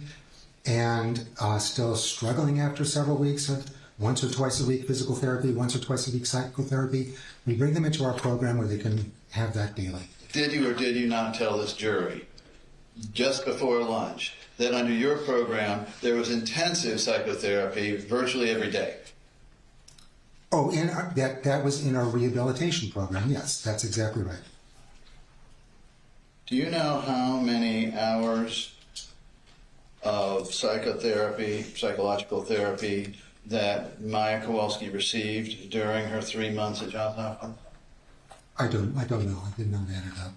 and still struggling after several weeks of once or twice a week physical therapy, once or twice a week psychotherapy, we bring them into our program where they can have that daily. Did you or did you not tell this jury just before lunch that under your program there was intensive psychotherapy virtually every day? Oh, that was in our rehabilitation program. Yes, that's exactly right. Do you know how many hours of psychotherapy, psychological therapy, that Maya Kowalski received during her 3 months at Johns Hopkins? I don't know. I did not add it up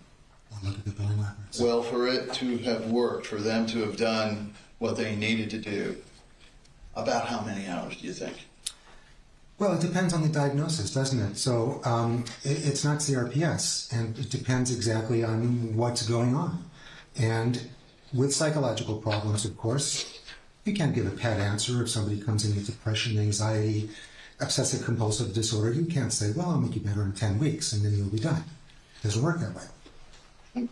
or look at the billing records. Well, for it to have worked, for them to have done what they needed to do, about how many hours do you think? Well, it depends on the diagnosis, doesn't it? So it's not CRPS, and it depends exactly on what's going on. And with psychological problems, of course, you can't give a pat answer if somebody comes in with depression, anxiety, obsessive compulsive disorder. You can't say, well, I'll make you better in 10 weeks, and then you'll be done. It doesn't work that way.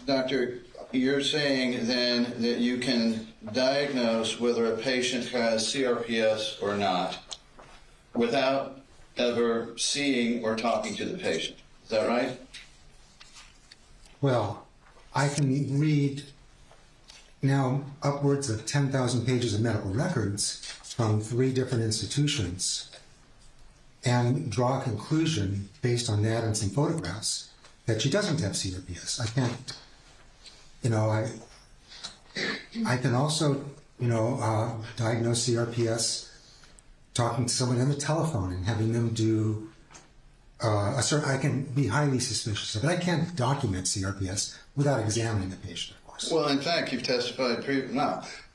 Doctor, you're saying then that you can diagnose whether a patient has CRPS or not without ever seeing or talking to the patient. Is that right? Well, I can read now upwards of 10,000 pages of medical records from 3 different institutions and draw a conclusion based on that and some photographs that she doesn't have CRPS. I can't, I can also, diagnose CRPS talking to someone on the telephone and having them do I can be highly suspicious of it. I can't document CRPS without examining the patient, of course. Well, in fact, you've testified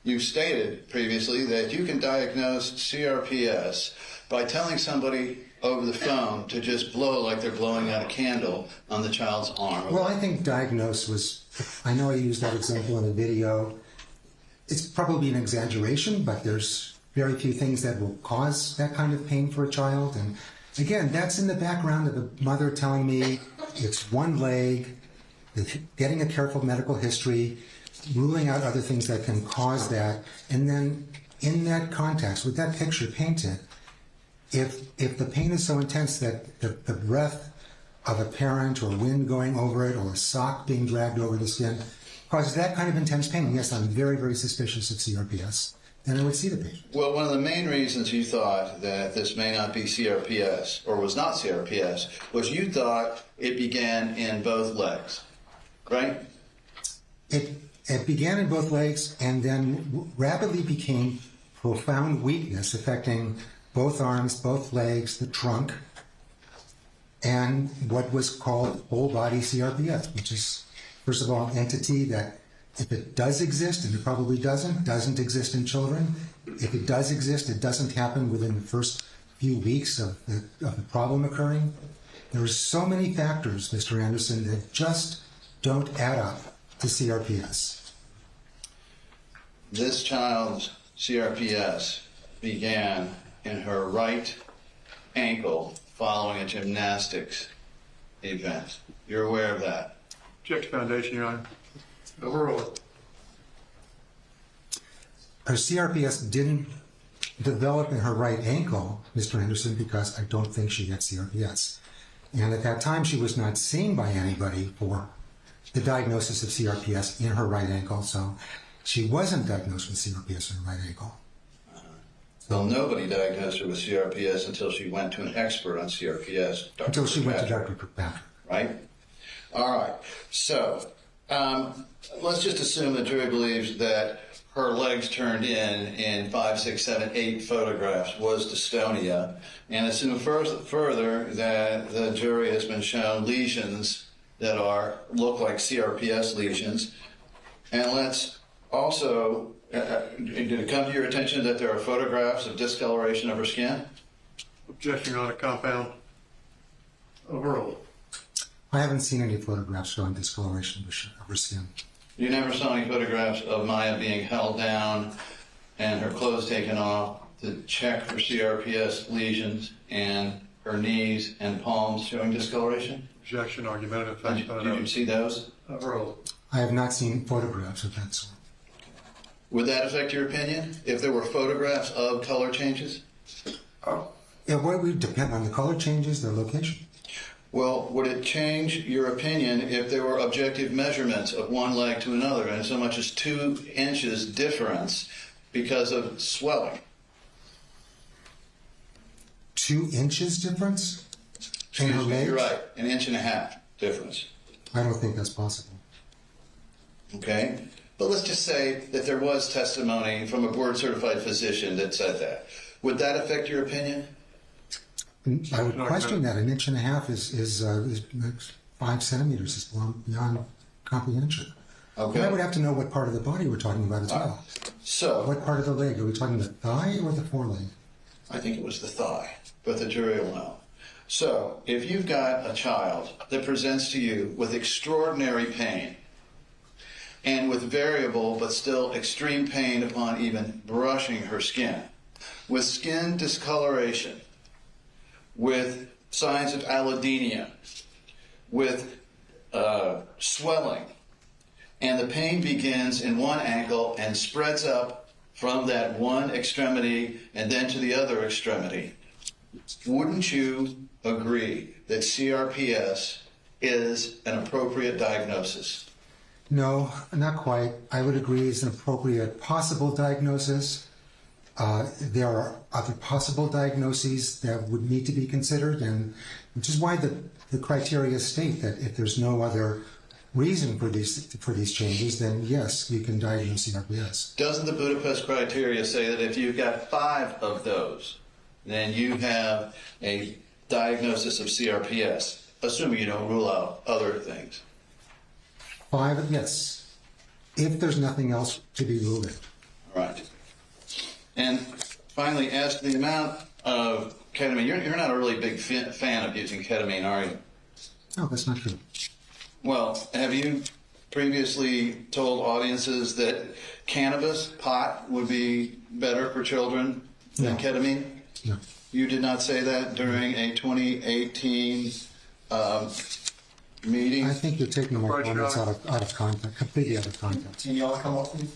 you've stated previously that you can diagnose CRPS by telling somebody over the phone to just blow like they're blowing out a candle on the child's arm. Well, I think diagnose I know I used that example in a video. It's probably an exaggeration, but there's very few things that will cause that kind of pain for a child. And again, that's in the background of the mother telling me it's one leg, getting a careful medical history, ruling out other things that can cause that. And then in that context, with that picture painted, if the pain is so intense that the breath of a parent or wind going over it or a sock being dragged over the skin causes that kind of intense pain, yes, I'm very, very suspicious of CRPS, then I would see the patient. Well, one of the main reasons you thought that this may not be CRPS or was not CRPS was you thought it began in both legs, right? It began in both legs and then rapidly became profound weakness affecting both arms, both legs, the trunk, and what was called whole body CRPS, which is, first of all, an entity that, if it does exist, and it probably doesn't exist in children. If it does exist, it doesn't happen within the first few weeks of the problem occurring. There are so many factors, Mr. Anderson, that just don't add up to CRPS. This child's CRPS began in her right ankle following a gymnastics event. You're aware of that? Object to foundation, Your Honor. Overruled. Her CRPS didn't develop in her right ankle, Mr. Anderson, because I don't think she had CRPS. And at that time, she was not seen by anybody for the diagnosis of CRPS in her right ankle, so she wasn't diagnosed with CRPS in her right ankle. Well, nobody diagnosed her with CRPS until she went to an expert on CRPS, Until she went to Dr. Kirkpatrick. Right? All right. So let's just assume the jury believes that her legs turned in 5, 6, 7, 8 photographs was dystonia, and assume further that the jury has been shown lesions that look like CRPS lesions. And let's also, did it come to your attention that there are photographs of discoloration of her skin? Objection, Your Honor. Compound. Overruled. I haven't seen any photographs showing discoloration of her skin. You never saw any photographs of Maya being held down and her clothes taken off to check for CRPS lesions and her knees and palms showing discoloration? Objection, argumentative. Did you see those? Overruled. I have not seen photographs of that sort. Would that affect your opinion if there were photographs of color changes? Yeah, what would depend on the color changes, their location. Well, would it change your opinion if there were objective measurements of one leg to another and so much as 2 inches difference because of swelling? 2 inches difference in her Excuse me, legs? you're right, 1.5 inches difference. I don't think that's possible. Okay? But let's just say that there was testimony from a board-certified physician that said that. Would that affect your opinion? I would question that. 1.5 inches is 5 centimeters is beyond comprehension. Okay. And I would have to know what part of the body we're talking about as well. So, what part of the leg? Are we talking the thigh or the foreleg? I think it was the thigh, but the jury will know. So, if you've got a child that presents to you with extraordinary pain and with variable but still extreme pain upon even brushing her skin, with skin discoloration, with signs of allodynia, with swelling, and the pain begins in one ankle and spreads up from that one extremity and then to the other extremity, wouldn't you agree that CRPS is an appropriate diagnosis? No, not quite. I would agree it's an appropriate possible diagnosis. There are other possible diagnoses that would need to be considered, and which is why the criteria state that if there's no other reason for these changes, then yes, you can diagnose CRPS. Doesn't the Budapest criteria say that if you've got 5 of those, then you have a diagnosis of CRPS, assuming you don't rule out other things? 5, yes, if there's nothing else to be ruled in. Right. And finally, as to the amount of ketamine, you're not a really big fan of using ketamine, are you? No, that's not true. Well, have you previously told audiences that cannabis, pot, would be better for children than ketamine? No. You did not say that during a 2018 meeting? I think you're taking my comments out of context, completely out of context. Can you all come up, please?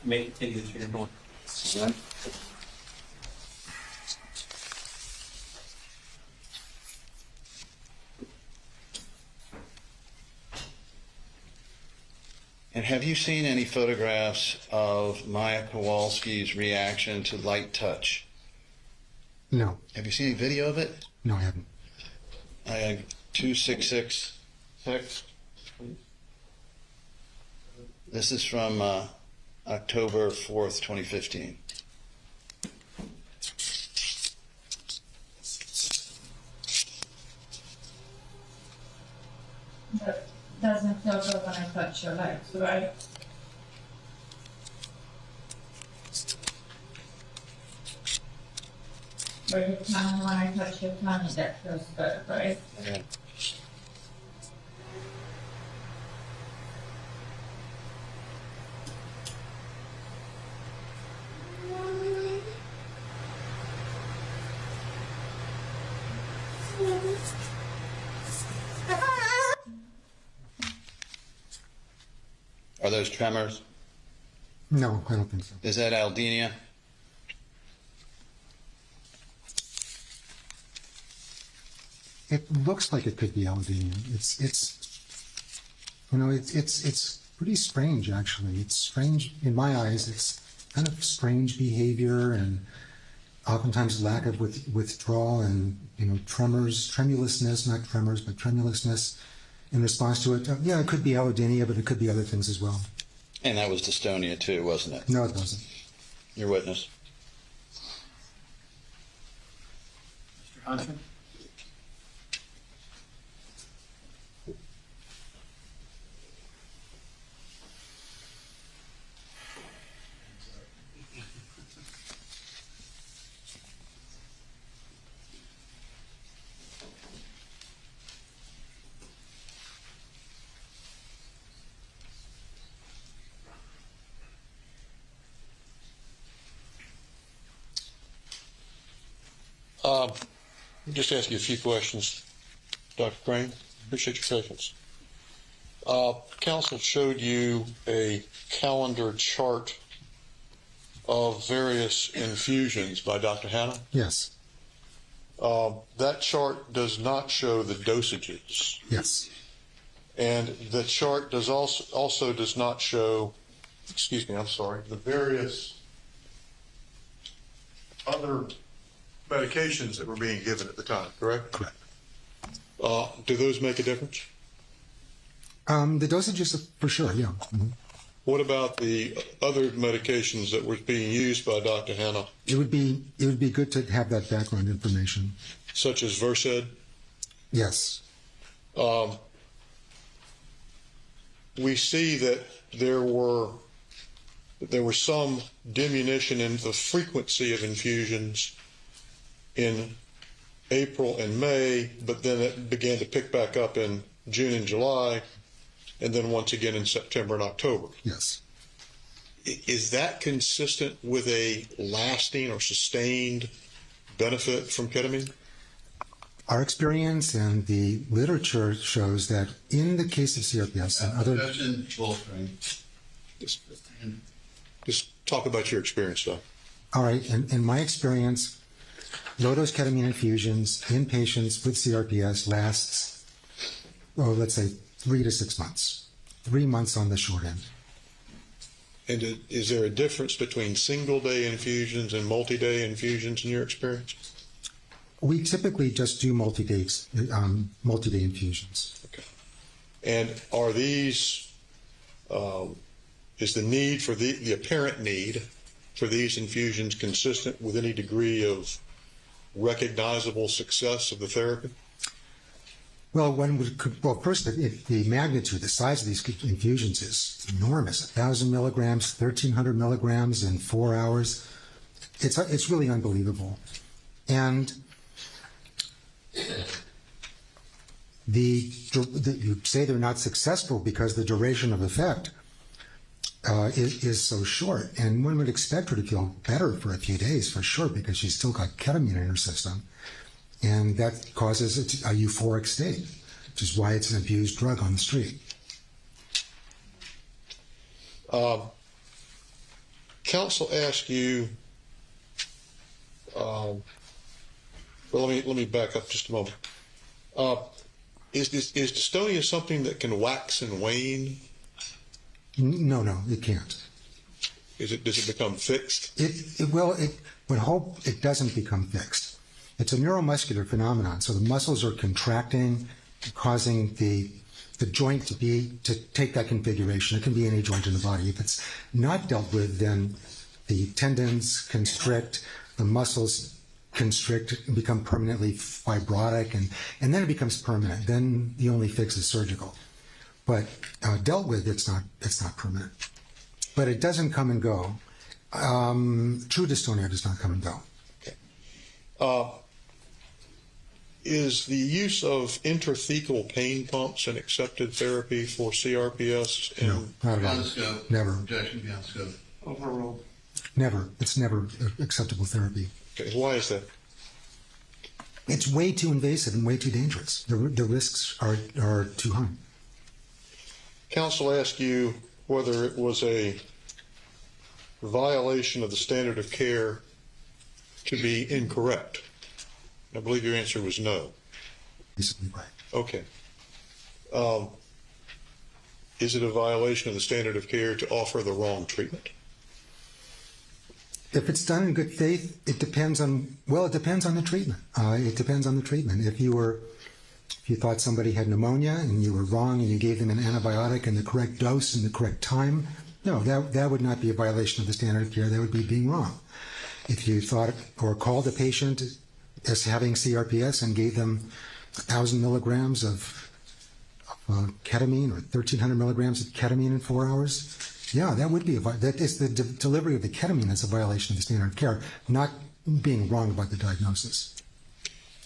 Make it take you to your door. And have you seen any photographs of Maya Kowalski's reaction to light touch? No. Have you seen any video of it? No, I haven't. 266 text. This is from October 4th, 2015. That doesn't feel good when I touch your legs, right? But your tongue, when I touch your tongue, that feels good, right? Yeah. Are those tremors? No, I don't think so. Is that aldinia? It looks like it could be allodynia. It's pretty strange actually. It's strange in my eyes. It's kind of strange behavior and oftentimes lack of withdrawal and tremors, tremulousness, not tremors, but tremulousness in response to it. Yeah, it could be allodynia, but it could be other things as well. And that was dystonia too, wasn't it? No, it wasn't. Your witness. Mr. Huntsman? Let me just ask you a few questions, Dr. Crane. Appreciate your patience. Counsel showed you a calendar chart of various infusions by Dr. Hanna. Yes. That chart does not show the dosages. Yes. And the chart does also does not show, excuse me, I'm sorry, the various other medications that were being given at the time, correct? Correct. Do those make a difference? The dosages, for sure, yeah. Mm-hmm. What about the other medications that were being used by Dr. Hanna? It would be good to have that background information. Such as Versed? Yes. We see that there were some diminution in the frequency of infusions in April and May, but then it began to pick back up in June and July, and then once again in September and October. Yes. Is that consistent with a lasting or sustained benefit from ketamine? Our experience and the literature shows that in the case of CRPS and other... Just talk about your experience, though. All right. In my experience, low-dose ketamine infusions in patients with CRPS lasts, let's say 3 to 6 months. 3 months on the short end. And is there a difference between single-day infusions and multi-day infusions in your experience? We typically just do multi-day infusions. Okay. And are these, is the need for the apparent need for these infusions consistent with any degree of recognizable success of the therapy? Well, first, the magnitude, the size of these infusions is enormous. 1,000 milligrams, 1,300 milligrams in 4 hours. It's really unbelievable. And you say they're not successful because the duration of effect is so short. And one would expect her to feel better for a few days, for sure, because she's still got ketamine in her system. And that causes a euphoric state, which is why it's an abused drug on the street. Counsel asked you, well, let me back up just a moment. Is dystonia something that can wax and wane? No, it can't. Does it become fixed? It would hope it doesn't become fixed. It's a neuromuscular phenomenon, so the muscles are contracting, causing the joint to take that configuration. It can be any joint in the body. If it's not dealt with, then the tendons constrict, the muscles constrict and become permanently fibrotic, and then it becomes permanent. Then the only fix is surgical. But dealt with, it's not permanent. But it doesn't come and go. True dystonia does not come and go. Is the use of intrathecal pain pumps an accepted therapy for CRPS? No, not at all. Beyond scope. Never. Objection beyond scope. Overruled. Never. It's never acceptable therapy. Okay, why is that? It's way too invasive and way too dangerous. The risks are too high. Counsel asked you whether it was a violation of the standard of care to be incorrect. I believe your answer was no. Basically, right. Okay. Is it a violation of the standard of care to offer the wrong treatment? If it's done in good faith, it depends on the treatment. It depends on the treatment. If you thought somebody had pneumonia and you were wrong and you gave them an antibiotic in the correct dose and the correct time, no, that would not be a violation of the standard of care. That would be being wrong. If you thought or called a patient as having CRPS and gave them 1,000 milligrams of ketamine or 1,300 milligrams of ketamine in 4 hours, yeah, that would be that is the delivery of the ketamine that's a violation of the standard of care, not being wrong about the diagnosis.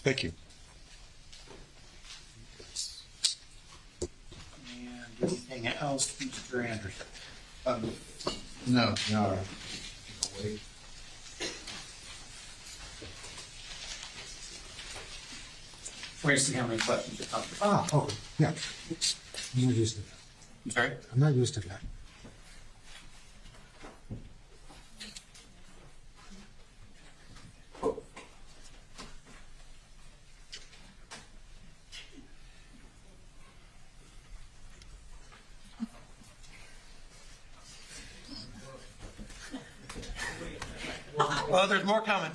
Thank you. And anything else, Mr. Anderson? No. No. Wait to see how many questions are coming. Oh, yeah. I'm not used to that. I'm sorry? I'm not used to that. Well, there's more coming.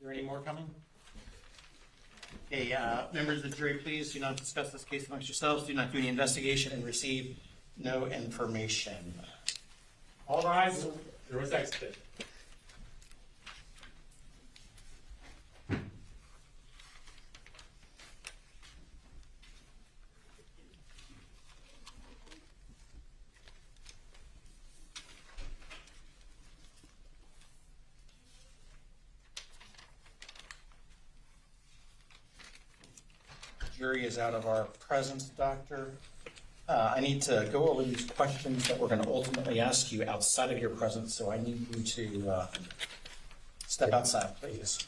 Are there any more coming? Okay, members of the jury, please do not discuss this case amongst yourselves. Do not do any investigation and receive no information. All rise. There was exit. Jury is out of our presence, Doctor. I need to go over these questions that we're going to ultimately ask you outside of your presence, so I need you to step outside, please.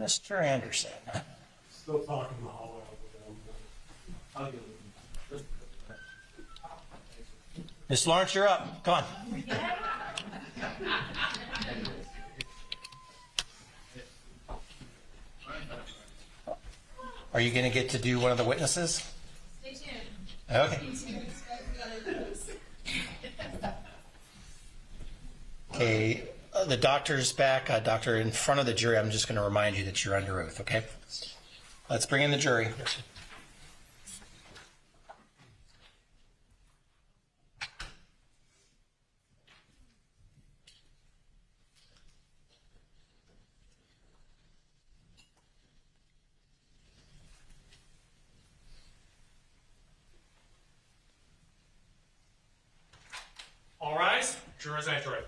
Mr. Anderson. Still talking in the hallway. Ms. Lawrence, you're up. Come on. Are you going to get to do one of the witnesses? Stay tuned. Okay. Okay, the doctor's back. Doctor, in front of the jury, I'm just going to remind you that you're under oath, okay? Let's bring in the jury. All rise. Jurors enter it.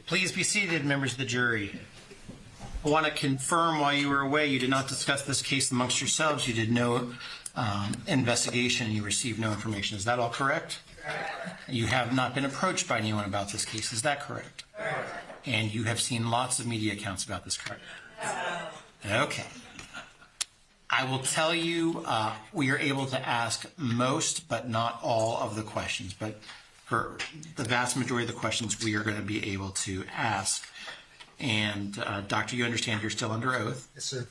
Please be seated, members of the jury. I want to confirm while you were away, you did not discuss this case amongst yourselves. You did no investigation and you received no information. Is that all correct? You have not been approached by anyone about this case. Is that correct? And you have seen lots of media accounts about this, correct? Okay. I will tell you, we are able to ask most, but not all of the questions. But for the vast majority of the questions, we are going to be able to ask. And Doctor, you understand you're still under oath? Yes, sir.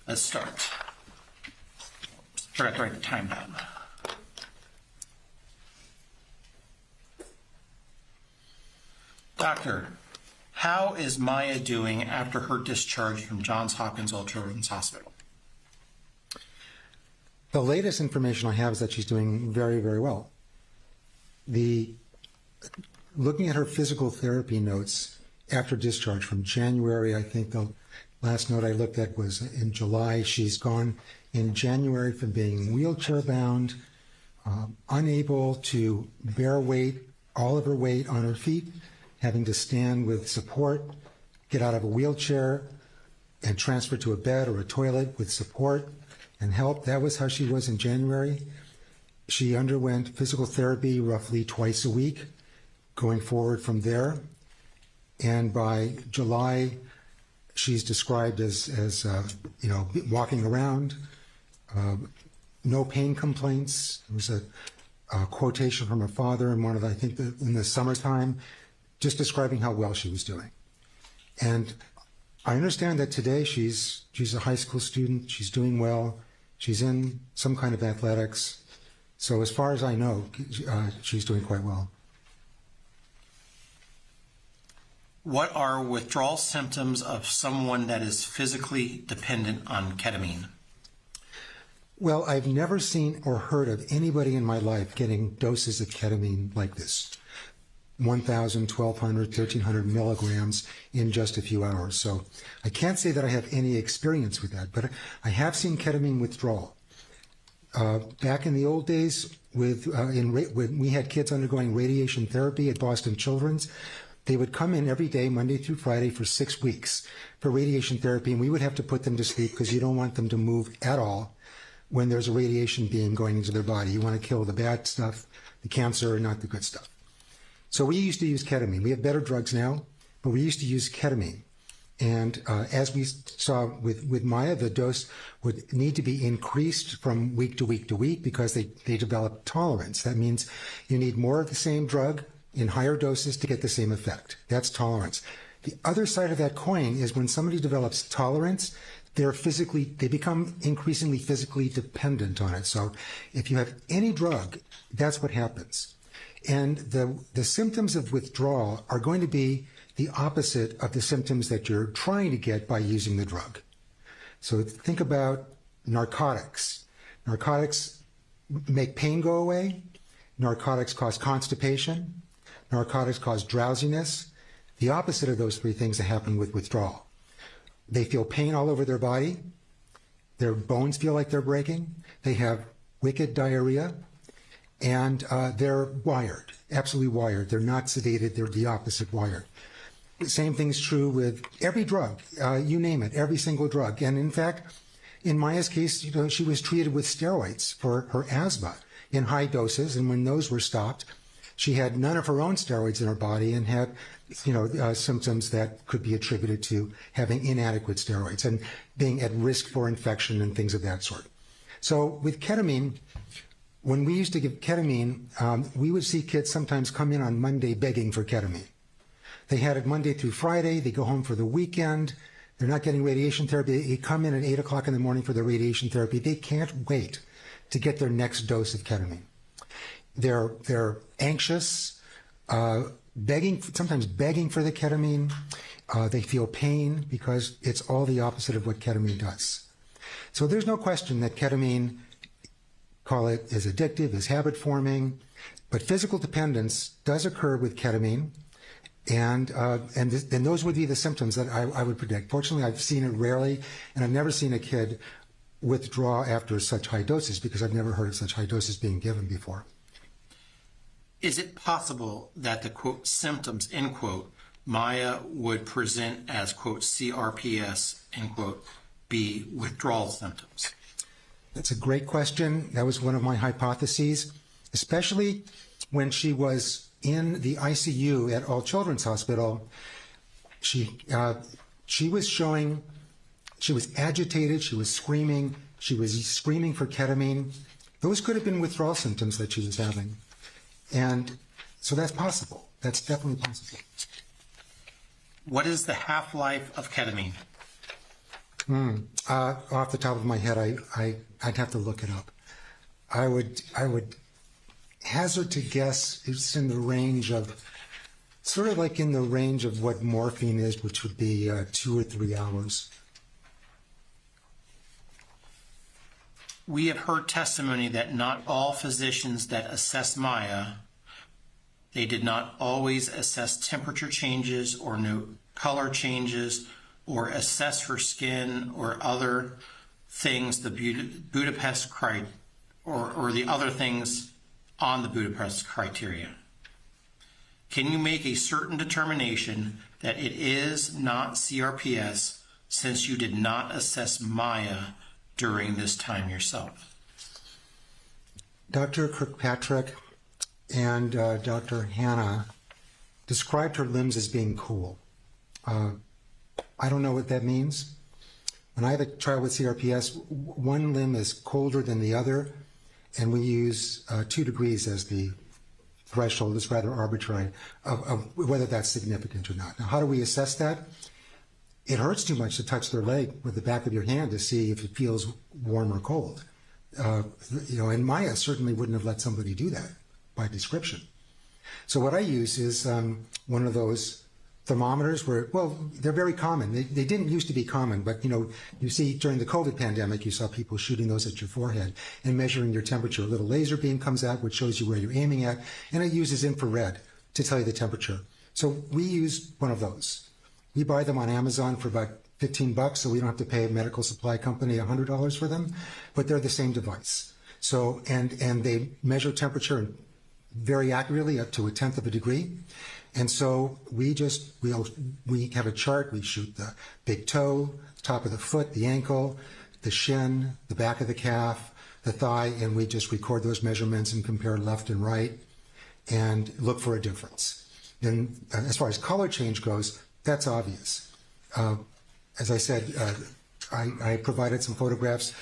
Let's start. Forgot to write the time down. Doctor, how is Maya doing after her discharge from Johns Hopkins Children's Hospital? The latest information I have is that she's doing very, very well. Looking at her physical therapy notes after discharge from January, I think the last note I looked at was in July. She's gone in January from being wheelchair bound, unable to bear weight, all of her weight on her feet, having to stand with support, get out of a wheelchair and transfer to a bed or a toilet with support and help. That was how she was in January. She underwent physical therapy roughly twice a week, going forward from there. And by July, she's described as walking around, no pain complaints. There was a quotation from her father in in the summertime, just describing how well she was doing. And I understand that today she's a high school student. She's doing well. She's in some kind of athletics. So as far as I know, she's doing quite well. What are withdrawal symptoms of someone that is physically dependent on ketamine? Well, I've never seen or heard of anybody in my life getting doses of ketamine like this. 1,000, 1,200, 1,300 milligrams in just a few hours. So I can't say that I have any experience with that, but I have seen ketamine withdrawal. Back in the old days, when we had kids undergoing radiation therapy at Boston Children's, they would come in every day, Monday through Friday, for 6 weeks for radiation therapy, and we would have to put them to sleep because you don't want them to move at all when there's a radiation beam going into their body. You want to kill the bad stuff, the cancer, not the good stuff. So we used to use ketamine. We have better drugs now, but we used to use ketamine. And as we saw with Maya, the dose would need to be increased from week to week to week because they develop tolerance. That means you need more of the same drug in higher doses to get the same effect. That's tolerance. The other side of that coin is when somebody develops tolerance, they become increasingly physically dependent on it. So if you have any drug, that's what happens. And the symptoms of withdrawal are going to be the opposite of the symptoms that you're trying to get by using the drug. So think about narcotics. Narcotics make pain go away. Narcotics cause constipation. Narcotics cause drowsiness. The opposite of those three things that happen with withdrawal. They feel pain all over their body. Their bones feel like they're breaking. They have wicked diarrhea. and they're wired, absolutely wired. They're not sedated, they're the opposite wired. The same thing's true with every drug, you name it, every single drug. And in fact, in Maya's case, she was treated with steroids for her asthma in high doses, and when those were stopped, she had none of her own steroids in her body and had, symptoms that could be attributed to having inadequate steroids and being at risk for infection and things of that sort. So with ketamine, when we used to give ketamine, we would see kids sometimes come in on Monday begging for ketamine. They had it Monday through Friday. They go home for the weekend. They're not getting radiation therapy. They come in at 8 o'clock in the morning for their radiation therapy. They can't wait to get their next dose of ketamine. They're anxious, sometimes begging for the ketamine. They feel pain because it's all the opposite of what ketamine does. So there's no question that ketamine, call it, is addictive, is habit forming, but physical dependence does occur with ketamine. And those would be the symptoms that I would predict. Fortunately, I've seen it rarely, and I've never seen a kid withdraw after such high doses because I've never heard of such high doses being given before. Is it possible that the, quote, symptoms, end quote, Maya would present as, quote, CRPS, end quote, be withdrawal symptoms? That's a great question. That was one of my hypotheses, especially when she was in the ICU at All Children's Hospital. She was showing, she was agitated, she was screaming for ketamine. Those could have been withdrawal symptoms that she was having. And so that's possible. That's definitely possible. What is the half-life of ketamine? Off the top of my head, I'd have to look it up. I would hazard to guess it's in the range of, sort of like in the range of what morphine is, which would be 2 or 3 hours. We have heard testimony that not all physicians that assess Maya, they did not always assess temperature changes or color changes or assess her skin or other things, the Budapest criteria, or the other things on the Budapest criteria. Can you make a certain determination that it is not CRPS since you did not assess Maya during this time yourself? Dr. Kirkpatrick and Dr. Hanna described her limbs as being cool. I don't know what that means. When I have a child with CRPS, one limb is colder than the other, and we use 2 degrees as the threshold. It's rather arbitrary of whether that's significant or not. Now, how do we assess that? It hurts too much to touch their leg with the back of your hand to see if it feels warm or cold. And Maya certainly wouldn't have let somebody do that by description. So what I use is one of those thermometers where, well, they're very common. They didn't used to be common, but you see during the COVID pandemic, you saw people shooting those at your forehead and measuring your temperature. A little laser beam comes out, which shows you where you're aiming at, and it uses infrared to tell you the temperature. So we use one of those. We buy them on Amazon for about $15, so we don't have to pay a medical supply company $100 for them, but they're the same device. So, and they measure temperature very accurately up to 1/10 of a degree. And so we have a chart. We shoot the big toe, top of the foot, the ankle, the shin, the back of the calf, the thigh, and we just record those measurements and compare left and right and look for a difference. And as far as color change goes, that's obvious. As I said, I provided some photographs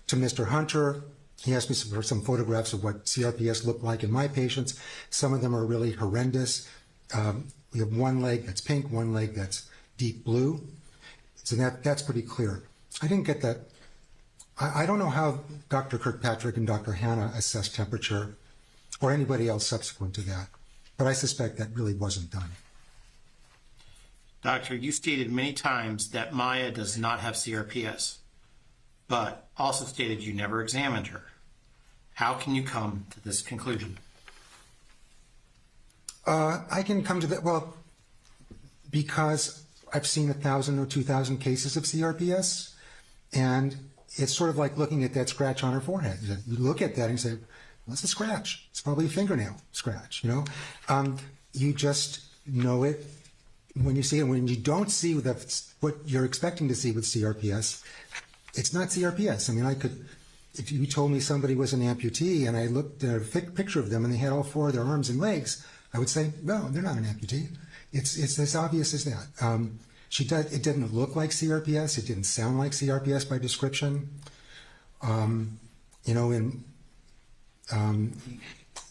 to Mr. Hunter. He asked me for some photographs of what CRPS looked like in my patients. Some of them are really horrendous. We have one leg that's pink, one leg that's deep blue. So that's pretty clear. I didn't get that. I don't know how Dr. Kirkpatrick and Dr. Hanna assessed temperature or anybody else subsequent to that, but I suspect that really wasn't done. Doctor, you stated many times that Maya does not have CRPS, but also stated you never examined her. How can you come to this conclusion? I can come to that, well, because I've seen 1,000 or 2,000 cases of CRPS, and it's sort of like looking at that scratch on her forehead. You look at that and say, That's a scratch. It's probably a fingernail scratch, you know. You just know it when you see it. When you don't see what you're expecting to see with CRPS, it's not CRPS. I mean, if you told me somebody was an amputee and I looked at a picture of them and they had all 4 of their arms and legs, I would say, no, they're not an amputee. It's as obvious as that. It didn't look like CRPS. It didn't sound like CRPS by description. You know,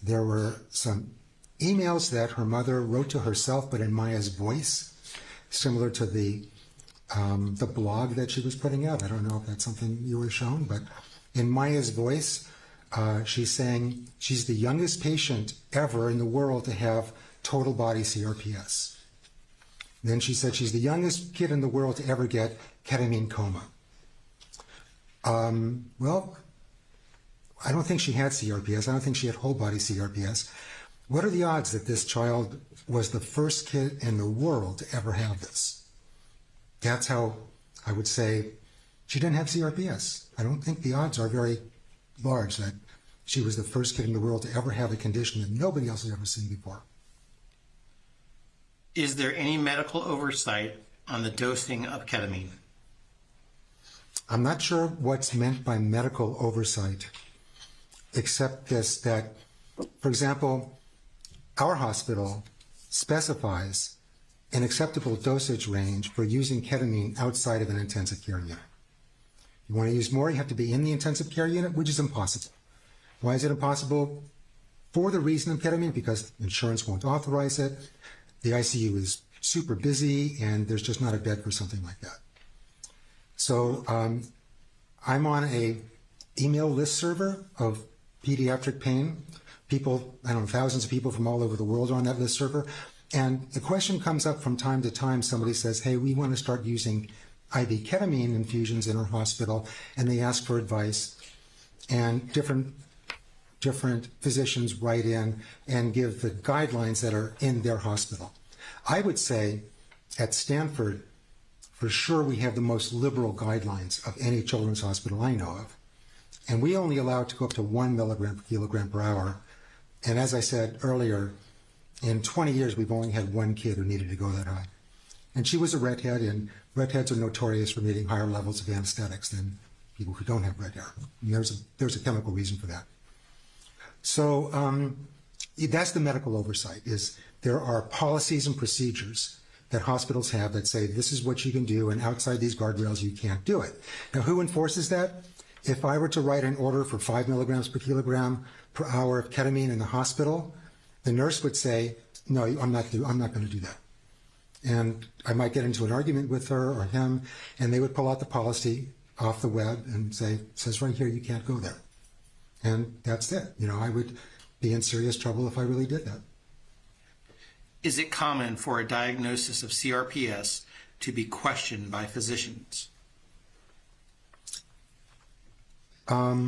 there were some emails that her mother wrote to herself, but in Maya's voice, similar to the blog that she was putting out. I don't know if that's something you were shown, but in Maya's voice, she's saying she's the youngest patient ever in the world to have total body CRPS. Then she said she's the youngest kid in the world to ever get ketamine coma. Well, I don't think she had CRPS. I don't think she had whole body CRPS. What are the odds that this child was the first kid in the world to ever have this? That's how I would say she didn't have CRPS. I don't think the odds are very large that she was the first kid in the world to ever have a condition that nobody else has ever seen before. Is there any medical oversight on the dosing of ketamine? I'm not sure what's meant by medical oversight, except this, that, for example, our hospital specifies an acceptable dosage range for using ketamine outside of an intensive care unit. You want to use more, you have to be in the intensive care unit, which is impossible. Why is it impossible? For the reason of ketamine, because insurance won't authorize it. The ICU is super busy, and there's just not a bed for something like that. So I'm on a email list server of pediatric pain. People, I don't know, thousands of people from all over the world are on that list server. And the question comes up from time to time. Somebody says, hey, we want to start using IV ketamine infusions in our hospital, and they ask for advice. And different physicians write in and give the guidelines that are in their hospital. I would say at Stanford, for sure we have the most liberal guidelines of any children's hospital I know of. And we only allow it to go up to 1 milligram per kilogram per hour. And as I said earlier, in 20 years, we've only had 1 kid who needed to go that high. And she was a redhead, and redheads are notorious for needing higher levels of anesthetics than people who don't have red hair. And there's a chemical reason for that. So that's the medical oversight, is there are policies and procedures that hospitals have that say this is what you can do, and outside these guardrails you can't do it. Now, who enforces that? If I were to write an order for 5 milligrams per kilogram per hour of ketamine in the hospital, the nurse would say, no, I'm not going to do that. And I might get into an argument with her or him, and they would pull out the policy off the web and say, it says right here you can't go there. And that's it. You know, I would be in serious trouble if I really did that. Is it common for a diagnosis of CRPS to be questioned by physicians? I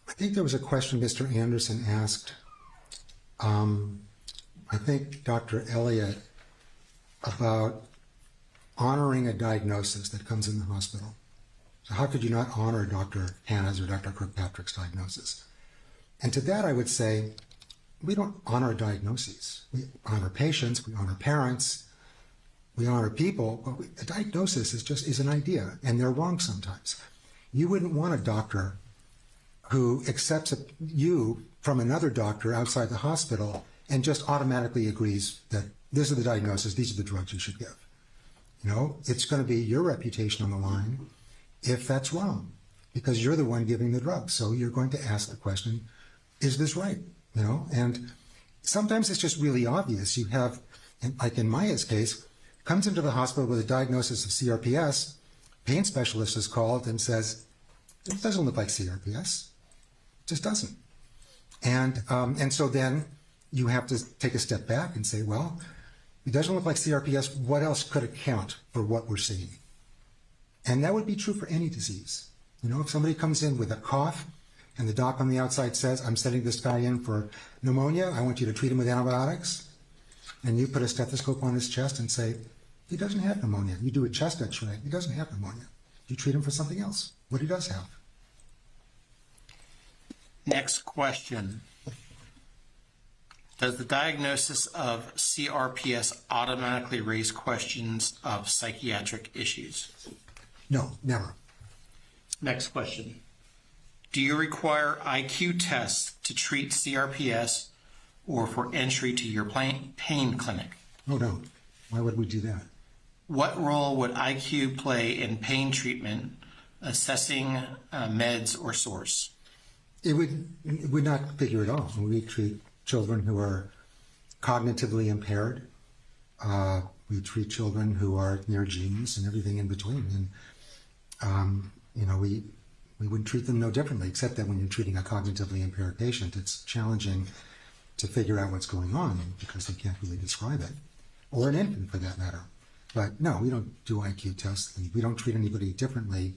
think there was a question Mr. Anderson asked. I think Dr. Elliott, about honoring a diagnosis that comes in the hospital. So how could you not honor Dr. Hanna's or Dr. Kirkpatrick's diagnosis? And to that I would say, we don't honor diagnoses. We honor patients, we honor parents, we honor people, but a diagnosis is an idea, and they're wrong sometimes. You wouldn't want a doctor who accepts you from another doctor outside the hospital and just automatically agrees that this is the diagnosis, these are the drugs you should give. You know, it's going to be your reputation on the line if that's wrong, because you're the one giving the drugs. So you're going to ask the question, is this right? You know, and sometimes it's just really obvious. You have, like in Maya's case, comes into the hospital with a diagnosis of CRPS, pain specialist is called and says, it doesn't look like CRPS. It just doesn't. And so then you have to take a step back and say, well, it doesn't look like CRPS. What else could account for what we're seeing? And that would be true for any disease. You know, if somebody comes in with a cough and the doc on the outside says, I'm sending this guy in for pneumonia, I want you to treat him with antibiotics, and you put a stethoscope on his chest and say, he doesn't have pneumonia. You do a chest x-ray, he doesn't have pneumonia. You treat him for something else, what he does have. Next question. Does the diagnosis of CRPS automatically raise questions of psychiatric issues? No, never. Next question. Do you require IQ tests to treat CRPS or for entry to your pain clinic? Oh, no. Why would we do that? What role would IQ play in pain treatment, assessing meds or source? It would not figure at all. We treat children who are cognitively impaired. We treat children who are near genius and everything in between. And, we would treat them no differently, except that when you're treating a cognitively impaired patient, it's challenging to figure out what's going on because they can't really describe it, or an infant for that matter. But no, we don't do IQ tests, and we don't treat anybody differently,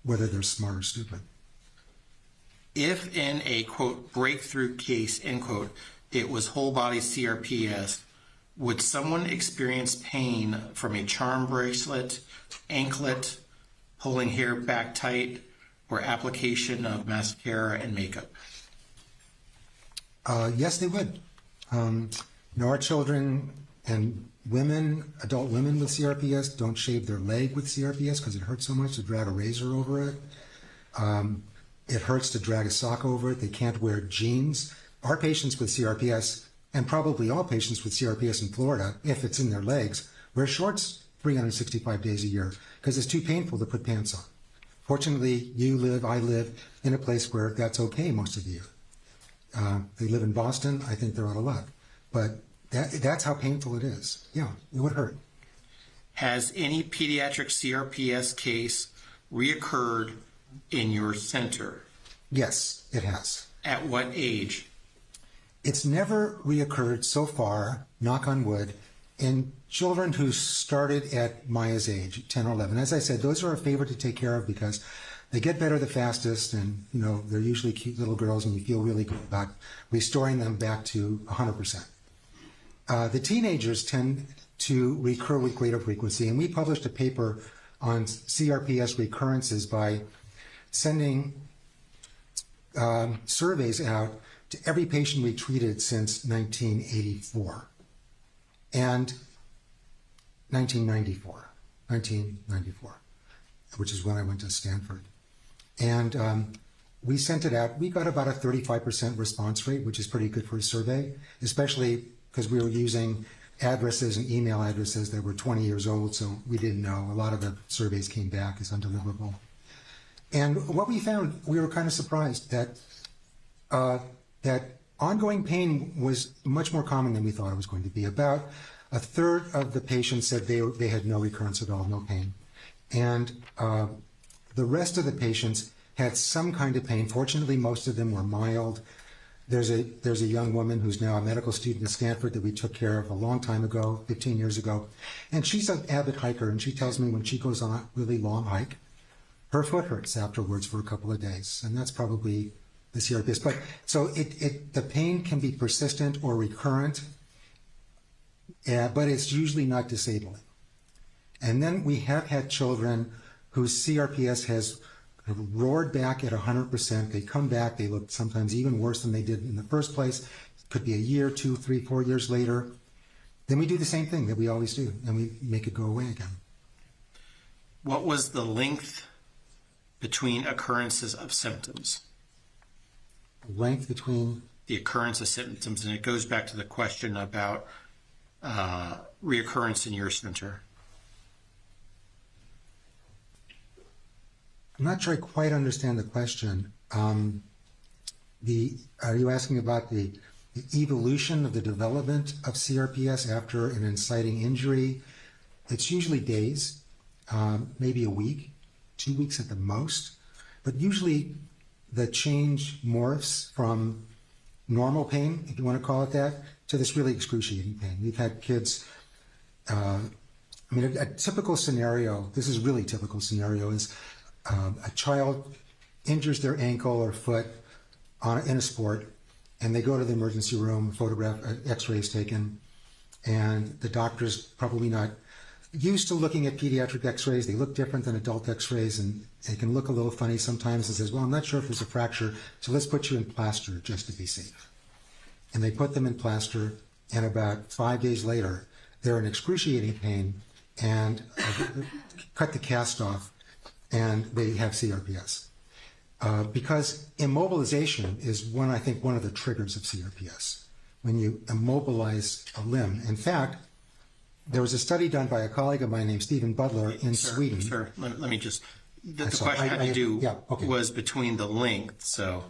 whether they're smart or stupid. If in a, quote, breakthrough case, end quote, it was whole body CRPS, would someone experience pain from a charm bracelet, anklet, pulling hair back tight, or application of mascara and makeup? Yes, they would. Our children and women, adult women with CRPS, don't shave their leg with CRPS because it hurts so much to drag a razor over it. It hurts to drag a sock over it. They can't wear jeans. Our patients with CRPS, and probably all patients with CRPS in Florida, if it's in their legs, wear shorts 365 days a year because it's too painful to put pants on. Fortunately, I live in a place where that's okay most of the year. They live in Boston. I think they're out of luck. But that's how painful it is. Yeah, it would hurt. Has any pediatric CRPS case reoccurred in your center? Yes, it has. At what age? It's never reoccurred so far, knock on wood, in children who started at Maya's age, 10 or 11. As I said, those are our favorite to take care of because they get better the fastest, and they're usually cute little girls, and you feel really good about restoring them back to 100%. The teenagers tend to recur with greater frequency, and we published a paper on CRPS recurrences by sending surveys out to every patient we treated since 1984 and 1994, which is when I went to Stanford. And we sent it out. We got about a 35% response rate, which is pretty good for a survey, especially because we were using addresses and email addresses that were 20 years old, so we didn't know. A lot of the surveys came back as undeliverable. And what we found, we were kind of surprised that that ongoing pain was much more common than we thought it was going to be. About a third of the patients said they had no recurrence at all, no pain. And the rest of the patients had some kind of pain. Fortunately, most of them were mild. There's a young woman who's now a medical student at Stanford that we took care of a long time ago, 15 years ago. And she's an avid hiker, and she tells me when she goes on a really long hike, her foot hurts afterwards for a couple of days. And that's probably the CRPS. But so the pain can be persistent or recurrent, but it's usually not disabling. And then we have had children whose CRPS has roared back at 100%. They come back, they look sometimes even worse than they did in the first place. It could be a year, 2, 3, 4 years later. Then we do the same thing that we always do, and we make it go away again. What was the length between occurrences of symptoms? Length between? The occurrence of symptoms, and it goes back to the question about reoccurrence in your center. I'm not sure I quite understand the question. Are you asking about the evolution of the development of CRPS after an inciting injury? It's usually days, maybe a week, 2 weeks at the most, but usually the change morphs from normal pain, if you want to call it that, to this really excruciating pain. We've had kids, a typical scenario, this is really typical scenario, is a child injures their ankle or foot in a sport, and they go to the emergency room, x-ray is taken, and the doctor's probably not used to looking at pediatric x-rays. They look different than adult x-rays, and they can look a little funny sometimes, and says, well, I'm not sure if there's a fracture, so let's put you in plaster just to be safe. And they put them in plaster, and about 5 days later, they're in excruciating pain, and cut the cast off, and they have CRPS. Because immobilization is I think one of the triggers of CRPS, when you immobilize a limb. In fact, there was a study done by a colleague of mine named Stephen Butler in Sweden. Sir, let me just, the question had to do was between the length, so.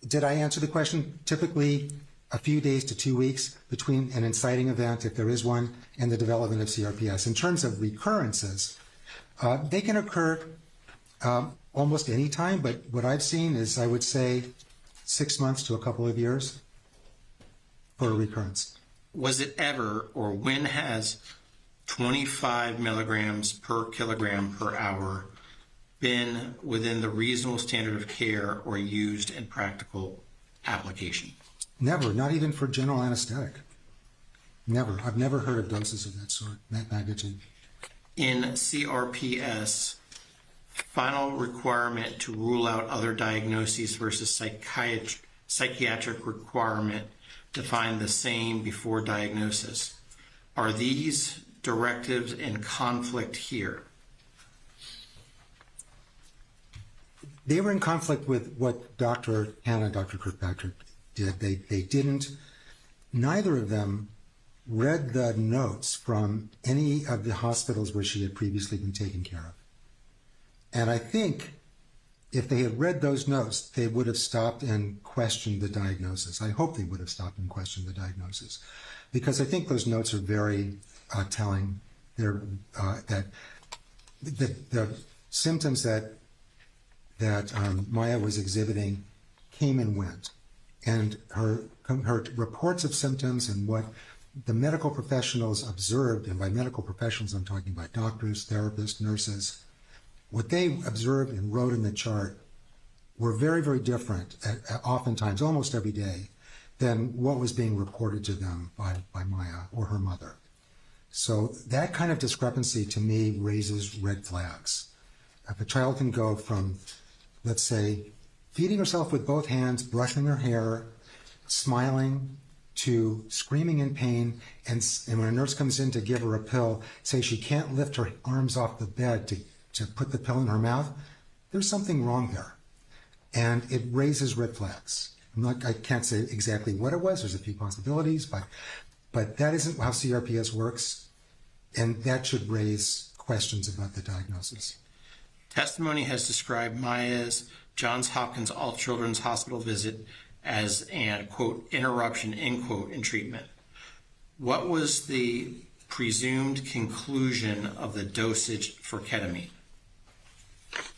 Did I answer the question? Typically, a few days to 2 weeks between an inciting event, if there is one, and the development of CRPS. In terms of recurrences, they can occur almost any time, but what I've seen is, I would say, 6 months to a couple of years for a recurrence. Was it ever, or when has 25 milligrams per kilogram per hour been within the reasonable standard of care or used in practical application? Never, not even for general anesthetic. Never. I've never heard of doses of that sort, that magnitude. In CRPS, final requirement to rule out other diagnoses versus psychiatric requirement define the same before diagnosis. Are these directives in conflict here? They were in conflict with what Dr. Hannah and Dr. Kirkpatrick did. They didn't, neither of them read the notes from any of the hospitals where she had previously been taken care of. And I think if they had read those notes, they would have stopped and questioned the diagnosis. I hope they would have stopped and questioned the diagnosis, because I think those notes are very telling. They're that the symptoms that Maya was exhibiting came and went, and her reports of symptoms and what the medical professionals observed, and by medical professionals I'm talking about doctors, therapists, nurses, what they observed and wrote in the chart were very, very different, oftentimes, almost every day, than what was being reported to them by Maya or her mother. So that kind of discrepancy to me raises red flags. If a child can go from, let's say, feeding herself with both hands, brushing her hair, smiling, to screaming in pain, and when a nurse comes in to give her a pill, say she can't lift her arms off the bed to put the pill in her mouth, there's something wrong there. And it raises red flags. I can't say exactly what it was. There's a few possibilities, but that isn't how CRPS works, and that should raise questions about the diagnosis. Testimony has described Maya's Johns Hopkins All Children's Hospital visit as an, quote, interruption, end quote, in treatment. What was the presumed conclusion of the dosage for ketamine?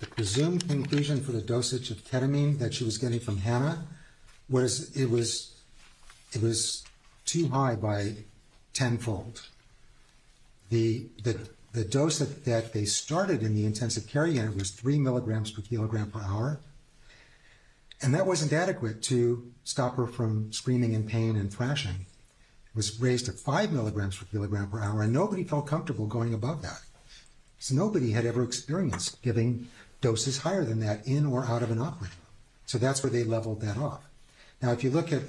The presumed conclusion for the dosage of ketamine that she was getting from Hannah was it was too high by tenfold. The dose that they started in the intensive care unit was 3 milligrams per kilogram per hour, and that wasn't adequate to stop her from screaming in pain and thrashing. It was raised to 5 milligrams per kilogram per hour, and nobody felt comfortable going above that. So nobody had ever experienced giving doses higher than that in or out of an operating room. So that's where they leveled that off. Now, if you look at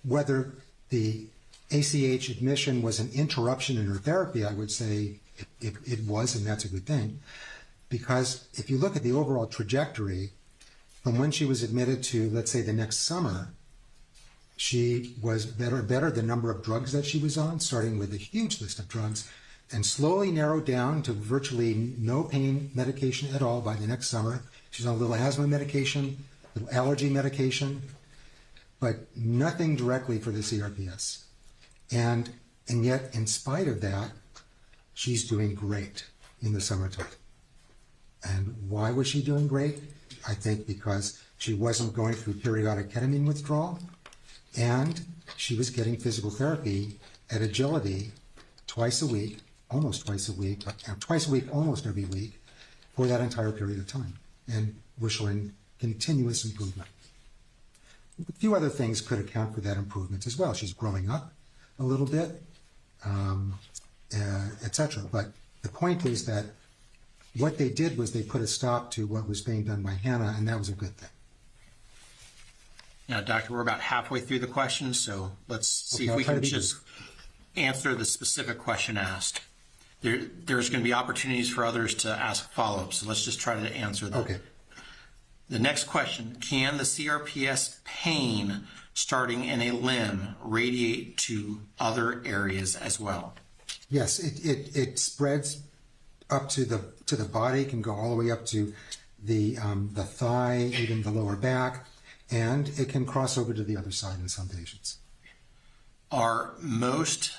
whether the ACH admission was an interruption in her therapy, I would say it was, and that's a good thing. Because if you look at the overall trajectory, from when she was admitted to, let's say, the next summer, she was better the number of drugs that she was on, starting with a huge list of drugs, and slowly narrowed down to virtually no pain medication at all by the next summer. She's on a little asthma medication, a little allergy medication, but nothing directly for the CRPS. And yet, in spite of that, she's doing great in the summertime. And why was she doing great? I think because she wasn't going through periodic ketamine withdrawal, and she was getting physical therapy at Agility twice a week, almost twice a week, almost every week, for that entire period of time. And we're showing continuous improvement. A few other things could account for that improvement as well. She's growing up a little bit. etc. But the point is that what they did was they put a stop to what was being done by Hannah, and that was a good thing. Now, Doctor, we're about halfway through the questions, so let's see Okay, if we I'll try can to be just answer the specific question asked. There's going to be opportunities for others to ask follow-ups, so let's just try to answer them. Okay. The next question, can the CRPS pain starting in a limb radiate to other areas as well? Yes, it spreads up to the body, can go all the way up to the thigh, even the lower back, and it can cross over to the other side in some patients. Are most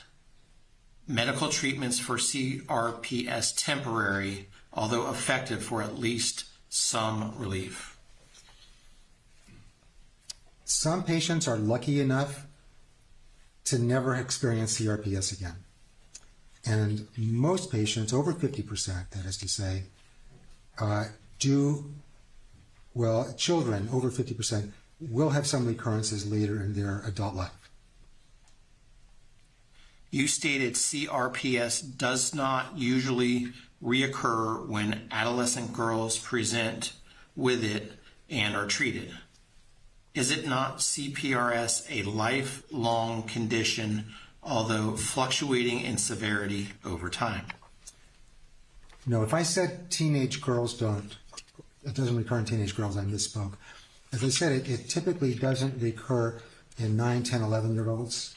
medical treatments for CRPS temporary, although effective for at least some relief? Some patients are lucky enough to never experience CRPS again. And most patients, over 50%, that is to say, children over 50% will have some recurrences later in their adult life. You stated CRPS does not usually reoccur when adolescent girls present with it and are treated. Is it not CPRS a lifelong condition, although fluctuating in severity over time? No, if I said teenage girls it doesn't recur in teenage girls, I misspoke. As I said, it typically doesn't recur in 9, 10, 11-year-olds.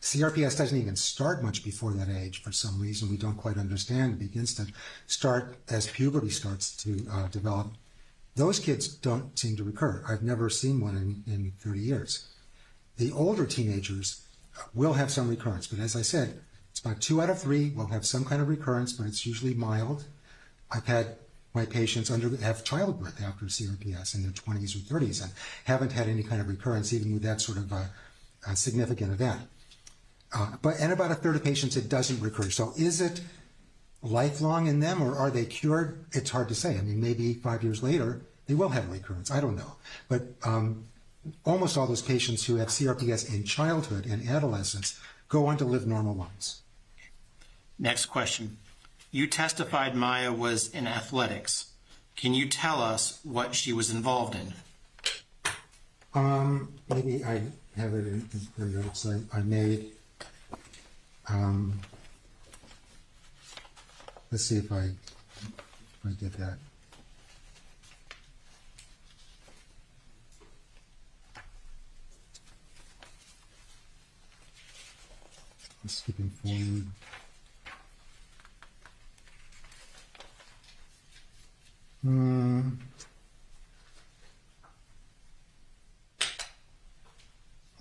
CRPS doesn't even start much before that age for some reason we don't quite understand. It begins to start as puberty starts to develop. Those kids don't seem to recur. I've never seen one in 30 years. The older teenagers will have some recurrence, but as I said, it's about 2 out of 3 will have some kind of recurrence, but it's usually mild. I've had my patients have childbirth after CRPS in their 20s or 30s and haven't had any kind of recurrence, even with that sort of a significant event. And about a third of patients, it doesn't recur. So is it lifelong in them, or are they cured? It's hard to say. I mean, maybe 5 years later, they will have recurrence. I don't know. But almost all those patients who have CRPS in childhood and adolescence go on to live normal lives. Next question. You testified Maya was in athletics. Can you tell us what she was involved in? Maybe I have it in the notes I made. Let's see if I did that. Skipping forward.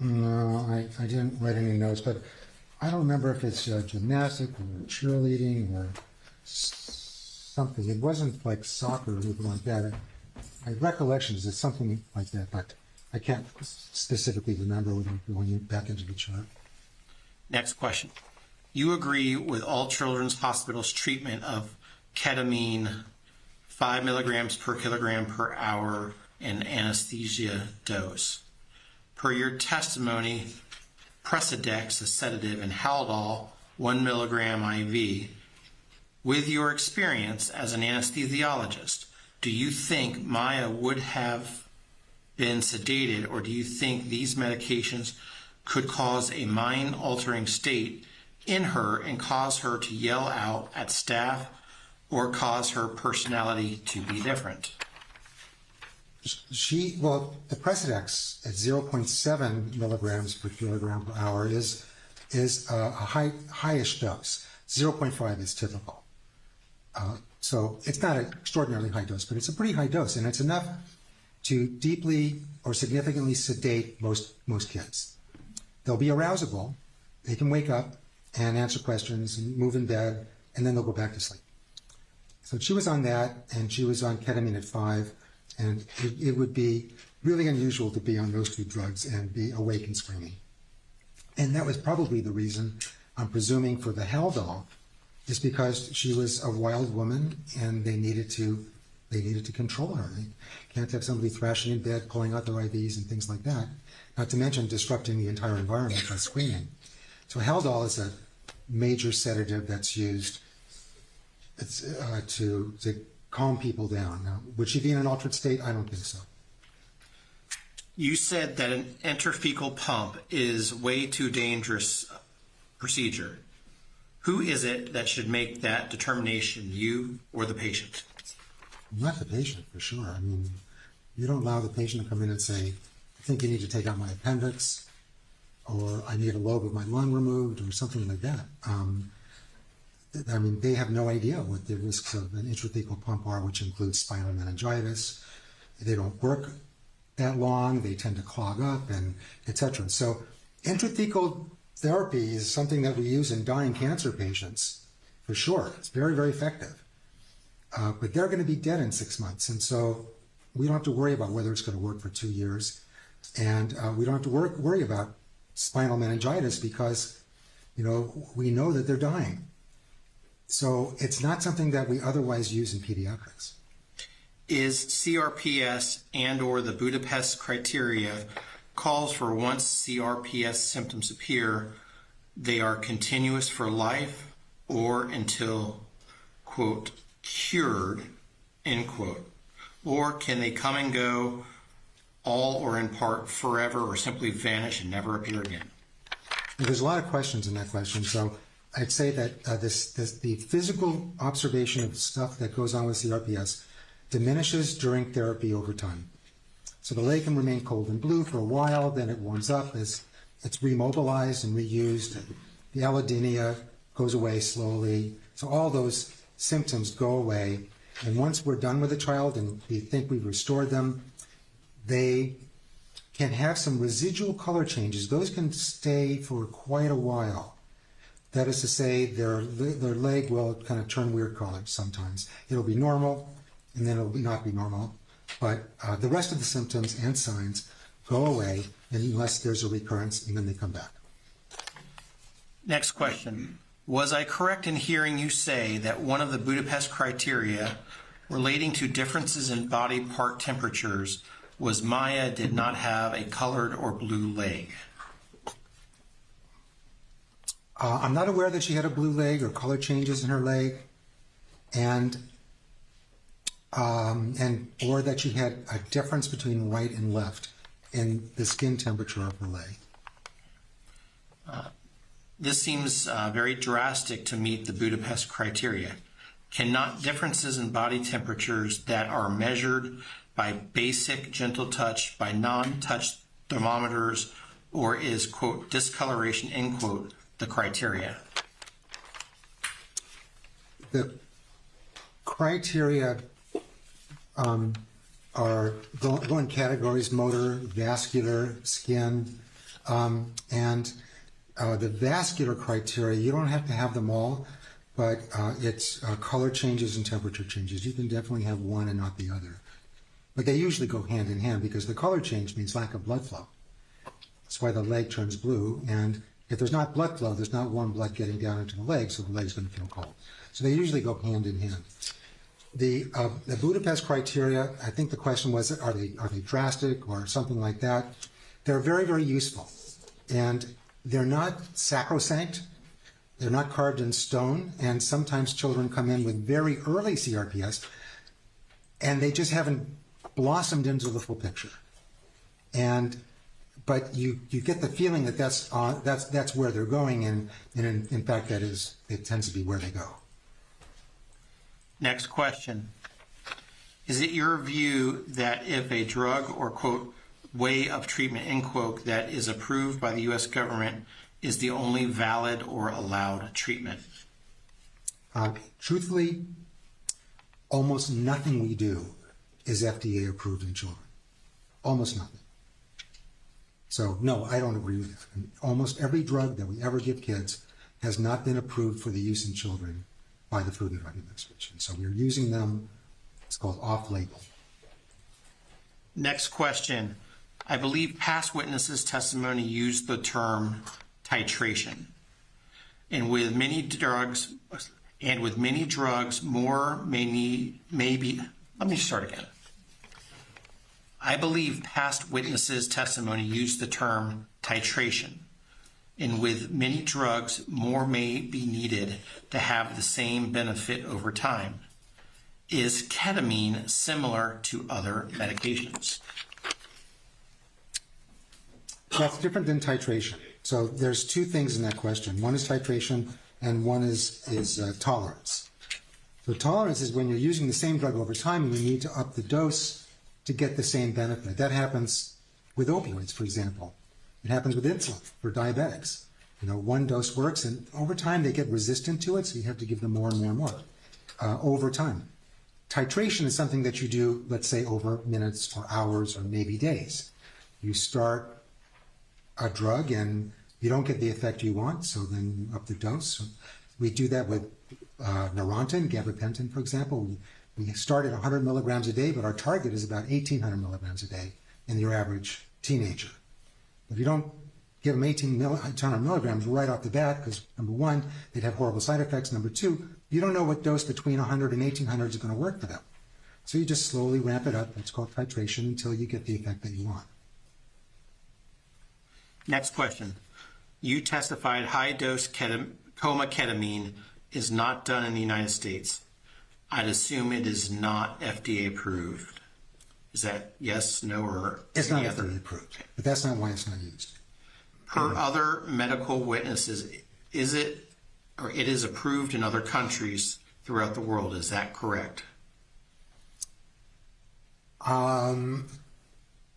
No, I didn't write any notes, but I don't remember if it's gymnastics or cheerleading or something. It wasn't like soccer or anything like that. My recollection is it's something like that, but I can't specifically remember without going back into the chart. Next question. You agree with All Children's Hospital's treatment of ketamine 5 milligrams per kilogram per hour and anesthesia dose. Per your testimony, Precedex, a sedative, and Haldol, 1 milligram IV. With your experience as an anesthesiologist, do you think Maya would have been sedated, or do you think these medications could cause a mind-altering state in her and cause her to yell out at staff or cause her personality to be different? The Precedex at 0.7 milligrams per kilogram per hour is a highish dose. 0.5 is typical. So it's not an extraordinarily high dose, but it's a pretty high dose, and it's enough to deeply or significantly sedate most kids. They'll be arousable, they can wake up and answer questions and move in bed, and then they'll go back to sleep. So she was on that, and she was on ketamine at 5, and it would be really unusual to be on those 2 drugs and be awake and screaming. And that was probably the reason, I'm presuming, for the Haldol, is because she was a wild woman and they needed to control her. They can't have somebody thrashing in bed, pulling out their IVs and things like that, not to mention disrupting the entire environment by screaming. So Haldol is a major sedative that's used to calm people down. Now, would she be in an altered state? I don't think so. You said that an intrafecal pump is way too dangerous procedure. Who is it that should make that determination, you or the patient? Not the patient, for sure. I mean, you don't allow the patient to come in and say, I think you need to take out my appendix, or I need a lobe of my lung removed, or something like that. I mean, they have no idea what the risks of an intrathecal pump are, which includes spinal meningitis. They don't work that long. They tend to clog up, and etc. So intrathecal therapy is something that we use in dying cancer patients, for sure. It's very, very effective. But they're going to be dead in 6 months, and so we don't have to worry about whether it's going to work for 2 years. And we don't have to worry about spinal meningitis because, we know that they're dying. So it's not something that we otherwise use in pediatrics. Is CRPS and or the Budapest criteria calls for once CRPS symptoms appear, they are continuous for life or until, quote, cured, end quote, or can they come and go all or in part forever or simply vanish and never appear again? There's a lot of questions in that question. So I'd say that the physical observation of stuff that goes on with CRPS diminishes during therapy over time. So the leg can remain cold and blue for a while, then it warms up as it's remobilized and reused. The allodynia goes away slowly. So all those symptoms go away. And once we're done with the child and we think we've restored them, they can have some residual color changes. Those can stay for quite a while. That is to say, their leg will kind of turn weird colors sometimes. It'll be normal, and then it'll not be normal. But the rest of the symptoms and signs go away unless there's a recurrence, and then they come back. Next question. Was I correct in hearing you say that one of the Budapest criteria relating to differences in body part temperatures was Maya did not have a colored or blue leg? I'm not aware that she had a blue leg or color changes in her leg, and or that she had a difference between right and left in the skin temperature of her leg. This seems very drastic to meet the Budapest criteria. Cannot differences in body temperatures that are measured by basic gentle touch, by non-touch thermometers, or is, quote, discoloration, end quote, the criteria? The criteria are go in categories: motor, vascular, skin, and the vascular criteria, you don't have to have them all, but it's color changes and temperature changes. You can definitely have one and not the other. But they usually go hand in hand because the color change means lack of blood flow. That's why the leg turns blue, and if there's not blood flow, there's not warm blood getting down into the leg, so the leg's going to feel cold. So they usually go hand in hand. The Budapest criteria, I think the question was, are they drastic or something like that? They're very, very useful. And they're not sacrosanct. They're not carved in stone. And sometimes children come in with very early CRPS, and they just haven't blossomed into the full picture. But you get the feeling that that's where they're going, and in fact it tends to be where they go. Next question. Is it your view that if a drug or, quote, way of treatment, end quote, that is approved by the U.S. government is the only valid or allowed treatment? Truthfully, almost nothing we do is FDA approved in children. Almost nothing. So no, I don't agree with that. Almost every drug that we ever give kids has not been approved for the use in children by the Food and Drug Administration. So we're using them, it's called off-label. Next question. I believe past witnesses' testimony used the term titration. And with many drugs, more may be, let me start again. I believe past witnesses' testimony used the term titration. and with many drugs, more may be needed to have the same benefit over time. Is ketamine similar to other medications? That's different than titration. So there's two things in that question. One is titration, and one is tolerance. So tolerance is when you're using the same drug over time and you need to up the dose to get the same benefit. That happens with opioids, for example. It happens with insulin for diabetics. One dose works, and over time they get resistant to it, so you have to give them more and more and more over time. Titration is something that you do, let's say, over minutes or hours or maybe days. You start a drug and you don't get the effect you want, so then you up the dose. We do that with Neurontin, gabapentin, for example. We start at 100 milligrams a day, but our target is about 1,800 milligrams a day in your average teenager. If you don't give them 1,800 milligrams right off the bat, because number one, they'd have horrible side effects. Number two, you don't know what dose between 100 and 1,800 is going to work for them. So you just slowly ramp it up. That's called titration until you get the effect that you want. Next question. You testified high-dose coma ketamine is not done in the United States. I'd assume it is not FDA approved. Is that yes, no, or it's not FDA approved, but that's not why it's not used. Per other medical witnesses, is it or it is approved in other countries throughout the world? Is that correct?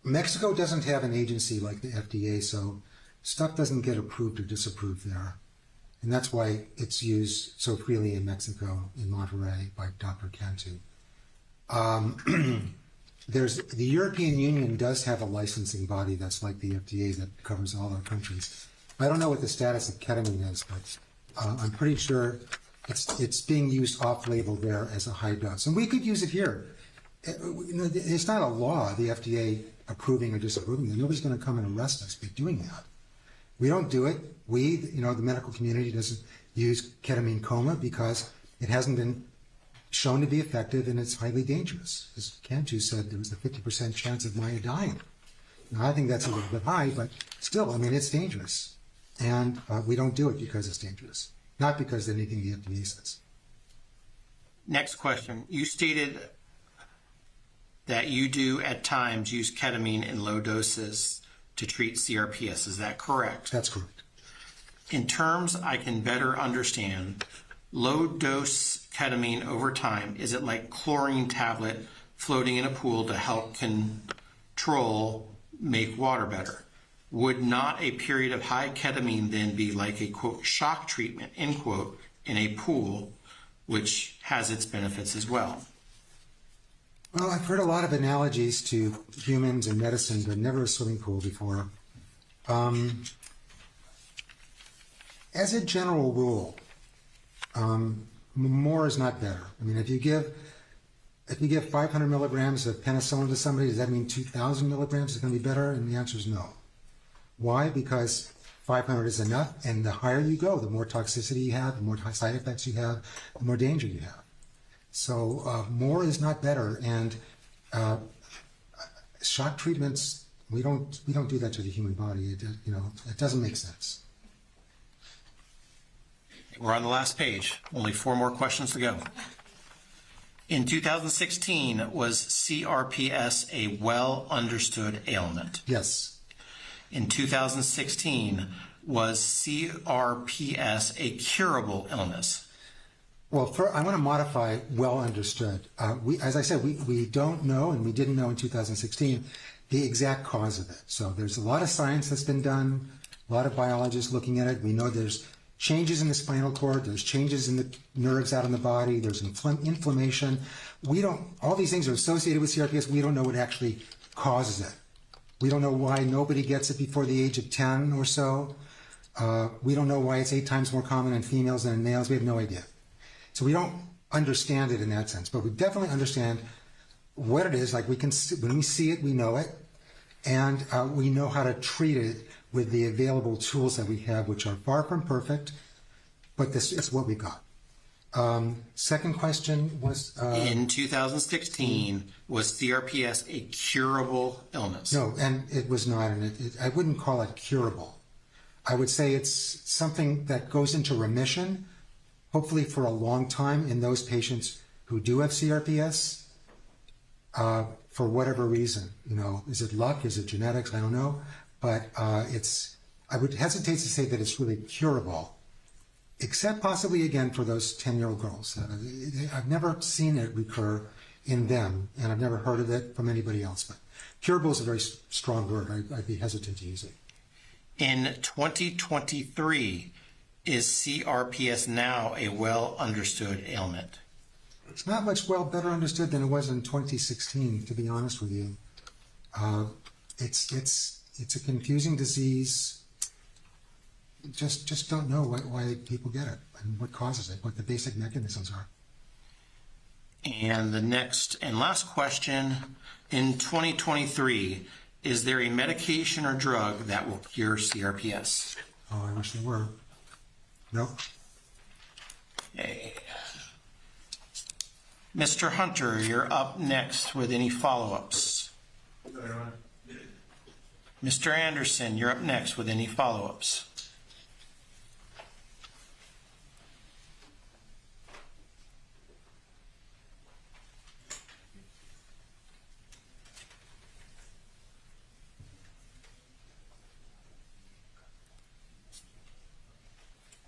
Mexico doesn't have an agency like the FDA, so stuff doesn't get approved or disapproved there. And that's why it's used so freely in Mexico, in Monterrey, by Dr. Cantu. The European Union does have a licensing body that's like the FDA that covers all our countries. I don't know what the status of ketamine is, but I'm pretty sure it's being used off-label there as a high dose. And we could use it here. It's not a law, the FDA approving or disapproving it. Nobody's going to come and arrest us for doing that. We don't do it. The medical community doesn't use ketamine coma because it hasn't been shown to be effective and it's highly dangerous. As Cantu said, there was a 50% chance of Maya dying. Now, I think that's a little bit high, but still, it's dangerous. And we don't do it because it's dangerous, not because of anything the FDA says. Next question. You stated that you do at times use ketamine in low doses to treat CRPS. Is that correct? That's correct. In terms I can better understand, low dose ketamine over time, is it like chlorine tablet floating in a pool to help make water better? Would not a period of high ketamine then be like a, quote, shock treatment, end quote, in a pool, which has its benefits as well? Well, I've heard a lot of analogies to humans and medicine, but never a swimming pool before. As a general rule, more is not better. If you give 500 milligrams of penicillin to somebody, does that mean 2,000 milligrams is going to be better? And the answer is no. Why? Because 500 is enough, and the higher you go, the more toxicity you have, the more side effects you have, the more danger you have. So more is not better, and shock treatments, we don't do that to the human body. It doesn't make sense. We're on the last page. Only 4 more questions to go. In 2016, was CRPS a well understood ailment? Yes. In 2016, was CRPS a curable illness? Well, I want to modify well understood. As I said, we don't know, and we didn't know in 2016, the exact cause of it. So there's a lot of science that's been done, a lot of biologists looking at it. We know there's changes in the spinal cord, there's changes in the nerves out in the body, there's inflammation. All these things are associated with CRPS. We don't know what actually causes it. We don't know why nobody gets it before the age of 10 or so. We don't know why it's 8 times more common in females than in males. We have no idea. So we don't understand it in that sense, but we definitely understand what it is. Like when we see it, we know it, and we know how to treat it with the available tools that we have, which are far from perfect, but this is what we got. Second question was... in 2016, was CRPS a curable illness? No, and it was not, and I wouldn't call it curable. I would say it's something that goes into remission, hopefully for a long time in those patients who do have CRPS, for whatever reason. You know, is it luck? Is it genetics? I don't know. But I would hesitate to say that it's really curable, except possibly, again, for those 10-year-old girls. I've never seen it recur in them, and I've never heard of it from anybody else. But curable is a very strong word. I'd be hesitant to use it. In 2023, is CRPS now a well understood ailment? It's not much better understood than it was in 2016, to be honest with you. It's a confusing disease. Just don't know why people get it and what causes it, what the basic mechanisms are. And the next and last question, in 2023, is there a medication or drug that will cure CRPS? Oh, I wish there were. Nope. Okay. Mr. Hunter, you're up next with any follow-ups. Mr. Anderson, you're up next with any follow-ups.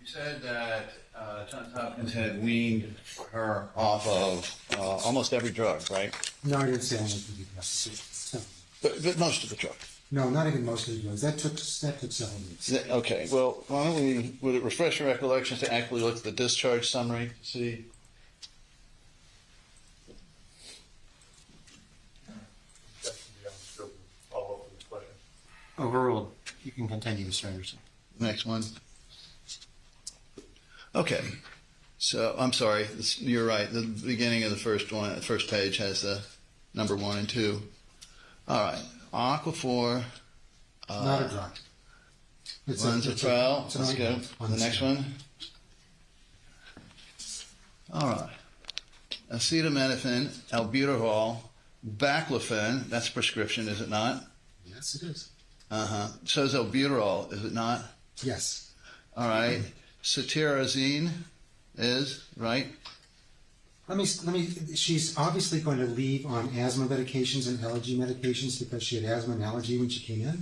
You said that Johns Hopkins had weaned her off of almost every drug, right? No, I didn't say almost every drug. But most of the drugs. No, not even most of the drugs. That took several weeks. Okay, well, why don't would it refresh your recollection to actually look at the discharge summary to see? Overruled. You can continue, Mr. Anderson. Next one. Okay, so I'm sorry, you're right. The beginning of the first page has the number 1 and 2. All right, Aquaphor. Not a drug. Lenzatrel. Let's go. The next one. All right. Acetaminophen, albuterol, baclofen. That's prescription, is it not? Yes, it is. So is albuterol, is it not? Yes. All right. Cetirizine is, right? Let me. She's obviously going to leave on asthma medications and allergy medications because she had asthma and allergy when she came in.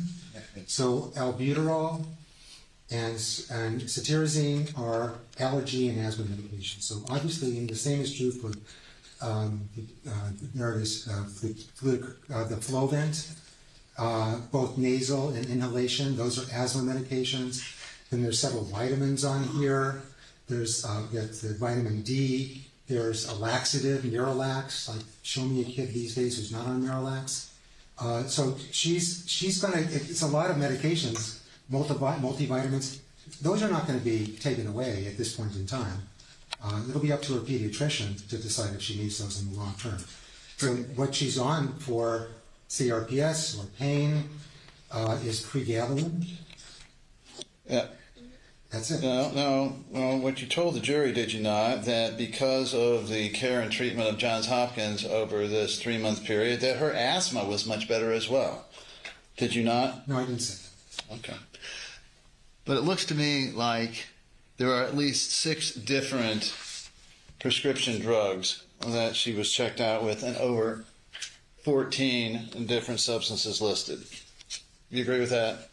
So albuterol and cetirizine are allergy and asthma medications. So obviously, the same is true for there it is, the Flovent, both nasal and inhalation. Those are asthma medications. Then there's several vitamins on here. There's the vitamin D. There's a laxative, Miralax. Like, show me a kid these days who's not on Miralax. So she's gonna. It's a lot of medications, multivitamins. Those are not going to be taken away at this point in time. It'll be up to her pediatrician to decide if she needs those in the long term. So what she's on for CRPS or pain is pregabalin. Yeah. That's it. No. Well, what you told the jury, did you not, that because of the care and treatment of Johns Hopkins over this 3-month period, that her asthma was much better as well? Did you not? No, I didn't say that. Okay. But it looks to me like there are at least 6 different prescription drugs that she was checked out with and over 14 different substances listed. You agree with that?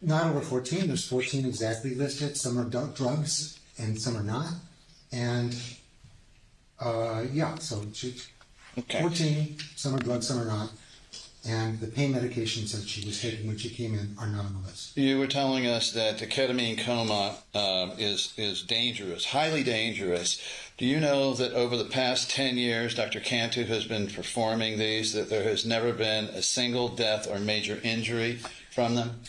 Not over 14. There's 14 exactly listed. Some are drugs and some are not. And so 14, some are drugs, some are not. And the pain medications that she was taking when she came in are not on the list. You were telling us that the ketamine coma is dangerous, highly dangerous. Do you know that over the past 10 years, Dr. Cantu has been performing these, that there has never been a single death or major injury from them?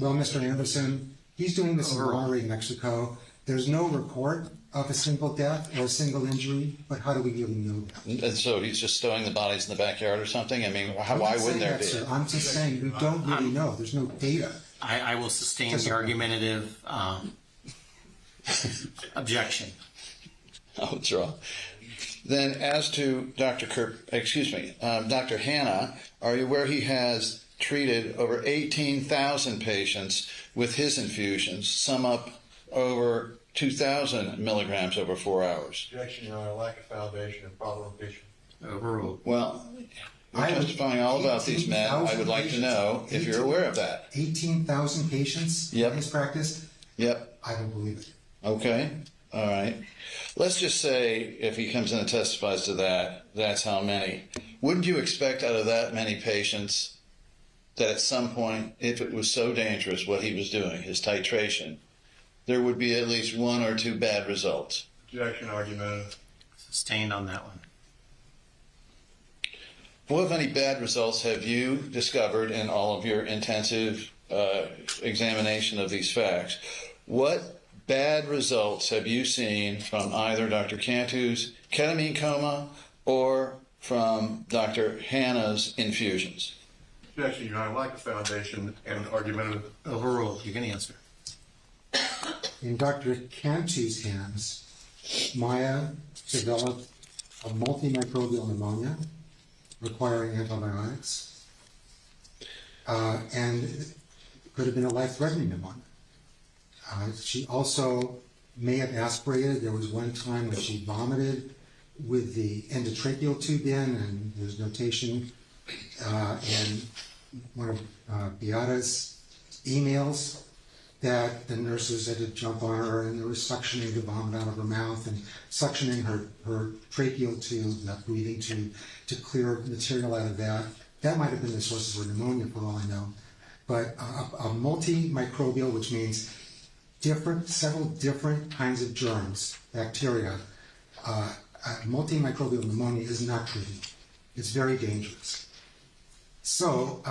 Well, Mr. Anderson, he's doing this in Monterrey, Mexico. There's no report of a single death or a single injury, but how do we really know that? And so he's just stowing the bodies in the backyard or something? I mean, why wouldn't there be? Sir. I'm just saying we don't really know. There's no data. I will sustain the argumentative objection. I'll withdraw. Then as to Dr. Hanna, are you aware he has treated over 18,000 patients with his infusions, some up over 2,000 milligrams over 4 hours. Objection, Your Honor, lack of foundation and proper impeachment. Overruled. Well, you're testifying all about these men. I would like to know if you're aware of that. 18,000 patients in his practice? Yep. I don't believe it. Okay. All right. Let's just say if he comes in and testifies to that, that's how many. Wouldn't you expect out of that many patients that at some point, if it was so dangerous what he was doing, his titration, there would be at least 1 or 2 bad results? Objection, argument. Sustained on that one. What, if any, bad results have you discovered in all of your intensive examination of these facts? What bad results have you seen from either Dr. Cantu's ketamine coma or from Dr. Hanna's infusions? Objection, Your Honor, lack of foundation and argumentative. Overruled. You can answer. In Dr. Cantu's hands, Maya developed a multimicrobial pneumonia requiring antibiotics, and it could have been a life-threatening pneumonia. She also may have aspirated. There was one time when she vomited with the endotracheal tube in, and there's notation in one of Beata's emails that the nurses had to jump on her, and there was suctioning the vomit out of her mouth and suctioning her tracheal tube, that breathing tube, to clear material out of that. That might have been the source of her pneumonia, for all I know. But a multimicrobial, which means several different kinds of germs, bacteria, multimicrobial pneumonia is not treated. It's very dangerous. So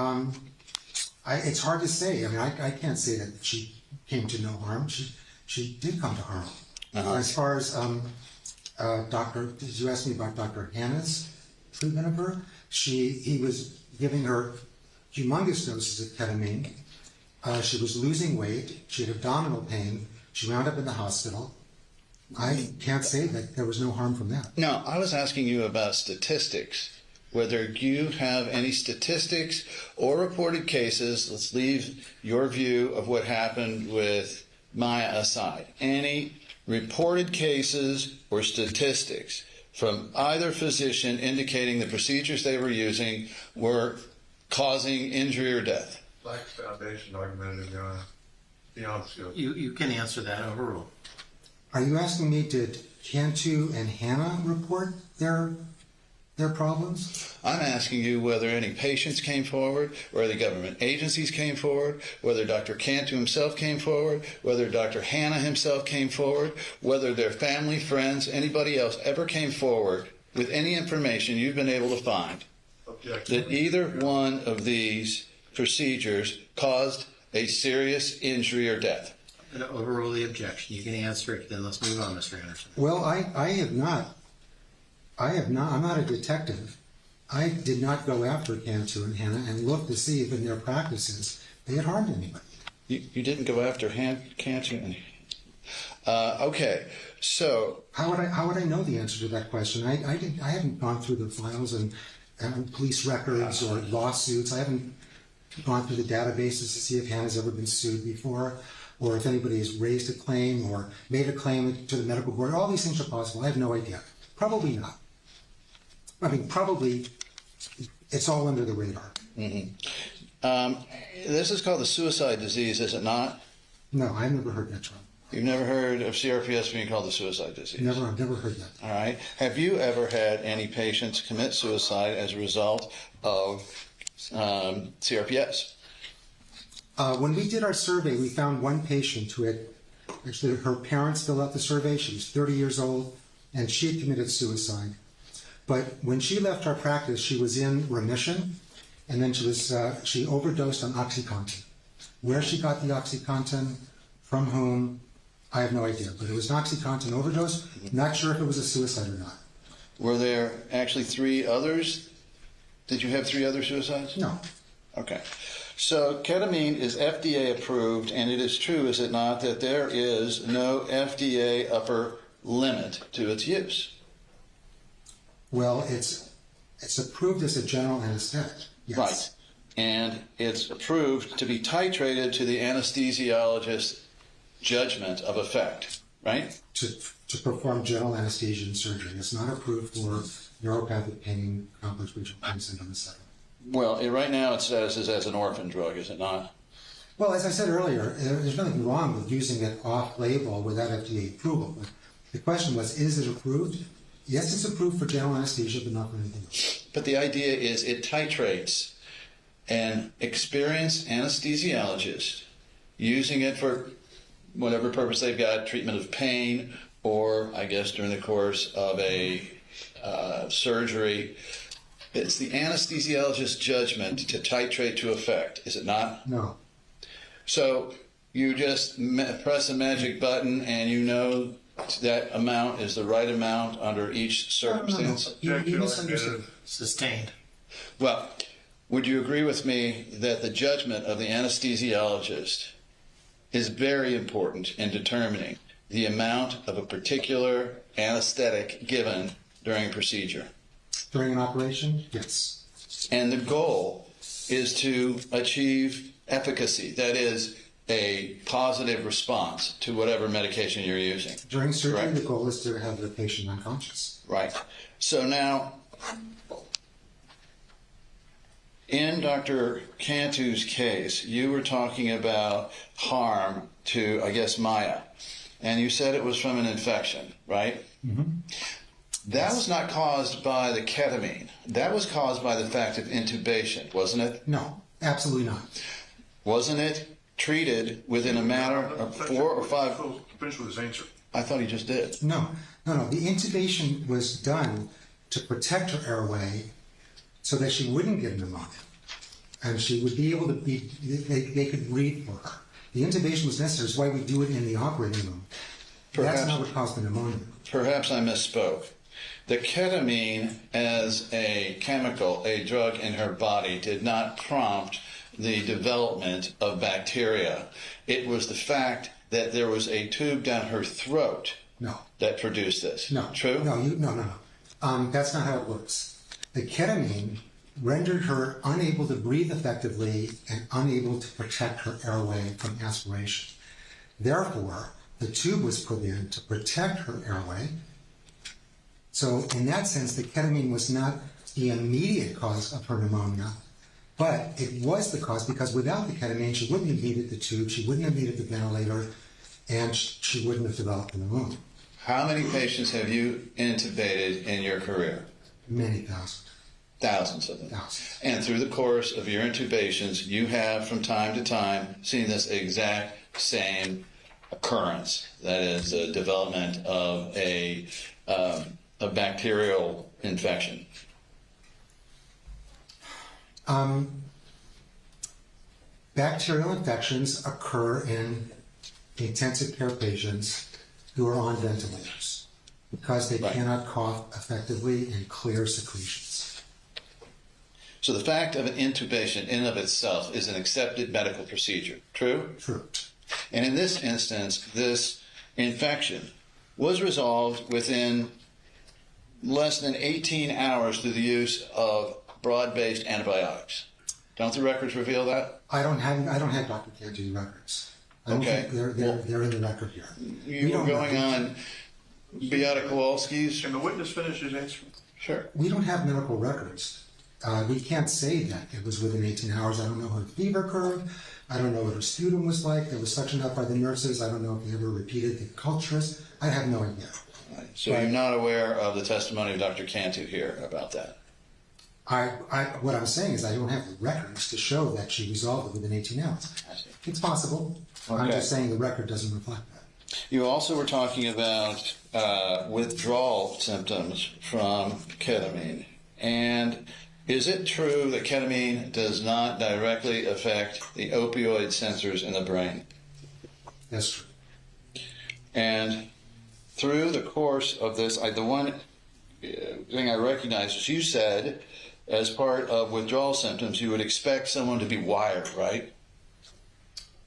it's hard to say. I mean, I can't say that she came to no harm. She did come to harm. As far as did you ask me about Dr. Hanna's treatment of her? He was giving her humongous doses of ketamine. She was losing weight. She had abdominal pain. She wound up in the hospital. I can't say that there was no harm from that. No, I was asking you about statistics, whether you have any statistics or reported cases. Let's leave your view of what happened with Maya aside. Any reported cases or statistics from either physician indicating the procedures they were using were causing injury or death? Lack of foundation, argumentative, Your Honor. Be honest with You can answer that. Overruled. Are you asking me, did Cantu and Hanna report their problems? I'm asking you whether any patients came forward, whether government agencies came forward, whether Dr. Cantu himself came forward, whether Dr. Hanna himself came forward, whether their family, friends, anybody else ever came forward with any information you've been able to find that either one of these procedures caused a serious injury or death. I'm going to overrule the objection. You can answer it, then let's move on, Mr. Anderson. Well, I have not. I'm not a detective. I did not go after Cantu and Hanna and look to see if in their practices they had harmed anybody. You didn't go after Cantu and okay, so how would I know the answer to that question? I haven't gone through the files and police records or lawsuits. I haven't gone through the databases to see if Hanna's ever been sued before, or if anybody has raised a claim or made a claim to the medical board. All these things are possible. I have no idea. Probably not. I mean, probably it's all under the radar. Mm-hmm. This is called the suicide disease, is it not? No, I've never heard that term. You've never heard of CRPS being called the suicide disease? Never, I've never heard that. All right. Have you ever had any patients commit suicide as a result of CRPS? When we did our survey, we found one patient who had, actually her parents filled out the survey. She was 30 years old, and she had committed suicide. But when she left our practice, she was in remission, and then she overdosed on OxyContin. Where she got the OxyContin, from whom, I have no idea. But it was an OxyContin overdose. Not sure if it was a suicide or not. Were there actually 3 others? Did you have 3 other suicides? No. Okay. So ketamine is FDA approved, and it is true, is it not, that there is no FDA upper limit to its use? Well, it's approved as a general anesthetic. Yes. and it's approved to be titrated to the anesthesiologist's judgment of effect, right? To perform general anesthesia and surgery. It's not approved for neuropathic pain, complex regional pain syndrome, etc. Well, right now it says it's as an orphan drug, is it not? Well, as I said earlier, there's nothing wrong with using it off-label without FDA approval. But the question was, is it approved? Yes, it's approved for general anesthesia, but not for anything else. But the idea is it titrates an experienced anesthesiologist using it for whatever purpose they've got, treatment of pain, or I guess during the course of a surgery. It's the anesthesiologist's judgment to titrate to effect, is it not? No. So you just press a magic button and you know that amount is the right amount under each circumstance? You misunderstood. Sustained. Well, would you agree with me that the judgment of the anesthesiologist is very important in determining the amount of a particular anesthetic given during a procedure? During an operation? Yes. And the goal is to achieve efficacy, that is, a positive response to whatever medication you're using. During surgery, Correct? the goal is to have the patient unconscious. Right. So now, in Dr. Cantu's case, you were talking about harm to, I guess, Maya, and you said it was from an infection, right? Mm-hmm. That was not caused by the ketamine. That was caused by the fact of intubation, wasn't it? No, absolutely not. Wasn't it treated within a matter of 4 or 5? Finish with his answer. I thought he just did. No. The intubation was done to protect her airway so that she wouldn't get pneumonia. And she would be able to they could breathe for her. The intubation was necessary. That's why we do it in the operating room. That's not what caused the pneumonia. Perhaps I misspoke. The ketamine as a chemical, a drug in her body, did not prompt the development of bacteria. It was the fact that there was a tube down her throat that produced this. No. True? No. That's not how it works. The ketamine rendered her unable to breathe effectively and unable to protect her airway from aspiration. Therefore, the tube was put in to protect her airway. So in that sense, the ketamine was not the immediate cause of her pneumonia, but it was the cause because without the ketamine, she wouldn't have needed the tube, she wouldn't have needed the ventilator, and she wouldn't have developed the pneumonia. How many patients have you intubated in your career? Many thousands. Thousands of them. Thousands. And through the course of your intubations, you have from time to time seen this exact same occurrence. That is the development of a bacterial infection. Bacterial infections occur in intensive care patients who are on ventilators because they cannot cough effectively and clear secretions. So the fact of an intubation in and of itself is an accepted medical procedure, true? True. And in this instance, this infection was resolved within less than 18 hours through the use of broad-based antibiotics. Don't the records reveal that? I don't have Dr. Cantu's records. I don't think they're in the record here. You were going on Beata Kowalski's. Can the witness finish his answer? Sure. We don't have medical records. We can't say that it was within 18 hours. I don't know her fever curve. I don't know what her sputum was like. It was suctioned up by the nurses. I don't know if they ever repeated the culturist. I have no idea. Right. So you're not aware of the testimony of Dr. Cantu here about that? What I'm saying is I don't have the records to show that she resolved it within 18 hours. It's possible. Okay. I'm just saying the record doesn't reflect that. You also were talking about withdrawal symptoms from ketamine. And is it true that ketamine does not directly affect the opioid sensors in the brain? That's true. And through the course of this, the one thing I recognize is you said as part of withdrawal symptoms, you would expect someone to be wired, right?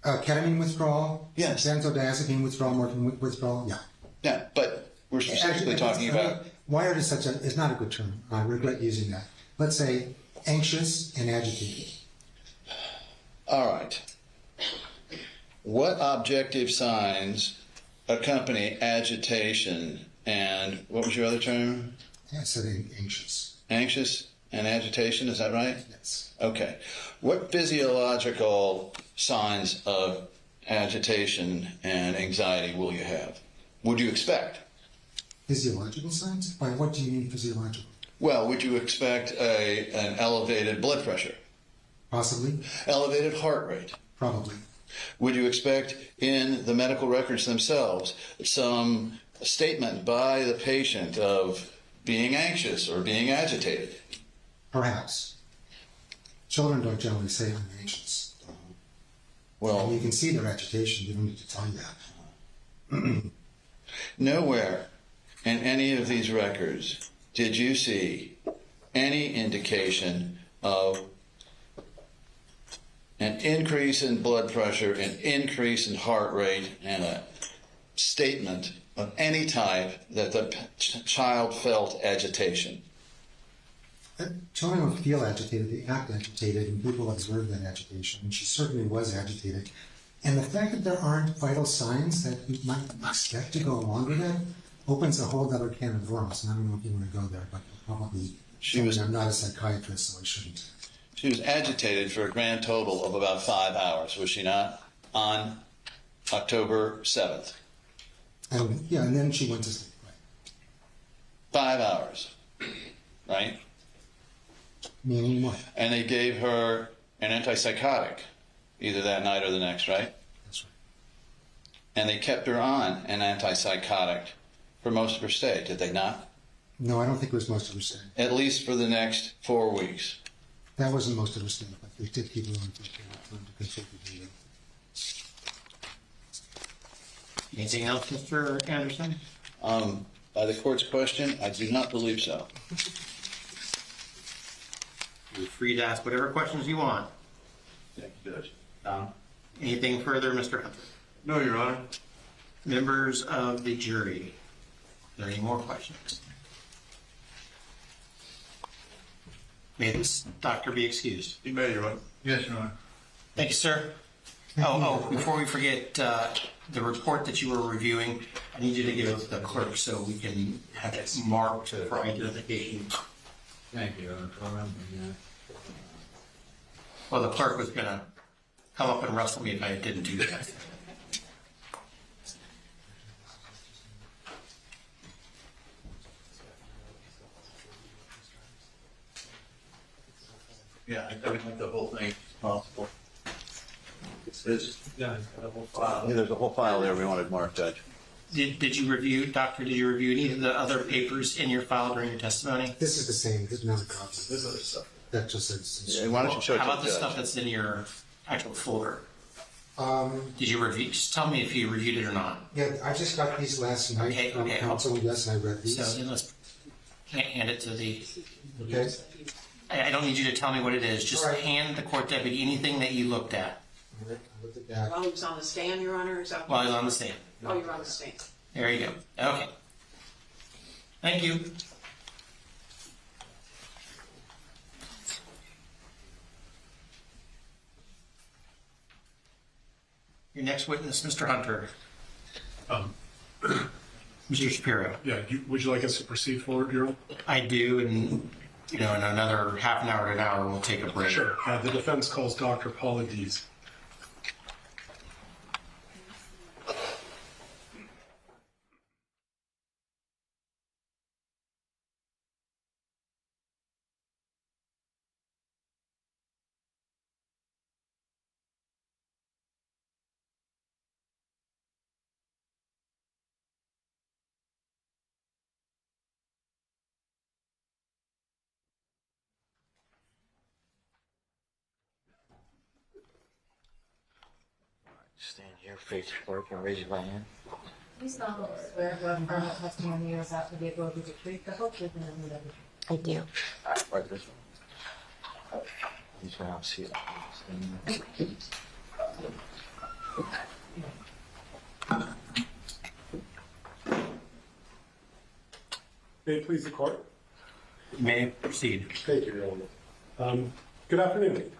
Ketamine withdrawal? Yes. Benzodiazepine withdrawal, morphine withdrawal? Yeah. Yeah, but we're specifically talking about... Wired is not a good term. I regret using that. Let's say anxious and agitated. All right. What objective signs accompany agitation and what was your other term? Yeah, I said anxious. Anxious and agitation, is that right? Yes. Okay. What physiological signs of agitation and anxiety will you have? Would you expect? Physiological signs? By what do you mean physiological? Well, would you expect an elevated blood pressure? Possibly. Elevated heart rate? Probably. Would you expect in the medical records themselves some statement by the patient of being anxious or being agitated? Perhaps. Children don't generally say I'm anxious. Well, and you can see their agitation. They don't need to tell you that. Nowhere in any of these records did you see any indication of an increase in blood pressure, an increase in heart rate, and a statement of any type that the child felt agitation. Children don't feel agitated, they act agitated, and people observe that agitation. And she certainly was agitated. And the fact that there aren't vital signs that you might expect to go along with that opens a whole other can of worms. And I don't know if you want to go there, but probably I'm not a psychiatrist, so I shouldn't. She was agitated for a grand total of about 5 hours, was she not, on October 7th? And yeah, and then she went to sleep. Right. 5 hours, right? Meaning what? And they gave her an antipsychotic either that night or the next, right? That's right. And they kept her on an antipsychotic for most of her stay, did they not? No, I don't think it was most of her stay. At least for the next 4 weeks. That wasn't most of her stay, but they did keep her on for a period of time to consult with you. Anything else, Mr. Anderson? By the court's question, I do not believe so. You're free to ask whatever questions you want. Thank you, Judge. Tom? Anything further, Mr. Hunter? No, Your Honor. Members of the jury, are there any more questions? May this doctor be excused? You may, Your Honor. Yes, Your Honor. Thank you, sir. Oh, before we forget, the report that you were reviewing, I need you to give it to the clerk so we can have it marked for identification. Thank you, Your Honor. Well, the clerk was going to come up and wrestle me if I didn't do that. Yeah, I would think the whole thing is possible. There's a whole file there we wanted marked, Judge. Did you review, Doctor, did you review any of the other papers in your file during your testimony? This is the same. There's another copy. There's other stuff. That just says. Yeah, why don't you show it to How about the the judge? stuff that's in your actual folder? Did you review? Just tell me if you reviewed it or not. Yeah, I just got these last night from counsel. Yes, and I read these. So then let's hand it to the. Okay. I don't need you to tell me what it is. Just hand the court deputy anything that you looked at. All right, I looked at that. While he was on the stand, Your Honor, is that? While you're on the stand. Oh, you're on the stand. There you go. Okay. Thank you. Your next witness, Mr. Hunter. Mr. Shapiro. Yeah, would you like us to proceed forward, Your Honor? I do, and in another half an hour to an hour, we'll take a break. Sure. The defense calls Dr. Paula Dees. Stand here, face forward, and raise your right hand. Please solemnly swear to affirm the testimony you're about to give will be the truth, the whole truth, and nothing but the truth. I do. All right, right this one. He's going to see it. May it please the court? May I proceed? Thank you, Your Honor. Good afternoon.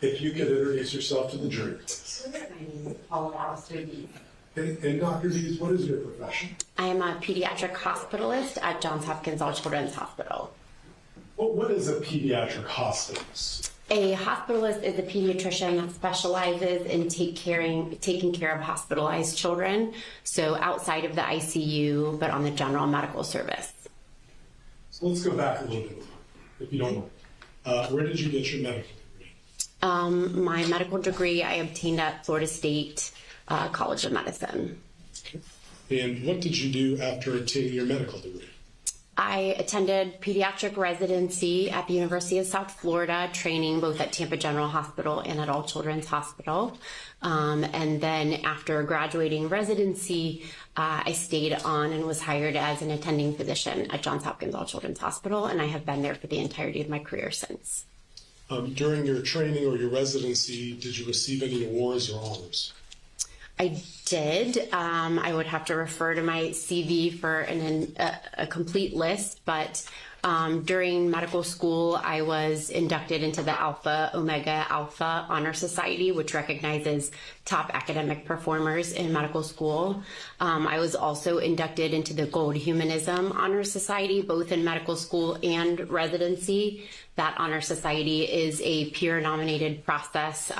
If you could introduce yourself to the jury, please. My name is Paula Dees. And Dr. Dees, what is your profession? I am a pediatric hospitalist at Johns Hopkins All Children's Hospital. What is a pediatric hospitalist? A hospitalist is a pediatrician that specializes in taking care of hospitalized children, so outside of the ICU, but on the general medical service. So let's go back a little bit, if you don't mind. Where did you get your medical degree? My medical degree I obtained at Florida State College of Medicine. And what did you do after obtaining your medical degree? I attended pediatric residency at the University of South Florida, training both at Tampa General Hospital and at All Children's Hospital. And then after graduating residency, I stayed on and was hired as an attending physician at Johns Hopkins All Children's Hospital, and I have been there for the entirety of my career since. During your training or your residency, did you receive any awards or honors? I did. I would have to refer to my CV for a complete list, but during medical school, I was inducted into the Alpha Omega Alpha Honor Society, which recognizes top academic performers in medical school. I was also inducted into the Gold Humanism Honor Society, both in medical school and residency. That honor society is a peer-nominated process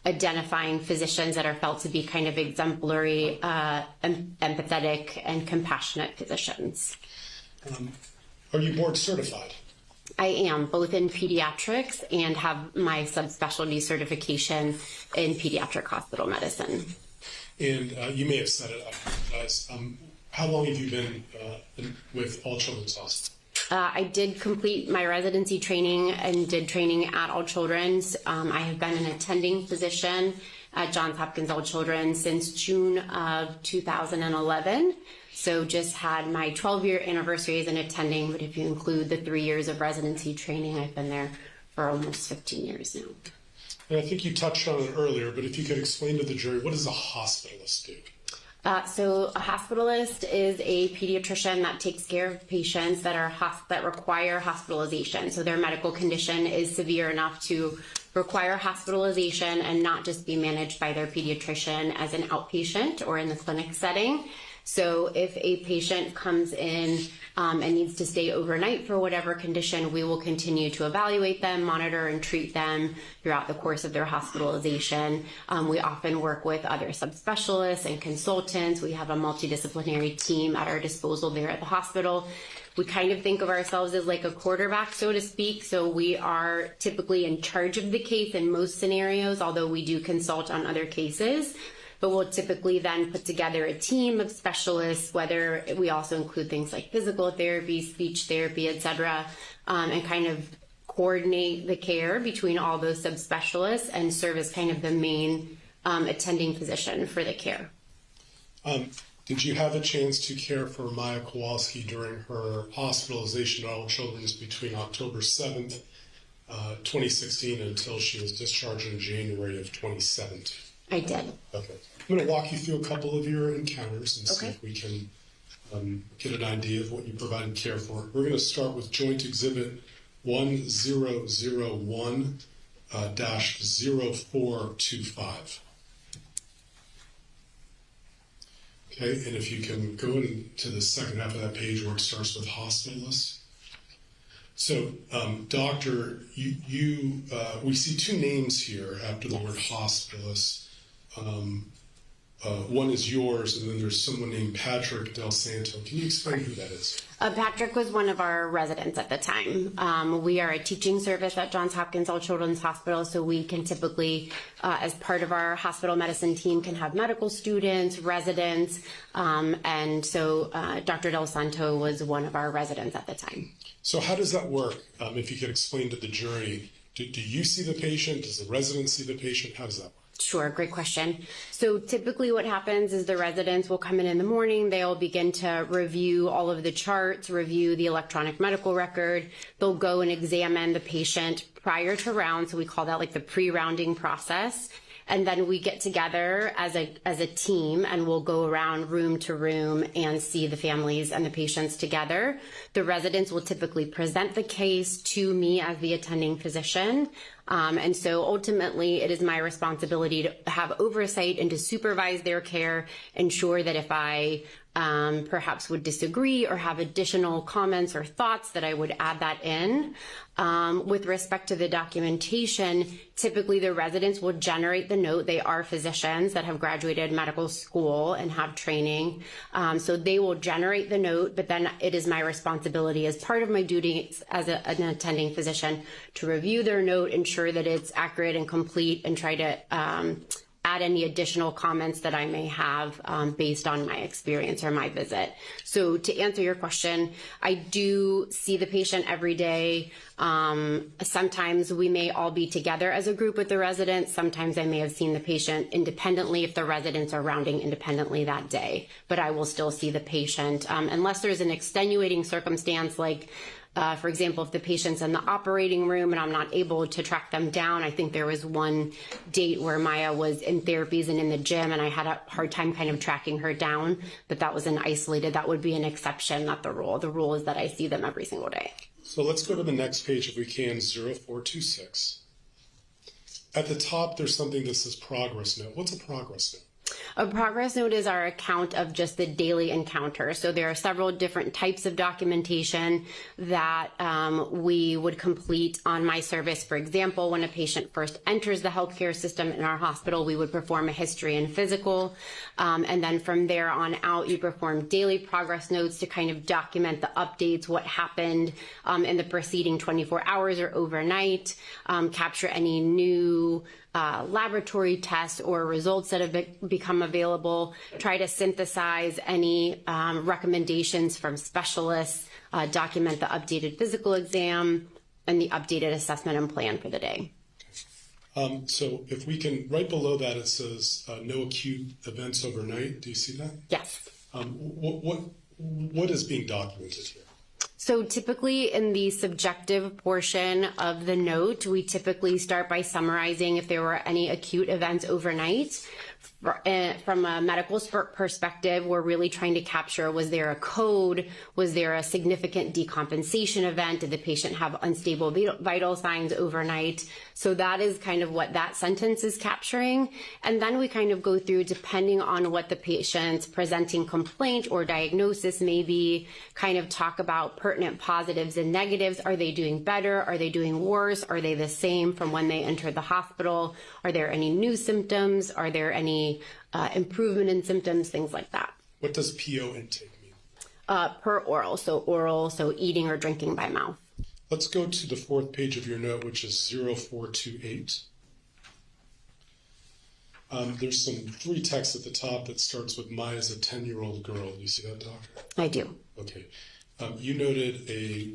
identifying physicians that are felt to be kind of exemplary, empathetic, and compassionate physicians. Are you board certified? I am, both in pediatrics and have my subspecialty certification in pediatric hospital medicine. And you may have said it, I apologize. How long have you been with All Children's Hospital? I did complete my residency training and did training at All Children's. I have been an attending physician at Johns Hopkins All Children's since June of 2011. So just had my 12-year anniversary as an attending, but if you include the 3 years of residency training, I've been there for almost 15 years now. And I think you touched on it earlier, but if you could explain to the jury, what does a hospitalist do? So a hospitalist is a pediatrician that takes care of patients that require hospitalization. So their medical condition is severe enough to require hospitalization and not just be managed by their pediatrician as an outpatient or in the clinic setting. So if a patient comes in and needs to stay overnight for whatever condition, we will continue to evaluate them, monitor, and treat them throughout the course of their hospitalization. We often work with other subspecialists and consultants. We have a multidisciplinary team at our disposal there at the hospital. We kind of think of ourselves as like a quarterback, so to speak. So we are typically in charge of the case in most scenarios, although we do consult on other cases. But we'll typically then put together a team of specialists, whether we also include things like physical therapy, speech therapy, etc., and kind of coordinate the care between all those subspecialists and serve as kind of the main attending physician for the care. Did you have a chance to care for Maya Kowalski during her hospitalization at All Children's between October 7th, 2016 until she was discharged in January of 2017? I did. Okay. I'm going to walk you through a couple of your encounters and see if we can get an idea of what you provided care for. We're going to start with Joint Exhibit 1001-0425. Okay, and if you can go into the second half of that page where it starts with hospitalists. So, doctor, we see two names here after the word hospitalist. One is yours, and then there's someone named Patrick Del Santo. Can you explain who that is? Patrick was one of our residents at the time. We are a teaching service at Johns Hopkins All Children's Hospital, so we can typically, as part of our hospital medicine team, can have medical students, residents, and so Dr. Del Santo was one of our residents at the time. So how does that work? If you could explain to the jury, do you see the patient? Does the resident see the patient? How does that work? Sure, great question. So typically what happens is the residents will come in the morning, they'll begin to review all of the charts, review the electronic medical record, they'll go and examine the patient prior to round, so we call that like the pre-rounding process. And then we get together as a team and we'll go around room to room and see the families and the patients together. The residents will typically present the case to me as the attending physician. And so ultimately it is my responsibility to have oversight and to supervise their care, ensure that if I perhaps would disagree or have additional comments or thoughts, that I would add that in. With respect to the documentation, typically the residents will generate the note. They are physicians that have graduated medical school and have training. So they will generate the note, but then it is my responsibility as part of my duties as an attending physician to review their note, ensure that it's accurate and complete, and try to add any additional comments that I may have based on my experience or my visit. So to answer your question, I do see the patient every day. Sometimes we may all be together as a group with the residents. Sometimes I may have seen the patient independently if the residents are rounding independently that day, but I will still see the patient unless there's an extenuating circumstance like for example, if the patient's in the operating room and I'm not able to track them down. I think there was one date where Maya was in therapies and in the gym and I had a hard time kind of tracking her down, but that was an isolated, that would be an exception, not the rule. The rule is that I see them every single day. So let's go to the next page if we can, 0426. At the top, there's something that says progress note. What's a progress note? A progress note is our account of just the daily encounter. So there are several different types of documentation that we would complete on my service. For example, when a patient first enters the healthcare system in our hospital, we would perform a history and physical. And then from there on out, you perform daily progress notes to kind of document the updates, what happened in the preceding 24 hours or overnight, capture any new laboratory tests or results that have become available, try to synthesize any recommendations from specialists, document the updated physical exam, and the updated assessment and plan for the day. So if we can, right below that it says no acute events overnight. Do you see that? Yes. What is being documented here? So typically in the subjective portion of the note, we typically start by summarizing if there were any acute events overnight. From a medical perspective, we're really trying to capture, was there a code? Was there a significant decompensation event? Did the patient have unstable vital signs overnight? So that is kind of what that sentence is capturing. And then we kind of go through, depending on what the patient's presenting complaint or diagnosis may be, kind of talk about pertinent positives and negatives. Are they doing better? Are they doing worse? Are they the same from when they entered the hospital? Are there any new symptoms? Are there any improvement in symptoms, things like that? What does PO intake mean? Per oral, so eating or drinking by mouth. Let's go to the fourth page of your note, which is 0428. There's some free text at the top that starts with Maya's a 10-year-old girl. Do you see that, doctor? I do. Okay. You noted a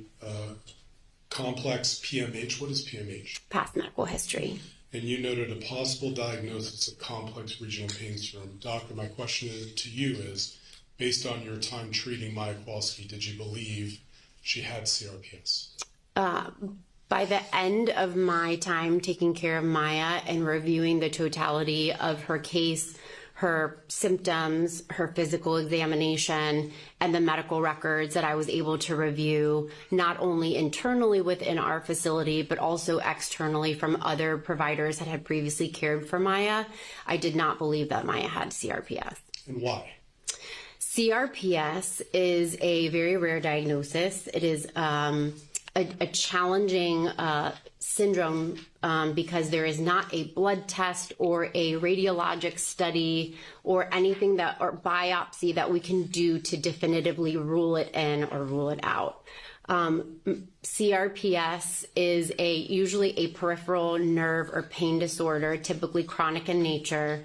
complex PMH. What is PMH? Past medical history. And you noted a possible diagnosis of complex regional pain syndrome. Doctor, my question to you is, based on your time treating Maya Kowalski, did you believe she had CRPS? By the end of my time taking care of Maya and reviewing the totality of her case, her symptoms, her physical examination, and the medical records that I was able to review, not only internally within our facility, but also externally from other providers that had previously cared for Maya, I did not believe that Maya had CRPS. And why? CRPS is a very rare diagnosis. It is a challenging syndrome because there is not a blood test or a radiologic study or anything that, or biopsy that we can do to definitively rule it in or rule it out. CRPS is usually a peripheral nerve or pain disorder, typically chronic in nature.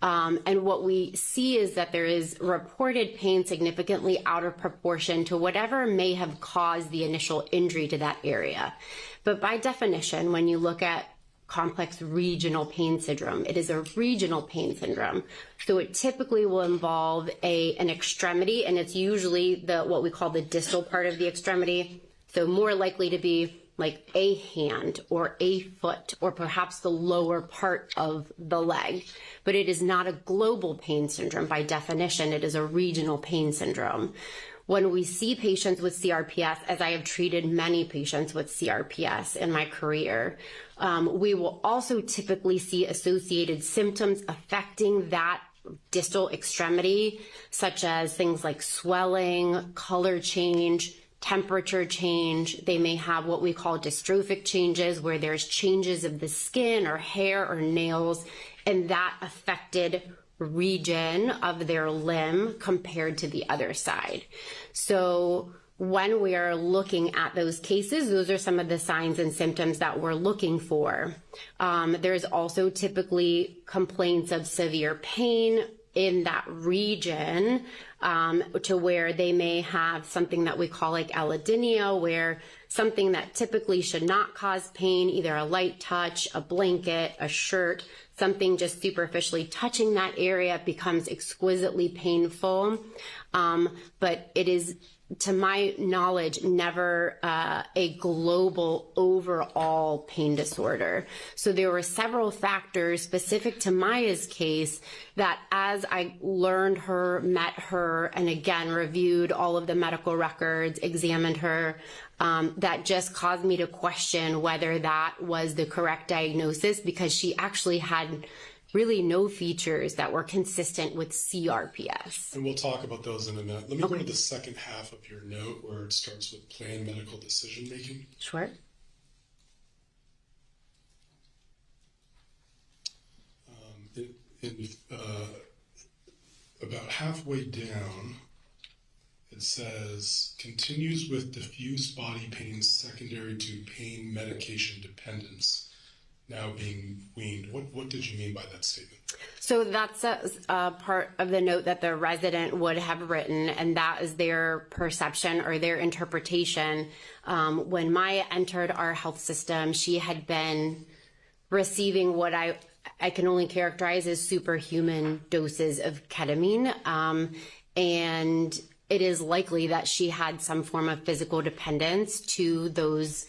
And what we see is that there is reported pain significantly out of proportion to whatever may have caused the initial injury to that area. But by definition, when you look at complex regional pain syndrome, it is a regional pain syndrome. So it typically will involve an extremity, and it's usually what we call the distal part of the extremity. So more likely to be like a hand or a foot or perhaps the lower part of the leg. But it is not a global pain syndrome by definition. It is a regional pain syndrome. When we see patients with CRPS, as I have treated many patients with CRPS in my career, we will also typically see associated symptoms affecting that distal extremity, such as things like swelling, color change, temperature change. They may have what we call dystrophic changes, where there's changes of the skin or hair or nails in that affected region of their limb compared to the other side. So when we are looking at those cases, those are some of the signs and symptoms that we're looking for. There's also typically complaints of severe pain in that region, to where they may have something that we call like allodynia, where something that typically should not cause pain, either a light touch, a blanket, a shirt, something just superficially touching that area becomes exquisitely painful. But it is, to my knowledge, never a global overall pain disorder. So there were several factors specific to Maya's case that, as I learned her, met her, and again reviewed all of the medical records, examined her, that just caused me to question whether that was the correct diagnosis, because she actually had really no features that were consistent with CRPS. And we'll talk about those in a minute. Let me go to the second half of your note where it starts with planned medical decision making. Sure. About halfway down, it says, continues with diffuse body pain secondary to pain medication dependence, now being weaned. What did you mean by that statement? So that's a part of the note that the resident would have written, and that is their perception or their interpretation. When Maya entered our health system, she had been receiving what I can only characterize as superhuman doses of ketamine, and it is likely that she had some form of physical dependence to those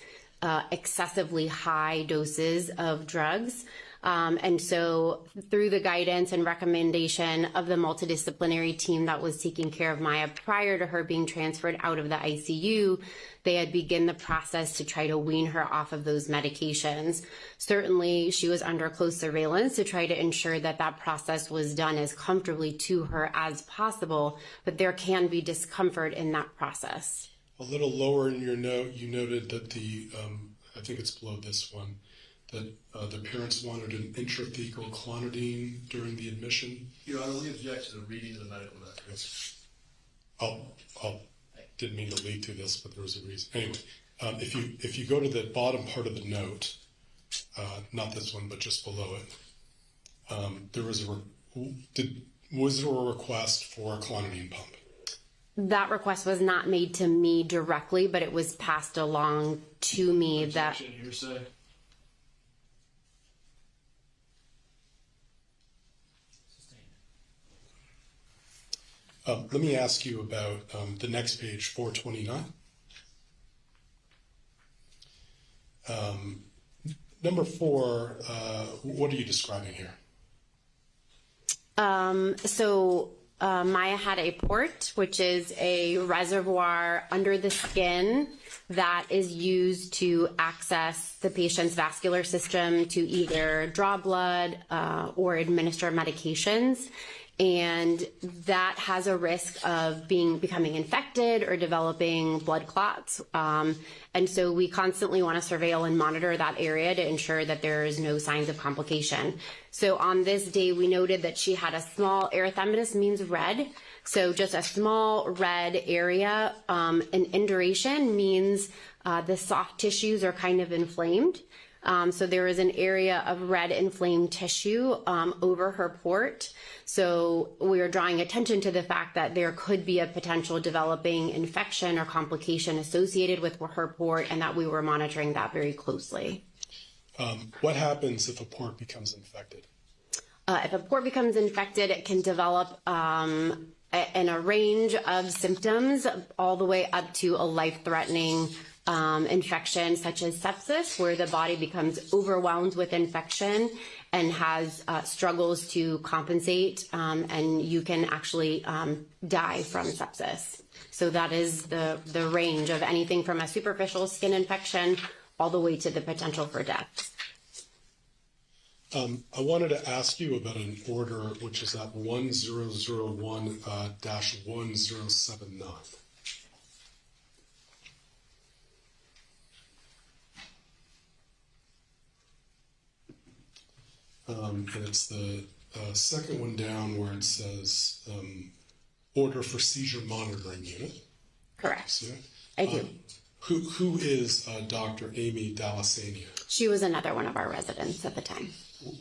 excessively high doses of drugs. And so through the guidance and recommendation of the multidisciplinary team that was taking care of Maya prior to her being transferred out of the ICU, they had begun the process to try to wean her off of those medications. Certainly, she was under close surveillance to try to ensure that that process was done as comfortably to her as possible, but there can be discomfort in that process. A little lower in your note, you noted that I think it's below this one, that the parents wanted an intrathecal clonidine during the admission. Your Honor, we object to the reading of the medical records. Didn't mean to lead through this, but there was a reason. Anyway, if you go to the bottom part of the note, not this one, but just below it, was there a request for a clonidine pump? That request was not made to me directly, but it was passed along to me. Objection, hearsay. Let me ask you about the next page, 429. Number 4, what are you describing here? Maya had a port, which is a reservoir under the skin that is used to access the patient's vascular system to either draw blood or administer medications. And that has a risk of becoming infected or developing blood clots. And so we constantly want to surveil and monitor that area to ensure that there is no signs of complication. So on this day, we noted that she had a small, erythematous means red, so just a small red area. And induration means the soft tissues are kind of inflamed. So there is an area of red inflamed tissue over her port. So we are drawing attention to the fact that there could be a potential developing infection or complication associated with her port, and that we were monitoring that very closely. What happens if a port becomes infected? If a port becomes infected, it can develop in a range of symptoms all the way up to a life-threatening infection such as sepsis, where the body becomes overwhelmed with infection and has struggles to compensate, and you can actually die from sepsis. So that is the range of anything from a superficial skin infection all the way to the potential for death. I wanted to ask you about an order which is at 1001-1079. And it's the second one down where it says order for seizure monitoring unit. Correct. See it? I do. Who is Dr. Amy Dalasania? She was another one of our residents at the time.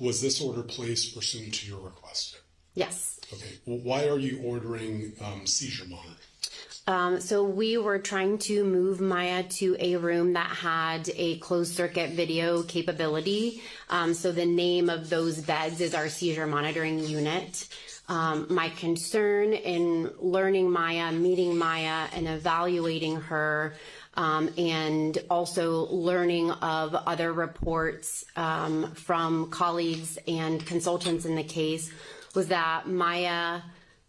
Was this order placed pursuant to your request? Yes. Okay. Well, why are you ordering seizure monitoring? So we were trying to move Maya to a room that had a closed circuit video capability. So the name of those beds is our seizure monitoring unit. My concern in learning Maya, meeting Maya, and evaluating her, and also learning of other reports from colleagues and consultants in the case, was that Maya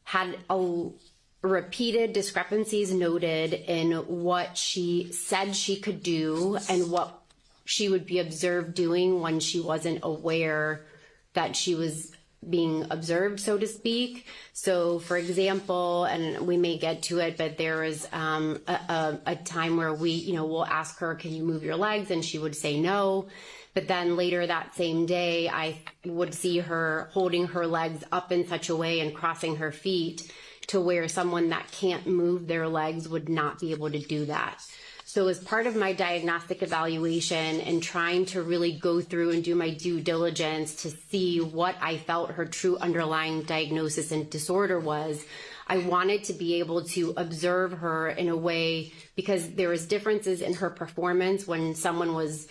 had repeated discrepancies noted in what she said she could do and what she would be observed doing when she wasn't aware that she was being observed, so to speak. So, for example, and we may get to it, but there was a time where we'll ask her, can you move your legs? And she would say no. But then later that same day, I would see her holding her legs up in such a way and crossing her feet to where someone that can't move their legs would not be able to do that. So as part of my diagnostic evaluation and trying to really go through and do my due diligence to see what I felt her true underlying diagnosis and disorder was, I wanted to be able to observe her in a way, because there was differences in her performance when someone was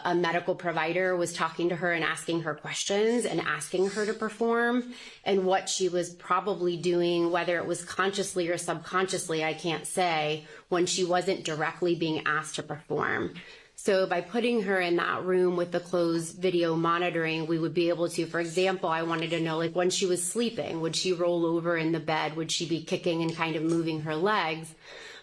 a medical provider was talking to her and asking her questions and asking her to perform, and what she was probably doing, whether it was consciously or subconsciously, I can't say, when she wasn't directly being asked to perform. So by putting her in that room with the closed video monitoring, we would be able to, for example, I wanted to know, like, when she was sleeping, would she roll over in the bed? Would she be kicking and kind of moving her legs?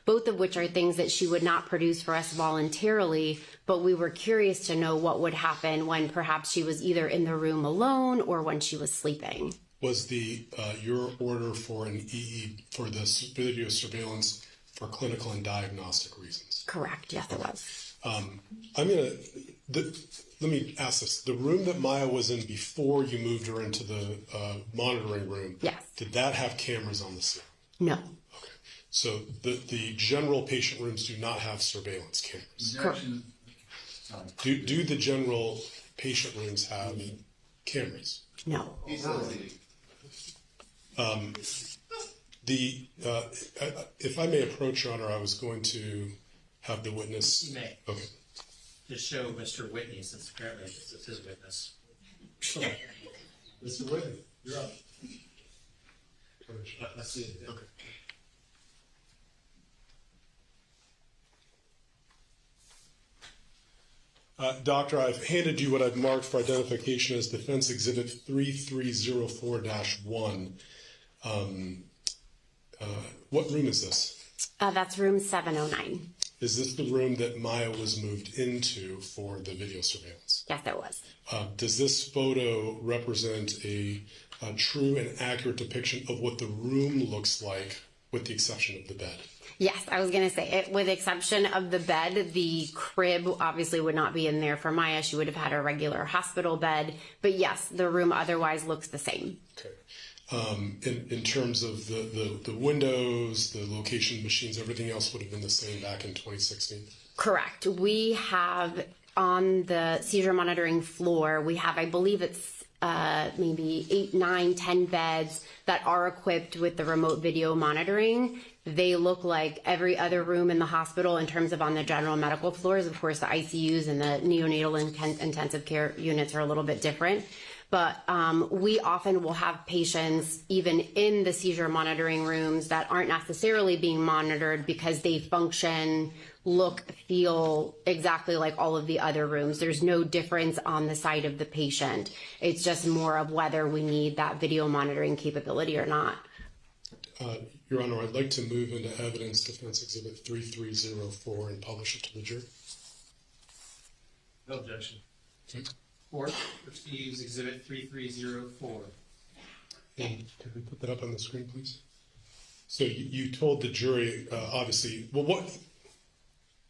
Both of which are things that she would not produce for us voluntarily, but we were curious to know what would happen when perhaps she was either in the room alone or when she was sleeping. Was the your order for an for the video surveillance for clinical and diagnostic reasons? Correct. Yes, it was. Let me ask this: the room that Maya was in before you moved her into the monitoring room, yes, did that have cameras on the ceiling? No. So the general patient rooms do not have surveillance cameras. Correct. Do the general patient rooms have cameras? No. If I may approach, Your Honor, I was going to have the witness. You may. Okay. To show Mr. Whitney, since apparently this is his witness. Mr. Whitney, you're up. Let's see it. Okay. Doctor, I've handed you what I've marked for identification as Defense Exhibit 3304-1. What room is this? That's room 709. Is this the room that Maya was moved into for the video surveillance? Yes, it was. Does this photo represent a true and accurate depiction of what the room looks like, with the exception of the bed? Yes, I was going to say it, with the exception of the bed, the crib obviously would not be in there for Maya. She would have had a regular hospital bed. But yes, the room otherwise looks the same. Okay. In terms of the windows, the location machines, everything else would have been the same back in 2016? Correct. We have on the seizure monitoring floor, we have, I believe it's maybe 8, 9, 10 beds that are equipped with the remote video monitoring. They look like every other room in the hospital in terms of on the general medical floors. Of course, the ICUs and the neonatal intensive care units are a little bit different. But we often will have patients even in the seizure monitoring rooms that aren't necessarily being monitored because they function, look, feel exactly like all of the other rooms. There's no difference on the side of the patient. It's just more of whether we need that video monitoring capability or not. Your Honor, I'd like to move into evidence defense exhibit 3304 and publish it to the jury. No objection. Okay. Court receives exhibit 3304. And can we put that up on the screen, please? So you told the jury, obviously, well,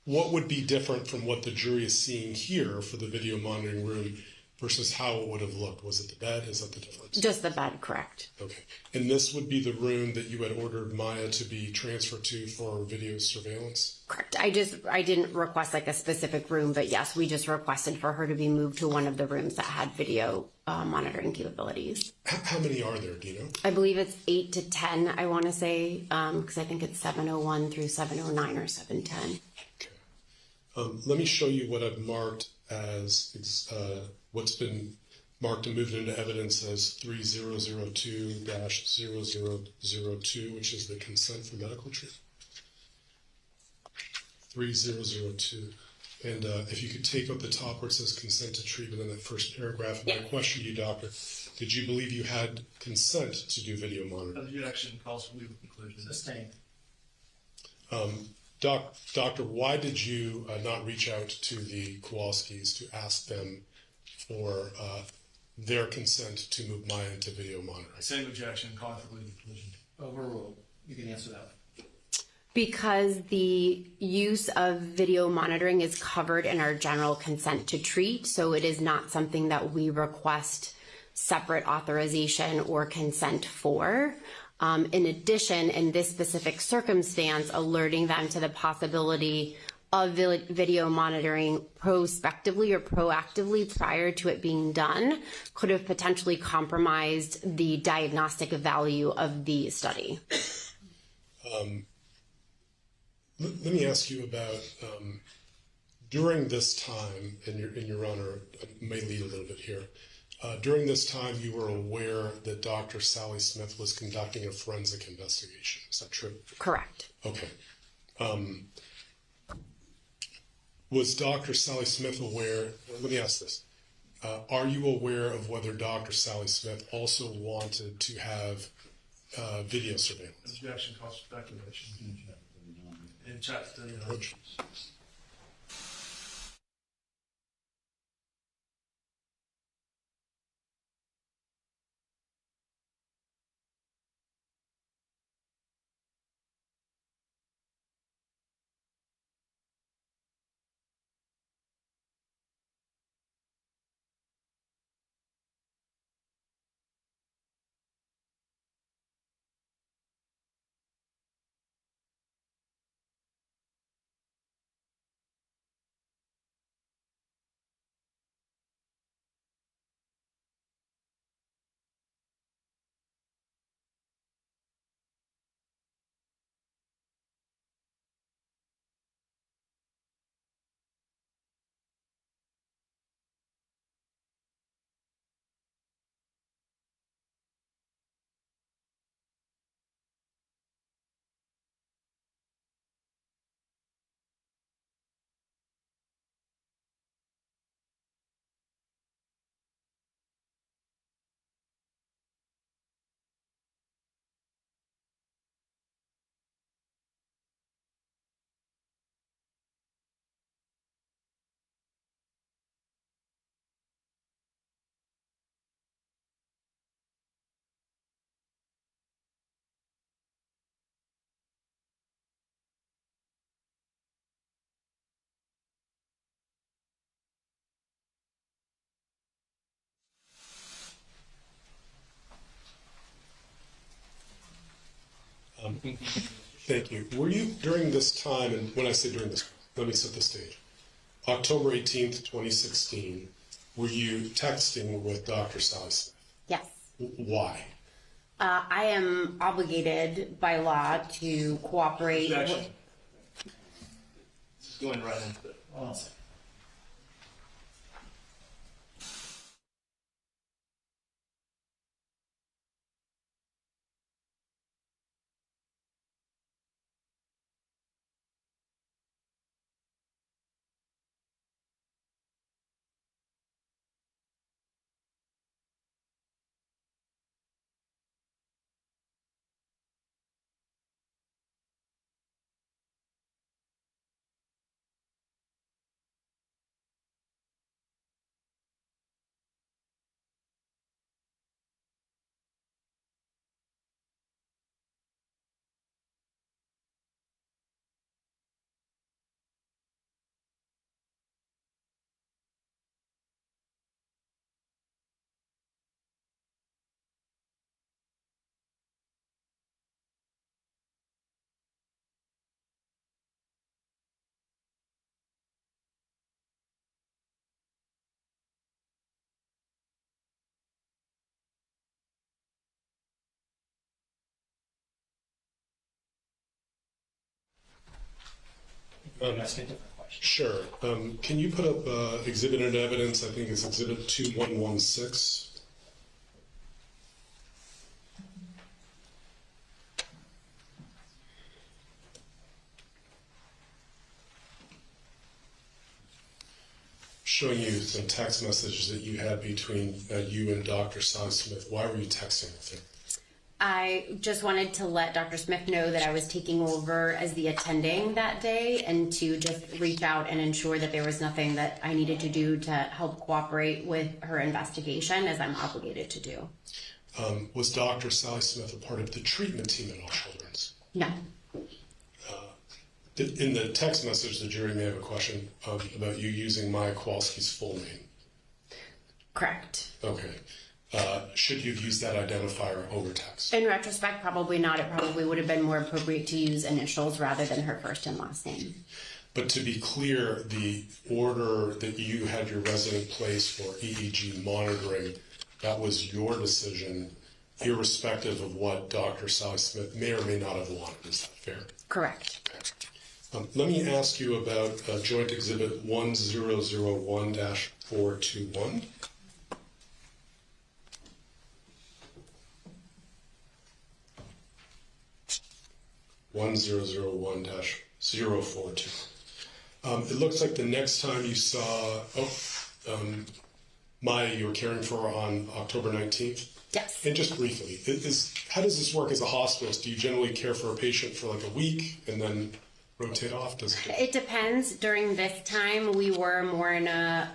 what would be different from what the jury is seeing here for the video monitoring room versus how it would have looked? Was it the bed? Is that the difference? Just the bed, correct. Okay. And this would be the room that you had ordered Maya to be transferred to for video surveillance? Correct. I didn't request like a specific room, but yes, we just requested for her to be moved to one of the rooms that had video monitoring capabilities. How many are there, do you know? I believe it's 8 to 10, I want to say, because I think it's 701 through 709 or 710. Okay. Let me show you what I've marked as what's been marked and moved into evidence as 3002-0002, which is the consent for medical treatment. 3002. And if you could take up the top where it says consent to treatment in that first paragraph. And I question you, doctor, did you believe you had consent to do video monitoring? Objection calls for legal conclusion. Sustained. Doctor, why did you not reach out to the Kowalskis to ask them for their consent to move Maya into video monitoring? Same objection, calling for legal conclusion. Overruled. You can answer that. Because the use of video monitoring is covered in our general consent to treat, so it is not something that we request separate authorization or consent for. In addition, in this specific circumstance, alerting them to the possibility of video monitoring prospectively or proactively prior to it being done could have potentially compromised the diagnostic value of the study. Let me ask you about during this time, and Your Honor, I may lead a little bit here. During this time, you were aware that Dr. Sally Smith was conducting a forensic investigation. Is that true? Correct. Okay. Was Dr. Sally Smith aware? Let me ask this. Are you aware of whether Dr. Sally Smith also wanted to have video surveillance? Objection calls for speculation. In chat, Thank you. Were you during this time, and when I say during this, let me set the stage. October 18th, 2016, were you texting with Dr. Sally Smith? Yes. Why? I am obligated by law to cooperate. Objection. This is going right into it. Hold on a second. Sure. Can you put up exhibit and evidence? I think it's exhibit 2116. Showing you some text messages that you had between you and Dr. Sally Smith. Why were you texting with her? I just wanted to let Dr. Smith know that I was taking over as the attending that day and to just reach out and ensure that there was nothing that I needed to do to help cooperate with her investigation, as I'm obligated to do. Was Dr. Sally Smith a part of the treatment team at All Children's? No. In the text message, the jury may have a question about you using Maya Kowalski's full name. Correct. Okay. Should you have used that identifier over text? In retrospect, probably not. It probably would have been more appropriate to use initials rather than her first and last name. But to be clear, the order that you had your resident place for EEG monitoring, that was your decision, irrespective of what Dr. Sally Smith may or may not have wanted. Is that fair? Correct. Let me ask you about Joint Exhibit 1001-421. It looks like the next time you saw Maya, you were caring for her on October 19th? Yes. And just briefly, how does this work as a hospitalist? Do you generally care for a patient for like a week and then rotate off? It depends. During this time, we were more in a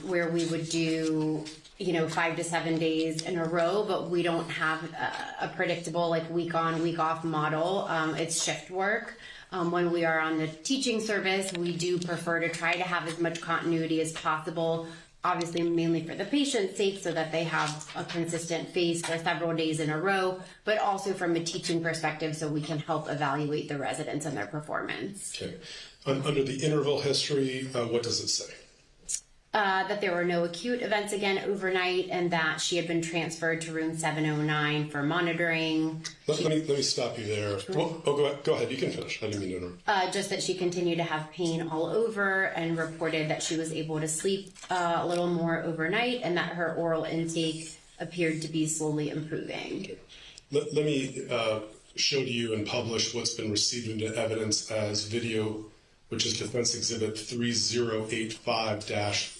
where we would do 5 to 7 days in a row, but we don't have a predictable like week on, week off model. It's shift work. When we are on the teaching service, we do prefer to try to have as much continuity as possible, obviously mainly for the patient's sake so that they have a consistent face for several days in a row, but also from a teaching perspective so we can help evaluate the residents and their performance. Okay. Under the interval history, what does it say? That there were no acute events again overnight and that she had been transferred to room 709 for monitoring. Let me stop you there. Well, go ahead. You can finish. I didn't mean to interrupt. Just that she continued to have pain all over and reported that she was able to sleep a little more overnight and that her oral intake appeared to be slowly improving. Let me show to you and publish what's been received into evidence as video, which is Defense Exhibit 3085-1.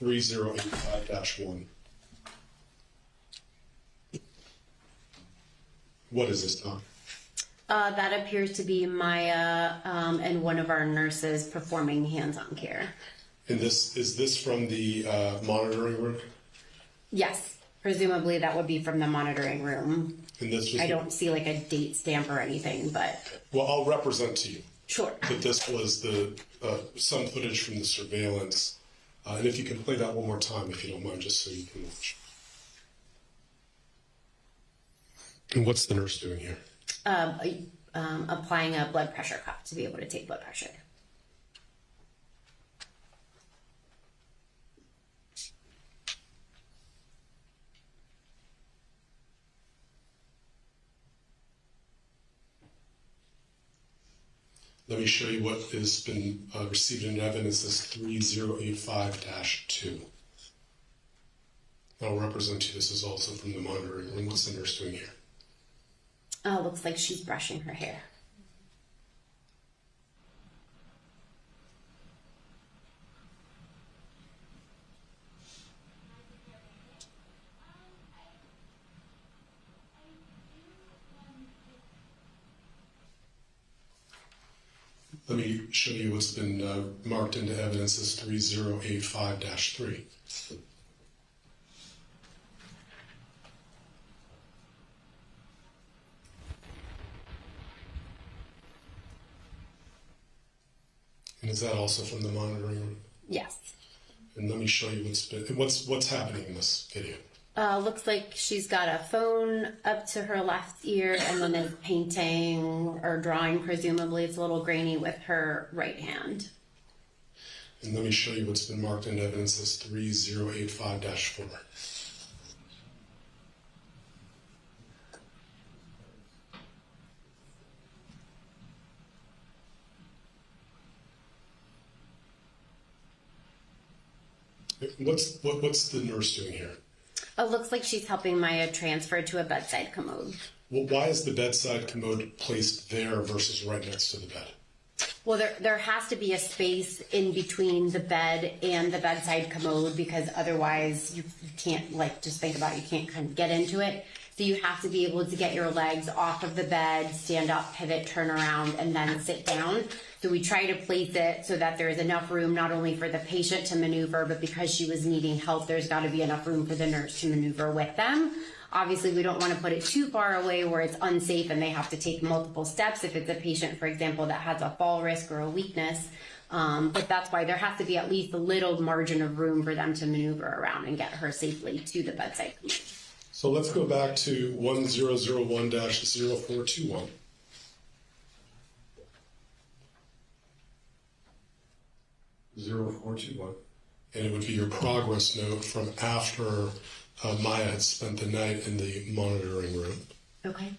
3085-1. What is this, Tom? That appears to be Maya and one of our nurses performing hands-on care. And is this from the monitoring room? Yes, presumably that would be from the monitoring room. And this was I don't see like a date stamp or anything, but well, I'll represent to you. Sure. That this was the some footage from the surveillance. And if you can play that one more time, if you don't mind, just so you can watch. And what's the nurse doing here? Applying a blood pressure cuff to be able to take blood pressure. Let me show you what has been received in evidence as 3085-2. I'll represent to you. This is also from the monitoring room. What's the nurse doing here? Looks like she's brushing her hair. Let me show you what's been marked into evidence as 3085-3. And is that also from the monitoring room? Yes. And let me show you what's happening in this video. Looks like she's got a phone up to her left ear and then is painting or drawing, presumably. It's a little grainy, with her right hand. And let me show you what's been marked into evidence as 3085-4. What's the nurse doing here? It looks like she's helping Maya transfer to a bedside commode. Well, why is the bedside commode placed there versus right next to the bed? Well, there has to be a space in between the bed and the bedside commode, because otherwise you can't, like, just think about it, you can't kind of get into it. So you have to be able to get your legs off of the bed, stand up, pivot, turn around, and then sit down. So we try to place it so that there's enough room not only for the patient to maneuver, but because she was needing help, there's got to be enough room for the nurse to maneuver with them. Obviously, we don't want to put it too far away where it's unsafe and they have to take multiple steps if it's a patient, for example, that has a fall risk or a weakness. But that's why there has to be at least a little margin of room for them to maneuver around and get her safely to the bedside. So let's go back to 1001-0421. And it would be your progress note from after Maya had spent the night in the monitoring room. Okay.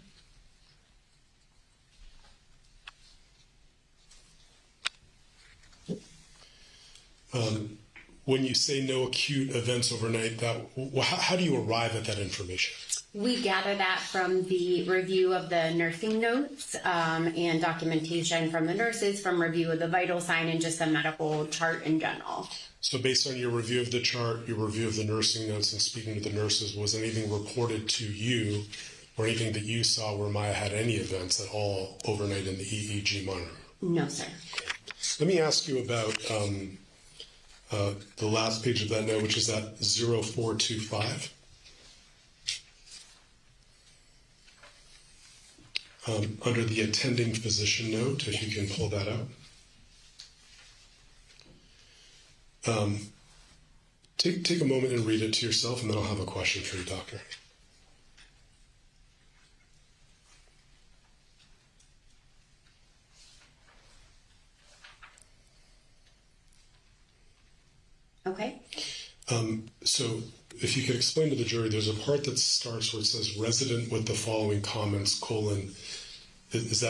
When you say no acute events overnight, how do you arrive at that information? We gather that from the review of the nursing notes and documentation from the nurses, from review of the vital sign, and just a medical chart in general. So based on your review of the chart, your review of the nursing notes, and speaking to the nurses, was anything reported to you or anything that you saw where Maya had any events at all overnight in the EEG monitor? No, sir. Let me ask you about the last page of that note, which is at 0425. Under the attending physician note, if you can pull that out. Take a moment and read it to yourself, and then I'll have a question for you, doctor. Okay. So if you could explain to the jury, there's a part that starts where it says resident with the following comments, colon. Is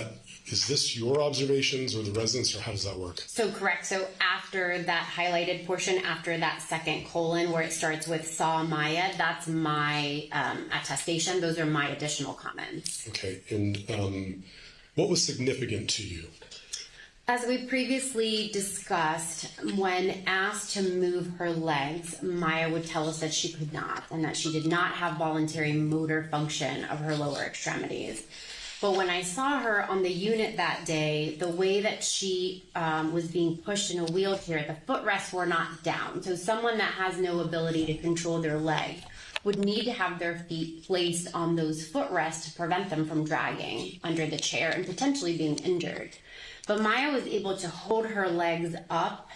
this your observations or the residents, or how does that work? So correct. So after that highlighted portion, after that second colon where it starts with saw Maya, that's my attestation. Those are my additional comments. Okay. And what was significant to you? As we previously discussed, when asked to move her legs, Maya would tell us that she could not, and that she did not have voluntary motor function of her lower extremities. But when I saw her on the unit that day, the way that she was being pushed in a wheelchair, the footrests were not down. So someone that has no ability to control their leg would need to have their feet placed on those footrests to prevent them from dragging under the chair and potentially being injured. But Maya was able to hold her legs up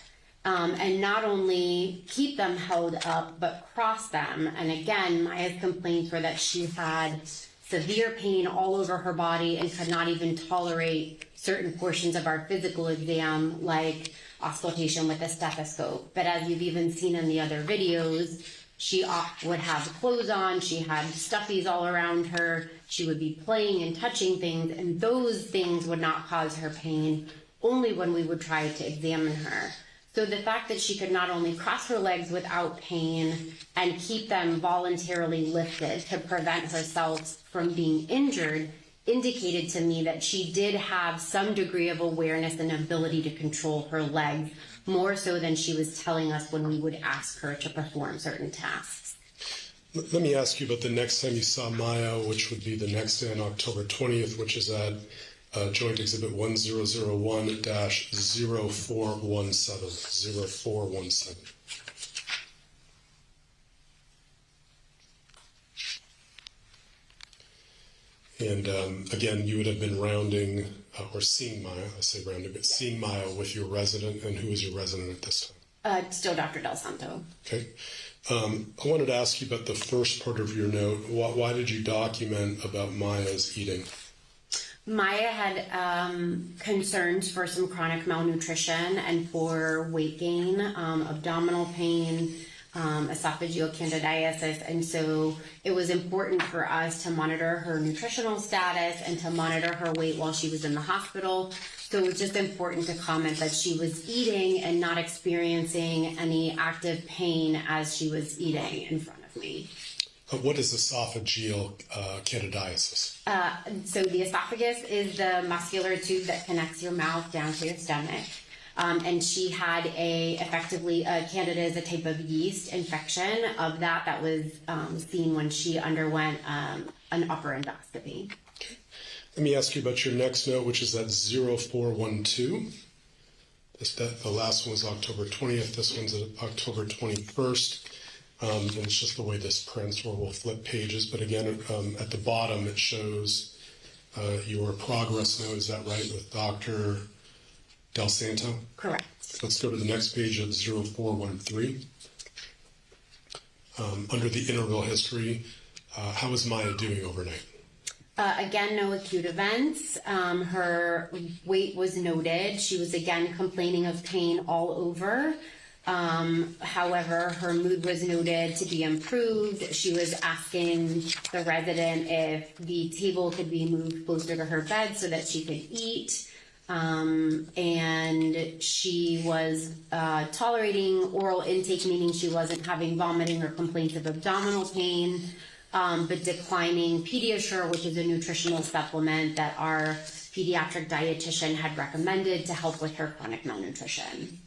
and not only keep them held up, but cross them. And again, Maya's complaints were that she had severe pain all over her body and could not even tolerate certain portions of our physical exam, like auscultation with a stethoscope. But as you've even seen in the other videos, she would have clothes on, she had stuffies all around her, she would be playing and touching things, and those things would not cause her pain only when we would try to examine her. So the fact that she could not only cross her legs without pain and keep them voluntarily lifted to prevent herself from being injured indicated to me that she did have some degree of awareness and ability to control her legs, more so than she was telling us when we would ask her to perform certain tasks. Let me ask you about the next time you saw Maya, which would be the next day on October 20th, which is at Joint Exhibit 1001-0417. And again, you would have been rounding or seeing Maya, I say rounding, but seeing Maya with your resident, and who was your resident at this time? Still Dr. Del Santo. Okay. I wanted to ask you about the first part of your note. Why did you document about Maya's eating? Maya had concerns for some chronic malnutrition and for weight gain, abdominal pain, esophageal candidiasis, and so it was important for us to monitor her nutritional status and to monitor her weight while she was in the hospital. So it was just important to comment that she was eating and not experiencing any active pain as she was eating in front of me. What is esophageal candidiasis? So the esophagus is the muscular tube that connects your mouth down to your stomach. And she had effectively, Candida is a type of yeast infection of that was seen when she underwent an upper endoscopy. Let me ask you about your next note, which is at 0412. The last one was October 20th. This one's at October 21st. And it's just the way this prints, where we'll flip pages. But again, at the bottom, it shows your progress note. Is that right, with Dr. Del Santo? Correct. Let's go to the next page at 0413. Under the interval history, how is Maya doing overnight? Again, no acute events. Her weight was noted. She was again complaining of pain all over. However, her mood was noted to be improved. She was asking the resident if the table could be moved closer to her bed so that she could eat. And she was tolerating oral intake, meaning she wasn't having vomiting or complaints of abdominal pain, but declining Pediasure, which is a nutritional supplement that our pediatric dietitian had recommended to help with her chronic malnutrition.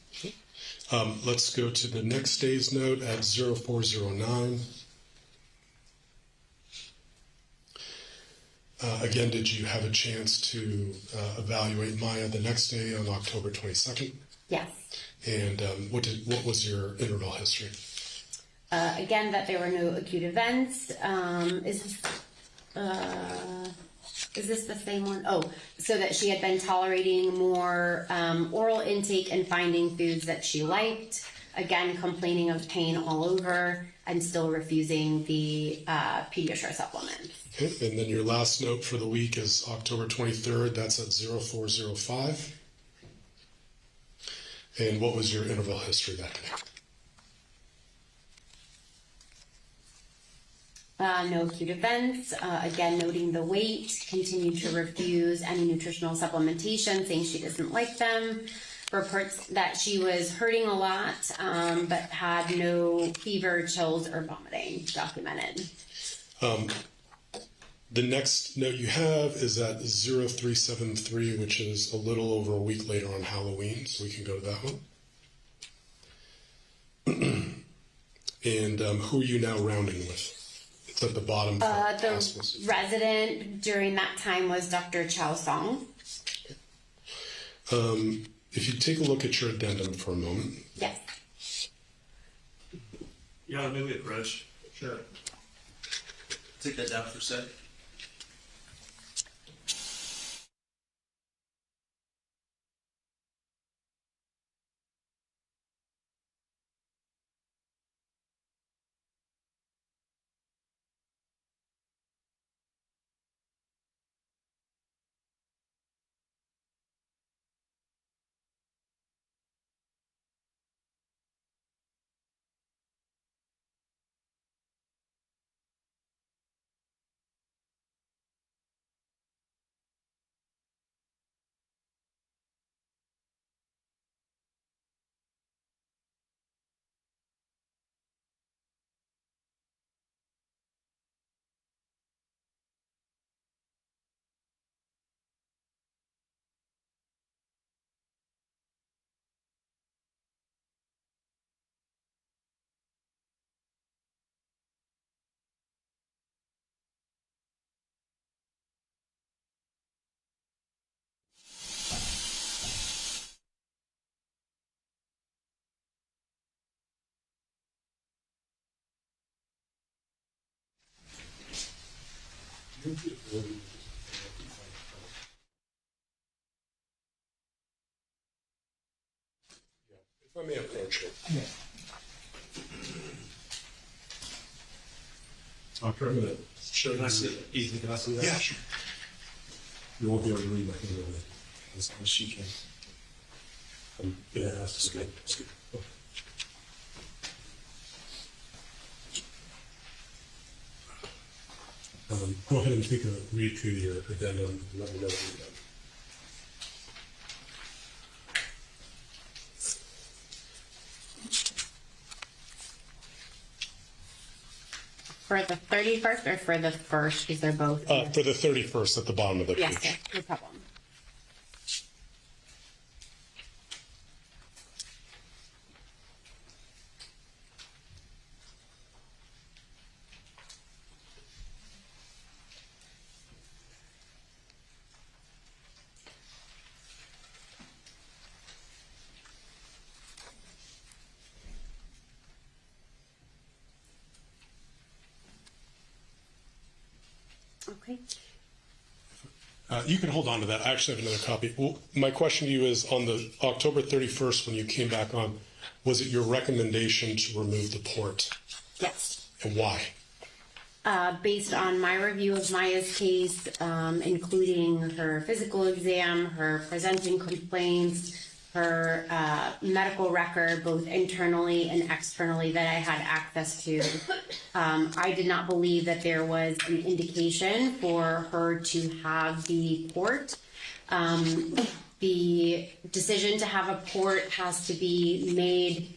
Let's go to the next day's note at 0409. Again, did you have a chance to evaluate Maya the next day on October 22nd? Yes. And what was your interval history? Again, that there were no acute events. Is this the same one? Oh, so that she had been tolerating more oral intake and finding foods that she liked. Again, complaining of pain all over and still refusing the Pediasure supplements. Okay. And then your last note for the week is October 23rd. That's at 0405. And what was your interval history that day? No acute events. Again, noting the weight, continued to refuse any nutritional supplementation, saying she doesn't like them. Reports that she was hurting a lot, but had no fever, chills, or vomiting documented. The next note you have is at 0373, which is a little over a week later on Halloween, so we can go to that one. And who are you now rounding with? It's at the bottom. The resident during that time was Dr. Chow Song. If you take a look at your addendum for a moment. Yes. Yeah, maybe a Rich. Sure. Take that down for a sec. If I may approach it. Doctor, I'm going to show you. Can I see it? Ethan, can I see that? Yeah, sure. You won't be able to read my handwriting as much as she can. I'm going to ask to skip. Go ahead and take a read through your addendum and let me know when you're done. For the 31st or for the first, because they're both? For the 31st at the bottom of the page. Yes, sir. No problem. Okay. You can hold on to that. I actually have another copy. Well, my question to you is, on the October 31st, when you came back on, was it your recommendation to remove the port? Yes. And why? Based on my review of Maya's case, including her physical exam, her presenting complaints, her medical record, both internally and externally, that I had access to, I did not believe that there was an indication for her to have the port. The decision to have a port has to be made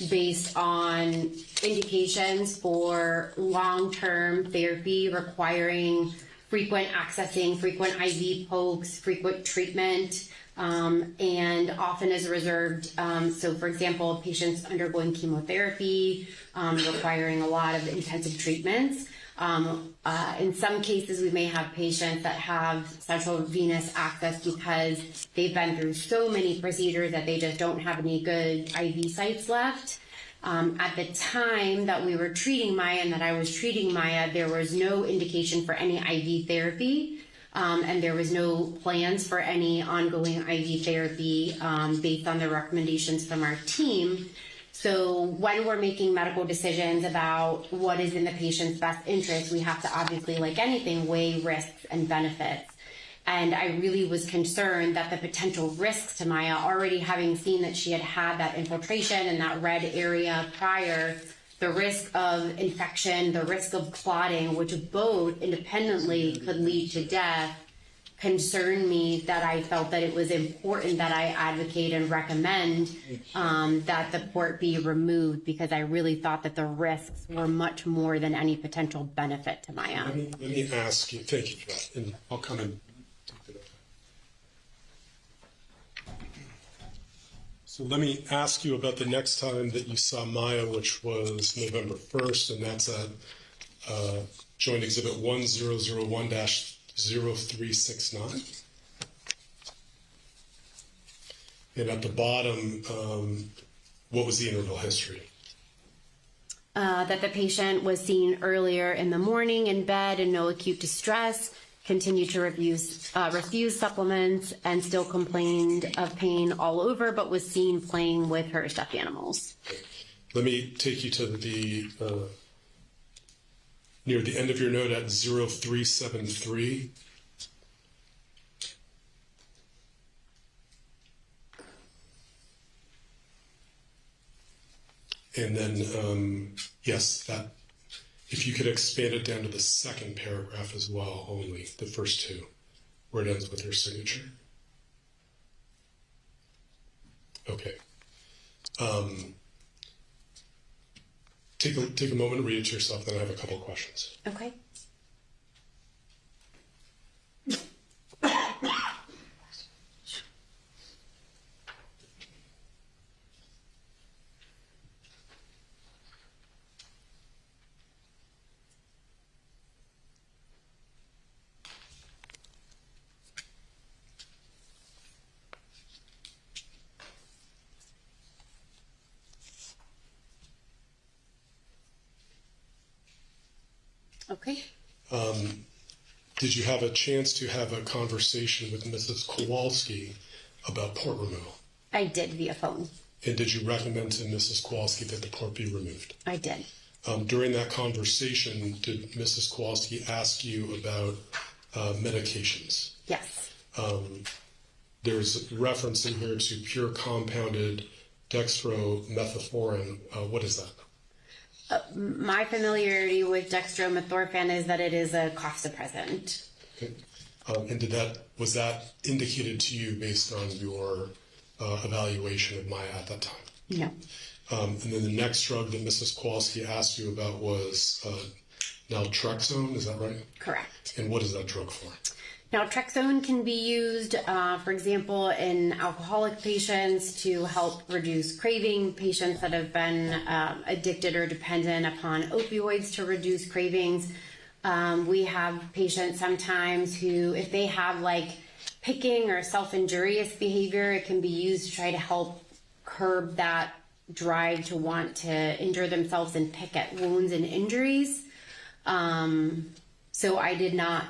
based on indications for long-term therapy requiring frequent accessing, frequent IV pokes, frequent treatment, and often is reserved. So for example, patients undergoing chemotherapy, requiring a lot of intensive treatments. In some cases, we may have patients that have central venous access because they've been through so many procedures that they just don't have any good IV sites left. At the time that we were treating Maya and that I was treating Maya, there was no indication for any IV therapy. And there was no plans for any ongoing IV therapy based on the recommendations from our team. So when we're making medical decisions about what is in the patient's best interest, we have to obviously, like anything, weigh risks and benefits. And I really was concerned that the potential risks to Maya, already having seen that she had had that infiltration in that red area prior, the risk of infection, the risk of clotting, which both independently could lead to death, concerned me, that I felt that it was important that I advocate and recommend that the port be removed, because I really thought that the risks were much more than any potential benefit to Maya. Let me ask you, thank you for that, and I'll come and take it up. So let me ask you about the next time that you saw Maya, which was November 1st, and that's at Joint Exhibit 1001-0369. And at the bottom, what was the interval history? That the patient was seen earlier in the morning in bed and no acute distress, continued to refuse supplements, and still complained of pain all over, but was seen playing with her stuffed animals. Let me take you to the near the end of your note at 0373. And then, yes, that, if you could expand it down to the second paragraph as well, only the first two, where it ends with her signature. Okay. Take a moment and read it to yourself, then I have a couple of questions. Okay. Okay. Did you have a chance to have a conversation with Mrs. Kowalski about port removal? I did via phone. And did you recommend to Mrs. Kowalski that the port be removed? I did. During that conversation, did Mrs. Kowalski ask you about medications? Yes. There's reference in here to pure compounded dextromethorphan. What is that? My familiarity with dextromethorphan is that it is a cough suppressant. Okay. And was that indicated to you based on your evaluation of Maya at that time? No. And then the next drug that Mrs. Kowalski asked you about was naltrexone, is that right? Correct. And what is that drug for? Naltrexone can be used, for example, in alcoholic patients to help reduce craving, patients that have been addicted or dependent upon opioids to reduce cravings. We have patients sometimes who, if they have like picking or self-injurious behavior, it can be used to try to help curb that drive to want to injure themselves and pick at wounds and injuries. So I did not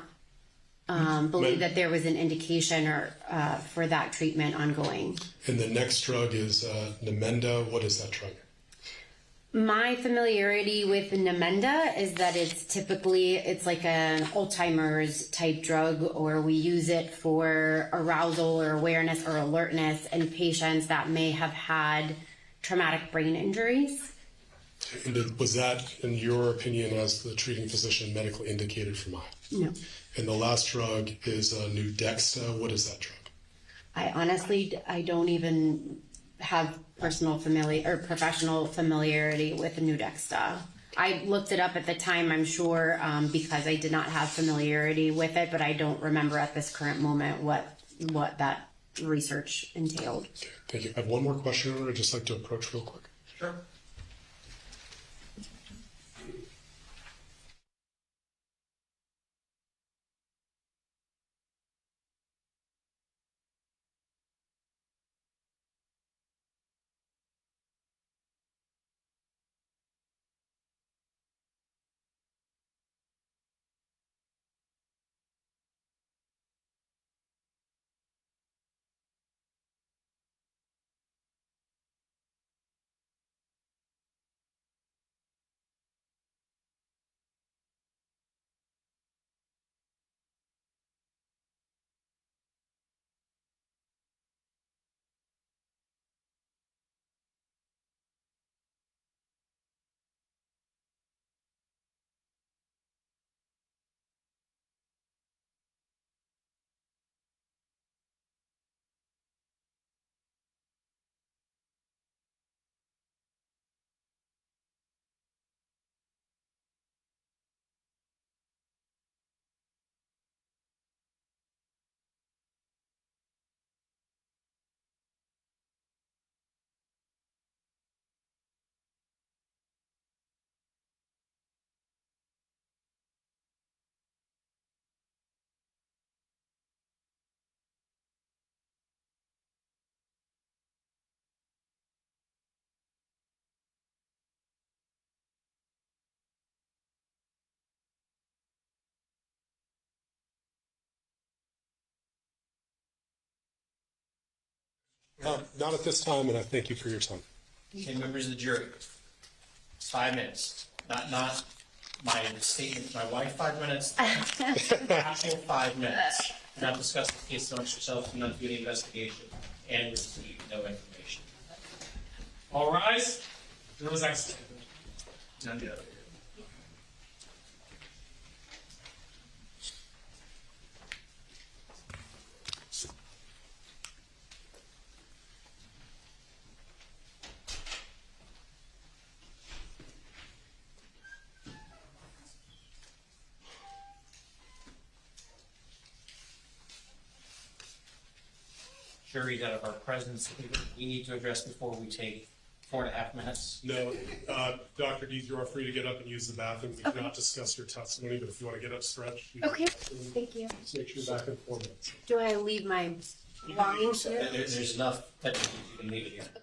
believe that there was an indication or for that treatment ongoing. And the next drug is Namenda. What is that drug? My familiarity with Namenda is that it's like an Alzheimer's type drug, or we use it for arousal or awareness or alertness in patients that may have had traumatic brain injuries. And was that, in your opinion, as the treating physician, medically indicated for Maya? No. And the last drug is Nuedexta. What is that drug? I don't even have personal professional familiarity with Nuedexta. I looked it up at the time, I'm sure, because I did not have familiarity with it, but I don't remember at this current moment what that research entailed. Okay, thank you. I have one more question I'd just like to approach real quick. Sure. Not at this time, and I thank you for your time. Okay, members of the jury, it's 5 minutes, not my statement to my wife 5 minutes, actual 5 minutes. Do not discuss the case amongst yourselves, do not do any investigation, and receive no information. All rise. Jurors exit. None the other. Jury, out of our presence, we need to address before we take 4.5 minutes. No, Dr. Dees, you are free to get up and use the bathroom. We cannot discuss your testimony, but if you want to get up, stretch. Okay, thank you. Just make sure you're back in 4 minutes. Do I leave my belongings here? There's enough that you can leave it here. Okay.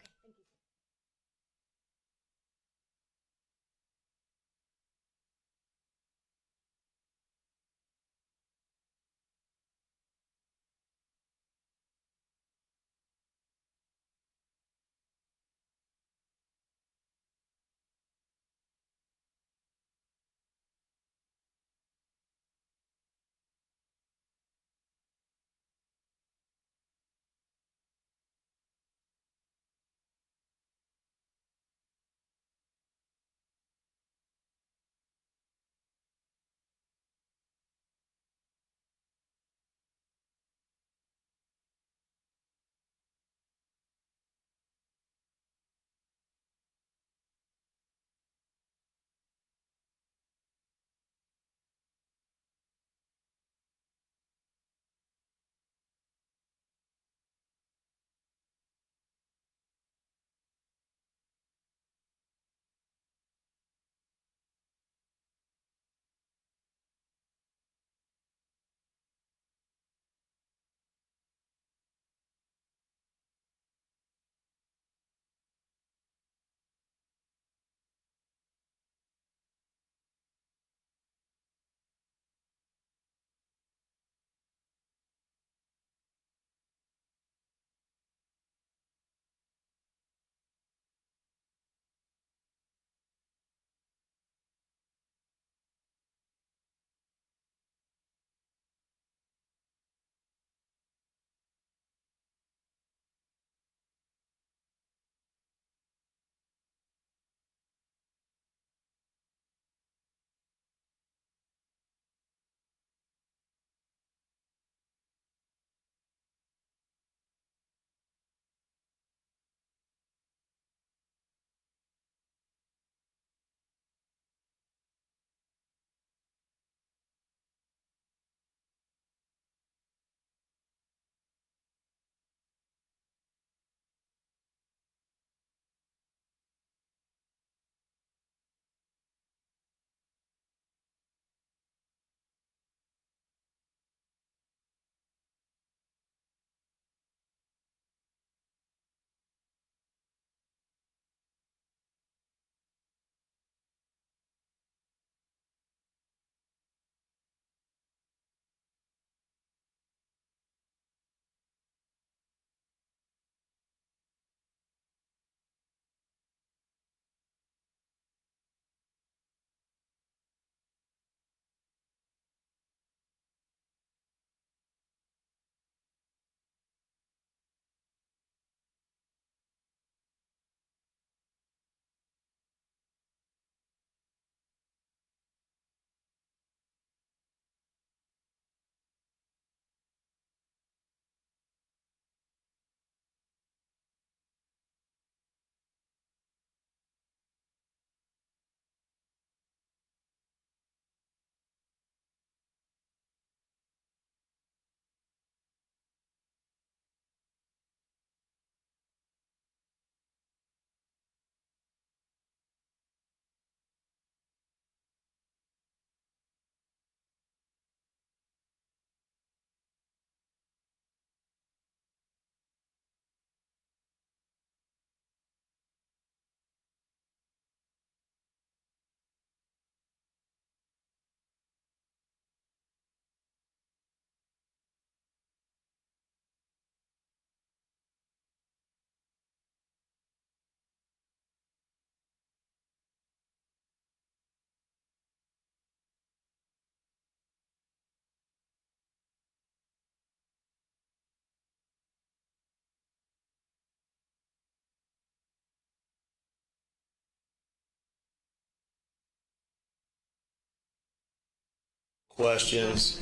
questions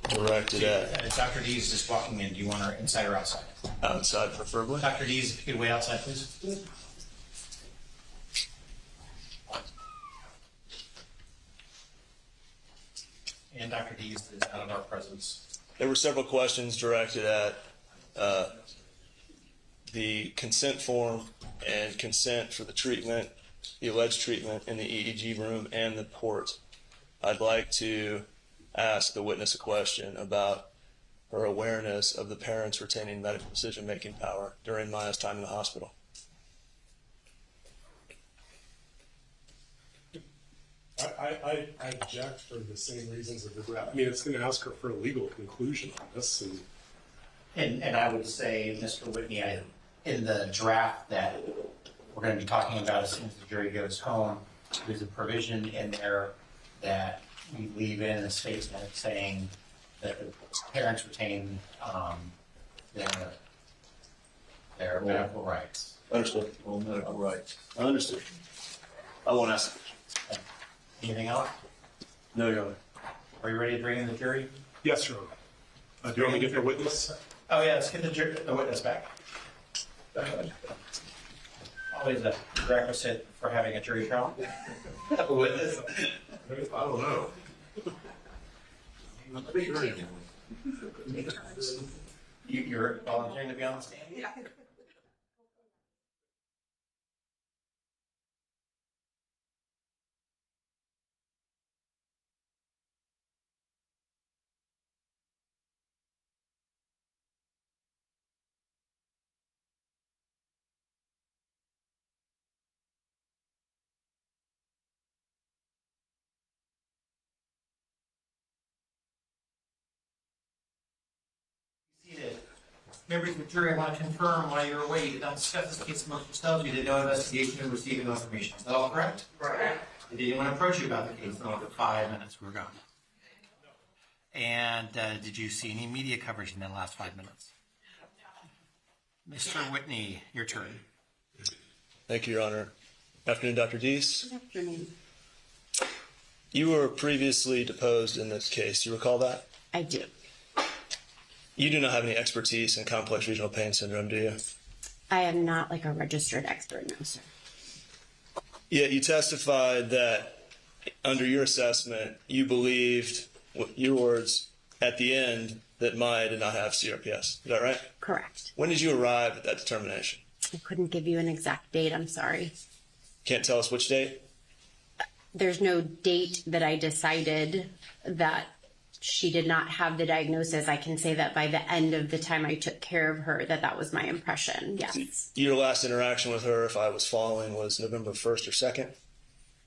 directed at Dr. Dees is just walking in. Do you want her inside or outside? outside, preferably. Dr. Dees, if you could wait outside, please. And Dr. Dees is out of our presence. There were several questions directed at the consent form and consent for the treatment, the alleged treatment in the EEG room and the port. I'd like to ask the witness a question about her awareness of the parents retaining medical decision-making power during Maya's time in the hospital. I object for the same reasons of the draft. I mean, it's going to ask her for a legal conclusion on this. And I would say, Mr. Whitney, in the draft that we're going to be talking about as soon as the jury goes home, there's a provision in there that we leave in a statement saying that the parents retain their medical rights. Understood. Well, medical rights. Understood. I won't ask. Anything else? No, Your Honor. Are you ready to bring in the jury? Yes, Your Honor. Do you want me to get the witness? Oh yeah, let's get the witness back. Always a requisite for having a jury trial. A witness. I don't know. You're volunteering to be on the stand? Yeah. Seated. Members of the jury, I want to confirm while you're away, you did not discuss this case amongst yourselves. You did no investigation and received no information. Is that all correct? Correct. Did anyone approach you about the case in the 5 minutes we were gone? And did you see any media coverage in the last 5 minutes? Mr. Whitney, your turn. Thank you, Your Honor. Afternoon, Dr. Dees. Good afternoon. You were previously deposed in this case. You recall that? I do. You do not have any expertise in complex regional pain syndrome, do you? I am not like a registered expert, no, sir. Yet you testified that under your assessment, you believed, your words, at the end, that Maya did not have CRPS. Is that right? Correct. When did you arrive at that determination? I couldn't give you an exact date, I'm sorry. Can't tell us which date? There's no date that I decided that she did not have the diagnosis. I can say that by the end of the time I took care of her, that was my impression, yes. Your last interaction with her, if I was following, was November 1st or 2nd?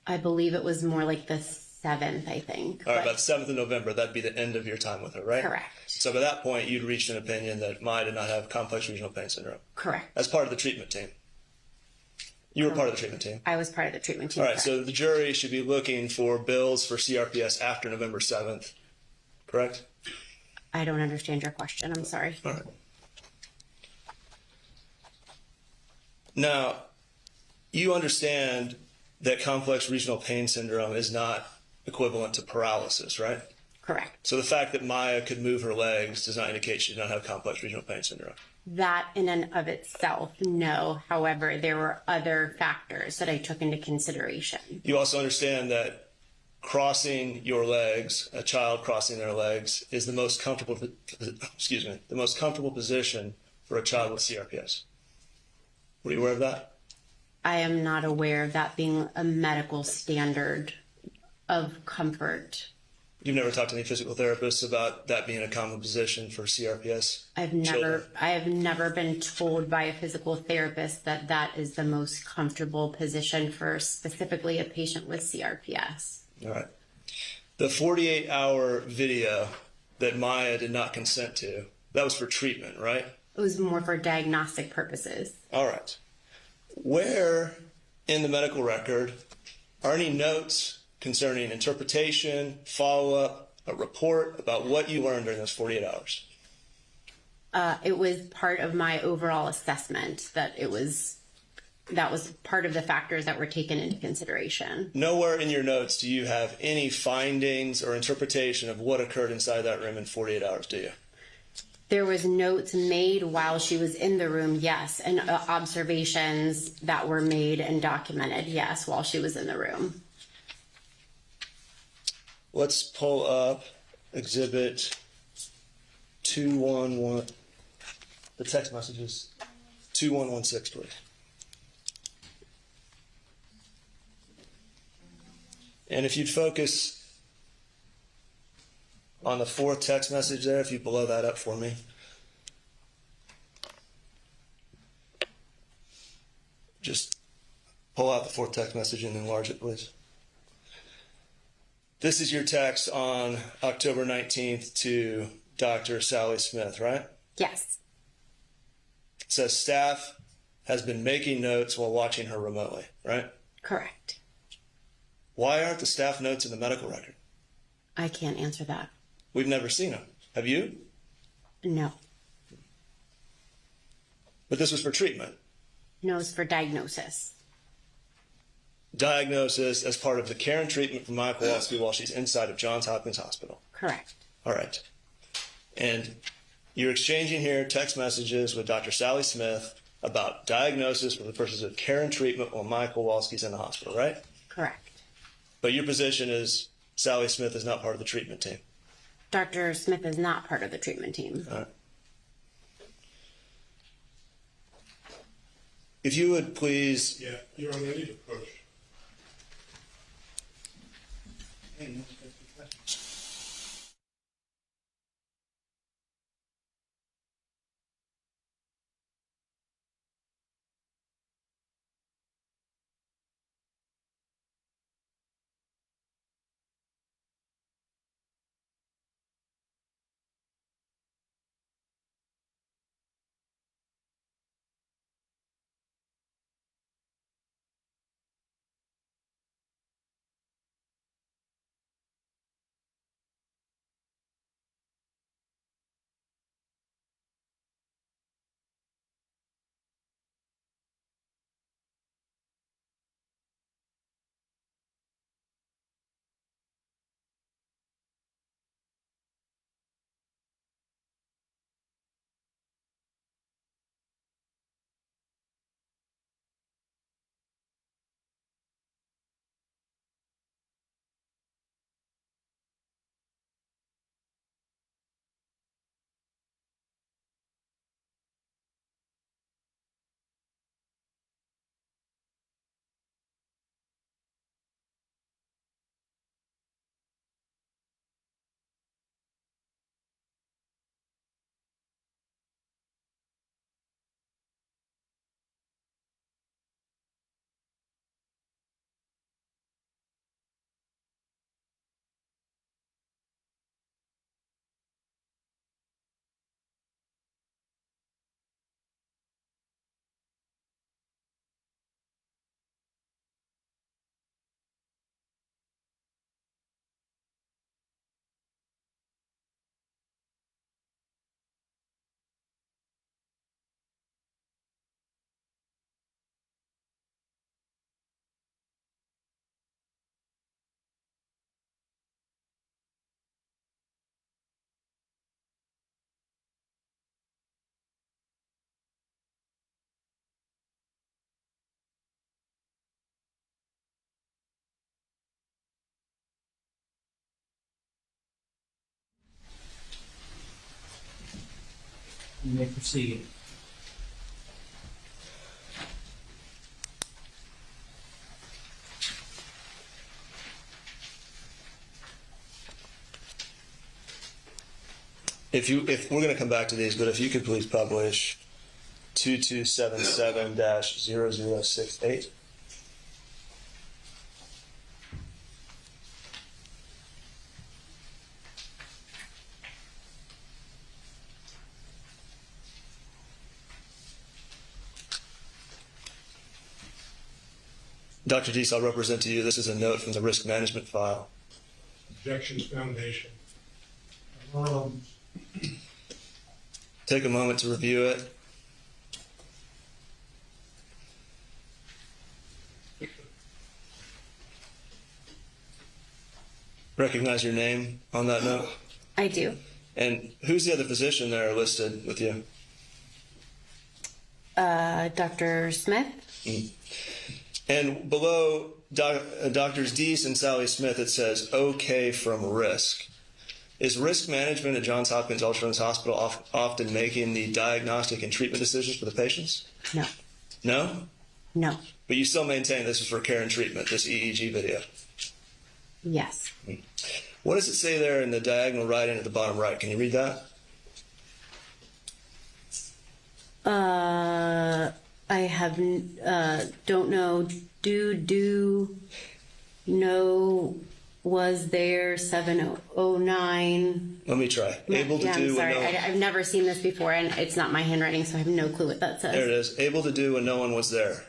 I believe it was more like the 7th, I think. All right, about the 7th of November, that'd be the end of your time with her, right? Correct. So by that point, you'd reached an opinion that Maya did not have complex regional pain syndrome. Correct. As part of the treatment team. You were part of the treatment team. I was part of the treatment team. All right, correct. so the jury should be looking for bills for CRPS after November 7th, correct? I don't understand your question. I'm sorry. All right. Now, you understand that complex regional pain syndrome is not equivalent to paralysis, right? Correct. So the fact that Maya could move her legs does not indicate she did not have complex regional pain syndrome. That in and of itself, no. However, there were other factors that I took into consideration. You also understand that crossing your legs, a child crossing their legs, is the most comfortable, the most comfortable position for a child with CRPS. Were you aware of that? I am not aware of that being a medical standard of comfort. You've never talked to any physical therapists about that being a common position for CRPS? I have never been told by a physical therapist that that is the most comfortable position for specifically a patient with CRPS. All right. The 48-hour video that Maya did not consent to, that was for treatment, right? It was more for diagnostic purposes. All right. Where in the medical record are any notes concerning interpretation, follow-up, a report about what you learned during those 48 hours? It was part of my overall assessment that it was that was part of the factors that were taken into consideration. Nowhere in your notes do you have any findings or interpretation of what occurred inside that room in 48 hours, do you? There was notes made while she was in the room, yes, and observations that were made and documented, yes, while she was in the room. Let's pull up Exhibit 211, the text messages, 2116, please. And if you'd focus on the fourth text message there, if you blow that up for me. Just pull out the fourth text message and enlarge it, please. This is your text on October 19th to Dr. Sally Smith, right? Yes. It says staff has been making notes while watching her remotely, right? Correct. Why aren't the staff notes in the medical record? I can't answer that. We've never seen them. Have you? No. But this was for treatment. No, it's for diagnosis. Diagnosis as part of the care and treatment for Maya Kowalski while she's inside of Johns Hopkins Hospital. Correct. All right. And you're exchanging here text messages with Dr. Sally Smith about diagnosis for the purposes of care and treatment while Maya Kowalski's in the hospital, right? Correct. But your position is Sally Smith is not part of the treatment team. Dr. Smith is not part of the treatment team. All right. If you would please. Yeah, you're ready to push. You may proceed. If we're going to come back to these, but if you could please publish 2277-0068. Dr. Deese, I'll represent to you, this is a note from the risk management file. Objections Foundation. Take a moment to review it. recognize your name on that note? I do. And who's the other physician there listed with you? Dr. Smith? And below Drs. Deese and Sally Smith, it says, okay from risk. Is risk management at Johns Hopkins All Children's Hospital often making the diagnostic and treatment decisions for the patients? No. No? No. But you still maintain this is for care and treatment, this EEG video? Yes. What does it say there in the diagonal writing at the bottom right? Can you read that? I have, don't know, no, was there 709. Let me try. Able to Yeah, do I'm sorry. when no I've never seen this before, and it's not my handwriting, so I have no clue what that says. There it is. Able to do when no one was there.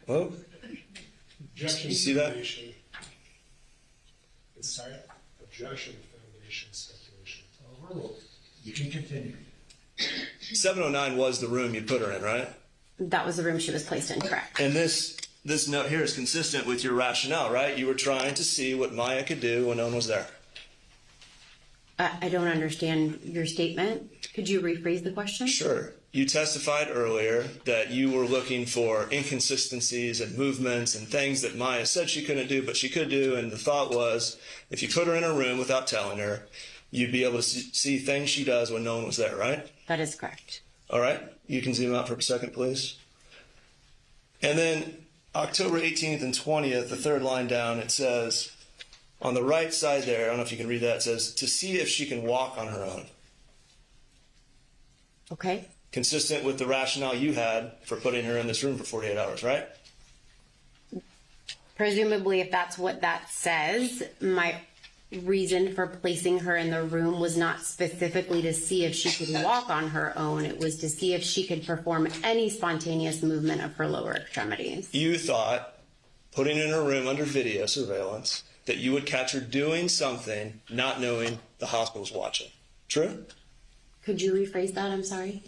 Oh. Objection. You see that? Foundation. Sorry? Objection. Foundation. Speculation. Overruled. You can continue. 709 was the room you put her in, right? That was the room she was placed in, correct? And this note here is consistent with your rationale, right? You were trying to see what Maya could do when no one was there. I don't understand your statement. Could you rephrase the question? Sure. You testified earlier that you were looking for inconsistencies and movements and things that Maya said she couldn't do, but she could do. And the thought was, if you put her in a room without telling her, you'd be able to see things she does when no one was there, right? That is correct. All right. You can zoom out for a second, please. And then October 18th and 20th, the third line down, it says, on the right side there, I don't know if you can read that, it says, to see if she can walk on her own. Okay. Consistent with the rationale you had for putting her in this room for 48 hours, right? Presumably, if that's what that says, my reason for placing her in the room was not specifically to see if she could walk on her own. It was to see if she could perform any spontaneous movement of her lower extremities. You thought, putting her in a room under video surveillance, that you would catch her doing something not knowing the hospital's watching. True? Could you rephrase that? I'm sorry.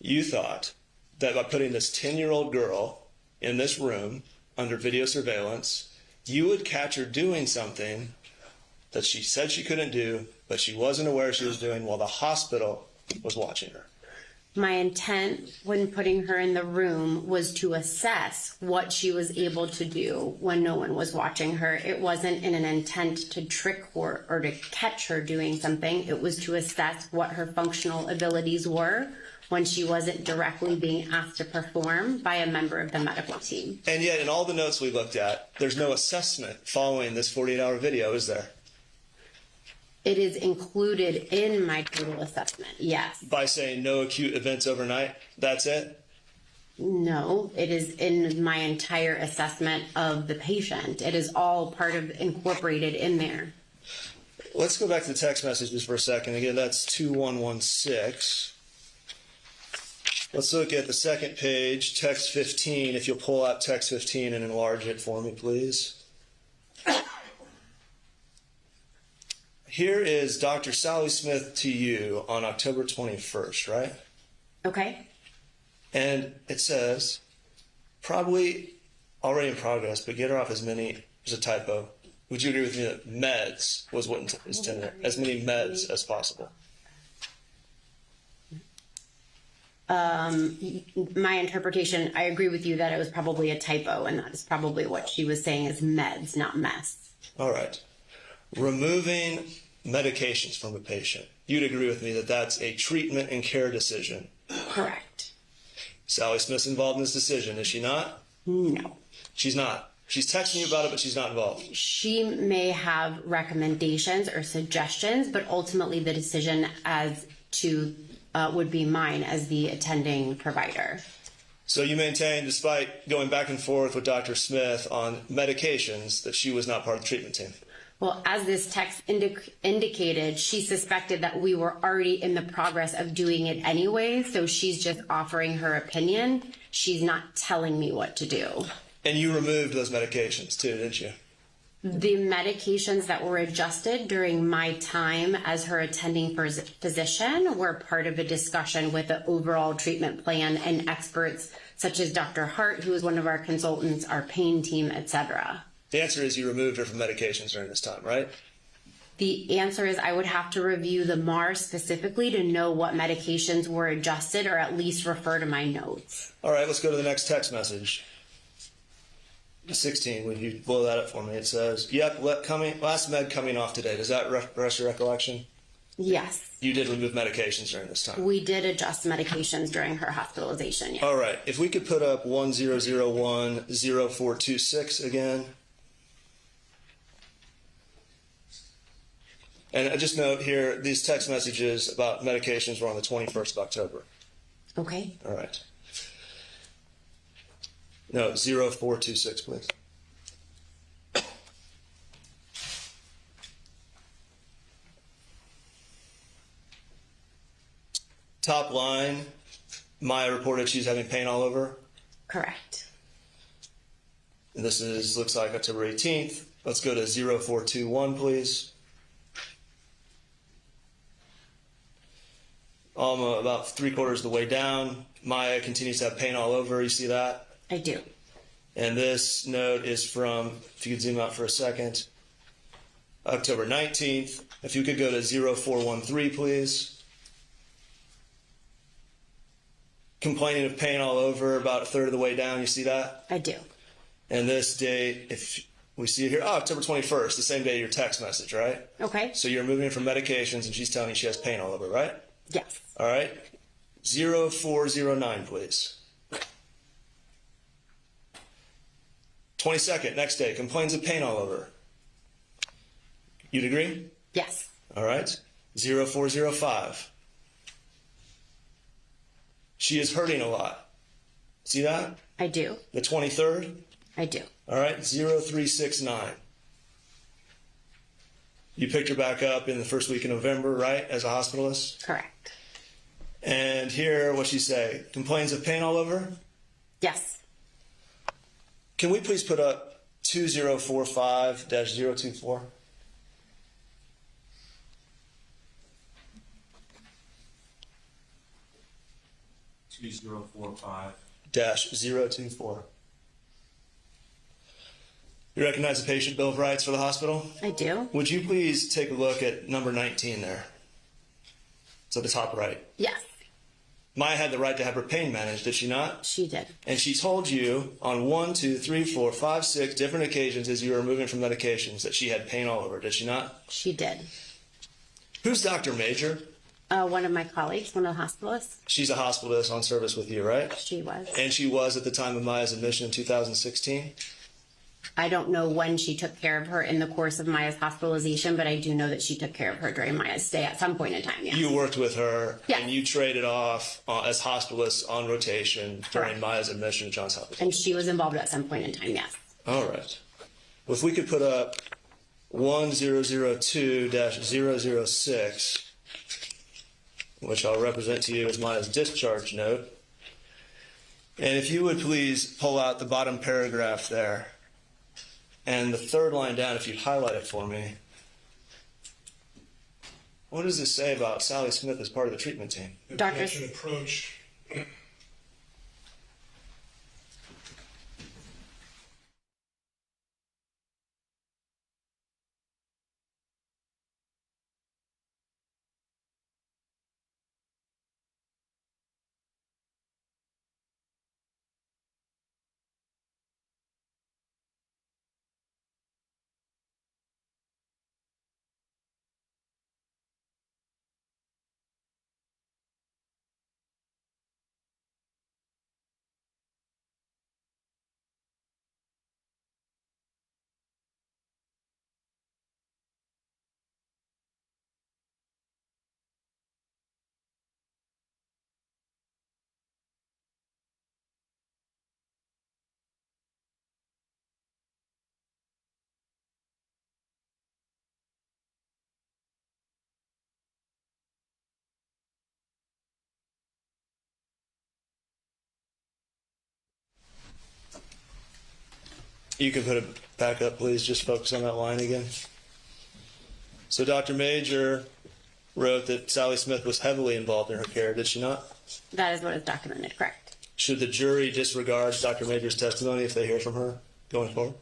You thought that by putting this 10-year-old girl in this room under video surveillance, you would catch her doing something that she said she couldn't do, but she wasn't aware she was doing while the hospital was watching her. My intent when putting her in the room was to assess what she was able to do when no one was watching her. It wasn't in an intent to trick her or to catch her doing something. It was to assess what her functional abilities were when she wasn't directly being asked to perform by a member of the medical team. And yet, in all the notes we looked at, there's no assessment following this 48-hour video, is there? It is included in my total assessment, yes. By saying no acute events overnight, that's it? No, it is in my entire assessment of the patient. It is all part of incorporated in there. Let's go back to the text messages for a second. Again, that's 2116. Let's look at the second page, text 15. If you'll pull out text 15 and enlarge it for me, please. Here is Dr. Sally Smith to you on October 21st, right? Okay. And it says, probably already in progress, but get her off as many, there's a typo. Would you agree with me that meds was what is intended, as many meds as possible? My interpretation, I agree with you that it was probably a typo, and that is probably what she was saying is meds, not mess. All right. Removing medications from a patient. You'd agree with me that that's a treatment and care decision. Correct. Sally Smith's involved in this decision, is she not? No. She's not. She's texting you about it, but she's not involved. She may have recommendations or suggestions, but ultimately the decision as to would be mine as the attending provider. So you maintain, despite going back and forth with Dr. Smith on medications, that she was not part of the treatment team? Well, as this text indicated, she suspected that we were already in the progress of doing it anyway, so she's just offering her opinion. She's not telling me what to do. And you removed those medications too, didn't you? The medications that were adjusted during my time as her attending physician were part of a discussion with the overall treatment plan and experts such as Dr. Hart, who is one of our consultants, our pain team, etc. The answer is you removed her from medications during this time, right? The answer is I would have to review the MAR specifically to know what medications were adjusted or at least refer to my notes. All right, let's go to the next text message. 16, would you blow that up for me? It says, yep, last med coming off today. Does that refresh your recollection? Yes. You did remove medications during this time. We did adjust medications during her hospitalization, yes. All right, if we could put up 1001-0426 again. And I just note here, these text messages about medications were on the 21st of October. Okay. All right. No, 0426, please. Top line, Maya reported she's having pain all over. Correct. And this looks like October 18th. Let's go to 0421, please. About 3/4 of the way down, Maya continues to have pain all over. You see that? I do. And this note is from, if you could zoom out for a second, October 19th. If you could go to 0413, please. Complaining of pain all over, about 1/3 of the way down. You see that? I do. And this date, if we see it here, October 21st, the same day of your text message, right? Okay. So you're moving her from medications and she's telling you she has pain all over, right? Yes. All right. 0409, please. 22nd, next day, complains of pain all over. You'd agree? Yes. All right. 0405. She is hurting a lot. See that? I do. The 23rd? I do. All right. 0369. You picked her back up in the first week of November, right, as a hospitalist? Correct. And here, what'd she say? Complains of pain all over? Yes. Can we please put up 2045-024? -024. You recognize the patient bill of rights for the hospital? I do. Would you please take a look at number 19 there? It's at the top right. Yes. Maya had the right to have her pain managed, did she not? She did. And she told you on 1, 2, 3, 4, 5, 6 different occasions as you were moving from medications that she had pain all over, did she not? She did. Who's Dr. Major? One of my colleagues, one of the hospitalists. She's a hospitalist on service with you, right? She was. And she was at the time of Maya's admission in 2016? I don't know when she took care of her in the course of Maya's hospitalization, but I do know that she took care of her during Maya's stay at some point in time, yes. You worked with her, Yes. and you traded off as hospitalists on rotation during Maya's admission to Johns Hopkins. And she was involved at some point in time, yes. All right. Well, if we could put up 1002-006, which I'll represent to you as Maya's discharge note. And if you would please pull out the bottom paragraph there. And the third line down, if you'd highlight it for me. What does this say about Sally Smith as part of the treatment team? Doctor approach. You can put it back up, please. Just focus on that line again. So Dr. Major wrote that Sally Smith was heavily involved in her care, did she not? That is what is documented, correct. Should the jury disregard Dr. Major's testimony if they hear from her going forward?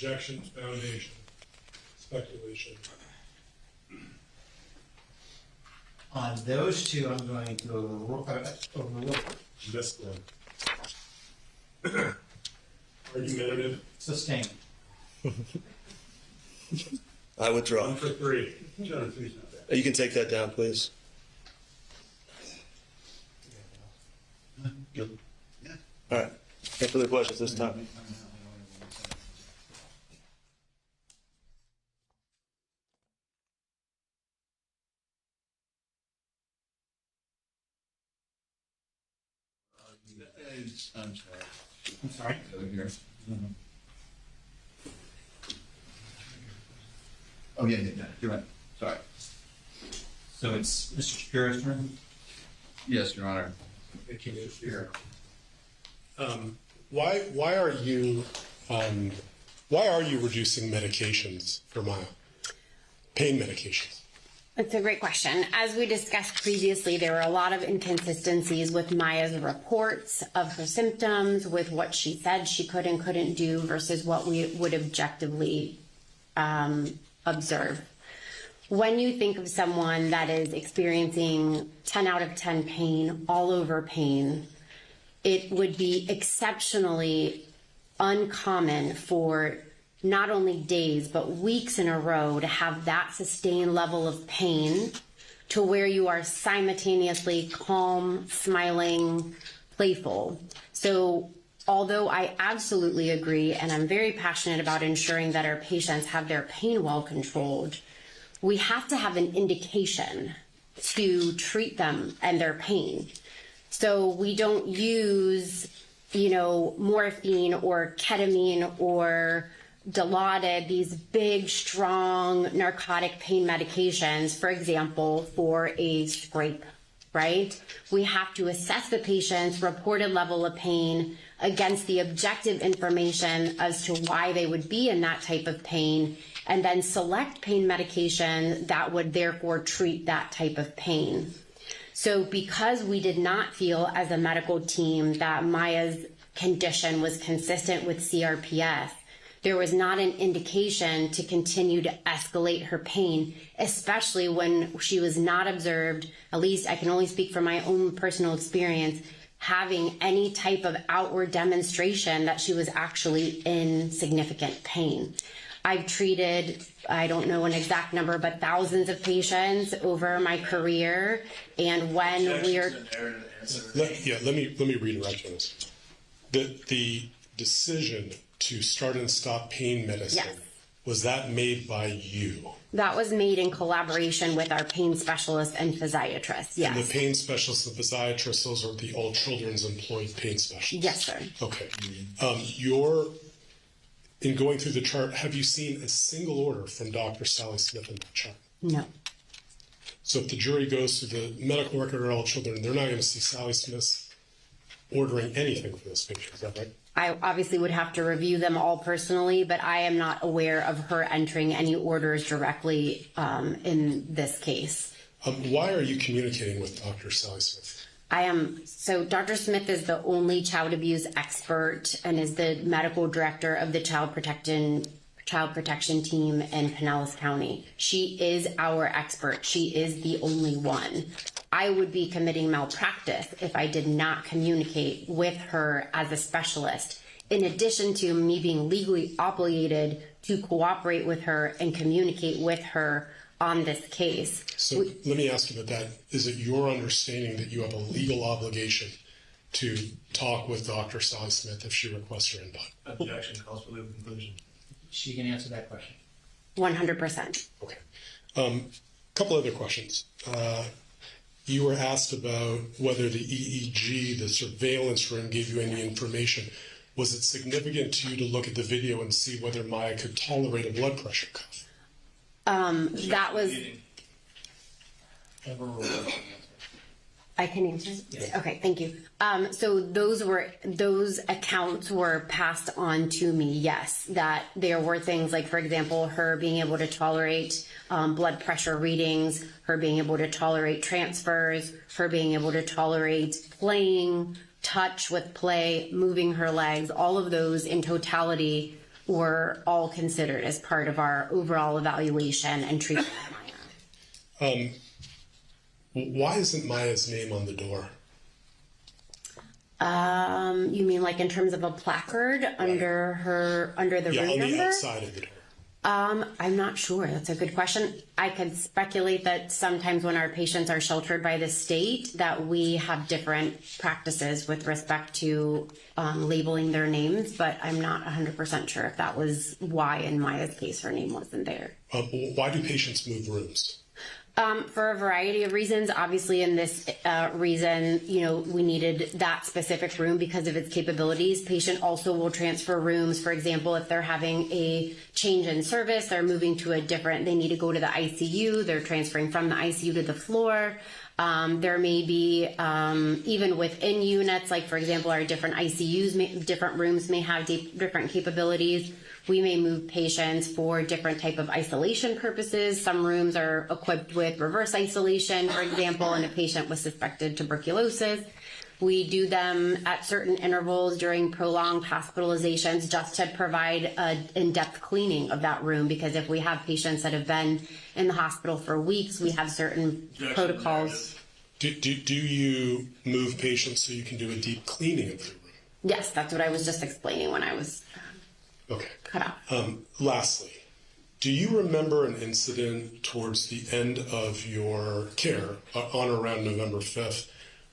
objection, foundation, speculation. On those two, I'm going to overrule. This one. Argumentative. Sustained. I withdraw. 1 for 3. You can take that down, please. All right. No further questions this time. I'm sorry. I'm sorry. Oh, yeah, you're right. Sorry. So it's Mr. Shapiro's turn? Yes, Your Honor. Why are you reducing medications for Maya? Pain medications. That's a great question. As we discussed previously, there were a lot of inconsistencies with Maya's reports of her symptoms, with what she said she could and couldn't do versus what we would objectively observe. When you think of someone that is experiencing 10 out of 10 pain, all over pain, it would be exceptionally uncommon for not only days, but weeks in a row to have that sustained level of pain to where you are simultaneously calm, smiling, playful. So although I absolutely agree, and I'm very passionate about ensuring that our patients have their pain well controlled, we have to have an indication to treat them and their pain. So we don't use, morphine or ketamine or Dilaudid, these big, strong narcotic pain medications, for example, for a scrape, right? We have to assess the patient's reported level of pain against the objective information as to why they would be in that type of pain, and then select pain medication that would therefore treat that type of pain. So because we did not feel as a medical team that Maya's condition was consistent with CRPS, there was not an indication to continue to escalate her pain, especially when she was not observed, at least I can only speak from my own personal experience, having any type of outward demonstration that she was actually in significant pain. I've treated, I don't know an exact number, but thousands of patients over my career. And when we're... Let me redirect on this. The decision to start and stop pain medicine, Yes. Was that made by you? That was made in collaboration with our pain specialists and physiatrists, yes. And the pain specialists and physiatrists, those are the all children's employed pain specialists? Yes, sir. Okay. In going through the chart, have you seen a single order from Dr. Sally Smith in that chart? No. So if the jury goes through the medical record of all children, they're not going to see Sally Smith ordering anything for this patient, is that right? I obviously would have to review them all personally, but I am not aware of her entering any orders directly in this case. Why are you communicating with Dr. Sally Smith? So Dr. Smith is the only child abuse expert and is the medical director of the child protection team in Pinellas County. She is our expert. She is the only one. I would be committing malpractice if I did not communicate with her as a specialist, in addition to me being legally obligated to cooperate with her and communicate with her on this case. So let me ask you about that. Is it your understanding that you have a legal obligation to talk with Dr. Sally Smith if she requests her input? Objection calls for legal conclusion. She can answer that question. 100%. Okay. Couple other questions. You were asked about whether the EEG, the surveillance room, gave you any information. Was it significant to you to look at the video and see whether Maya could tolerate a blood pressure cuff? That was... I can answer? Yeah. Okay, thank you. So those accounts were passed on to me, yes, that there were things like, for example, her being able to tolerate blood pressure readings, her being able to tolerate transfers, her being able to tolerate playing, touch with play, moving her legs, all of those in totality were all considered as part of our overall evaluation and treatment of Maya. Why isn't Maya's name on the door? You mean like in terms of a placard under the room on number? the outside of the door. I'm not sure. That's a good question. I could speculate that sometimes when our patients are sheltered by the state, that we have different practices with respect to labeling their names, but I'm not 100% sure if that was why in Maya's case her name wasn't there. Why do patients move rooms? For a variety of reasons. Obviously, in this reason, we needed that specific room because of its capabilities. Patient also will transfer rooms. For example, if they're having a change in service, they're moving to they need to go to the ICU. They're transferring from the ICU to the floor. There may be, even within units, like for example, our different ICUs, different rooms may have different capabilities. We may move patients for different type of isolation purposes. Some rooms are equipped with reverse isolation, for example, in a patient with suspected tuberculosis. We do them at certain intervals during prolonged hospitalizations just to provide an in-depth cleaning of that room, because if we have patients that have been in the hospital for weeks, we have certain protocols. Do you move patients so you can do a deep cleaning of the room? Yes, that's what I was just explaining when I was cut off. Lastly, do you remember an incident towards the end of your care, on or around November 5th,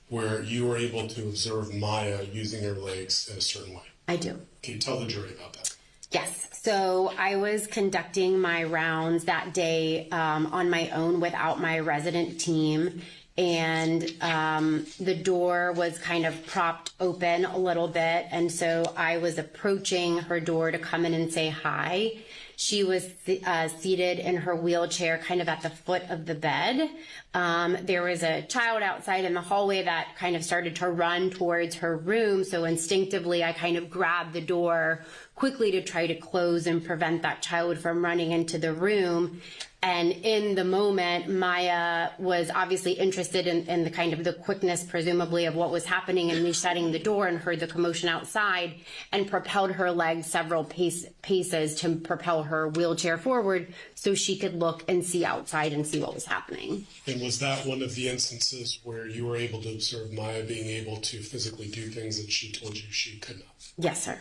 where you were able to observe Maya using her legs in a certain way? I do. Can you tell the jury about that? Yes. So I was conducting my rounds that day on my own without my resident team. And the door was kind of propped open a little bit. And so I was approaching her door to come in and say hi. She was seated in her wheelchair kind of at the foot of the bed. There was a child outside in the hallway that kind of started to run towards her room. So instinctively, I kind of grabbed the door quickly to try to close and prevent that child from running into the room. And in the moment, Maya was obviously interested in the kind of the quickness, presumably, of what was happening, and me shutting the door and heard the commotion outside and propelled her legs several paces to propel her wheelchair forward so she could look and see outside and see what was happening. And was that one of the instances where you were able to observe Maya being able to physically do things that she told you she could not? Yes, sir.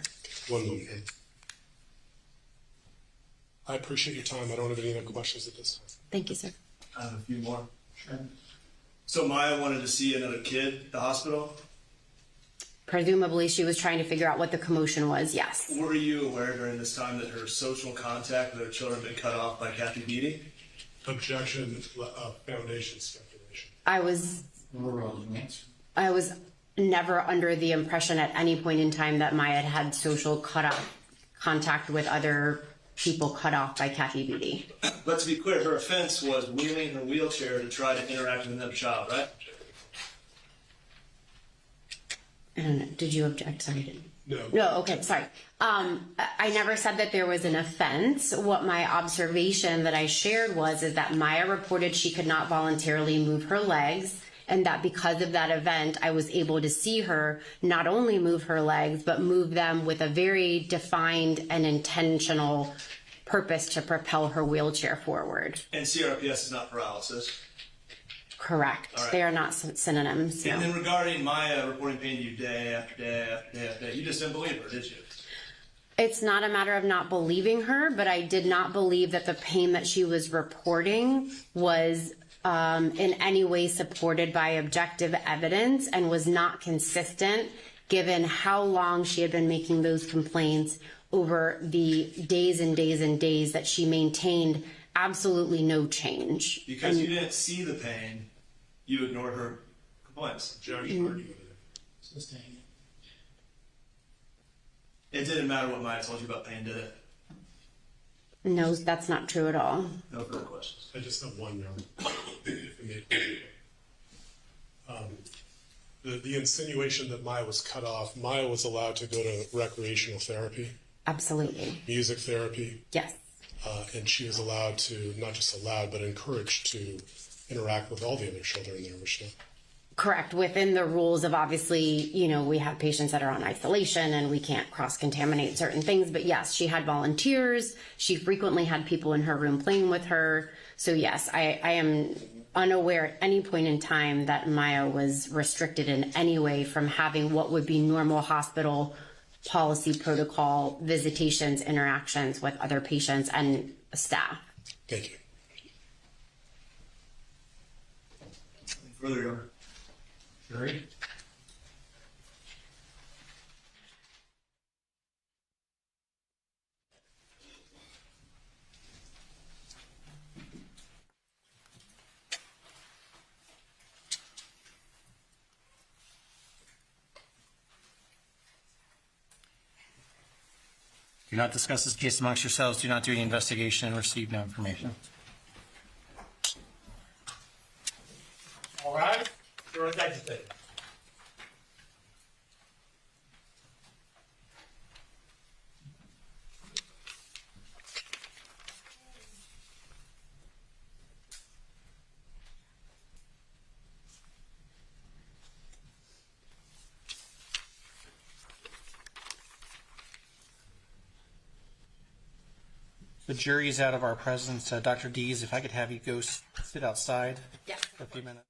One moment. I appreciate your time. I don't have any other questions at this time. Thank you, sir. I have a few more. Sure. So Maya wanted to see another kid at the hospital? Presumably, she was trying to figure out what the commotion was, yes. Were you aware during this time that her social contact with her children had been cut off by Kathy Beatty? Objection, foundation speculation. I was never under the impression at any point in time that Maya had social contact with other people cut off by Kathy Beatty. But to be clear, her offense was wheeling her wheelchair to try to interact with another child, right? And did you object? Sorry. No. No, okay, sorry. I never said that there was an offense. What my observation that I shared is that Maya reported she could not voluntarily move her legs, and that because of that event, I was able to see her not only move her legs, but move them with a very defined and intentional purpose to propel her wheelchair forward. And CRPS is not paralysis? Correct. All right. They are not synonyms. And No. then regarding Maya reporting pain to you day after day after day after day, you just didn't believe her, did you? It's not a matter of not believing her, but I did not believe that the pain that she was reporting was in any way supported by objective evidence and was not consistent given how long she had been making those complaints over the days and days and days that she maintained absolutely no change. Because you didn't see the pain, you ignored her complaints. It didn't matter what Maya told you about pain, did it? No, that's not true at all. No further questions. I just have one yard. The insinuation that Maya was cut off, Maya was allowed to go to recreational therapy, Absolutely. music therapy, Yes. and she was allowed to, not just allowed, but encouraged to interact with all the other children there, was she not? Correct. Within the rules of obviously, you know, we have patients that are on isolation and we can't cross-contaminate certain things. But yes, she had volunteers. She frequently had people in her room playing with her. So yes, I am unaware at any point in time that Maya was restricted in any way from having what would be normal hospital policy protocol visitations, interactions with other patients and staff. Thank you. Further, Your Honor. Jury? Do not discuss this case amongst yourselves. Do not do any investigation and receive no information. All right, jurors agitated. The jury is out of our presence. Dr. Dees, if I could have you go sit outside for a few minutes.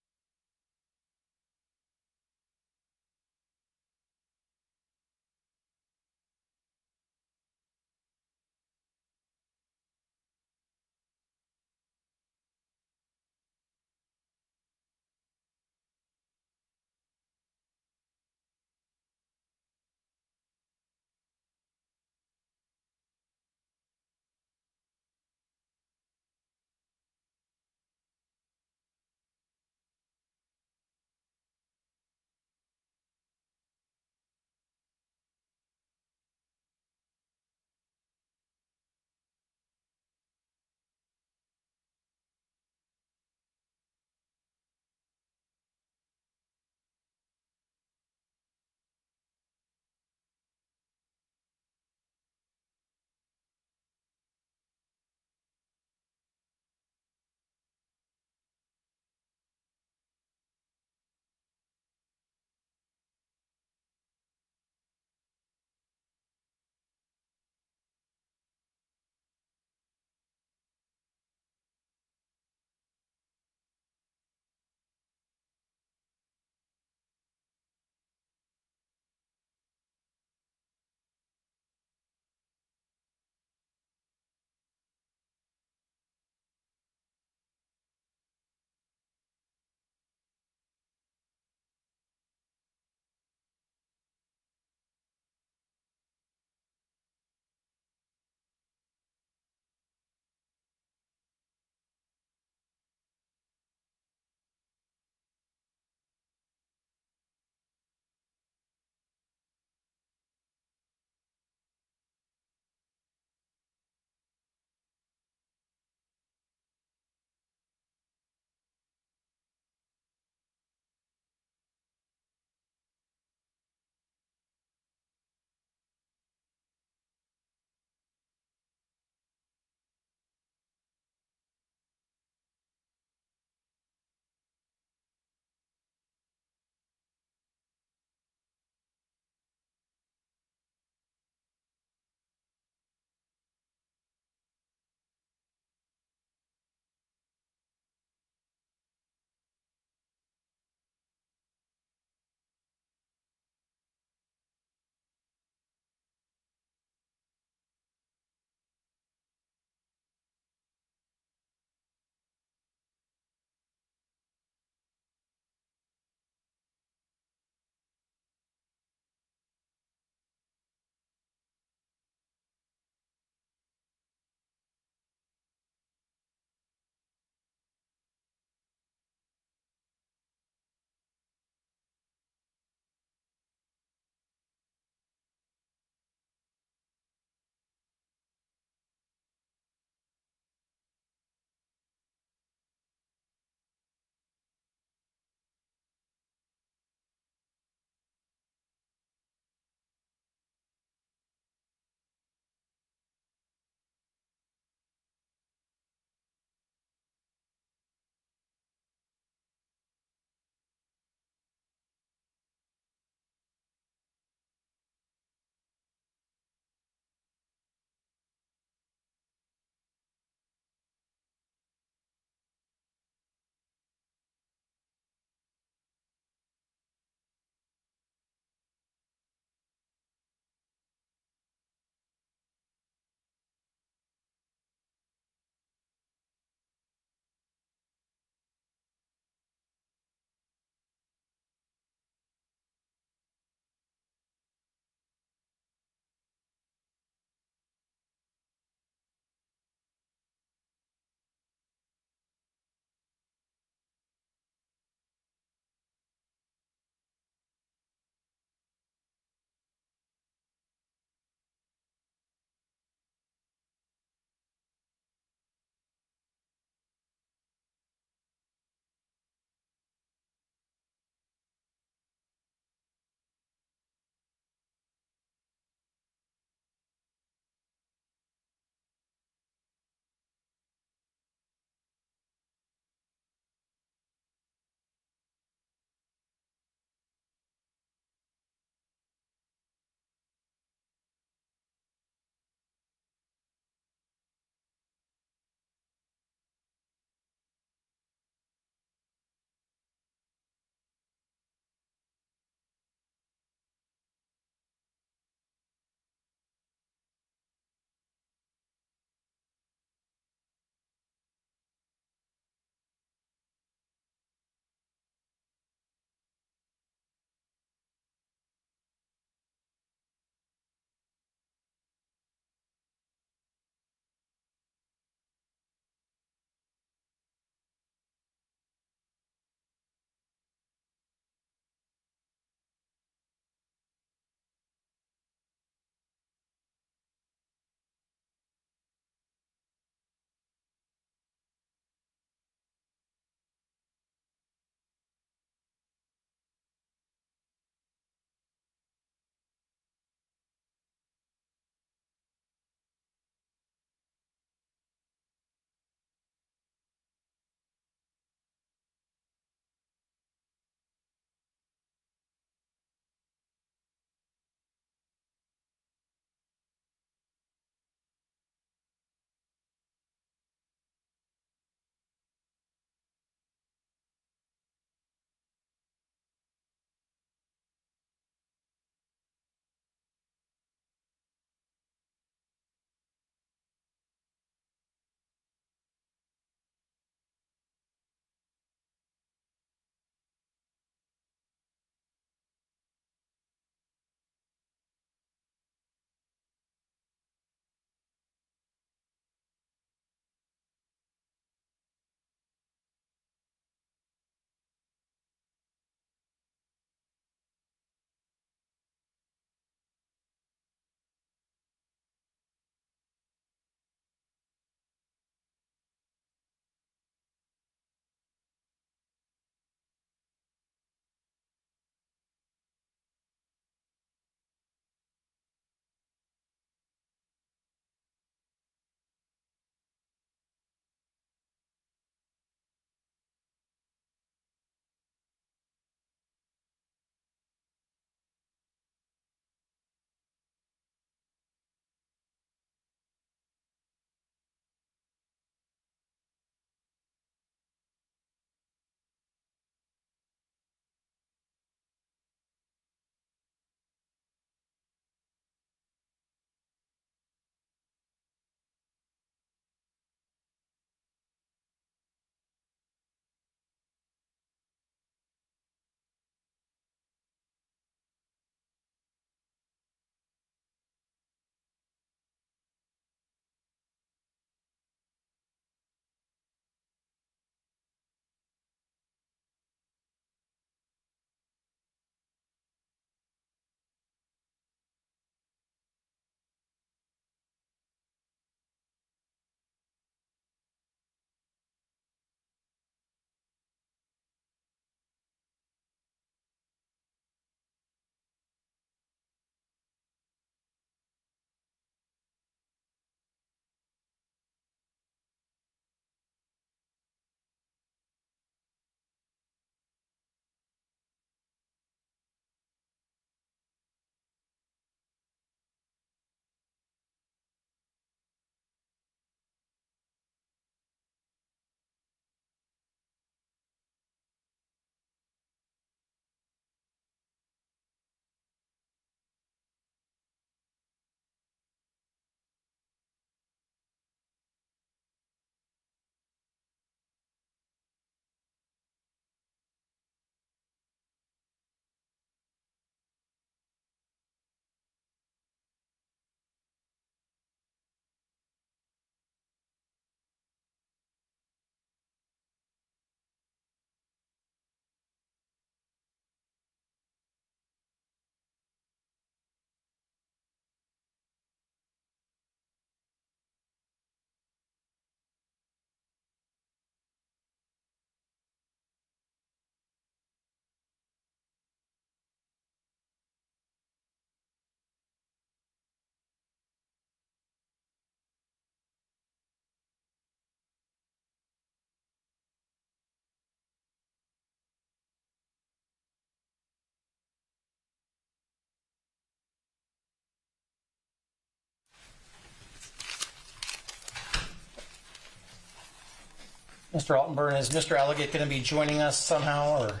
Mr. Altenburn, is Mr. Elligott going to be joining us somehow, or?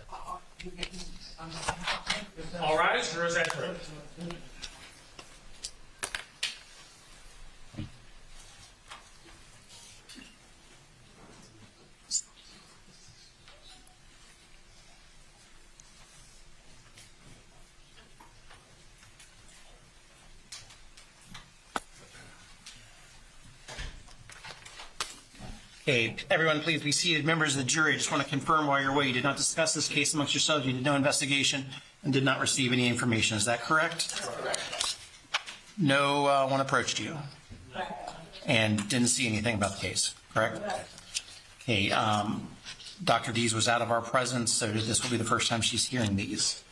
All rise, jurors enter. Okay, everyone please be seated. Members of the jury, I just want to confirm while you're away, you did not discuss this case amongst yourselves, you did no investigation, and did not receive any information. Is that correct? Correct. No one approached you? And didn't see anything about the case, correct? Okay, Dr. Dees was out of our presence, so this will be the first time she's hearing these.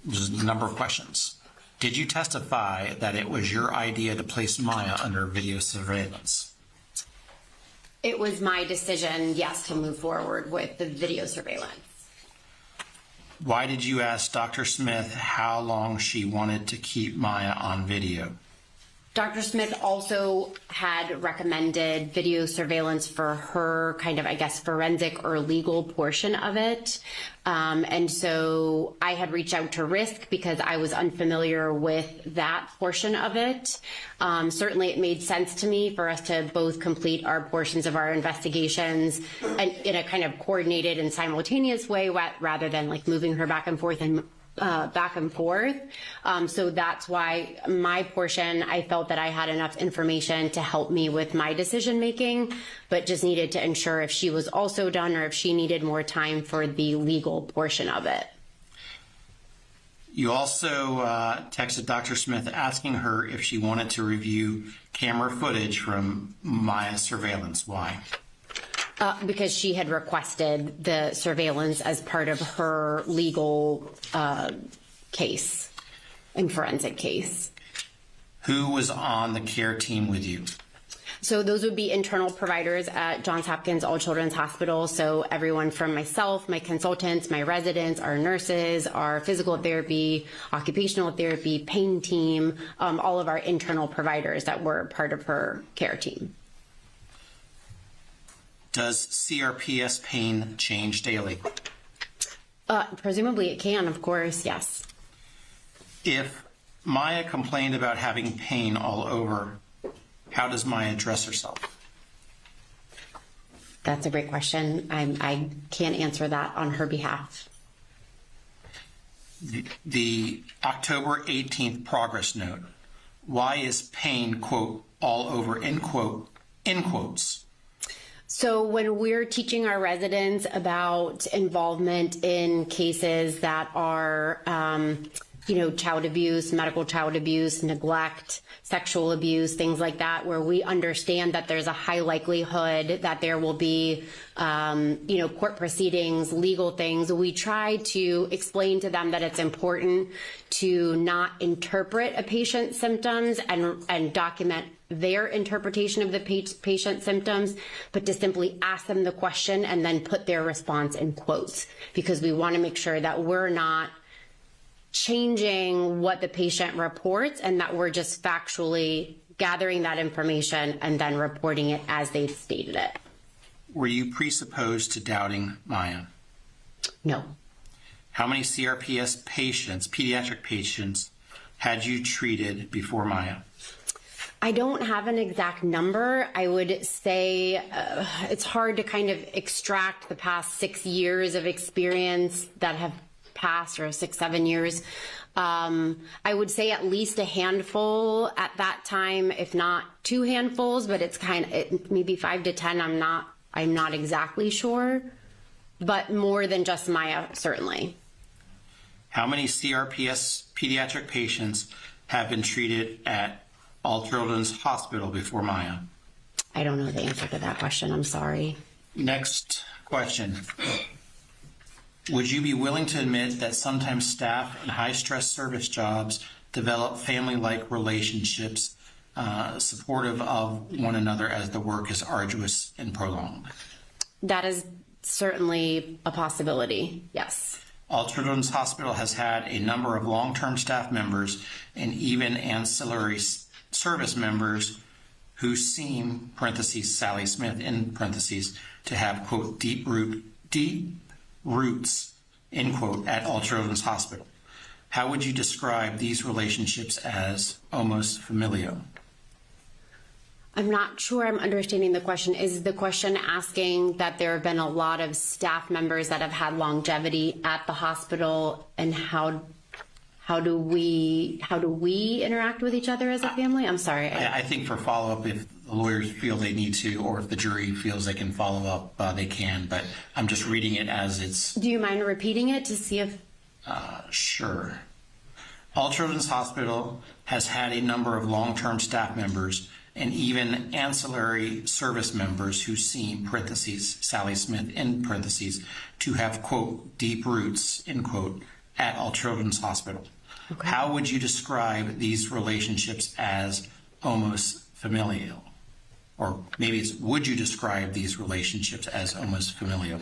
There's a number of questions. Did you testify that it was your idea to place Maya under video surveillance? It was my decision, yes, to move forward with the video surveillance. Why did you ask Dr. Smith how long she wanted to keep Maya on video? Dr. Smith also had recommended video surveillance for her kind of, I guess, forensic or legal portion of it. And so I had reached out to RISC because I was unfamiliar with that portion of it. Certainly it made sense to me for us to both complete our portions of our investigations and in a kind of coordinated and simultaneous way rather than like moving her back and forth. So that's why my portion, I felt that I had enough information to help me with my decision making, but just needed to ensure if she was also done or if she needed more time for the legal portion of it. You also texted Dr. Smith asking her if she wanted to review camera footage from Maya's surveillance. Why? Because she had requested the surveillance as part of her legal case and forensic case. Who was on the care team with you? So those would be internal providers at Johns Hopkins All Children's Hospital. So everyone from myself, my consultants, my residents, our nurses, our physical therapy, occupational therapy, pain team, all of our internal providers that were part of her care team. Does CRPS pain change daily? Presumably it can, of course, yes. If Maya complained about having pain all over, how does Maya dress herself? That's a great question. I can't answer that on her behalf. The October 18th progress note. Why is pain, quote, all over, end quote, in quotes? So when we're teaching our residents about involvement in cases that are, child abuse, medical child abuse, neglect, sexual abuse, things like that, where we understand that there's a high likelihood that there will be, court proceedings, legal things, we try to explain to them that it's important to not interpret a patient's symptoms and document their interpretation of the patient's symptoms, but to simply ask them the question and then put their response in quotes, because we want to make sure that we're not changing what the patient reports and that we're just factually gathering that information and then reporting it as they've stated it. Were you presupposed to doubting Maya? No. How many CRPS patients, pediatric patients, had you treated before Maya? I don't have an exact number. I would say it's hard to kind of extract the past 6 years of experience that have passed, or 6, 7 years. I would say at least a handful at that time, if not 2 handfuls, but it's maybe 5 to 10. I'm not exactly sure, but more than just Maya, certainly. How many CRPS pediatric patients have been treated at All Children's Hospital before Maya? I don't know the answer to that question. I'm sorry. Next question. Would you be willing to admit that sometimes staff in high-stress service jobs develop family-like relationships, supportive of one another as the work is arduous and prolonged? That is certainly a possibility, yes. All Children's Hospital has had a number of long-term staff members and even ancillary service members who seem, parentheses, Sally Smith, in parentheses, to have, quote, deep roots, end quote, at All Children's Hospital. How would you describe these relationships as almost familial? I'm not sure I'm understanding the question. Is the question asking that there have been a lot of staff members that have had longevity at the hospital, and how do we interact with each other as a family? I'm sorry. I think for follow-up, if the lawyers feel they need to, or if the jury feels they can follow up, they can. But I'm just reading it as it's... Do you mind repeating it to see if... Sure. All Children's Hospital has had a number of long-term staff members and even ancillary service members who seem, parentheses, Sally Smith, in parentheses, to have, quote, deep roots, end quote, at All Children's Hospital. Okay. How would you describe these relationships as almost familial? Or maybe it's, would you describe these relationships as almost familial?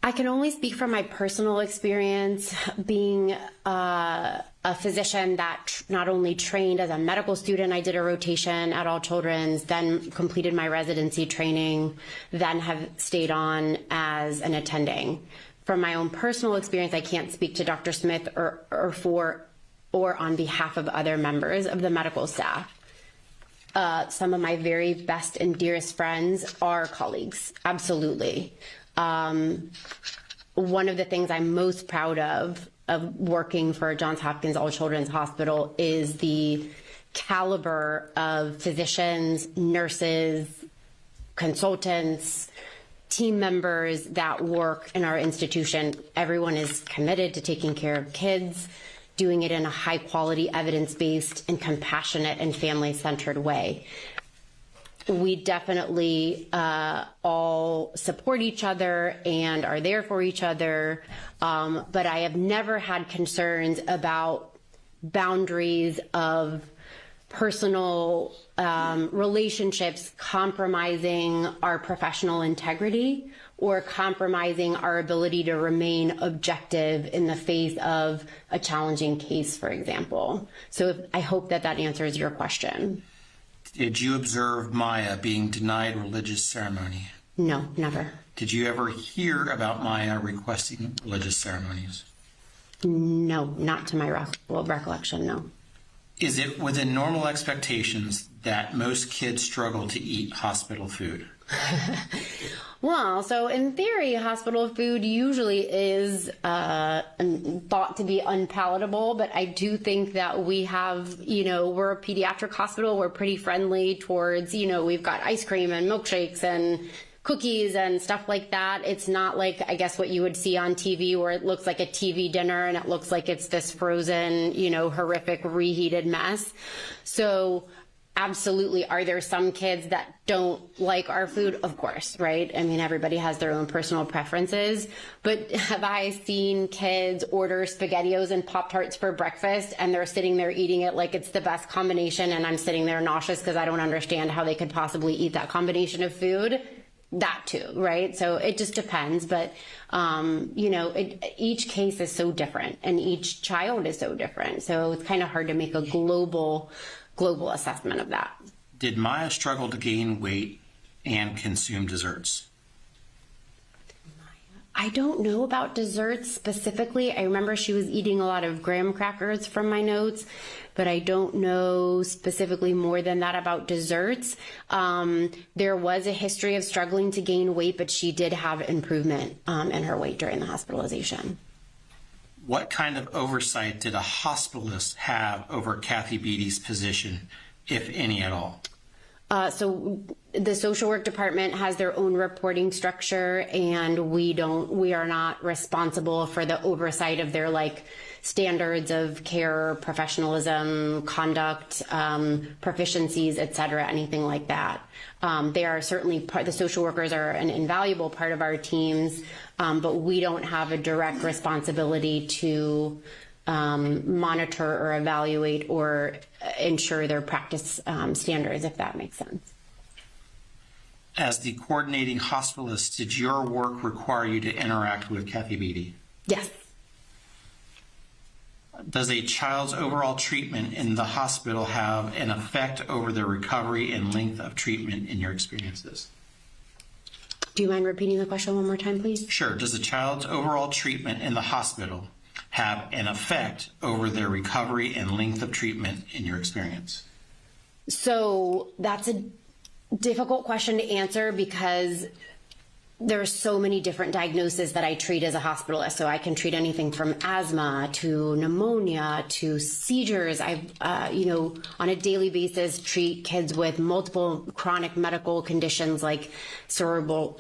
I can only speak from my personal experience being a physician that not only trained as a medical student, I did a rotation at All Children's, then completed my residency training, then have stayed on as an attending. From my own personal experience, I can't speak to Dr. Smith or on behalf of other members of the medical staff. Some of my very best and dearest friends are colleagues, absolutely. One of the things I'm most proud of working for Johns Hopkins All Children's Hospital is the caliber of physicians, nurses, consultants, team members that work in our institution. Everyone is committed to taking care of kids, doing it in a high quality, evidence-based and compassionate and family-centered way. We definitely all support each other and are there for each other, but I have never had concerns about boundaries of personal relationships compromising our professional integrity or compromising our ability to remain objective in the face of a challenging case, for example. So I hope that answers your question. Did you observe Maya being denied religious ceremony? No, never. Did you ever hear about Maya requesting religious ceremonies? No, not to my recollection, no. Is it within normal expectations that most kids struggle to eat hospital food? Well, so in theory, hospital food usually is thought to be unpalatable, but I do think that we have, we're a pediatric hospital. We're pretty friendly towards, we've got ice cream and milkshakes and cookies and stuff like that. It's not like, I guess, what you would see on TV where it looks like a TV dinner and it looks like it's this frozen, horrific reheated mess. So absolutely. Are there some kids that don't like our food? Of course, right? I mean, everybody has their own personal preferences. But have I seen kids order SpaghettiOs and Pop-Tarts for breakfast and they're sitting there eating it like it's the best combination and I'm sitting there nauseous because I don't understand how they could possibly eat that combination of food? That too, right? So it just depends. But, each case is so different and each child is so different. So it's kind of hard to make a global assessment of that. Did Maya struggle to gain weight and consume desserts? I don't know about desserts specifically. I remember she was eating a lot of graham crackers from my notes, but I don't know specifically more than that about desserts. There was a history of struggling to gain weight, but she did have improvement in her weight during the hospitalization. What kind of oversight did a hospitalist have over Kathy Beatty's position, if any at all? So the social work department has their own reporting structure, and we are not responsible for the oversight of their standards of care, professionalism, conduct, proficiencies, et cetera, anything like that. They are certainly the social workers are an invaluable part of our teams, but we don't have a direct responsibility to monitor or evaluate or ensure their practice standards, if that makes sense. As the coordinating hospitalist, did your work require you to interact with Kathy Beatty? Yes. Does a child's overall treatment in the hospital have an effect over their recovery and length of treatment in your experiences? Do you mind repeating the question one more time, please? Sure. Does a child's overall treatment in the hospital have an effect over their recovery and length of treatment in your experience? So that's a difficult question to answer because there are so many different diagnoses that I treat as a hospitalist. So I can treat anything from asthma to pneumonia to seizures. I, on a daily basis, treat kids with multiple chronic medical conditions like cerebral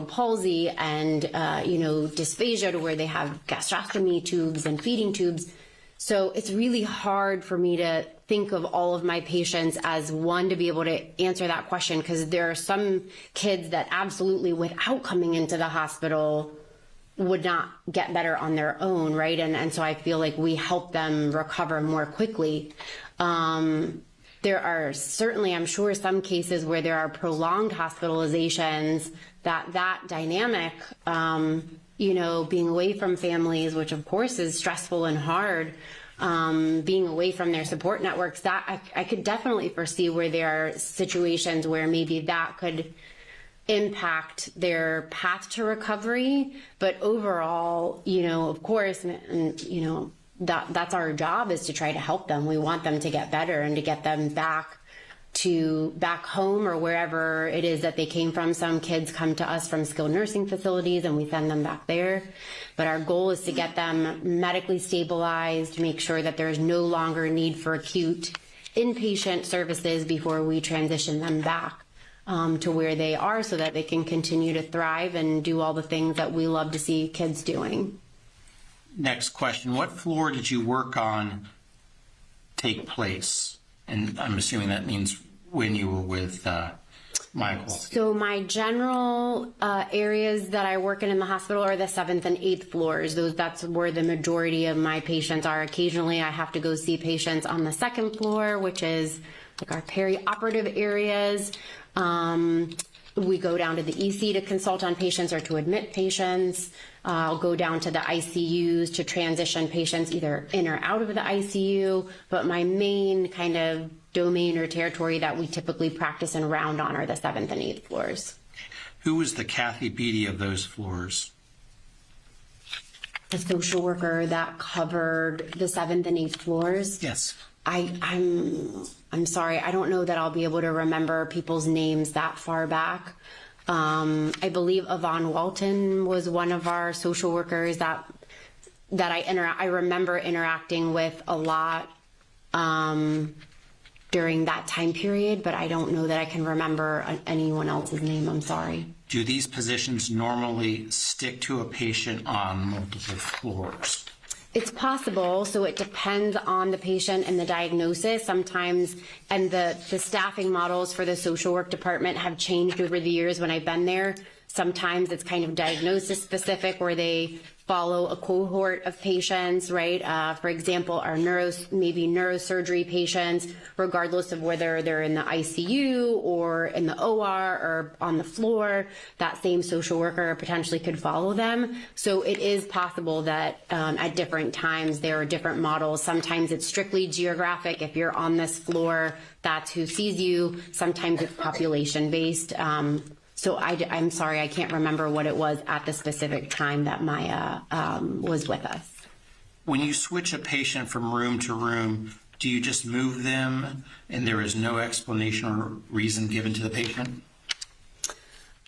palsy and, dysphagia, to where they have gastrostomy tubes and feeding tubes. So it's really hard for me to think of all of my patients as one to be able to answer that question, because there are some kids that absolutely, without coming into the hospital, would not get better on their own, right? And so I feel like we help them recover more quickly. There are certainly, I'm sure, some cases where there are prolonged hospitalizations that dynamic, being away from families, which of course is stressful and hard, being away from their support networks, that I could definitely foresee where there are situations where maybe that could impact their path to recovery. But overall, of course, and that's our job, is to try to help them. We want them to get better and to get them back home or wherever it is that they came from. Some kids come to us from skilled nursing facilities and we send them back there. But our goal is to get them medically stabilized, make sure that there's no longer need for acute inpatient services before we transition them back to where they are, so that they can continue to thrive and do all the things that we love to see kids doing. Next question. What floor did you work on take place? And I'm assuming that means when you were with Michael. So my general areas that I work in the hospital are the 7th and 8th floors. That's where the majority of my patients are. Occasionally I have to go see patients on the 2nd floor, which is like our perioperative areas. We go down to the EC to consult on patients or to admit patients. I'll go down to the ICUs to transition patients either in or out of the ICU. But my main kind of domain or territory that we typically practice and round on are the 7th and 8th floors. Who was the Kathy Beatty of those floors? The social worker that covered the 7th and 8th floors? Yes. I'm sorry, I don't know that I'll be able to remember people's names that far back. I believe Yvonne Walton was one of our social workers that I remember interacting with a lot during that time period, but I don't know that I can remember anyone else's name. I'm sorry. Do these positions normally stick to a patient on multiple floors? It's possible, so it depends on the patient and the diagnosis sometimes, and the staffing models for the social work department have changed over the years when I've been there. Sometimes it's kind of diagnosis specific, where they follow a cohort of patients, right? For example, our maybe neurosurgery patients, regardless of whether they're in the ICU or in the OR or on the floor, that same social worker potentially could follow them. So it is possible that at different times there are different models. Sometimes it's strictly geographic. If you're on this floor, that's who sees you. Sometimes it's population based. So I'm sorry, I can't remember what it was at the specific time that Maya was with us. When you switch a patient from room to room, do you just move them and there is no explanation or reason given to the patient?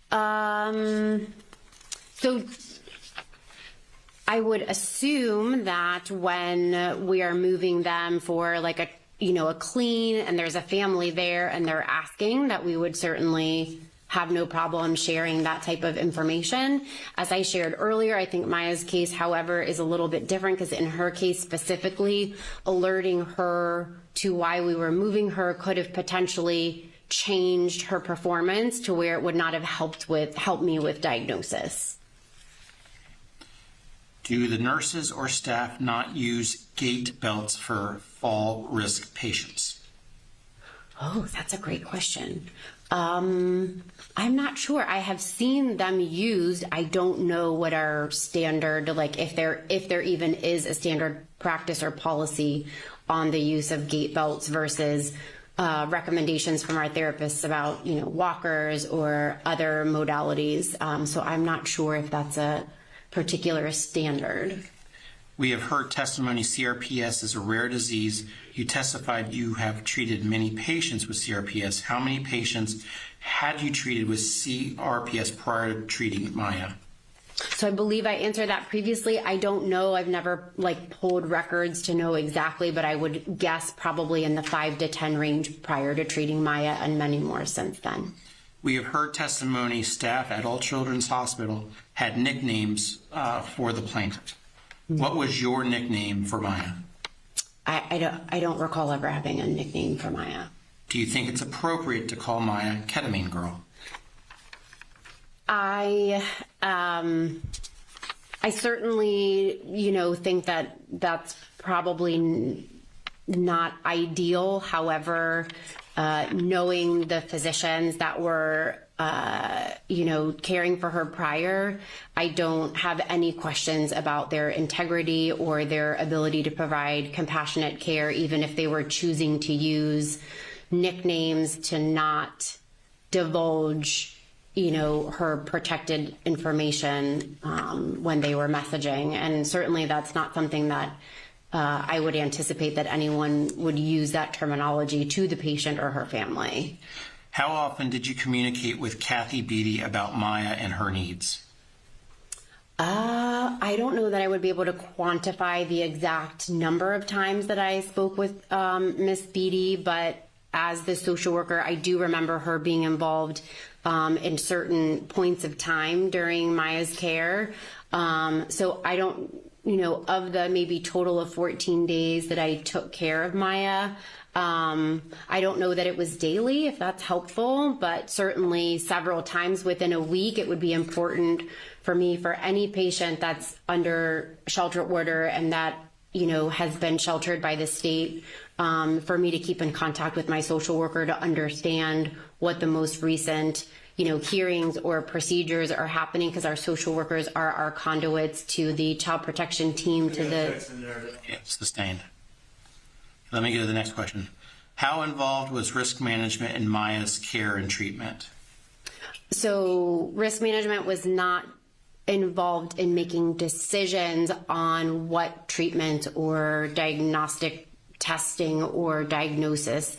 So I would assume that when we are moving them for like a clean and there's a family there and they're asking, that we would certainly have no problem sharing that type of information. As I shared earlier, I think Maya's case, however, is a little bit different, because in her case specifically, alerting her to why we were moving her could have potentially changed her performance to where it would not have helped me with diagnosis. Do the nurses or staff not use gait belts for fall risk patients? Oh, that's a great question. I'm not sure. I have seen them used. I don't know what our standard, like if there even is a standard practice or policy on the use of gait belts versus recommendations from our therapists about, walkers or other modalities. So I'm not sure if that's a particular standard. We have heard testimony CRPS is a rare disease. You testified you have treated many patients with CRPS. How many patients had you treated with CRPS prior to treating Maya? So I believe I answered that previously. I don't know. I've never pulled records to know exactly, but I would guess probably in the 5 to 10 range prior to treating Maya, and many more since then. We have heard testimony staff at All Children's Hospital had nicknames for the plaintiff. What was your nickname for Maya? I don't recall ever having a nickname for Maya. Do you think it's appropriate to call Maya Ketamine Girl? I certainly, think that that's probably not ideal. However, knowing the physicians that were, caring for her prior, I don't have any questions about their integrity or their ability to provide compassionate care, even if they were choosing to use nicknames to not divulge her protected information when they were messaging. And certainly that's not something that I would anticipate that anyone would use that terminology to the patient or her family. How often did you communicate with Kathy Beatty about Maya and her needs? I don't know that I would be able to quantify the exact number of times that I spoke with Miss Beatty, but as the social worker, I do remember her being involved in certain points of time during Maya's care. So I don't, of the maybe total of 14 days that I took care of Maya, I don't know that it was daily, if that's helpful, but certainly several times within a week. It would be important for me, for any patient that's under shelter order and that, has been sheltered by the state, for me to keep in contact with my social worker to understand what the most recent hearings or procedures are happening, because our social workers are our conduits to the child protection team, to the... Yeah, sustained. Let me go to the next question. How involved was risk management in Maya's care and treatment? So risk management was not involved in making decisions on what treatment or diagnostic testing or diagnosis,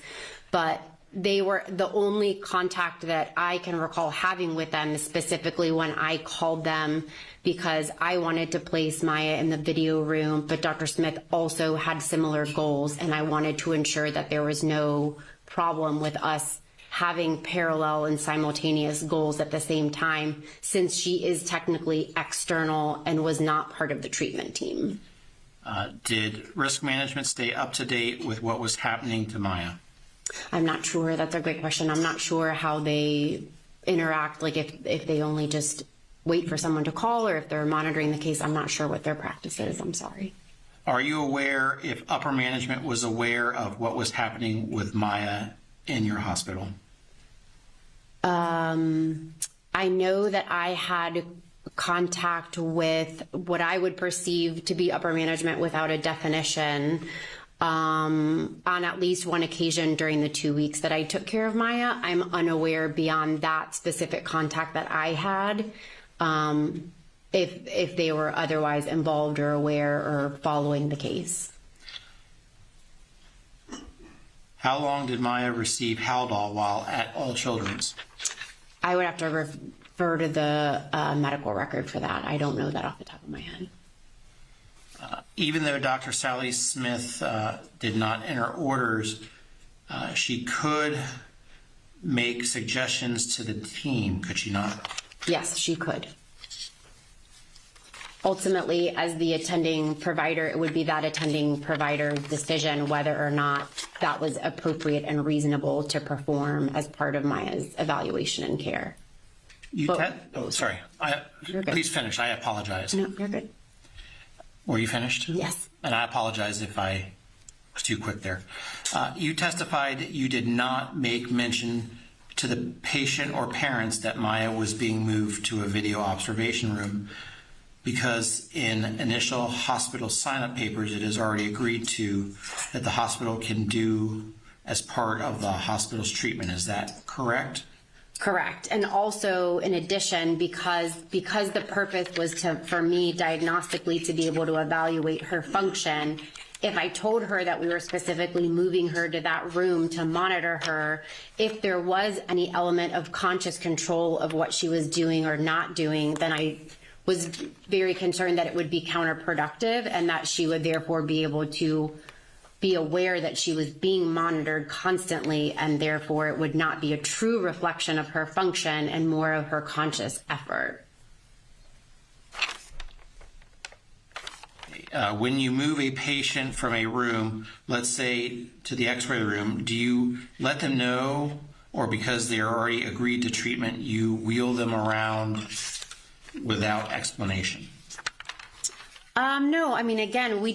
but they were the only contact that I can recall having with them, specifically when I called them because I wanted to place Maya in the video room, but Dr. Smith also had similar goals, and I wanted to ensure that there was no problem with us having parallel and simultaneous goals at the same time, since she is technically external and was not part of the treatment team. Did risk management stay up to date with what was happening to Maya? I'm not sure. That's a great question. I'm not sure how they interact, like if they only just wait for someone to call or if they're monitoring the case. I'm not sure what their practice is. I'm sorry. Are you aware if upper management was aware of what was happening with Maya in your hospital? I know that I had contact with what I would perceive to be upper management without a definition on at least one occasion during the 2 weeks that I took care of Maya. I'm unaware beyond that specific contact that I had, if they were otherwise involved or aware or following the case. How long did Maya receive Haldol while at All Children's? I would have to refer to the medical record for that. I don't know that off the top of my head. Even though Dr. Sally Smith did not enter orders, she could make suggestions to the team, could she not? Yes, she could. Ultimately, as the attending provider, it would be that attending provider's decision whether or not that was appropriate and reasonable to perform as part of Maya's evaluation and care. Sorry. Please finish. I apologize. No, you're good. Were you finished? Yes. And I apologize if I was too quick there. You testified you did not make mention to the patient or parents that Maya was being moved to a video observation room because in initial hospital sign-up papers, it is already agreed to that the hospital can do as part of the hospital's treatment. Is that correct? Correct. And also, in addition, because the purpose was for me diagnostically to be able to evaluate her function, if I told her that we were specifically moving her to that room to monitor her, if there was any element of conscious control of what she was doing or not doing, then I was very concerned that it would be counterproductive and that she would therefore be able to be aware that she was being monitored constantly, and therefore it would not be a true reflection of her function and more of her conscious effort. When you move a patient from a room, let's say to the x-ray room, do you let them know, or because they are already agreed to treatment, you wheel them around without explanation? No, I mean, again, we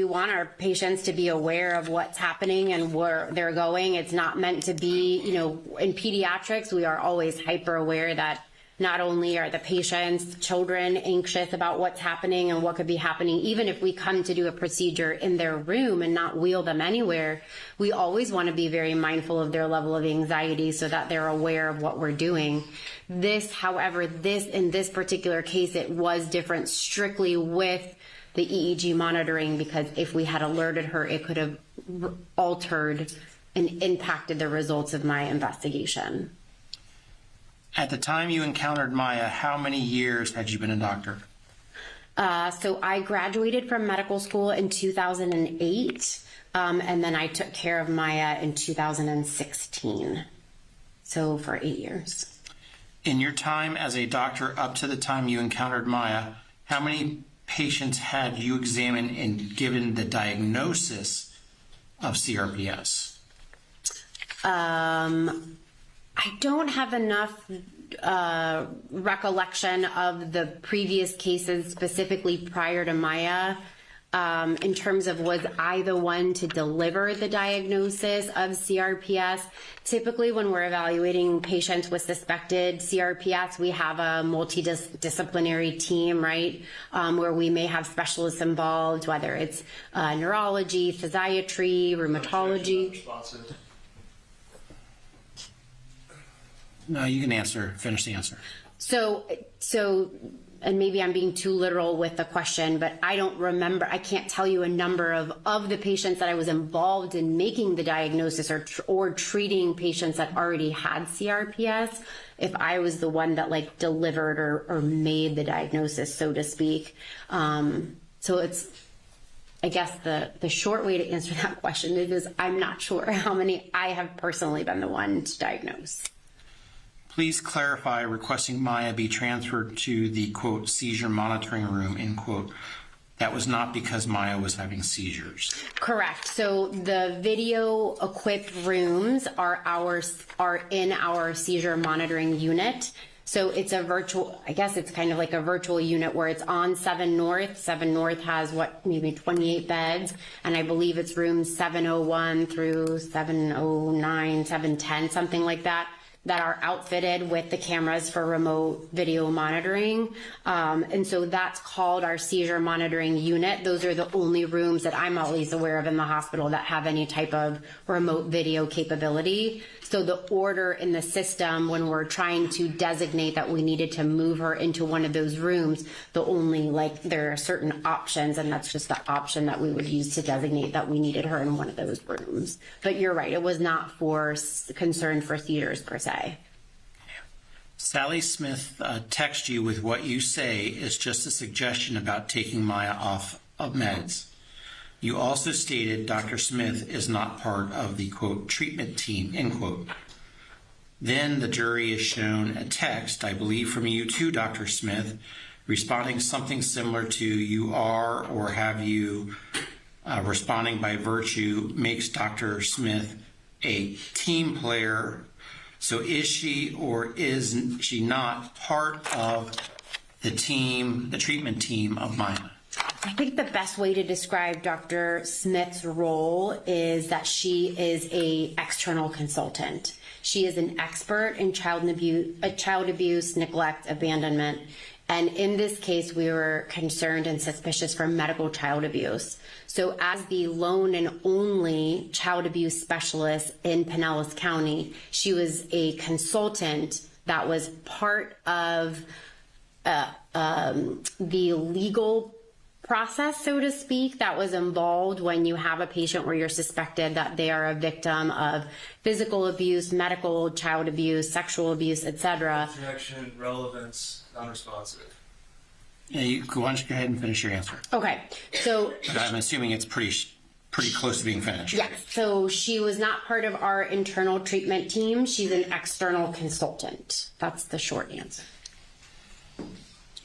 want our patients to be aware of what's happening and where they're going. It's not meant to be, in pediatrics, we are always hyper aware that not only are the patients, children, anxious about what's happening and what could be happening, even if we come to do a procedure in their room and not wheel them anywhere, we always want to be very mindful of their level of anxiety so that they're aware of what we're doing. However, in this particular case, it was different strictly with the EEG monitoring, because if we had alerted her, it could have altered and impacted the results of my investigation. At the time you encountered Maya, how many years had you been a doctor? So I graduated from medical school in 2008, and then I took care of Maya in 2016. So for 8 years. In your time as a doctor up to the time you encountered Maya, how many patients had you examined and given the diagnosis of CRPS? I don't have enough recollection of the previous cases specifically prior to Maya in terms of was I the one to deliver the diagnosis of CRPS. Typically when we're evaluating patients with suspected CRPS, we have a multidisciplinary team, right, where we may have specialists involved, whether it's neurology, physiatry, rheumatology. No, you can finish the answer. So, and maybe I'm being too literal with the question, but I don't remember, I can't tell you a number of the patients that I was involved in making the diagnosis or treating patients that already had CRPS, if I was the one that delivered or made the diagnosis, so to speak. So it's, I guess the short way to answer that question is I'm not sure how many I have personally been the one to diagnose. Please clarify requesting Maya be transferred to the, quote, seizure monitoring room, end quote. That was not because Maya was having seizures. Correct. So the video equipped rooms are in our seizure monitoring unit. So it's a virtual, I guess it's kind of like a virtual unit where it's on 7 North. 7 North has maybe 28 beds. And I believe it's rooms 701 through 709, 710, something like that are outfitted with the cameras for remote video monitoring. And so that's called our seizure monitoring unit. Those are the only rooms that I'm always aware of in the hospital that have any type of remote video capability. So the order in the system when we're trying to designate that we needed to move her into one of those rooms, there are certain options, and that's just the option that we would use to designate that we needed her in one of those rooms. But you're right, it was not for concern for seizures per se. Sally Smith texted you with what you say is just a suggestion about taking Maya off of meds. You also stated Dr. Smith is not part of the, quote, treatment team, end quote. Then the jury is shown a text, I believe from you to Dr. Smith, responding something similar to you are or have you responding by virtue makes Dr. Smith a team player. So is she or is she not part of the team, the treatment team of Maya? I think the best way to describe Dr. Smith's role is that she is a external consultant. She is an expert in child abuse, neglect, abandonment. And in this case, we were concerned and suspicious for medical child abuse. So as the lone and only child abuse specialist in Pinellas County, she was a consultant that was part of the legal process, so to speak, that was involved when you have a patient where you're suspected that they are a victim of physical abuse, medical child abuse, sexual abuse, etc. Objection, relevance, non-responsive. Yeah, why don't you go ahead and finish your answer? Okay, so I'm assuming it's pretty close to being finished. yes, so she was not part of our internal treatment team. She's an external consultant. That's the short answer.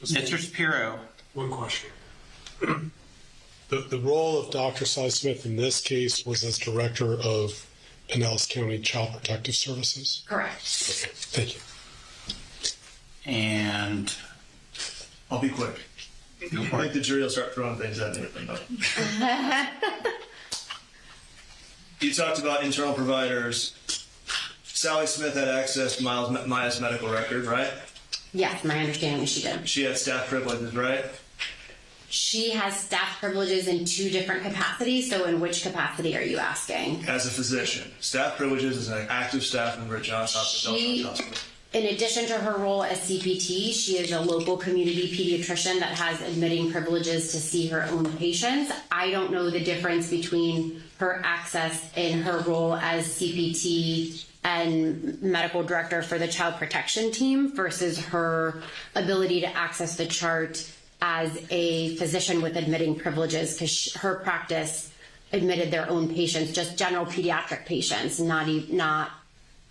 Mr. Shapiro. One question. The role of Dr. Cy Smith in this case was as director of Pinellas County Child Protective Services? Correct. Okay, thank you. And I'll be quick. I think the jury will start throwing things at me. You talked about internal providers. Sally Smith had access to Maya's medical record, right? Yes, my understanding is she did. She had staff privileges, right? She has staff privileges in two different capacities, so in which capacity are you asking? As a physician. Staff privileges as an active staff member at Johns Hopkins Hospital. In addition to her role as CPT, she is a local community pediatrician that has admitting privileges to see her own patients. I don't know the difference between her access in her role as CPT and medical director for the child protection team versus her ability to access the chart as a physician with admitting privileges, because her practice admitted their own patients, just general pediatric patients, not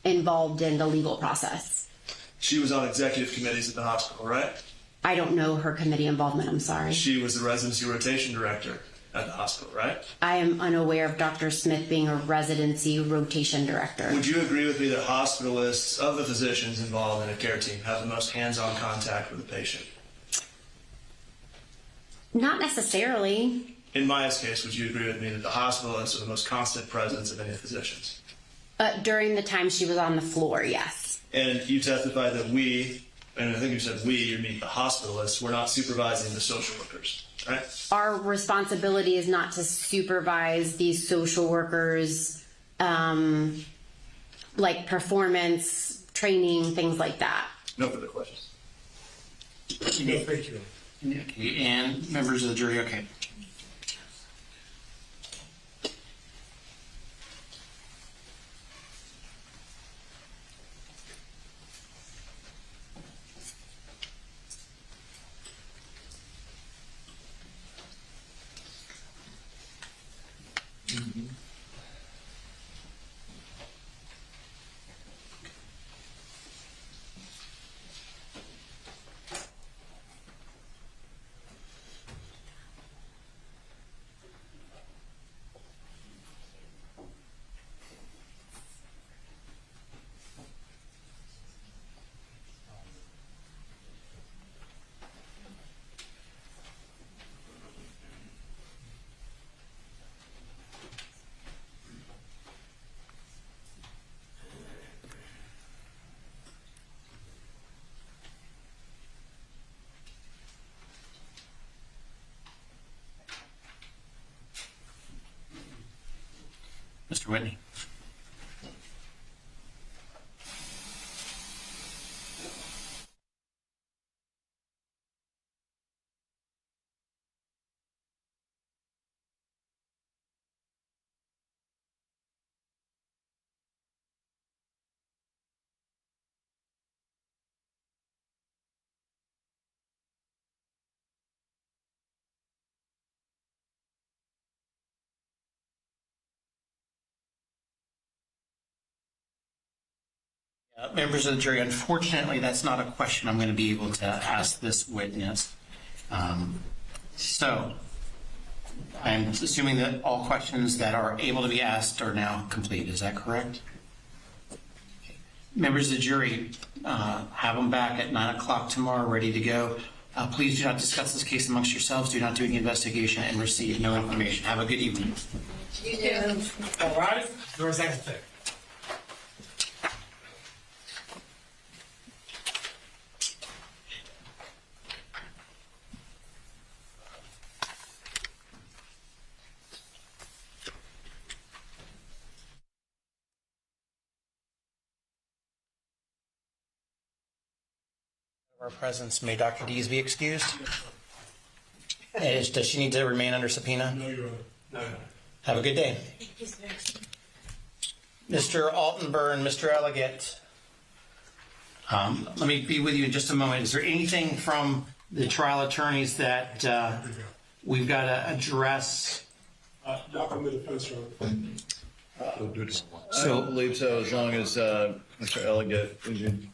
involved in the legal process. She was on executive committees at the hospital, right? I don't know her committee involvement, I'm sorry. She was the residency rotation director at the hospital, right? I am unaware of Dr. Smith being a residency rotation director. Would you agree with me that hospitalists, of the physicians involved in a care team, have the most hands-on contact with the patient? Not necessarily. In Maya's case, would you agree with me that the hospitalists are the most constant presence of any physicians? During the time she was on the floor, yes. And you testified that we, and I think you said we, you mean the hospitalists, were not supervising the social workers, right? Our responsibility is not to supervise these social workers, like performance, training, things like that. No further questions. No, thank you. Okay, and members of the jury, okay. Mr. Whitney. Members of the jury, unfortunately, that's not a question I'm going to be able to ask this witness. So I'm assuming that all questions that are able to be asked are now complete. Is that correct? Okay. Members of the jury, have them back at 9 o'clock tomorrow, ready to go. Please do not discuss this case amongst yourselves. Do not do any investigation and receive no information. Have a good evening. You do. All right, your second thing. Our presence, may Dr. Dees be excused? Does she need to remain under subpoena? No, Your Honor. No. Have a good day. Mr. Altenburn, Mr. Elegant, let me be with you in just a moment. Is there anything from the trial attorneys that we've got to address? Not from the defense, Your Honor. I don't believe so, as long as Mr. Elegant,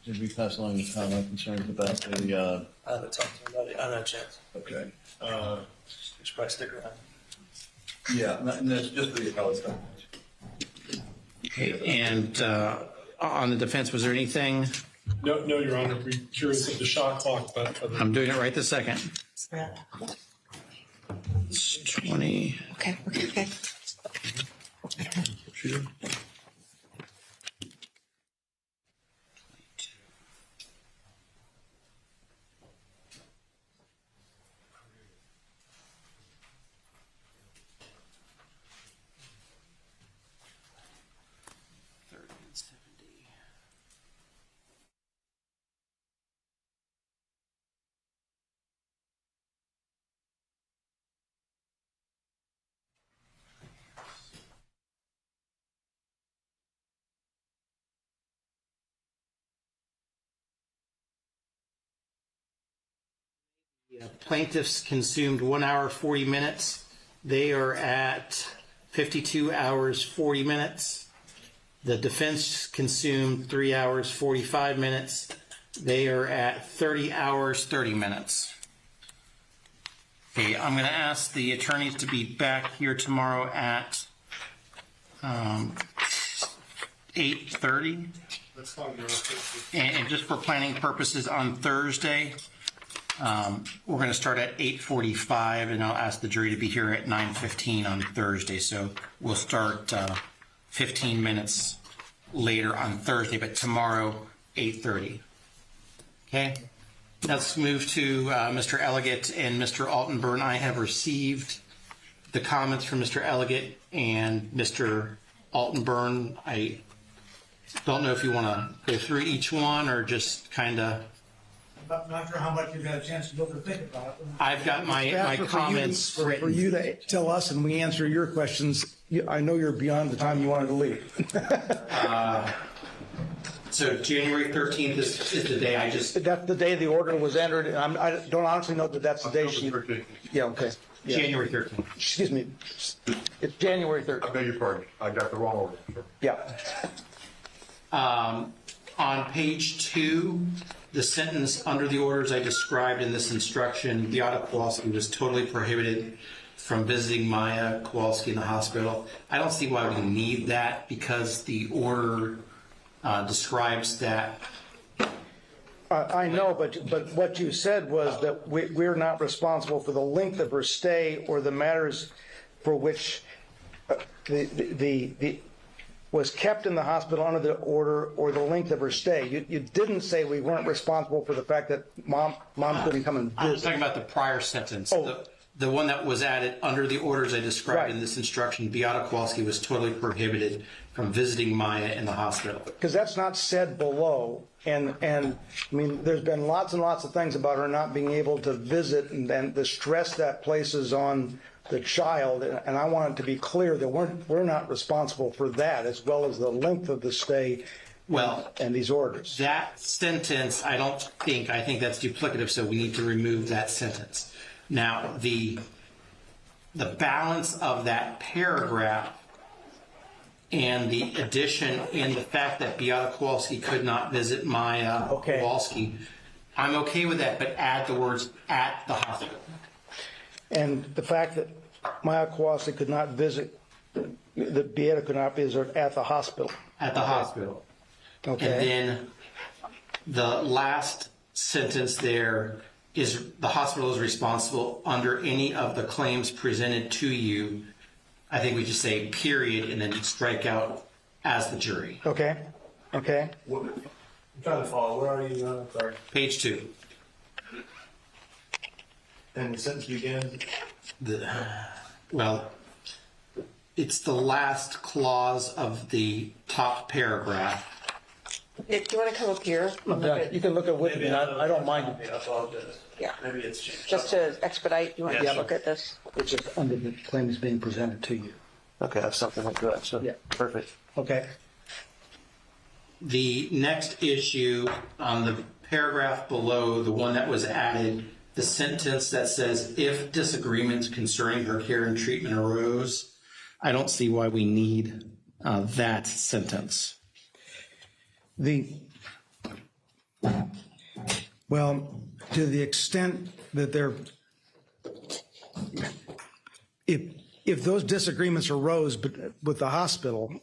did we pass along the comment concerns about the? I haven't talked to him about it. I don't have a chance. Okay. Just probably stick around. Yeah, and that's just the appellate stuff. Okay, and on the defense, was there anything? No, Your Honor. We're curious of the shot clock, but I'm doing it right this second. It's 20. Okay. Plaintiffs consumed 1 hour 40 minutes. They are at 52 hours 40 minutes. The defense consumed 3 hours 45 minutes. They are at 30 hours 30 minutes. Okay, I'm going to ask the attorneys to be back here tomorrow at 8:30. that's fine, Your Honor. And just for planning purposes, on Thursday, we're going to start at 8:45, and I'll ask the jury to be here at 9:15 on Thursday. So we'll start 15 minutes later on Thursday, but tomorrow, 8:30. Okay? Let's move to Mr. Elegant and Mr. Altenburn. I have received the comments from Mr. Elegant and Mr. Altenburn. I don't know if you want to go through each one or just kind of... Not sure how much you've had a chance to go through think about it. I've got my comments for written. you to tell us and we answer your questions. I know you're beyond the time you wanted to leave. So January 13th is the day I just... That's the day the order was entered, and I don't honestly know that that's the day she... Yeah, okay. Yeah. January 13th. Excuse me. It's January 13th. I beg your pardon. I got the wrong order. Yeah. On page 2, the sentence under the orders I described in this instruction, Beata Kowalski was totally prohibited from visiting Maya Kowalski in the hospital. I don't see why we need that because the order describes that. I know, but what you said was that we're not responsible for the length of her stay or the matters for which the was kept in the hospital under the order or the length of her stay. You didn't say we weren't responsible for the fact that mom couldn't come and visit. I was talking about the prior sentence. Oh. The one that was added under the orders I described in this instruction, Beata Kowalski was totally prohibited from visiting Maya in the hospital. Because that's not said below. And I mean, there's been lots and lots of things about her not being able to visit and the stress that places on the child. And I want it to be clear that we're not responsible for that, as well as the length of the stay. Well, and these orders. That sentence, I think that's duplicative, so we need to remove that sentence. Now, the balance of that paragraph and the addition in the fact that Beata Kowalski could not visit Maya Kowalski, I'm okay with that, but add the words at the hospital. And the fact that Maya Kowalski could not visit, that Beata could not visit at the hospital. At the hospital. Okay. And then the last sentence there, the hospital is responsible under any of the claims presented to you. I think we just say period and then strike out as the jury. Okay, okay. I'm trying to follow. Where are you? Sorry. Page 2. And the sentence begins. Well, it's the last clause of the top paragraph. Nick, do you want to come up here? You can look at what, I don't mind. I apologize. Yeah. Maybe it's changed. Just to expedite, you want Yeah, to look at this? It's just under the claims being presented to you. Okay, that's something like that. So, Yeah. perfect. Okay. The next issue on the paragraph below, the one that was added, the sentence that says, if disagreements concerning her care and treatment arose, I don't see why we need that sentence. Well, to the extent that if those disagreements arose with the hospital,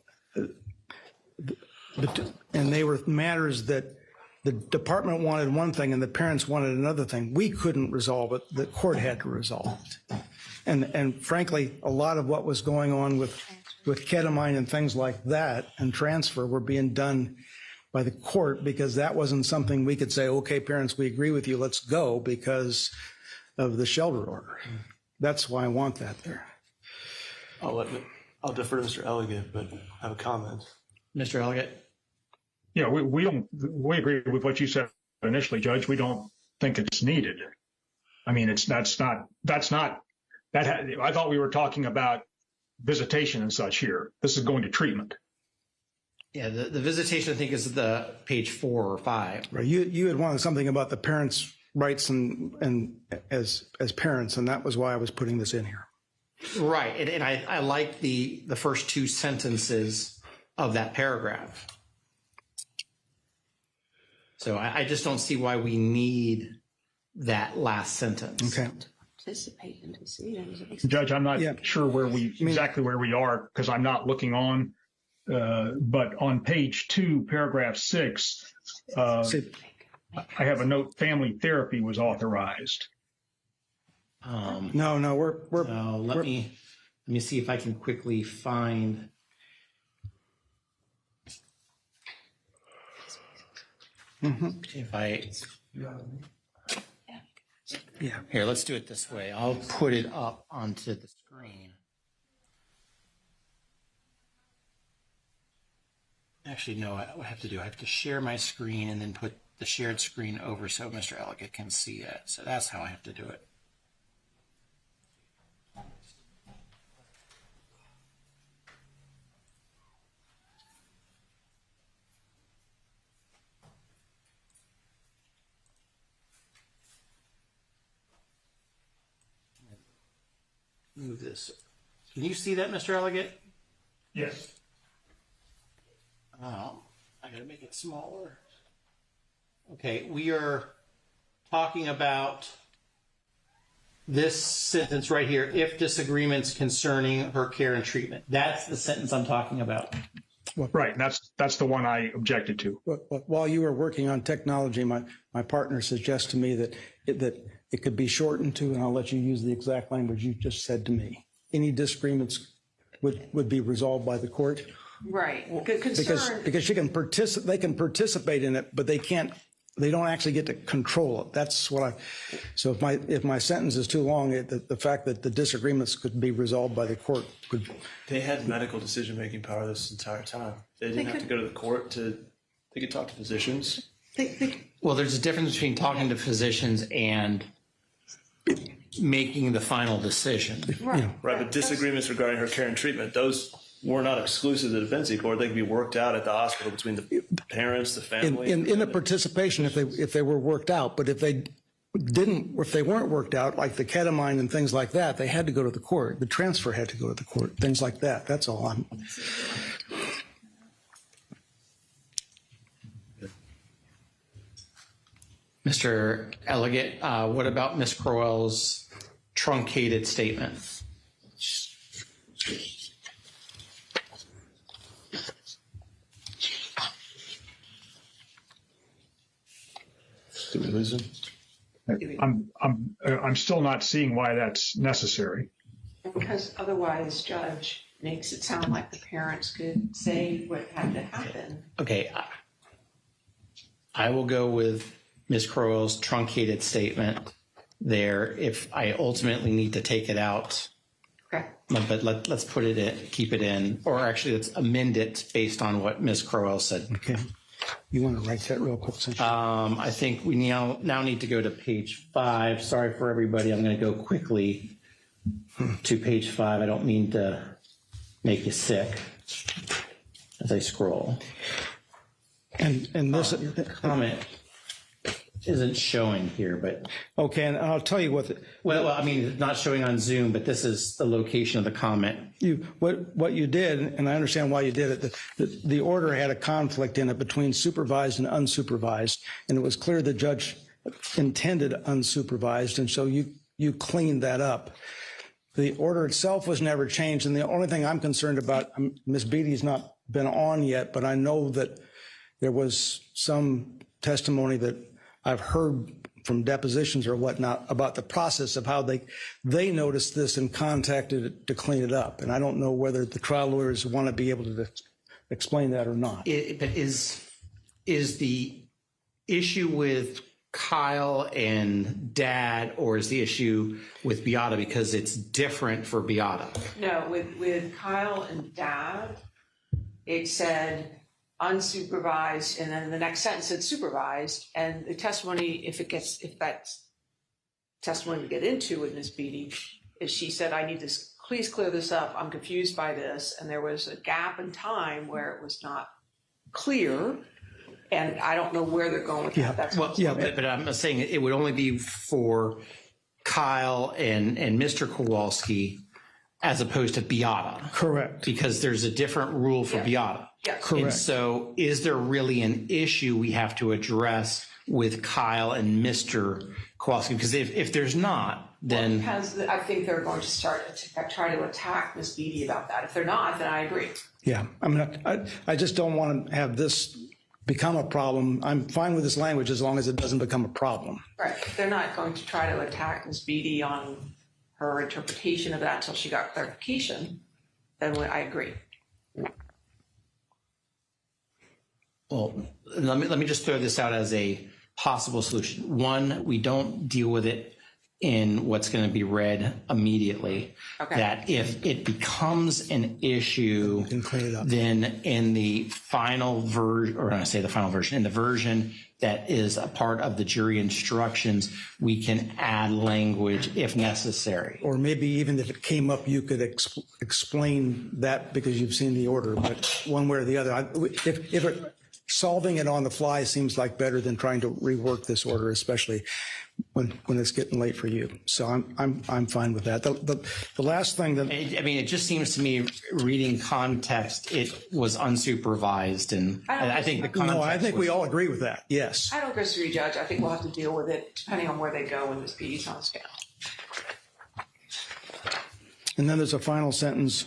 and they were matters that the department wanted one thing and the parents wanted another thing, we couldn't resolve it. The court had to resolve it. And frankly, a lot of what was going on with ketamine and things like that and transfer were being done by the court, because that wasn't something we could say, okay, parents, we agree with you, let's go, because of the shelter order. That's why I want that there. I'll defer to Mr. Elegant, but I have a comment. Mr. Elegant? Yeah, we agree with what you said initially, Judge. We don't think it's needed. I mean, I thought we were talking about visitation and such here. This is going to treatment. Yeah, the visitation, I think, is the page 4 or 5. Right. You had wanted something about the parents' rights and as parents, and that was why I was putting this in here. Right, and I like the first 2 sentences of that paragraph. So I just don't see why we need that last sentence. Okay. Participate in decisions. Judge, I'm not sure exactly where we are, because I'm not looking on. But on page 2, paragraph 6, I have a note: family therapy was authorized. Let me see if I can quickly find. If I. Yeah. Here, let's do it this way. I'll put it up onto the screen. Actually, no, what I have to do, I have to share my screen and then put the shared screen over so Mr. Elegant can see it. So that's how I have to do it. Move this. Can you see that, Mr. Elegant? Yes. I gotta make it smaller. Okay, we are talking about this sentence right here, if disagreements concerning her care and treatment. That's the sentence I'm talking about. Right, and that's the one I objected to. While you were working on technology, my partner suggests to me that it could be shortened to, and I'll let you use the exact language you just said to me. Any disagreements would be resolved by the court. Right. Because she can they can participate in it, but they don't actually get to control it. That's what so if my sentence is too long, the fact that the disagreements could be resolved by the court could. They had medical decision-making power this entire time. They didn't have to go to the court they could talk to physicians. Well, there's a difference between talking to physicians and making the final decision. Right. Right, but disagreements regarding her care and treatment, those were not exclusive to the defense court. They could be worked out at the hospital between the parents, the family. In the participation, if they were worked out, but if they weren't worked out, like the ketamine and things like that, they had to go to the court. The transfer had to go to the court. Things like that. That's all. Mr. Elegant, what about Ms. Crowell's truncated statement? Did we lose him? I'm still not seeing why that's necessary. Because otherwise, Judge makes it sound like the parents could say what had to happen. Okay, I will go with Ms. Crowell's truncated statement there if I ultimately need to take it out. Okay. But let's put it in, keep it in, or actually let's amend it based on what Ms. Crowell said. Okay. You want to write that real quick? I think we now need to go to page 5. Sorry for everybody. I'm going to go quickly to page 5. I don't mean to make you sick as I scroll. And this comment isn't showing here, but okay, and I'll tell you what. Well, I mean, it's not showing on Zoom, but this is the location of the comment. What you did, and I understand why you did it. The order had a conflict in it between supervised and unsupervised, and it was clear the judge intended unsupervised, and so you cleaned that up. The order itself was never changed, and the only thing I'm concerned about, Ms. Beatty's not been on yet, but I know that there was some testimony that I've heard from depositions or whatnot about the process of how they noticed this and contacted it to clean it up. And I don't know whether the trial lawyers want to be able to explain that or not. But is the issue with Kyle and Dad, or is the issue with Beata because it's different for Beata? No, with Kyle and Dad, it said unsupervised, and then the next sentence said supervised, and the testimony, if that testimony we get into with Ms. Beatty, is she said, I need to please clear this up, I'm confused by this, and there was a gap in time where it was not clear, and I don't know where they're going with that. That's but I'm saying it would only be for Kyle and Mr. Kowalski as opposed to Beata. Correct. Because there's a different rule for Beata. Yeah. Correct. And so is there really an issue we have to address with Kyle and Mr. Kowalski? Because if there's not, then... Because I think they're going to try to attack Ms. Beatty about that. If they're not, then I agree. Yeah, I just don't want to have this become a problem. I'm fine with this language as long as it doesn't become a problem. Right. They're not going to try to attack Ms. Beatty on her interpretation of that until she got clarification. Then I agree. Well, let me just throw this out as a possible solution. One, we don't deal with it in what's going to be read immediately. Okay. That if it becomes an issue, then in the final version, or I say the final version, in the version that is a part of the jury instructions, we can add language if necessary. Or maybe even if it came up, you could explain that because you've seen the order, but one way or the other. Solving it on the fly seems like better than trying to rework this order, especially when it's getting late for you. So I'm fine with that. The last thing that I mean, it just seems to me, reading context, it was unsupervised, and I think the context. No, I think we all agree with that. Yes. I don't disagree, Judge. I think we'll have to deal with it depending on where they go when Ms. Beatty's on the scale. And then there's a final sentence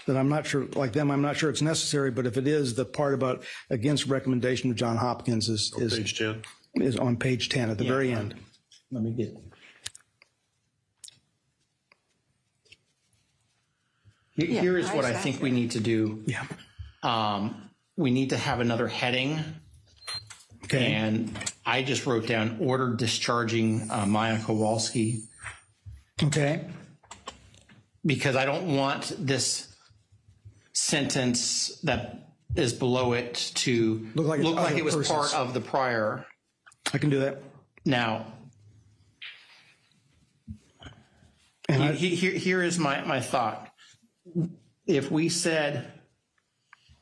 that I'm not sure, like them, I'm not sure it's necessary, but if it is, the part about against recommendation of John Hopkins is page 10. Is on page 10 at the very end. Let me get. Here is what I think we need to do. Yeah. We need to have another heading. Okay. And I just wrote down order discharging Maya Kowalski. Okay. Because I don't want this sentence that is below it to look like it was part of the prior. I can do that. Now, here is my thought. If we said,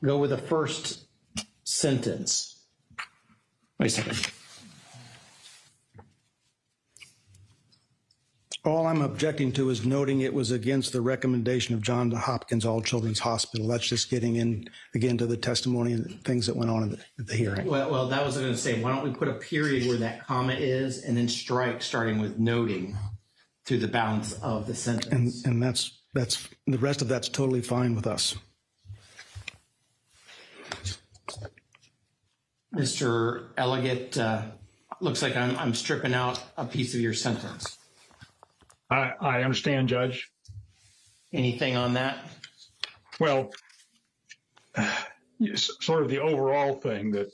go with the first sentence. Wait a second. All I'm objecting to is noting it was against the recommendation of John Hopkins All Children's Hospital. That's just getting in, again, to the testimony and things that went on at the hearing. Well, that was going to say, why don't we put a period where that comma is and then strike starting with noting through the balance of the sentence. And that's the rest of that's totally fine with us. Mr. Elegant, looks like I'm stripping out a piece of your sentence. I understand, Judge. Anything on that? Well, sort of the overall thing that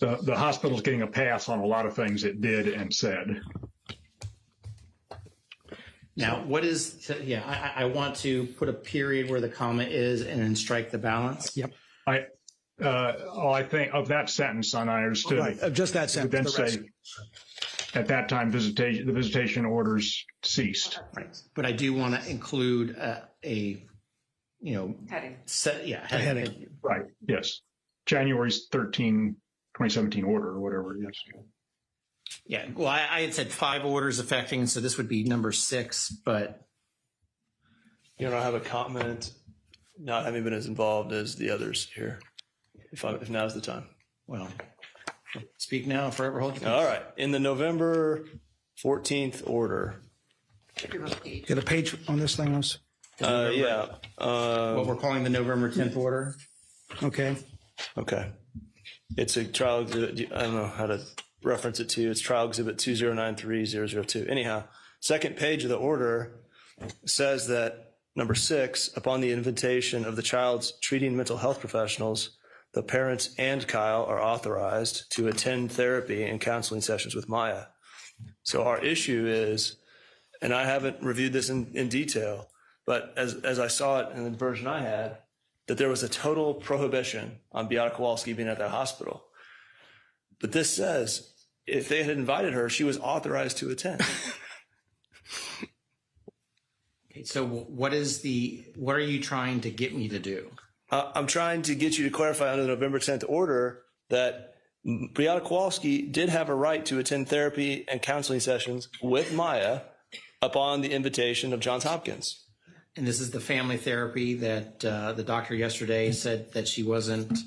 the hospital's getting a pass on a lot of things it did and said. Now, what is, I want to put a period where the comma is and then strike the balance. Yep. I think of that sentence, and I understood. Right, just that sentence. Then say, at that time, the visitation orders ceased. Right. But I do want to include Heading. Heading. Right, yes. January's 13, 2017 order or whatever it is. Yeah, well, I had said 5 orders affecting, so this would be number 6, but. You know, I have a comment, not having been as involved as the others here, if now's the time. Well, speak now, forever hold your peace. All right. In the November 14th order. Get a page on this thing, Russ? Yeah. What we're calling the November 10th order. Okay. Okay. It's a trial exhibit. I don't know how to reference it to you. It's trial exhibit 2093002. Anyhow, second page of the order says that number 6, upon the invitation of the child's treating mental health professionals, the parents and Kyle are authorized to attend therapy and counseling sessions with Maya. So our issue is, and I haven't reviewed this in detail, but as I saw it in the version I had, that there was a total prohibition on Beata Kowalski being at that hospital. But this says if they had invited her, she was authorized to attend. Okay, so what are you trying to get me to do? I'm trying to get you to clarify under the November 10th order that Beata Kowalski did have a right to attend therapy and counseling sessions with Maya upon the invitation of Johns Hopkins. And this is the family therapy that the doctor yesterday said that she wasn't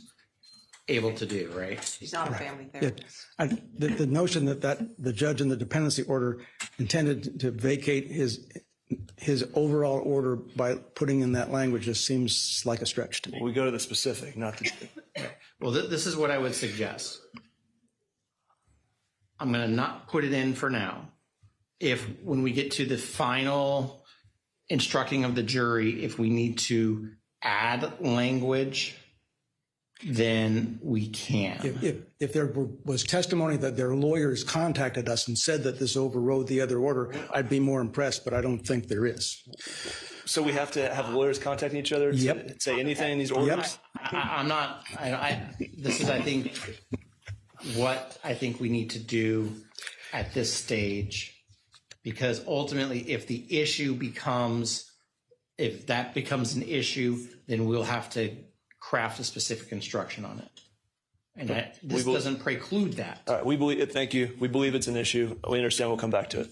able to do, right? She's not a family therapist. The notion that the judge in the dependency order intended to vacate his overall order by putting in that language just seems like a stretch to me. We go to the specific, not the. Well, this is what I would suggest. I'm going to not put it in for now. When we get to the final instructing of the jury, if we need to add language, then we can. If there was testimony that their lawyers contacted us and said that this overrode the other order, I'd be more impressed, but I don't think there is. So we have to have lawyers contacting each other to say anything in these orders? This is, I think, what I think we need to do at this stage, because ultimately, if that becomes an issue, then we'll have to craft a specific instruction on it. And this doesn't preclude that. All right, we believe it. Thank you. We believe it's an issue. We understand. We'll come back to it.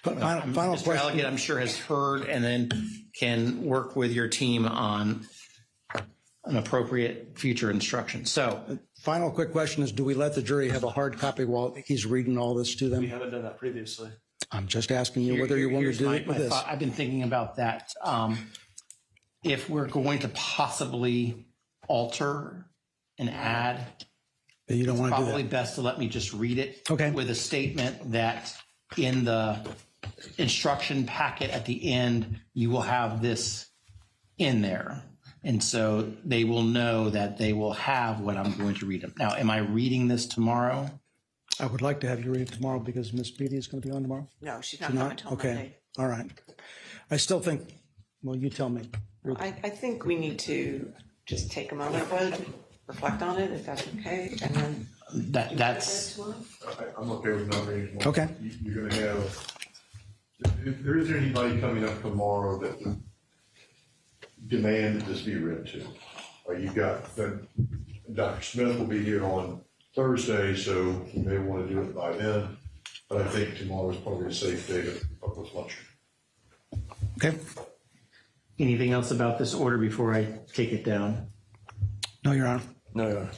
Final Mr. question. Elliott, I'm sure, has heard and then can work with your team on an appropriate future instruction. So, final quick question is, do we let the jury have a hard copy while he's reading all this to them? We haven't done that previously. I'm just asking you whether you want to do it with this. I've been thinking about that. If we're going to possibly alter and add, you don't want to do that. Probably best to let me just read it with a statement that in the instruction packet at the end, you will have this in there. And so they will know that they will have what I'm going to read them. Now, am I reading this tomorrow? I would like to have you read it tomorrow because Ms. Beatty is going to be on tomorrow. No, she's not coming until Monday. All right. I still think, well, you tell me. I think we need to just take a moment, Bud, reflect on it, if that's okay, and then. That's. I'm okay with not reading tomorrow. Okay. You're going to have, if there is anybody coming up tomorrow that would demand that this be read to, you've got, Dr. Smith will be here on Thursday, so you may want to do it by then, but I think tomorrow is probably a safe day of reflection. Okay. Anything else about this order before I take it down? No, Your Honor. No, Your Honor.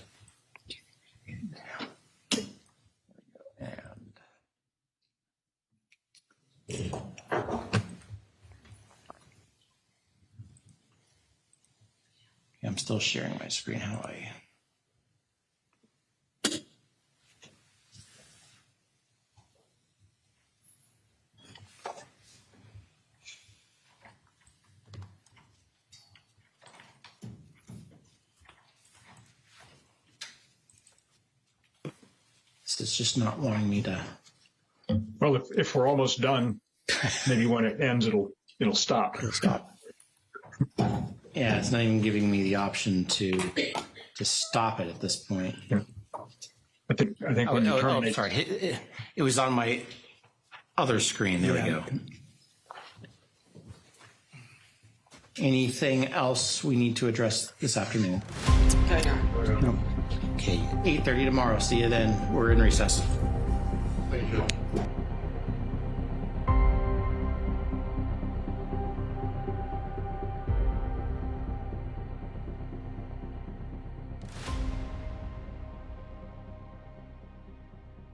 I'm still sharing my screen. How do I? It's just not wanting me to. Well, if we're almost done, maybe when it ends, it'll stop. It'll stop. Yeah, it's not even giving me the option to stop it at this point. Yeah. I think when you terminate. Sorry. It was on my other screen. There we go. Anything else we need to address this afternoon? No. Okay, 8:30 tomorrow. See you then. We're in recess. Thank you.